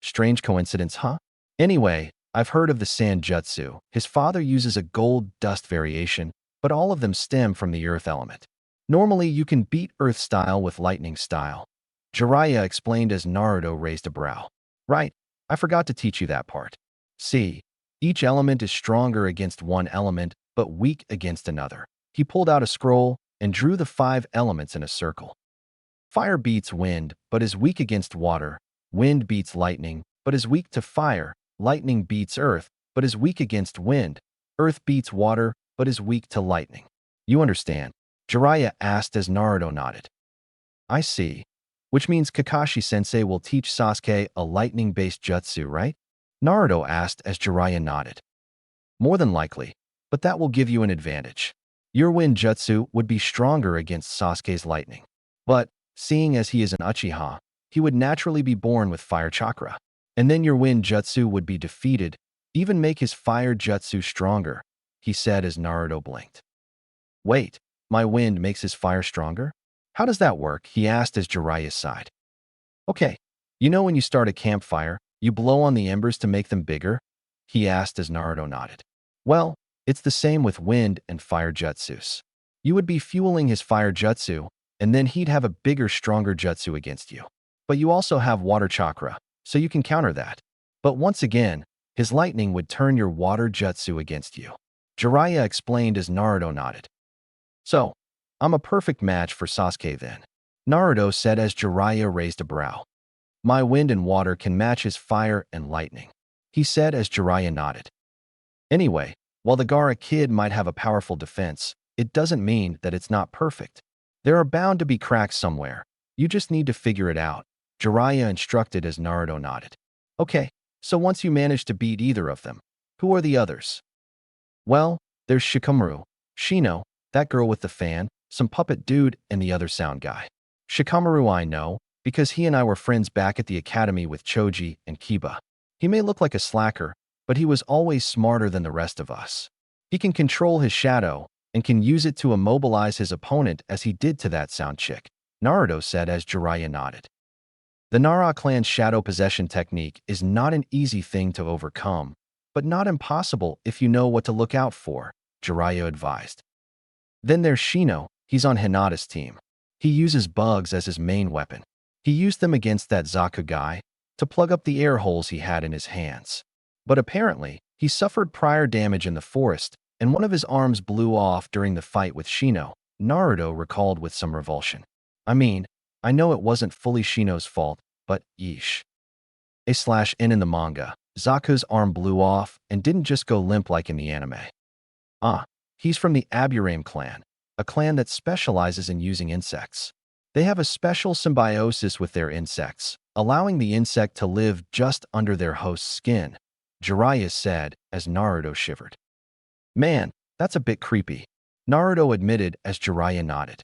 Strange coincidence, huh? Anyway, I've heard of the sand jutsu. His father uses a gold dust variation, but all of them stem from the earth element. Normally, you can beat earth style with lightning style. Jiraiya explained as Naruto raised a brow. Right, I forgot to teach you that part. See, each element is stronger against one element, but weak against another. He pulled out a scroll and drew the 5 elements in a circle. Fire beats wind, but is weak against water. Wind beats lightning, but is weak to fire. Lightning beats earth, but is weak against wind. Earth beats water, but is weak to lightning. You understand? Jiraiya asked as Naruto nodded. I see. Which means Kakashi-sensei will teach Sasuke a lightning-based jutsu, right? Naruto asked as Jiraiya nodded. More than likely, but that will give you an advantage. Your wind jutsu would be stronger against Sasuke's lightning. But, seeing as he is an Uchiha, he would naturally be born with fire chakra. And then your wind jutsu would be defeated, even make his fire jutsu stronger, he said as Naruto blinked. Wait, my wind makes his fire stronger? How does that work? He asked as Jiraiya sighed. Okay, you know when you start a campfire, you blow on the embers to make them bigger? He asked as Naruto nodded. Well, it's the same with wind and fire jutsus. You would be fueling his fire jutsu, and then he'd have a bigger, stronger jutsu against you. But you also have water chakra, so you can counter that. But once again, his lightning would turn your water jutsu against you. Jiraiya explained as Naruto nodded. So, I'm a perfect match for Sasuke then, Naruto said as Jiraiya raised a brow. My wind and water can match his fire and lightning, he said as Jiraiya nodded. Anyway, while the Gaara kid might have a powerful defense, it doesn't mean that it's not perfect. There are bound to be cracks somewhere. You just need to figure it out, Jiraiya instructed as Naruto nodded. Okay, so once you manage to beat either of them, who are the others? Well, there's Shikamaru, Shino, that girl with the fan, some puppet dude, and the other sound guy. Shikamaru I know, because he and I were friends back at the academy with Choji and Kiba. He may look like a slacker, but he was always smarter than the rest of us. He can control his shadow, and can use it to immobilize his opponent as he did to that sound chick, Naruto said as Jiraiya nodded. The Nara clan's shadow possession technique is not an easy thing to overcome, but not impossible if you know what to look out for, Jiraiya advised. Then there's Shino, He's on Hinata's team. He uses bugs as his main weapon. He used them against that Zaku guy to plug up the air holes he had in his hands. But apparently, he suffered prior damage in the forest, and one of his arms blew off during the fight with Shino, Naruto recalled with some revulsion. I mean, I know it wasn't fully Shino's fault, but yeesh. A/N in the manga, Zaku's arm blew off and didn't just go limp like in the anime. He's from the Aburame clan, a clan that specializes in using insects. They have a special symbiosis with their insects, allowing the insect to live just under their host's skin, Jiraiya said as Naruto shivered. Man, that's a bit creepy, Naruto admitted as Jiraiya nodded.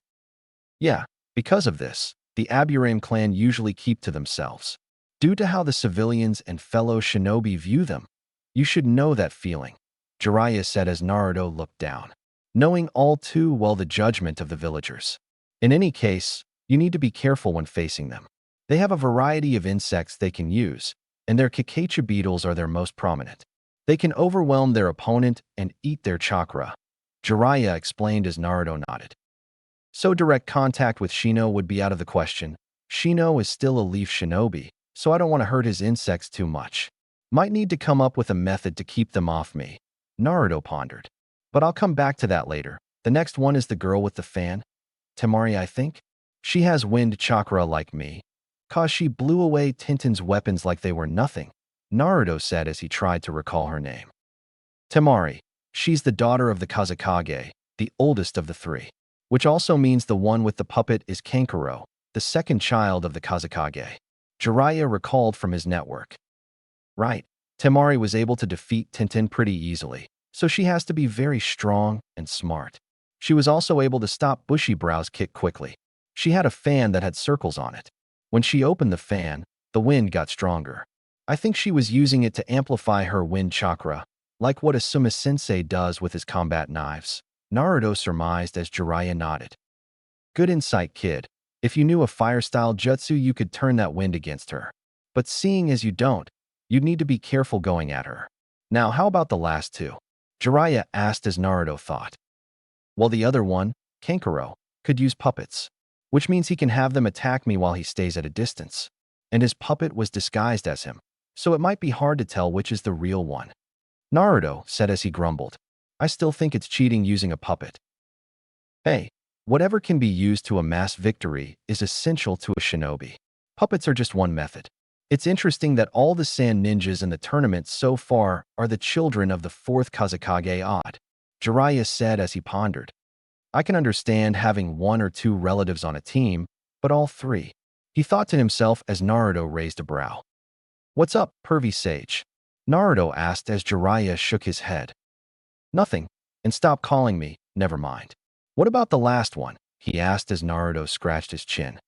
Yeah, because of this, the Aburame clan usually keep to themselves. Due to how the civilians and fellow shinobi view them, you should know that feeling, Jiraiya said as Naruto looked down, knowing all too well the judgment of the villagers. In any case, you need to be careful when facing them. They have a variety of insects they can use, and their Kakashi beetles are their most prominent. They can overwhelm their opponent and eat their chakra, Jiraiya explained as Naruto nodded. So direct contact with Shino would be out of the question. Shino is still a leaf shinobi, so I don't want to hurt his insects too much. Might need to come up with a method to keep them off me, Naruto pondered. But I'll come back to that later. The next one is the girl with the fan. Temari, I think? She has wind chakra like me. 'Cause she blew away Tintin's weapons like they were nothing, Naruto said as he tried to recall her name. Temari. She's the daughter of the Kazekage, the oldest of the three. Which also means the one with the puppet is Kankuro, the second child of the Kazekage. Jiraiya recalled from his network. Right, Temari was able to defeat Tintin pretty easily, so she has to be very strong and smart. She was also able to stop Bushy Brow's kick quickly. She had a fan that had circles on it. When she opened the fan, the wind got stronger. I think she was using it to amplify her wind chakra, like what Asuma-sensei does with his combat knives, Naruto surmised as Jiraiya nodded. Good insight, kid. If you knew a fire-style jutsu, you could turn that wind against her. But seeing as you don't, you'd need to be careful going at her. Now, how about the last two? Jiraiya asked as Naruto thought. Well, the other one, Kankuro, could use puppets, which means he can have them attack me while he stays at a distance. And his puppet was disguised as him, so it might be hard to tell which is the real one. Naruto said as he grumbled. I still think it's cheating using a puppet. Hey, whatever can be used to amass victory is essential to a shinobi. Puppets are just one method. It's interesting that all the sand ninjas in the tournament so far are the children of the fourth Kazekage odd, Jiraiya said as he pondered. I can understand having one or two relatives on a team, but all three. He thought to himself as Naruto raised a brow. What's up, pervy sage? Naruto asked as Jiraiya shook his head. Nothing, and stop calling me, never mind. What about the last one? He asked as Naruto scratched his chin.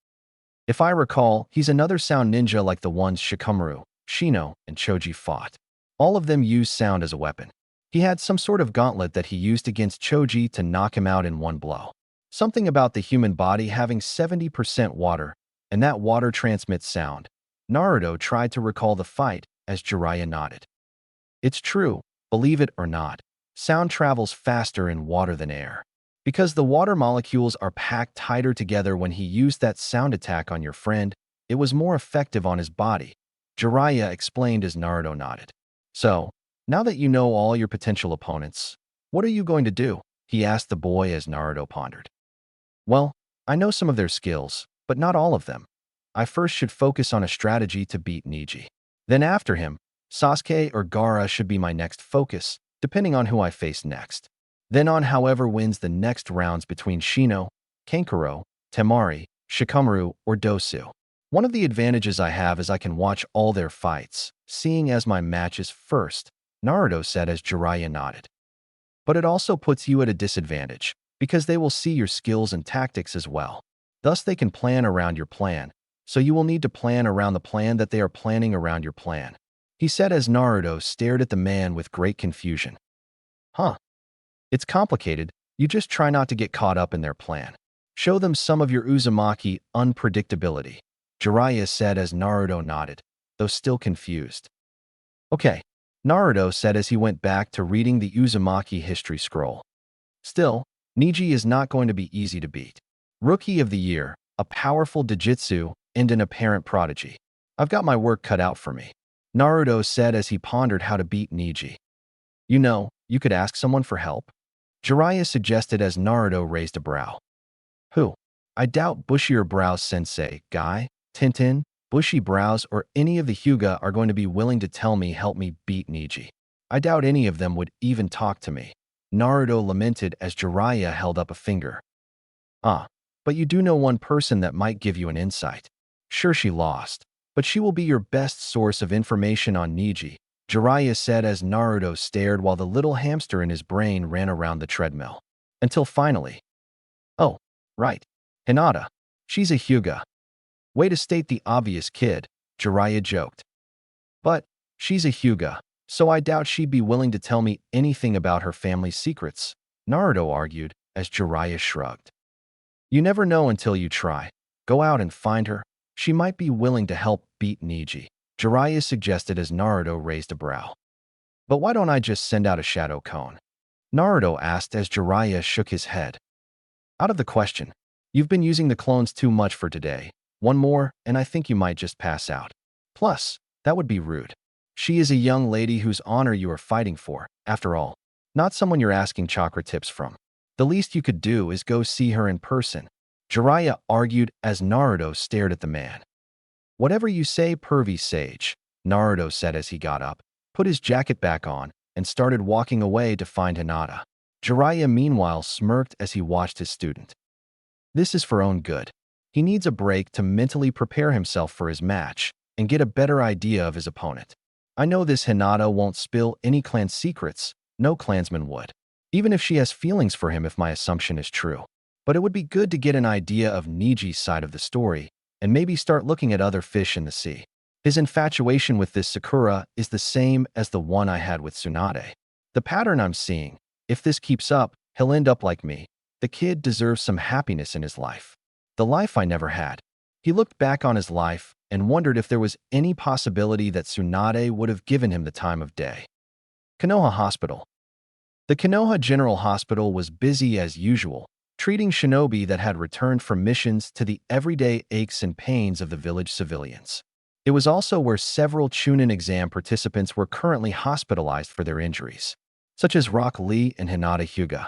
If I recall, he's another sound ninja like the ones Shikamaru, Shino, and Choji fought. All of them use sound as a weapon. He had some sort of gauntlet that he used against Choji to knock him out in one blow. Something about the human body having 70% water, and that water transmits sound. Naruto tried to recall the fight as Jiraiya nodded. It's true, believe it or not. Sound travels faster in water than air. Because the water molecules are packed tighter together when he used that sound attack on your friend, it was more effective on his body, Jiraiya explained as Naruto nodded. So, now that you know all your potential opponents, what are you going to do? He asked the boy as Naruto pondered. Well, I know some of their skills, but not all of them. I first should focus on a strategy to beat Neji. Then after him, Sasuke or Gaara should be my next focus, depending on who I face next. Then on however wins the next rounds between Shino, Kankuro, Temari, Shikamaru, or Dosu. One of the advantages I have is I can watch all their fights, seeing as my matches first, Naruto said as Jiraiya nodded. But it also puts you at a disadvantage, because they will see your skills and tactics as well. Thus they can plan around your plan, so you will need to plan around the plan that they are planning around your plan, he said as Naruto stared at the man with great confusion. Huh. It's complicated, you just try not to get caught up in their plan. Show them some of your Uzumaki unpredictability, Jiraiya said as Naruto nodded, though still confused. Okay, Naruto said as he went back to reading the Uzumaki history scroll. Still, Niji is not going to be easy to beat. Rookie of the Year, a powerful Dijitsu, and an apparent prodigy. I've got my work cut out for me, Naruto said as he pondered how to beat Niji. You know, you could ask someone for help, Jiraiya suggested as Naruto raised a brow. Who? I doubt bushier brows sensei, guy, Tintin, bushy brows or any of the Hyuga are going to be willing to help me beat Niji. I doubt any of them would even talk to me, Naruto lamented as Jiraiya held up a finger. Ah, but you do know one person that might give you an insight. Sure, she lost, but she will be your best source of information on Niji, Jiraiya said as Naruto stared while the little hamster in his brain ran around the treadmill. Until finally. Oh, right. Hinata. She's a Hyuga. Way to state the obvious, kid, Jiraiya joked. But she's a Hyuga, so I doubt she'd be willing to tell me anything about her family's secrets, Naruto argued as Jiraiya shrugged. You never know until you try. Go out and find her. She might be willing to help beat Niji, Jiraiya suggested as Naruto raised a brow. But why don't I just send out a shadow cone? Naruto asked as Jiraiya shook his head. Out of the question. You've been using the clones too much for today. One more, and I think you might just pass out. Plus, that would be rude. She is a young lady whose honor you are fighting for, after all. Not someone you're asking chakra tips from. The least you could do is go see her in person, Jiraiya argued as Naruto stared at the man. Whatever you say, pervy sage, Naruto said as he got up, put his jacket back on, and started walking away to find Hinata. Jiraiya meanwhile smirked as he watched his student. This is for own good. He needs a break to mentally prepare himself for his match and get a better idea of his opponent. I know this Hinata won't spill any clan secrets, no clansman would. Even if she has feelings for him if my assumption is true. But it would be good to get an idea of Niji's side of the story and maybe start looking at other fish in the sea. His infatuation with this Sakura is the same as the one I had with Tsunade. The pattern I'm seeing, if this keeps up, he'll end up like me. The kid deserves some happiness in his life. The life I never had. He looked back on his life and wondered if there was any possibility that Tsunade would have given him the time of day. Konoha Hospital. The Konoha General Hospital was busy as usual, treating shinobi that had returned from missions to the everyday aches and pains of the village civilians. It was also where several Chunin exam participants were currently hospitalized for their injuries, such as Rock Lee and Hinata Hyuga.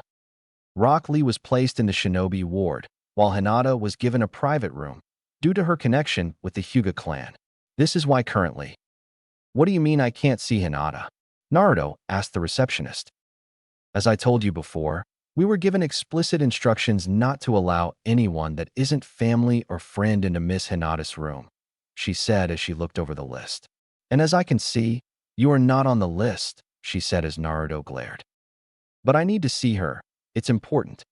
Rock Lee was placed in the shinobi ward, while Hinata was given a private room, due to her connection with the Hyuga clan. This is why currently. What do you mean I can't see Hinata? Naruto asked the receptionist. As I told you before, we were given explicit instructions not to allow anyone that isn't family or friend into Miss Hinata's room, she said as she looked over the list. And as I can see, you are not on the list, she said as Naruto glared. But I need to see her. It's important.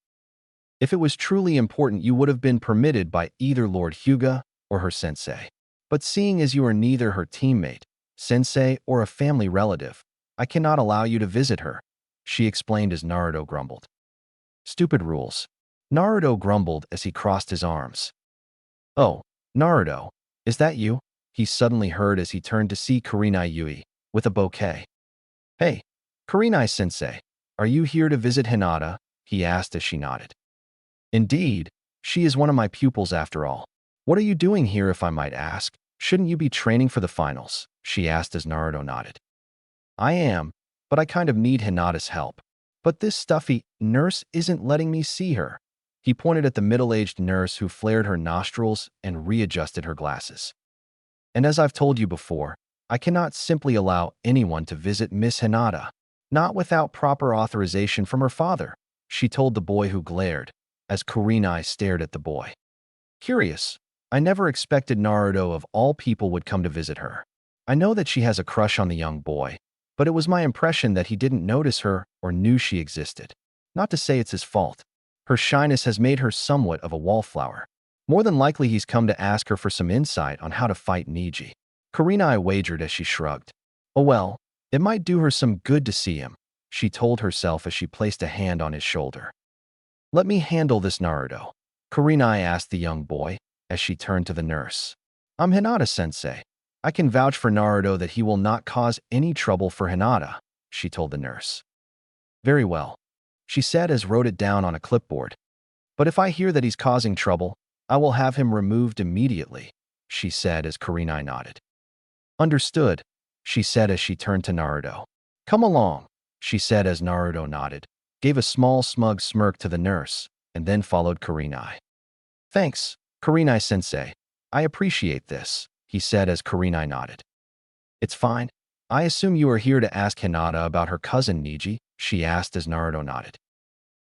If it was truly important, you would have been permitted by either Lord Hyuga or her sensei. But seeing as you are neither her teammate, sensei, or a family relative, I cannot allow you to visit her, she explained as Naruto grumbled. Stupid rules. Naruto grumbled as he crossed his arms. Oh, Naruto, is that you? He suddenly heard as he turned to see Kurenai Yui, with a bouquet. Hey, Kurenai-sensei, are you here to visit Hinata? He asked as she nodded. Indeed, she is one of my pupils after all. What are you doing here if I might ask? Shouldn't you be training for the finals? She asked as Naruto nodded. I am, but I kind of need Hinata's help. But this stuffy nurse isn't letting me see her. He pointed at the middle-aged nurse who flared her nostrils and readjusted her glasses. And as I've told you before, I cannot simply allow anyone to visit Miss Hinata, not without proper authorization from her father, she told the boy who glared, as Kurenai stared at the boy. Curious, I never expected Naruto of all people would come to visit her. I know that she has a crush on the young boy, but it was my impression that he didn't notice her or knew she existed. Not to say it's his fault. Her shyness has made her somewhat of a wallflower. More than likely he's come to ask her for some insight on how to fight Niji. Kurenai wagered as she shrugged. Oh well, it might do her some good to see him, she told herself as she placed a hand on his shoulder. Let me handle this, Naruto, Kurenai asked the young boy as she turned to the nurse. I'm Hinata-sensei. I can vouch for Naruto that he will not cause any trouble for Hinata, she told the nurse. Very well. she said as wrote it down on a clipboard. But if I hear that he's causing trouble, I will have him removed immediately, she said as Kurenai nodded. Understood, she said as she turned to Naruto. Come along, she said as Naruto nodded, gave a small smug smirk to the nurse, and then followed Kurenai. Thanks, Kurenai-sensei. I appreciate this, he said as Kurenai nodded. It's fine. I assume you are here to ask Hinata about her cousin Niji, she asked as Naruto nodded.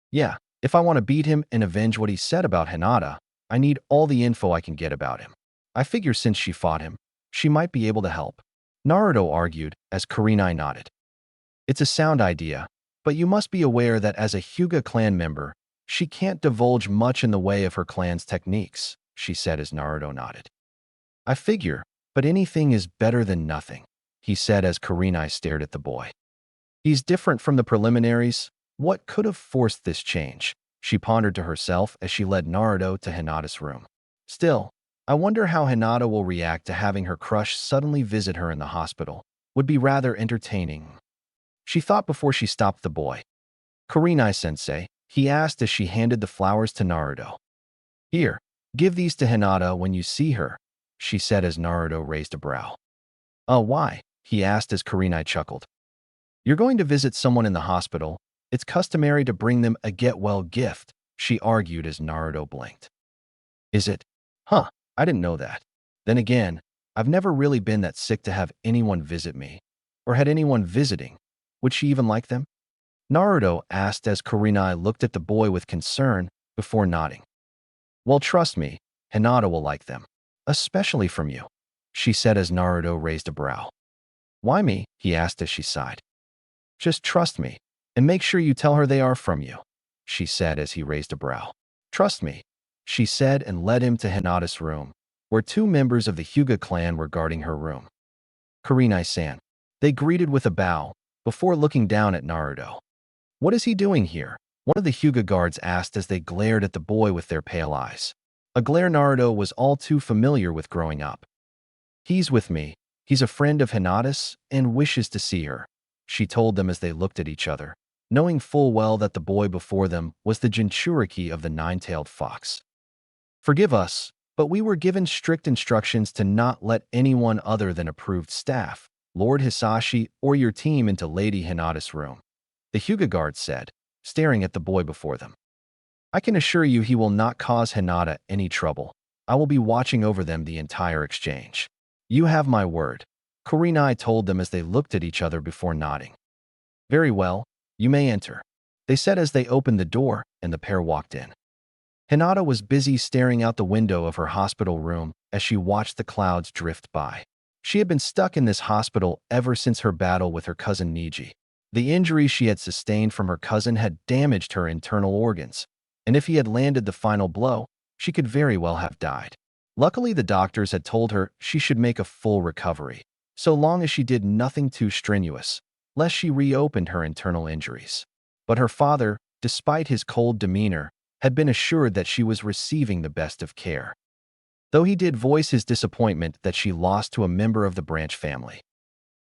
Yeah, if I want to beat him and avenge what he said about Hinata, I need all the info I can get about him. I figure since she fought him, she might be able to help, Naruto argued as Kurenai nodded. It's a sound idea, but you must be aware that as a Hyuga clan member, she can't divulge much in the way of her clan's techniques, she said as Naruto nodded. I figure, but anything is better than nothing, he said as Kurenai stared at the boy. He's different from the preliminaries. What could have forced this change? She pondered to herself as she led Naruto to Hinata's room. Still, I wonder how Hinata will react to having her crush suddenly visit her in the hospital. Would be rather entertaining, she thought before she stopped the boy. Kurenai-sensei, he asked as she handed the flowers to Naruto. Here, give these to Hinata when you see her, she said as Naruto raised a brow. Why? He asked as Kurenai chuckled. You're going to visit someone in the hospital. It's customary to bring them a get-well gift, she argued as Naruto blinked. Is it? Huh, I didn't know that. Then again, I've never really been that sick to have anyone visit me. Or had anyone visiting. Would she even like them? Naruto asked as Kurenai looked at the boy with concern before nodding. Well, trust me, Hinata will like them. Especially from you, she said as Naruto raised a brow. Why me? He asked as she sighed. Just trust me, and make sure you tell her they are from you, she said as he raised a brow. Trust me, she said and led him to Hinata's room, where two members of the Hyuga clan were guarding her room. Kurenai-san. They greeted with a bow, before looking down at Naruto. What is he doing here? One of the Hyuga guards asked as they glared at the boy with their pale eyes. A glare Naruto was all too familiar with growing up. He's with me. He's a friend of Hinata's and wishes to see her, she told them as they looked at each other, knowing full well that the boy before them was the Jinchuriki of the nine-tailed fox. Forgive us, but we were given strict instructions to not let anyone other than approved staff, Lord Hisashi, or your team into Lady Hinata's room, the Hyuga guard said, staring at the boy before them. I can assure you he will not cause Hinata any trouble. I will be watching over them the entire exchange. You have my word, Kurenai told them as they looked at each other before nodding. Very well, you may enter, they said as they opened the door and the pair walked in. Hinata was busy staring out the window of her hospital room as she watched the clouds drift by. She had been stuck in this hospital ever since her battle with her cousin Niji. The injuries she had sustained from her cousin had damaged her internal organs, and if he had landed the final blow, she could very well have died. Luckily, the doctors had told her she should make a full recovery, so long as she did nothing too strenuous, lest she reopened her internal injuries. But her father, despite his cold demeanor, had been assured that she was receiving the best of care, though he did voice his disappointment that she lost to a member of the Branch family.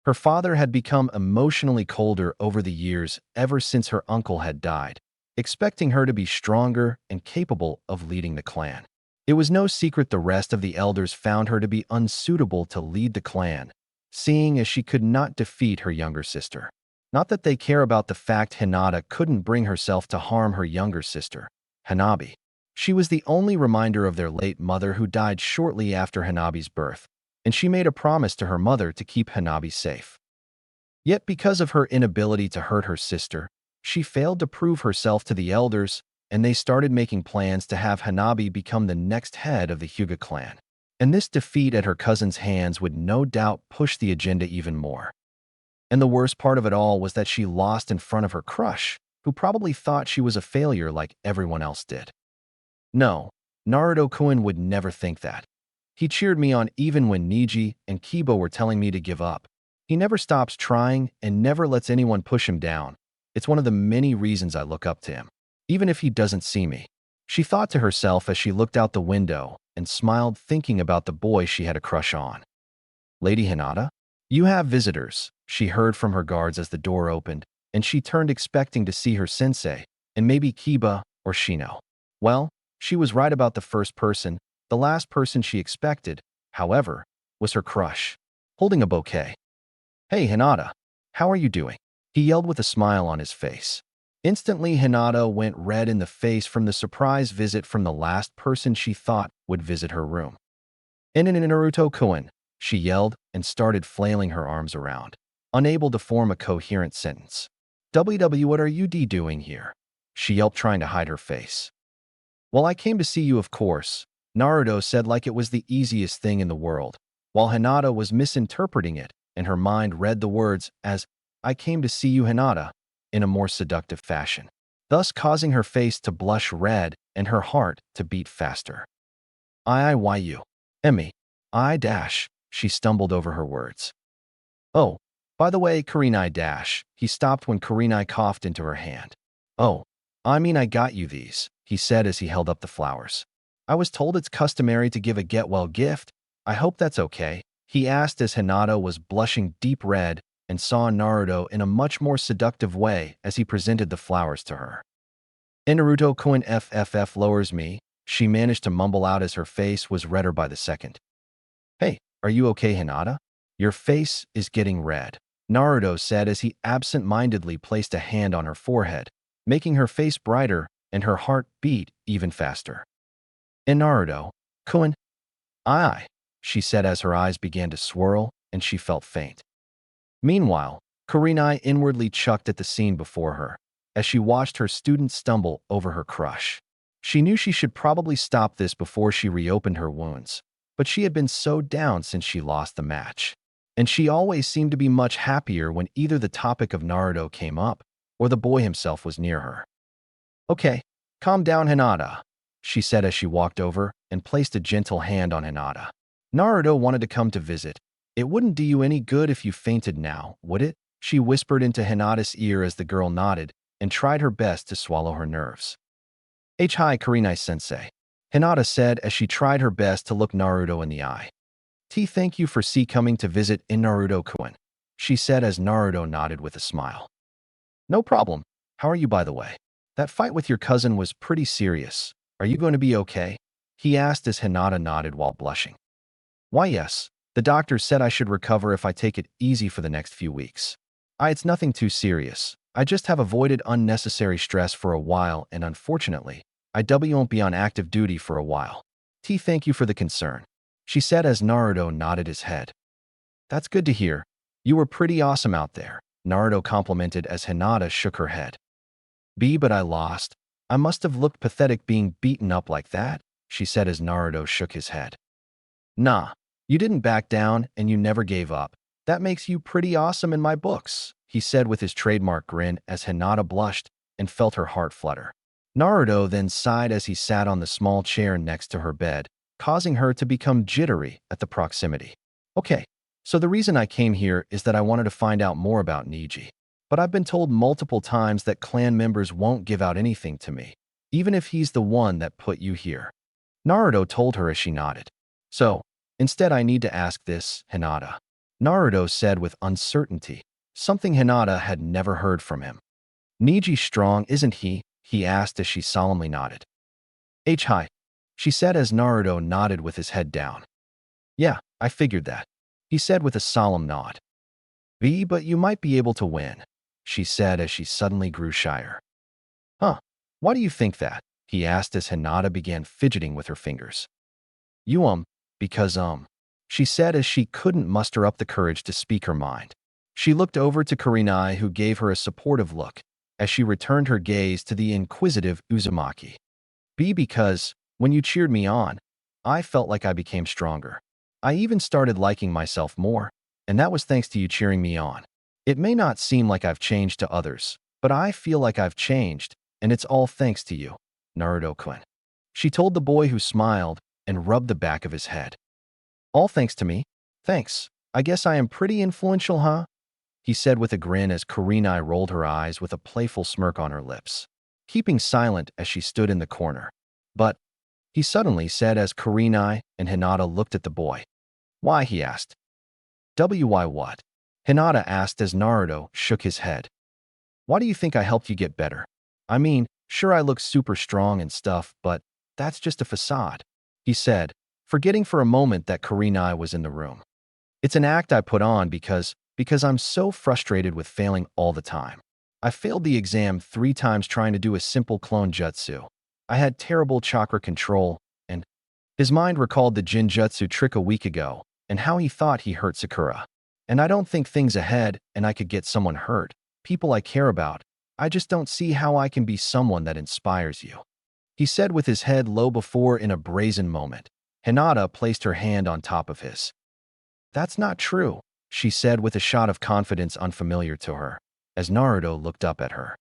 Her father had become emotionally colder over the years ever since her uncle had died, expecting her to be stronger and capable of leading the clan. It was no secret the rest of the elders found her to be unsuitable to lead the clan, seeing as she could not defeat her younger sister. Not that they care about the fact Hinata couldn't bring herself to harm her younger sister, Hanabi. She was the only reminder of their late mother who died shortly after Hanabi's birth, and she made a promise to her mother to keep Hanabi safe. Yet because of her inability to hurt her sister, she failed to prove herself to the elders, and they started making plans to have Hanabi become the next head of the Hyuga clan. And this defeat at her cousin's hands would no doubt push the agenda even more. And the worst part of it all was that she lost in front of her crush, who probably thought she was a failure like everyone else did. No, Naruto-kun would never think that. He cheered me on even when Niji and Kiba were telling me to give up. He never stops trying and never lets anyone push him down. It's one of the many reasons I look up to him, even if he doesn't see me, she thought to herself as she looked out the window and smiled thinking about the boy she had a crush on. Lady Hinata? You have visitors, she heard from her guards as the door opened, and she turned expecting to see her sensei, and maybe Kiba or Shino. Well, she was right about the first person. The last person she expected, however, was her crush, holding a bouquet. "Hey, Hinata, how are you doing?" he yelled with a smile on his face. Instantly, Hinata went red in the face from the surprise visit from the last person she thought would visit her room. "In Naruto-kun," she yelled and started flailing her arms around, unable to form a coherent sentence. "WW, what are you doing here?" she yelped, trying to hide her face. "Well, I came to see you, of course," Naruto said like it was the easiest thing in the world, while Hinata was misinterpreting it, and her mind read the words as, "I came to see you, Hinata," in a more seductive fashion, thus causing her face to blush red and her heart to beat faster. "Why you? Emmy. She stumbled over her words. "Oh, by the way, Kurenai he stopped when Kurenai coughed into her hand. "Oh, I mean I got you these," he said as he held up the flowers. "I was told it's customary to give a get-well gift. I hope that's okay," he asked as Hinata was blushing deep red and saw Naruto in a much more seductive way as he presented the flowers to her. "Naruto-kun FFF lowers me," she managed to mumble out as her face was redder by the second. "Hey, are you okay, Hinata? Your face is getting red," Naruto said as he absent-mindedly placed a hand on her forehead, making her face brighter and her heart beat even faster. "Naruto-kun, aye," she said as her eyes began to swirl and she felt faint. Meanwhile, Kurenai inwardly chucked at the scene before her as she watched her student stumble over her crush. She knew she should probably stop this before she reopened her wounds, but she had been so down since she lost the match. And she always seemed to be much happier when either the topic of Naruto came up or the boy himself was near her. "Okay, calm down, Hinata," she said as she walked over and placed a gentle hand on Hinata. "Naruto wanted to come to visit. It wouldn't do you any good if you fainted now, would it?" she whispered into Hinata's ear as the girl nodded and tried her best to swallow her nerves. "Hi, Kurenai-sensei," Hinata said as she tried her best to look Naruto in the eye. "Thank you for coming to visit in Naruto-kun," she said as Naruto nodded with a smile. "No problem. How are you, by the way? That fight with your cousin was pretty serious. Are you going to be okay?" he asked as Hinata nodded while blushing. "Why, yes. The doctor said I should recover if I take it easy for the next few weeks. It's nothing too serious. I just have avoided unnecessary stress for a while, and unfortunately, I won't be on active duty for a while. Thank you for the concern," she said as Naruto nodded his head. "That's good to hear. You were pretty awesome out there," Naruto complimented as Hinata shook her head. But I lost. I must have looked pathetic being beaten up like that," she said as Naruto shook his head. "Nah, you didn't back down and you never gave up. That makes you pretty awesome in my books," he said with his trademark grin as Hinata blushed and felt her heart flutter. Naruto then sighed as he sat on the small chair next to her bed, causing her to become jittery at the proximity. "Okay, so the reason I came here is that I wanted to find out more about Neji. But I've been told multiple times that clan members won't give out anything to me, even if he's the one that put you here," Naruto told her as she nodded. "So, instead I need to ask this, Hinata," Naruto said with uncertainty, something Hinata had never heard from him. "Neji strong, isn't he?" he asked as she solemnly nodded. Hi, she said as Naruto nodded with his head down. "Yeah, I figured that," he said with a solemn nod. But you might be able to win," she said as she suddenly grew shyer. "Huh, why do you think that?" he asked as Hinata began fidgeting with her fingers. Because she said as she couldn't muster up the courage to speak her mind. She looked over to Kurenai, who gave her a supportive look as she returned her gaze to the inquisitive Uzumaki. Because, when you cheered me on, I felt like I became stronger. I even started liking myself more, and that was thanks to you cheering me on. It may not seem like I've changed to others, but I feel like I've changed, and it's all thanks to you, Naruto-kun," she told the boy, who smiled and rubbed the back of his head. "All thanks to me? Thanks. I guess I am pretty influential, huh?" he said with a grin as Kurenai rolled her eyes with a playful smirk on her lips, keeping silent as she stood in the corner. "But," he suddenly said as Kurenai and Hinata looked at the boy. "Why?" he asked. "Why what?" Hinata asked as Naruto shook his head. "Why do you think I helped you get better? I mean, Sure, I look super strong and stuff, but that's just a facade, he said, forgetting for a moment that Kurenai was in the room. It's an act I put on because I'm so frustrated with failing all the time. I failed the exam 3 times trying to do a simple clone jutsu. I had terrible chakra control, and his mind recalled the Jinjutsu trick a week ago and how he thought he hurt Sakura. And I don't think things ahead and I could get someone hurt, people I care about. I just don't see how I can be someone that inspires you, he said with his head low before in a brazen moment. Hinata placed her hand on top of his. That's not true, she said with a shot of confidence unfamiliar to her, as Naruto looked up at her.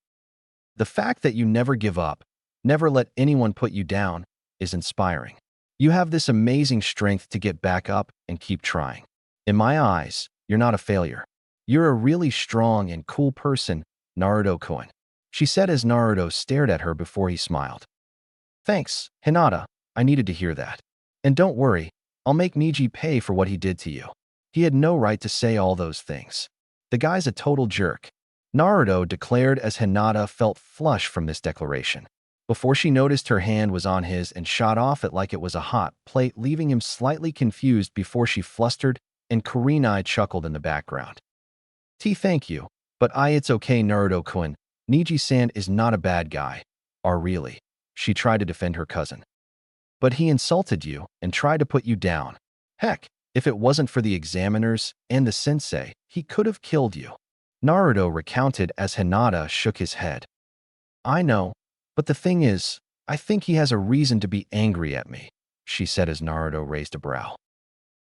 The fact that you never give up, never let anyone put you down, is inspiring. You have this amazing strength to get back up and keep trying. In my eyes, you're not a failure. You're a really strong and cool person, Naruto-kun, she said as Naruto stared at her before he smiled. Thanks, Hinata, I needed to hear that. And don't worry, I'll make Neji pay for what he did to you. He had no right to say all those things. The guy's a total jerk, Naruto declared as Hinata felt flush from this declaration. Before she noticed her hand was on his and shot off it like it was a hot plate, leaving him slightly confused before she flustered and Kurenai chuckled in the background. Thank you, but it's okay Naruto-kun, Neji-san is not a bad guy. Or really, she tried to defend her cousin. But he insulted you and tried to put you down. Heck, if it wasn't for the examiners and the sensei, he could have killed you, Naruto recounted as Hinata shook his head. I know, but the thing is, I think he has a reason to be angry at me, she said as Naruto raised a brow.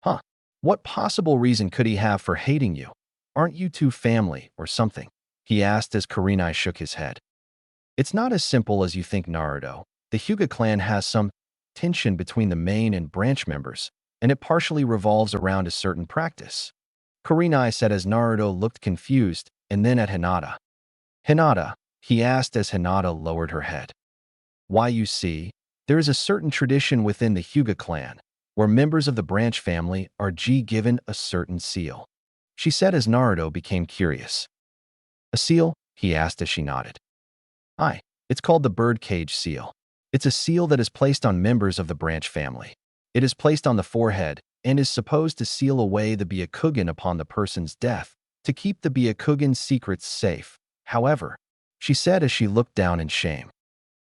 Huh, what possible reason could he have for hating you? Aren't you two family or something? He asked as Kurenai shook his head. It's not as simple as you think, Naruto. The Hyuga clan has some tension between the main and branch members, and it partially revolves around a certain practice, Kurenai said as Naruto looked confused and then at Hinata. Hinata, he asked as Hinata lowered her head. Why, you see, there is a certain tradition within the Hyuga clan where members of the branch family are given a certain seal, she said as Naruto became curious. A seal? He asked as she nodded. It's called the birdcage seal. It's a seal that is placed on members of the branch family. It is placed on the forehead and is supposed to seal away the Byakugan upon the person's death to keep the Byakugan's secrets safe. However, she said as she looked down in shame.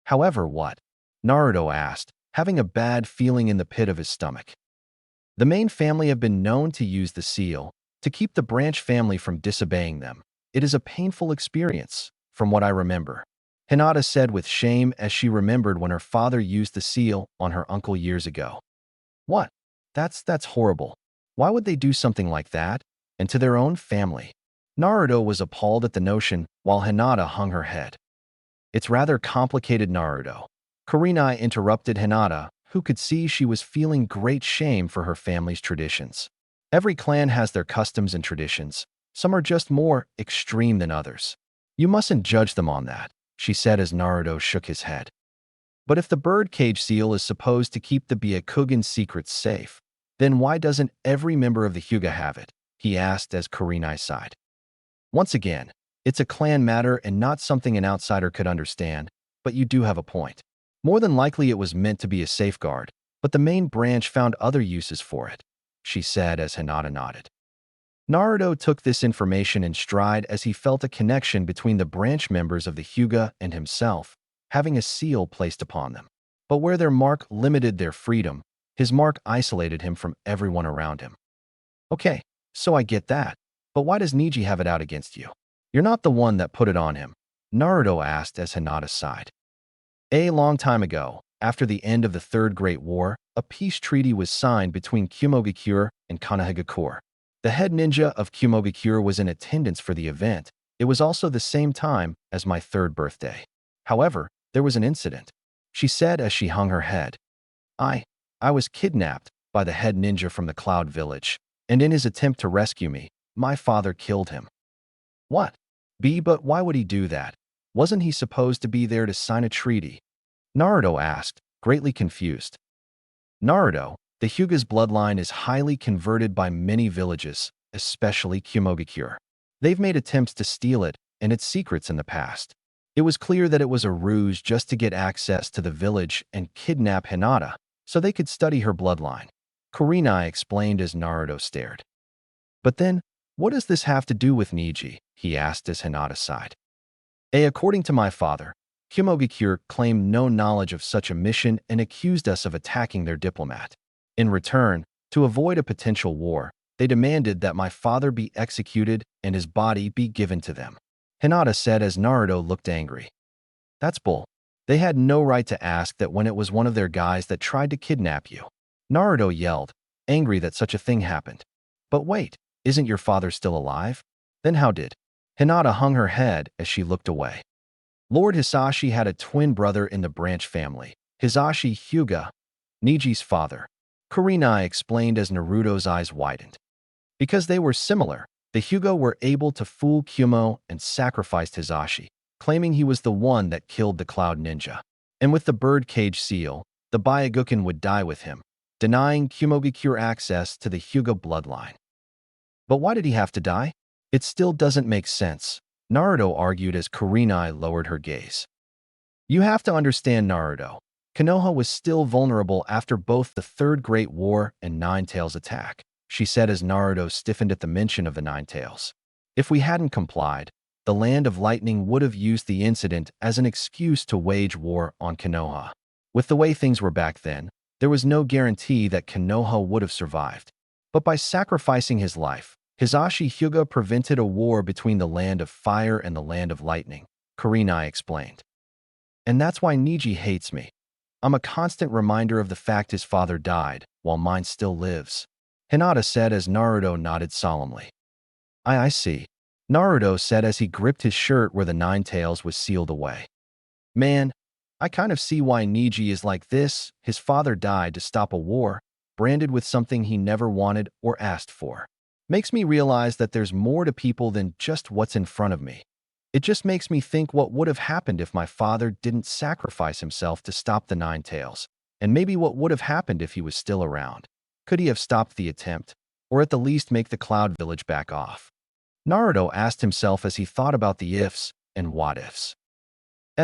However what? Naruto asked, having a bad feeling in the pit of his stomach. The main family have been known to use the seal to keep the branch family from disobeying them. It is a painful experience, from what I remember, Hinata said with shame as she remembered when her father used the seal on her uncle years ago. What? That's horrible. Why would they do something like that? And to their own family? Naruto was appalled at the notion while Hinata hung her head. It's rather complicated, Naruto. Kurenai interrupted Hinata, who could see she was feeling great shame for her family's traditions. Every clan has their customs and traditions. Some are just more extreme than others. You mustn't judge them on that, she said as Naruto shook his head. But if the birdcage seal is supposed to keep the Byakugan's secrets safe, then why doesn't every member of the Hyuga have it? He asked as Kurenai sighed. Once again, it's a clan matter and not something an outsider could understand, but you do have a point. More than likely it was meant to be a safeguard, but the main branch found other uses for it, she said as Hinata nodded. Naruto took this information in stride as he felt a connection between the branch members of the Hyuga and himself, having a seal placed upon them. But where their mark limited their freedom, his mark isolated him from everyone around him. Okay, so I get that, but why does Neji have it out against you? You're not the one that put it on him, Naruto asked as Hinata sighed. A long time ago, after the end of the Third Great War, a peace treaty was signed between Kumogakure and Konohagakure. The head ninja of Kumogakure was in attendance for the event. It was also the same time as my 3rd birthday. However, there was an incident, she said as she hung her head. I was kidnapped by the head ninja from the Cloud Village, and in his attempt to rescue me, my father killed him. What? But why would he do that? Wasn't he supposed to be there to sign a treaty? Naruto asked, greatly confused. Naruto, the Hyuga's bloodline is highly converted by many villages, especially Kumogakure. They've made attempts to steal it and its secrets in the past. It was clear that it was a ruse just to get access to the village and kidnap Hinata so they could study her bloodline. Kurenai explained as Naruto stared. But then, what does this have to do with Niji? He asked as Hinata sighed. According to my father, Kumogakure claimed no knowledge of such a mission and accused us of attacking their diplomat. In return, to avoid a potential war, they demanded that my father be executed and his body be given to them. Hinata said as Naruto looked angry. That's bull. They had no right to ask that when it was one of their guys that tried to kidnap you. Naruto yelled, angry that such a thing happened. But wait, isn't your father still alive? Then how did? Hinata hung her head as she looked away. Lord Hisashi had a twin brother in the branch family, Hisashi Hyuga, Niji's father. Kurenai explained as Naruto's eyes widened. Because they were similar, the Hyuga were able to fool Kumo and sacrificed Hisashi, claiming he was the one that killed the Cloud Ninja. And with the birdcage seal, the Byakugan would die with him, denying Kumogakure access to the Hyuga bloodline. But why did he have to die? It still doesn't make sense, Naruto argued as Kurenai lowered her gaze. You have to understand, Naruto. Konoha was still vulnerable after both the Third Great War and Nine Tails' attack, she said as Naruto stiffened at the mention of the Nine Tails. If we hadn't complied, the Land of Lightning would have used the incident as an excuse to wage war on Konoha. With the way things were back then, there was no guarantee that Konoha would have survived. But by sacrificing his life, Hisashi Hyuga prevented a war between the Land of Fire and the Land of Lightning, Kurenai explained. And that's why Niji hates me. I'm a constant reminder of the fact his father died, while mine still lives. Hinata said as Naruto nodded solemnly. I see. Naruto said as he gripped his shirt where the Nine Tails was sealed away. Man, I kind of see why Niji is like this. His father died to stop a war, branded with something he never wanted or asked for. Makes me realize that there's more to people than just what's in front of me. It just makes me think what would have happened if my father didn't sacrifice himself to stop the Nine Tails, and maybe what would have happened if he was still around. Could he have stopped the attempt, or at the least make the Cloud Village back off? Naruto asked himself as he thought about the ifs and what-ifs.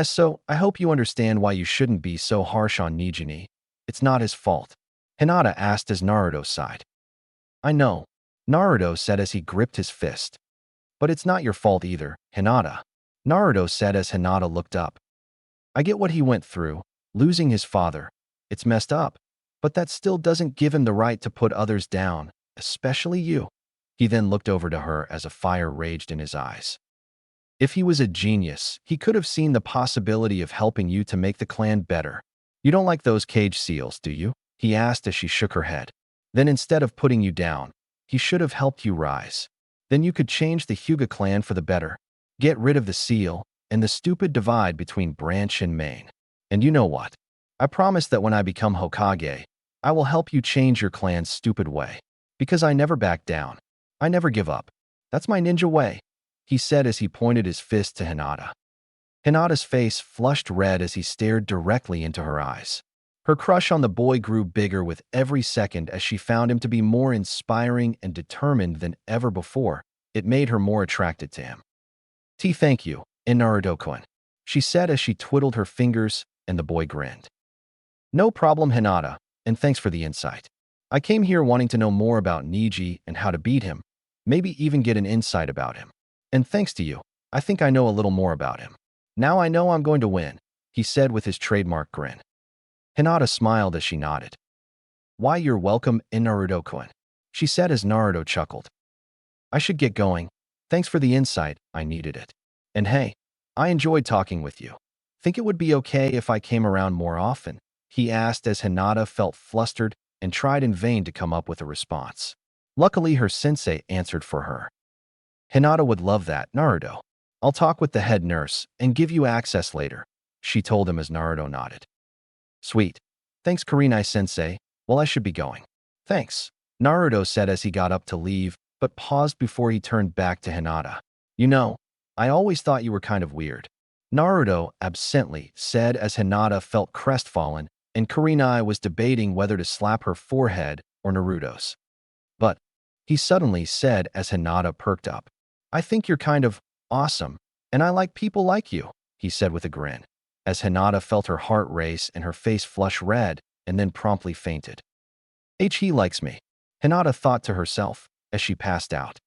So, I hope you understand why you shouldn't be so harsh on Nijini. It's not his fault. Hinata asked as Naruto sighed. I know, Naruto said as he gripped his fist. But it's not your fault either, Hinata. Naruto said as Hinata looked up. I get what he went through, losing his father. It's messed up. But that still doesn't give him the right to put others down, especially you. He then looked over to her as a fire raged in his eyes. If he was a genius, he could have seen the possibility of helping you to make the clan better. You don't like those cage seals, do you? He asked as she shook her head. Then instead of putting you down, he should have helped you rise. Then you could change the Hyuga clan for the better. Get rid of the seal and the stupid divide between branch and main. And you know what? I promise that when I become Hokage, I will help you change your clan's stupid way. Because I never back down. I never give up. That's my ninja way, he said as he pointed his fist to Hinata. Hinata's face flushed red as he stared directly into her eyes. Her crush on the boy grew bigger with every second as she found him to be more inspiring and determined than ever before. It made her more attracted to him. Thank you, Naruto-kun, she said as she twiddled her fingers, and the boy grinned. No problem, Hinata, and thanks for the insight. I came here wanting to know more about Niji and how to beat him, maybe even get an insight about him. And thanks to you, I think I know a little more about him. Now I know I'm going to win, he said with his trademark grin. Hinata smiled as she nodded. Why, you're welcome, Naruto-kun, she said as Naruto chuckled. I should get going. Thanks for the insight, I needed it. And hey, I enjoyed talking with you. Think it would be okay if I came around more often? He asked as Hinata felt flustered and tried in vain to come up with a response. Luckily, her sensei answered for her. Hinata would love that, Naruto. I'll talk with the head nurse and give you access later, she told him as Naruto nodded. Sweet. Thanks, Kurenai-sensei. Well, I should be going. Thanks, Naruto said as he got up to leave, but paused before he turned back to Hinata. You know, I always thought you were kind of weird, Naruto absently said as Hinata felt crestfallen and Kurenai was debating whether to slap her forehead or Naruto's. But, he suddenly said as Hinata perked up. I think you're kind of awesome, and I like people like you, he said with a grin, as Hinata felt her heart race and her face flush red and then promptly fainted. He likes me, Hinata thought to herself as she passed out.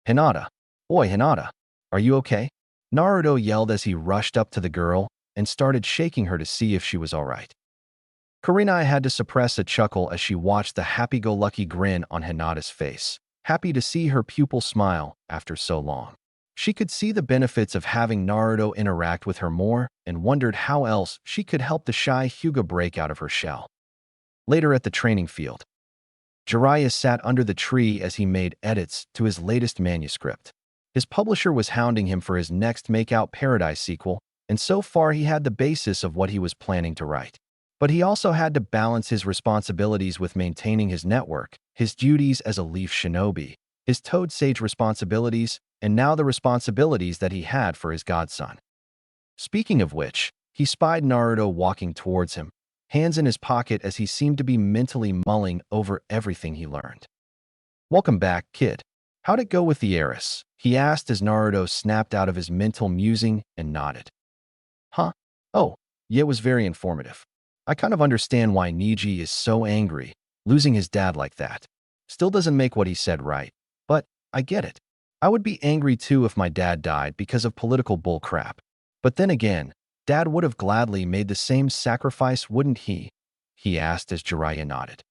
Hinata. Oi, Hinata. Are you okay? Naruto yelled as he rushed up to the girl and started shaking her to see if she was all right. Kurenai had to suppress a chuckle as she watched the happy-go-lucky grin on Hinata's face, happy to see her pupil smile after so long. She could see the benefits of having Naruto interact with her more and wondered how else she could help the shy Hyuga break out of her shell. Later at the training field, Jiraiya sat under the tree as he made edits to his latest manuscript. His publisher was hounding him for his next Make-Out Paradise sequel, and so far he had the basis of what he was planning to write. But he also had to balance his responsibilities with maintaining his network, his duties as a Leaf Shinobi, his Toad Sage responsibilities, and now the responsibilities that he had for his godson. Speaking of which, he spied Naruto walking towards him, hands in his pocket as he seemed to be mentally mulling over everything he learned. "Welcome back, kid. How'd it go with the heiress?" he asked as Naruto snapped out of his mental musing and nodded. "Huh? Oh, yeah, it was very informative. I kind of understand why Niji is so angry, losing his dad like that. Still doesn't make what he said right, but I get it. I would be angry too if my dad died because of political bullcrap. But then again, Dad would have gladly made the same sacrifice, wouldn't he?" he asked as Jiraiya nodded.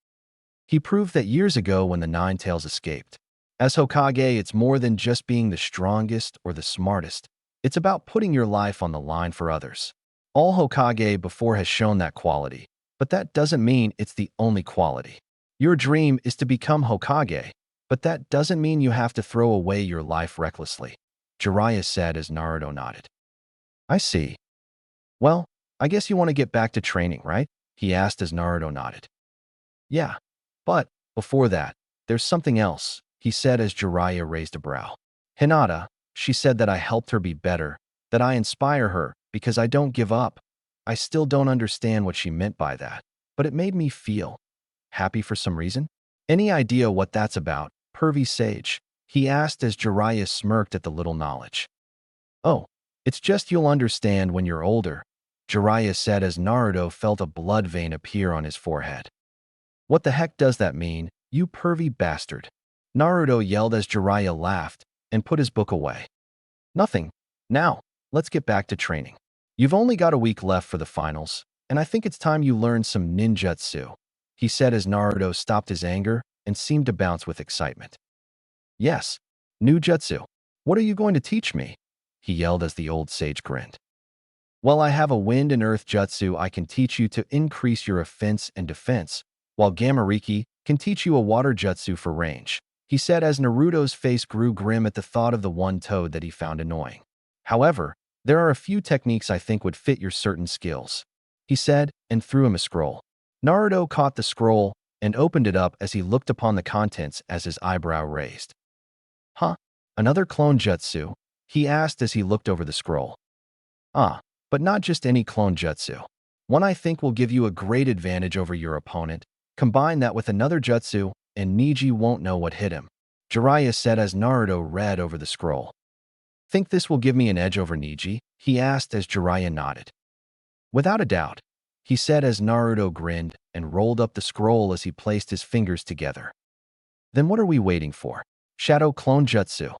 He proved that years ago when the Nine Tails escaped. As Hokage, it's more than just being the strongest or the smartest. It's about putting your life on the line for others. All Hokage before has shown that quality, but that doesn't mean it's the only quality. Your dream is to become Hokage, but that doesn't mean you have to throw away your life recklessly, Jiraiya said as Naruto nodded. "I see. Well, I guess you want to get back to training, right?" he asked as Naruto nodded. "Yeah, but before that, there's something else," he said as Jiraiya raised a brow. "Hinata, she said that I helped her be better, that I inspire her because I don't give up. I still don't understand what she meant by that, but it made me feel happy for some reason. Any idea what that's about, pervy sage?" he asked as Jiraiya smirked at the little knowledge. "Oh, it's just you'll understand when you're older," Jiraiya said as Naruto felt a blood vein appear on his forehead. "What the heck does that mean, you pervy bastard?" Naruto yelled as Jiraiya laughed and put his book away. "Nothing. Now, let's get back to training. You've only got a week left for the finals, and I think it's time you learned some ninjutsu," he said as Naruto stopped his anger and seemed to bounce with excitement. "Yes, new jutsu. What are you going to teach me?" he yelled as the old sage grinned. "Well, I have a wind and earth jutsu I can teach you to increase your offense and defense, while Gamariki can teach you a water jutsu for range," he said as Naruto's face grew grim at the thought of the one toad that he found annoying. "However, there are a few techniques I think would fit your certain skills," he said and threw him a scroll. Naruto caught the scroll and opened it up as he looked upon the contents as his eyebrow raised. "Huh? Another clone jutsu?" he asked as he looked over the scroll. "Ah, but not just any clone jutsu. One I think will give you a great advantage over your opponent. Combine that with another jutsu, and Niji won't know what hit him," Jiraiya said as Naruto read over the scroll. "Think this will give me an edge over Niji?" he asked as Jiraiya nodded. "Without a doubt," he said as Naruto grinned and rolled up the scroll as he placed his fingers together. "Then what are we waiting for? Shadow Clone Jutsu."